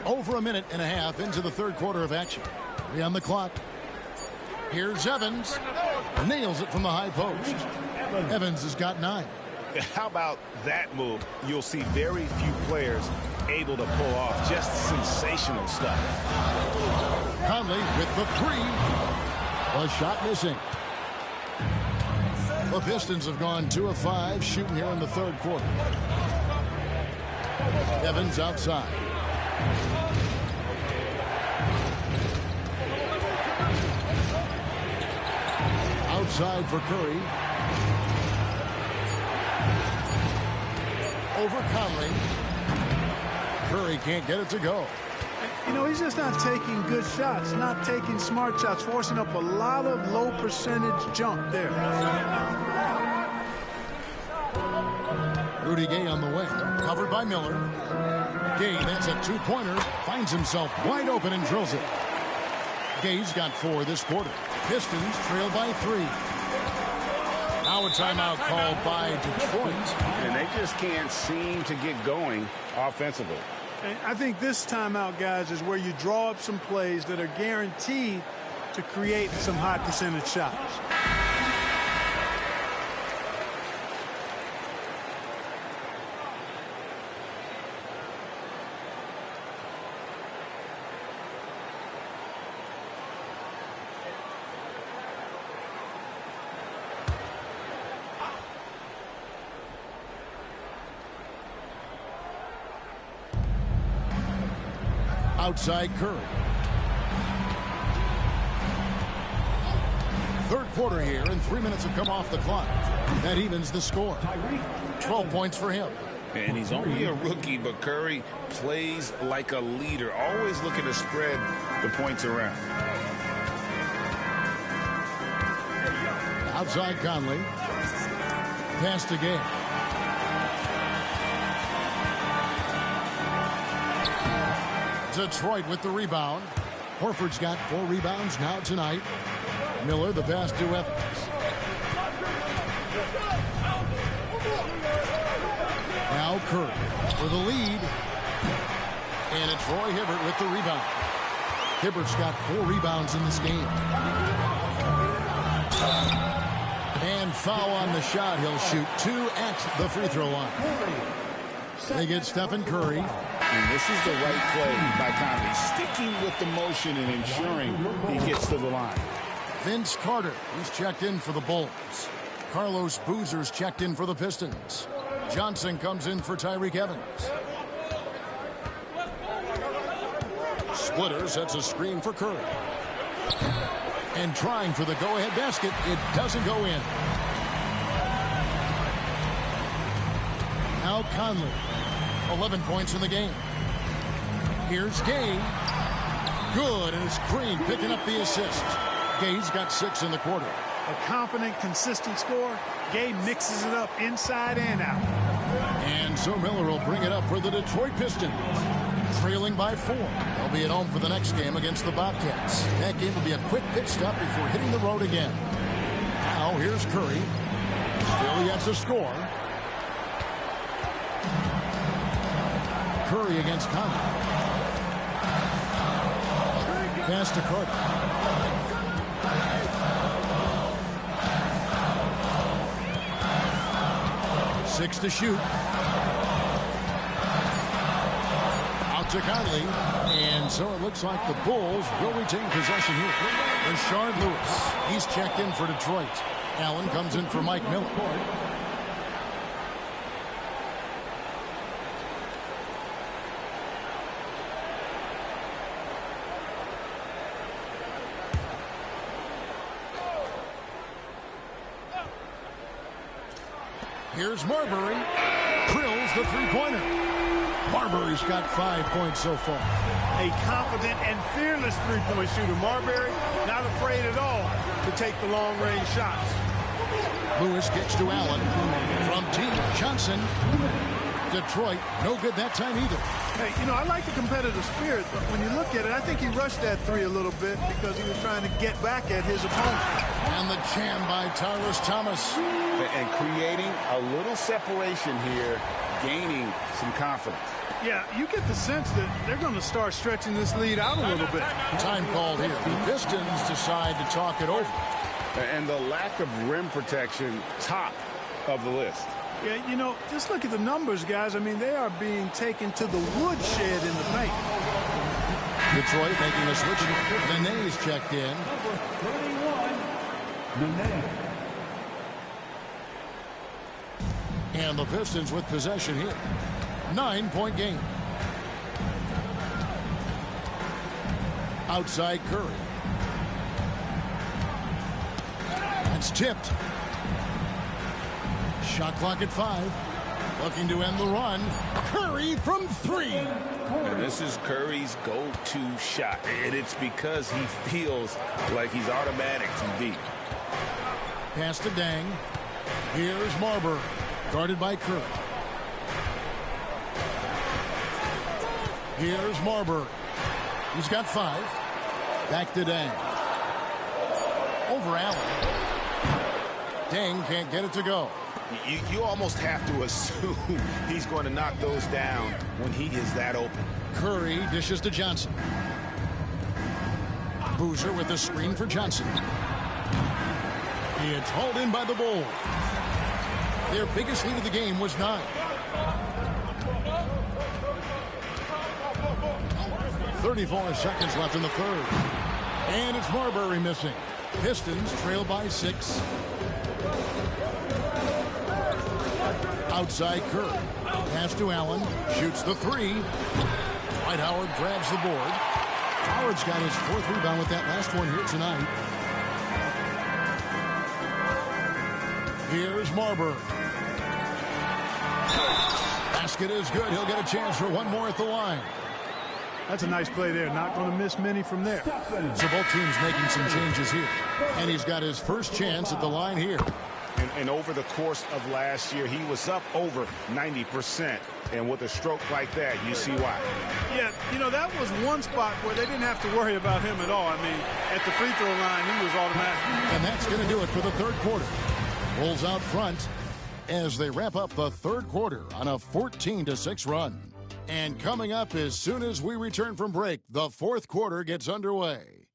Over a minute and a half into the third quarter of action. 3 on the clock. Here's Evans. Nails it from the high post. Evans has got 9. How about that move? You'll see very few players able to pull off just sensational stuff. Conley with the 3. A shot missing. The Pistons have gone 2 of 5 shooting here in the third quarter. Evans outside. Outside for Curry. Over Conley. Curry can't get it to go. You know, he's just not taking good shots, not taking smart shots, forcing up a lot of low percentage jump there. Rudy Gay on the wing, covered by Miller. Gay, that's a 2-pointer, finds himself wide open and drills it. Gay's got 4 this quarter. Pistons trail by 3. Now a timeout called by Detroit. And they just can't seem to get going offensively. And I think this timeout, guys, is where you draw up some plays that are guaranteed to create some high percentage shots. Outside Curry. Third quarter here, and 3 minutes have come off the clock. That evens the score. 12 points for him. And he's only a rookie, but Curry plays like a leader, always looking to spread the points around. Outside Conley. Pass to Gay. Detroit with the rebound. Horford's got 4 rebounds now tonight. Miller the pass to Evans. Now Curry for the lead. And it's Roy Hibbert with the rebound. Hibbert's got 4 rebounds in this game. And foul on the shot. He'll shoot 2 at the free throw line. They get Stephen Curry. And this is the right play by Conley, sticking with the motion and ensuring he gets to the line. Vince Carter, he's checked in for the Bulls. Carlos Boozer's checked in for the Pistons. Johnson comes in for Tyreke Evans. Splitter sets a screen for Curry. And trying for the go-ahead basket, it doesn't go in. Now Conley, 11 points in the game. Here's Gay. Good, and it's Green picking up the assist. Gay's got 6 in the quarter. A confident, consistent score. Gay mixes it up inside and out. And so Miller will bring it up for the Detroit Pistons. Trailing by 4. They'll be at home for the next game against the Bobcats. That game will be a quick pit stop before hitting the road again. Now here's Curry. Still yet to score. Curry against Conley. Pass to Carter. 6 to shoot. Out to Conley. And so it looks like the Bulls will retain possession here. Rashard Lewis. He's checked in for Detroit. Allen comes in for Mike Miller. Here's Marbury. Drills the three-pointer. Marbury's got 5 points so far. A confident and fearless three-point shooter. Marbury not afraid at all to take the long-range shots. Lewis gets to Allen. From T. Johnson. Detroit, no good that time either. Hey, you know, I like the competitive spirit, but when you look at it, I think he rushed that three a little bit because he was trying to get back at his opponent. And the jam by Tyrus Thomas. And creating a little separation here, gaining some confidence. Yeah, you get the sense that they're going to start stretching this lead out a little bit. Time called here. The Pistons decide to talk it over. And the lack of rim protection, top of the list. Yeah, you know, just look at the numbers, guys. I mean, they are being taken to the woodshed in the paint. Detroit making a switch. Nene's checked in. And the Pistons with possession here. 9-point game. Outside Curry. That's tipped. Shot clock at 5. Looking to end the run. Curry from 3. And this is Curry's go-to shot. And it's because he feels like he's automatic from deep. Pass to Dang. Here's Marbury. Guarded by Curry. Here's Marbury. He's got 5. Back to Dang. Over Allen. Dang can't get it to go. You almost have to assume he's going to knock those down when he is that open. Curry dishes to Johnson. Boozer with the screen for Johnson. It's hauled in by the Bulls. Their biggest lead of the game was 9. 34 seconds left in the third. And it's Marbury missing. Pistons trail by 6. Outside Curry. Pass to Allen. Shoots the 3. Dwight Howard grabs the board. Howard's got his 4th rebound with that last one here tonight. Here's Marbury. Basket is good. He'll get a chance for one more at the line. That's a nice play there. Not going to miss many from there. So both teams making some changes here. And he's got his first chance at the line here. And over the course of last year, he was up over 90%. And with a stroke like that, you see why. Yeah, you know, that was one spot where they didn't have to worry about him at all. I mean, at the free throw line, he was automatic. And that's going to do it for the third quarter. Bulls out front as they wrap up the third quarter on a 14-6 run. And coming up as soon as we return from break, the fourth quarter gets underway.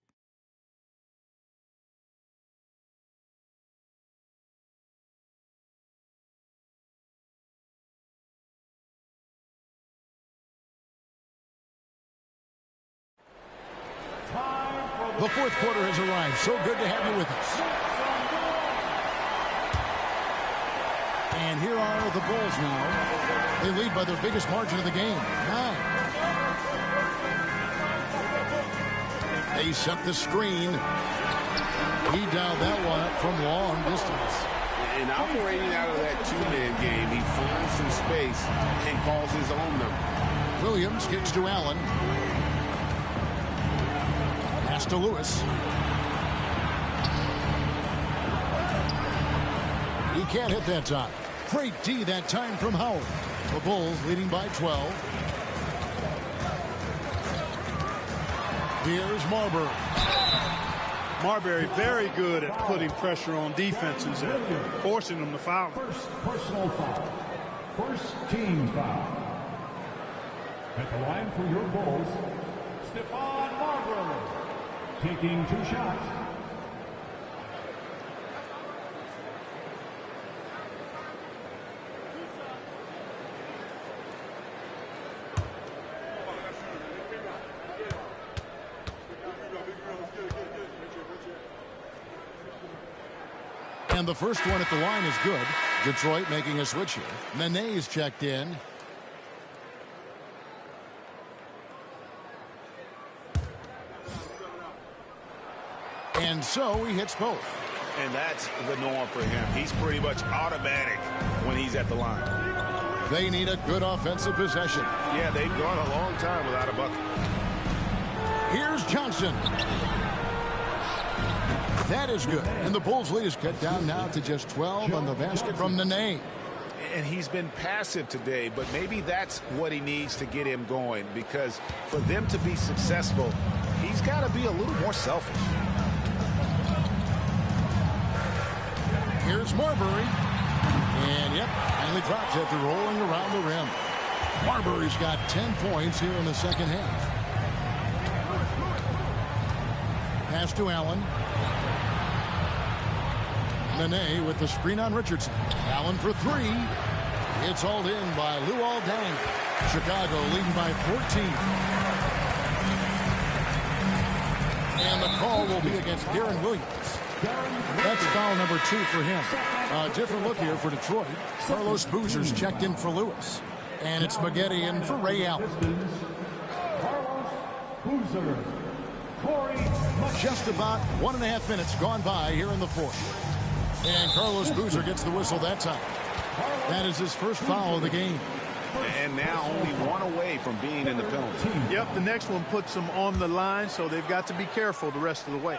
The fourth quarter has arrived. So good to have you with us. And here are the Bulls now. They lead by their biggest margin of the game, 9. They set the screen. He dialed that one up from long distance. And operating out of that two-man game, he finds some space and calls his own number. Williams kicks to Allen. Pass to Lewis. He can't hit that time. Great D that time from Howard. The Bulls leading by 12. Here's Marbury. Marbury very good at putting pressure on defenses and forcing them to foul. First personal foul. First team foul. At the line for your Bulls, Stephon Marbury. Taking 2 shots. And the first one at the line is good. Detroit making a switch here. Nene is checked in. And so he hits both. And that's the norm for him. He's pretty much automatic when he's at the line. They need a good offensive possession. Yeah, they've gone a long time without a bucket. Here's Johnson. That is good. And the Bulls lead is cut down now to just 12 on the basket from Nene. And he's been passive today, but maybe that's what he needs to get him going, because for them to be successful, he's got to be a little more selfish. Here's Marbury. And, yep, finally drops after rolling around the rim. Marbury's got 10 points here in the second half. Pass to Allen. Nene with the screen on Richardson. Allen for three. It's hauled in by Luol Deng. Chicago leading by 14. And the call will be against Darren Williams. That's foul number 2 for him. A different look here for Detroit. Carlos Boozer's checked in for Lewis. And it's Maggette in for Ray Allen. Just about 1.5 minutes gone by here in the fourth. And Carlos Boozer gets the whistle that time. That is his first foul of the game. And now only one away from being in the penalty. Yep, the next one puts them on the line, so they've got to be careful the rest of the way.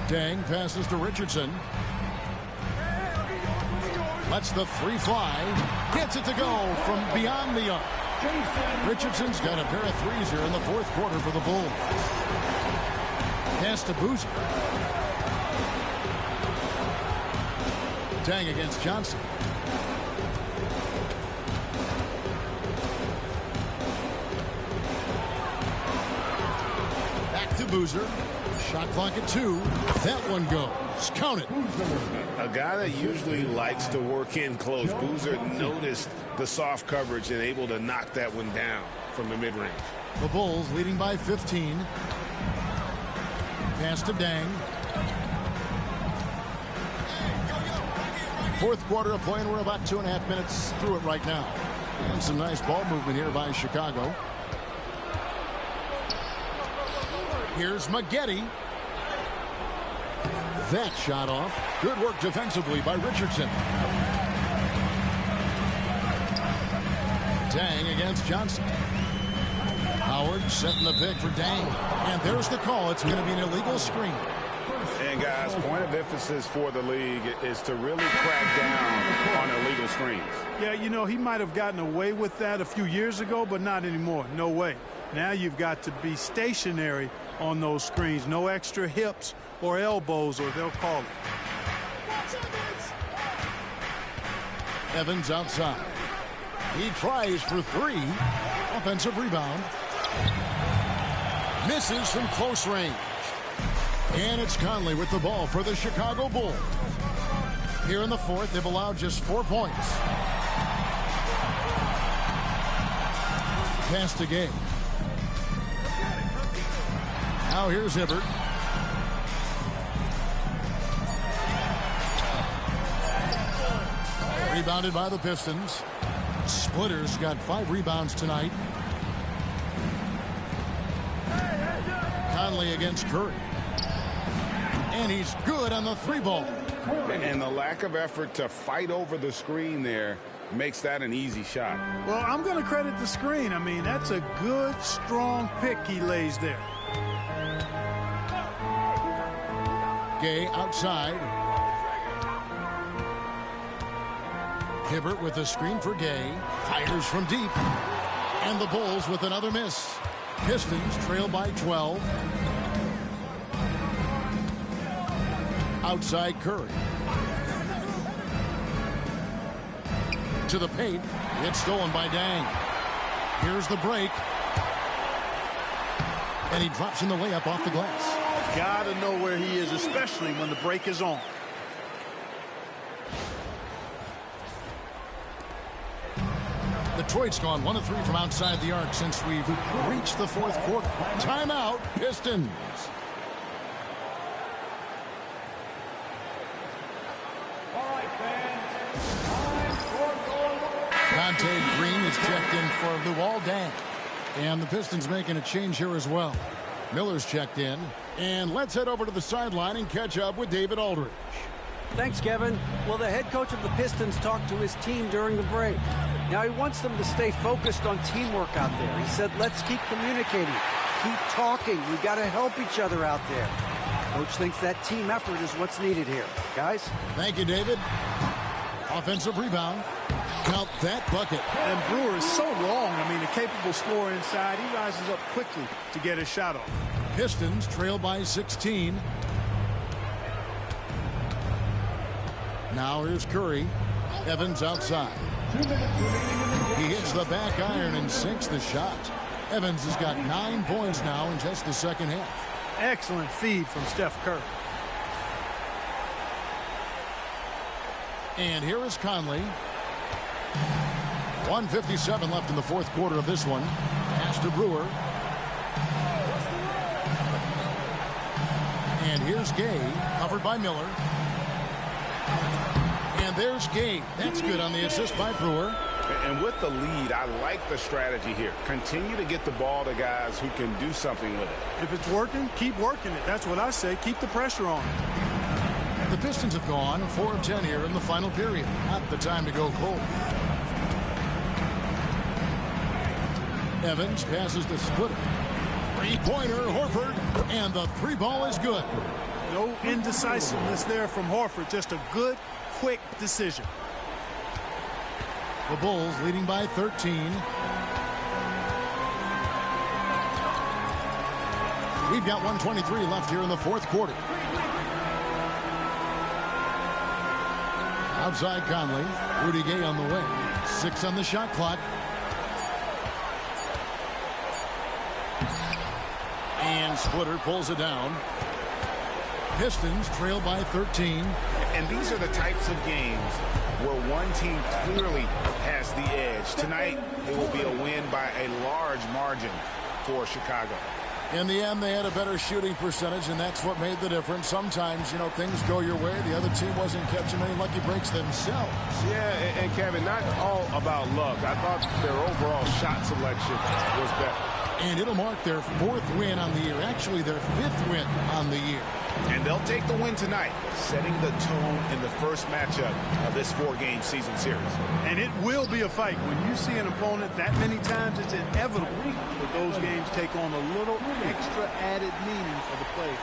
Deng passes to Richardson. Lets the three fly. Gets it to go from beyond the arc. Richardson's got a pair of threes here in the fourth quarter for the Bulls. Pass to Boozer. Deng against Johnson. Back to Boozer. Shot clock at 2. That one goes. Count it. A guy that usually likes to work in close. Boozer noticed the soft coverage and able to knock that one down from the mid-range. The Bulls leading by 15. Pass to Deng. Fourth quarter of play, and we're about 2.5 minutes through it right now. And some nice ball movement here by Chicago. Here's Maggette. That shot off. Good work defensively by Richardson. Deng against Johnson. Howard setting the pick for Deng. And there's the call. It's going to be an illegal screen. And guys, point of emphasis for the league is to really crack down on illegal screens. Yeah, you know, he might have gotten away with that a few years ago, but not anymore. No way. Now you've got to be stationary on those screens. No extra hips or elbows, or they'll call it. Evans outside. He tries for 3. Offensive rebound. Misses from close range. And it's Conley with the ball for the Chicago Bulls. Here in the fourth, they've allowed just 4 points. Pass to Gay. Now here's Hibbert. Rebounded by the Pistons. Splitters got 5 rebounds tonight. Conley against Curry. And he's good on the 3-ball. And the lack of effort to fight over the screen there makes that an easy shot. Well, I'm going to credit the screen. I mean, that's a good, strong pick he lays there. Gay outside. Hibbert with a screen for Gay. Fires from deep. And the Bulls with another miss. Pistons trail by 12. Outside Curry. To the paint. It's stolen by Deng. Here's the break. And he drops in the layup off the glass. Gotta know where he is, especially when the break is on. Detroit's gone 1 of 3 from outside the arc since we've reached the fourth quarter. Timeout, Pistons. checked in for Luol Deng. And the Pistons making a change here as well. Miller's checked in. And let's head over to the sideline and catch up with David Aldridge. Thanks, Kevin. Well, the head coach of the Pistons talked to his team during the break. Now he wants them to stay focused on teamwork out there. He said, let's keep communicating, keep talking. We've got to help each other out there. Coach thinks that team effort is what's needed here. Guys? Thank you, David. Offensive rebound. Count that bucket. And Brewer is so long. I mean, a capable scorer inside. He rises up quickly to get his shot off. Pistons trail by 16. Now here's Curry. Evans outside. He hits the back iron and sinks the shot. Evans has got 9 points now in just the second half. Excellent feed from Steph Curry. And here is Conley. 1:57 left in the fourth quarter of this one. Pass to Brewer. And here's Gay, covered by Miller. And there's Gay. That's good on the assist by Brewer. And with the lead, I like the strategy here. Continue to get the ball to guys who can do something with it. If it's working, keep working it. That's what I say. Keep the pressure on. The Pistons have gone 4 of 10 here in the final period. Not the time to go cold. Evans passes to Splitter. Three-pointer, Horford. And the three ball is good. No indecisiveness there from Horford. Just a good, quick decision. The Bulls leading by 13. We've got 1:23 left here in the fourth quarter. Outside Conley. Rudy Gay on the way. 6 on the shot clock. And Splitter pulls it down. Pistons trail by 13. And these are the types of games where one team clearly has the edge. Tonight, it will be a win by a large margin for Chicago. In the end, they had a better shooting percentage, and that's what made the difference. Sometimes, you know, things go your way. The other team wasn't catching many lucky breaks themselves. Yeah, and Kevin, not all about luck. I thought their overall shot selection was better. And it'll mark their 4th win on the year. Actually, their 5th win on the year. And they'll take the win tonight, setting the tone in the first matchup of this 4-game season series. And it will be a fight. When you see an opponent that many times, it's inevitable that those games take on a little extra added meaning for the play.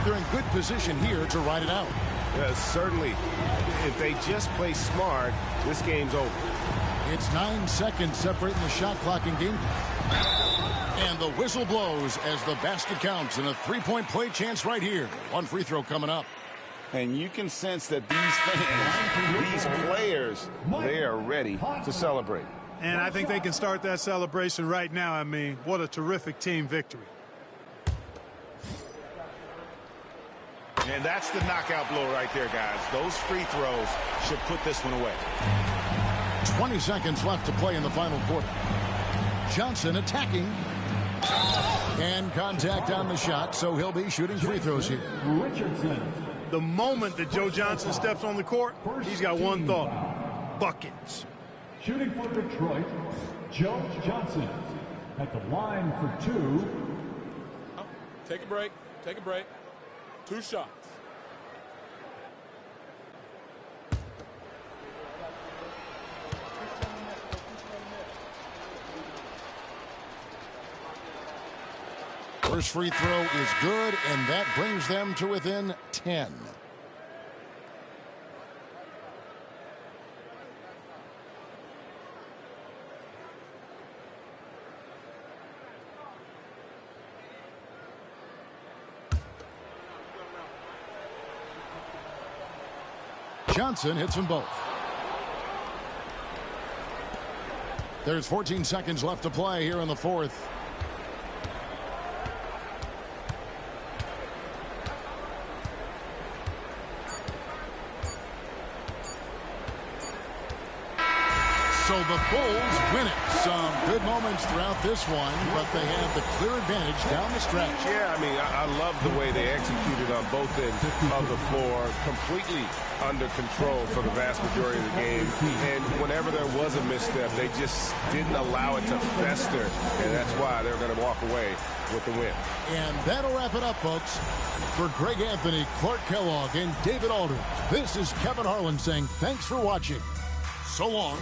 They're in good position here to ride it out. Certainly, if they just play smart, this game's over. It's 9 seconds separating the shot clock and game clock. And the whistle blows as the basket counts, and a 3-point play chance right here. One free throw coming up. And you can sense that these fans, these players, they are ready to celebrate. And I think they can start that celebration right now. I mean, what a terrific team victory. And that's the knockout blow right there, guys. Those free throws should put this one away. 20 seconds left to play in the final quarter. Johnson attacking. And contact on the shot, so he'll be shooting free throws here. Richardson. The moment that Joe Johnson steps on the court, he's got one thought: buckets. Shooting for Detroit, Joe Johnson. At the line for 2. Take a break. Take a break. 2 shots. First free throw is good, and that brings them to within 10. Johnson hits them both. There's 14 seconds left to play here in the fourth. So the Bulls win it. Some good moments throughout this one, but they have the clear advantage down the stretch. Yeah, I mean, I love the way they executed on both ends of the floor, completely under control for the vast majority of the game. And whenever there was a misstep, they just didn't allow it to fester, and that's why they're going to walk away with the win. And that'll wrap it up, folks. For Greg Anthony, Clark Kellogg, and David Aldridge, this is Kevin Harlan saying thanks for watching. So long.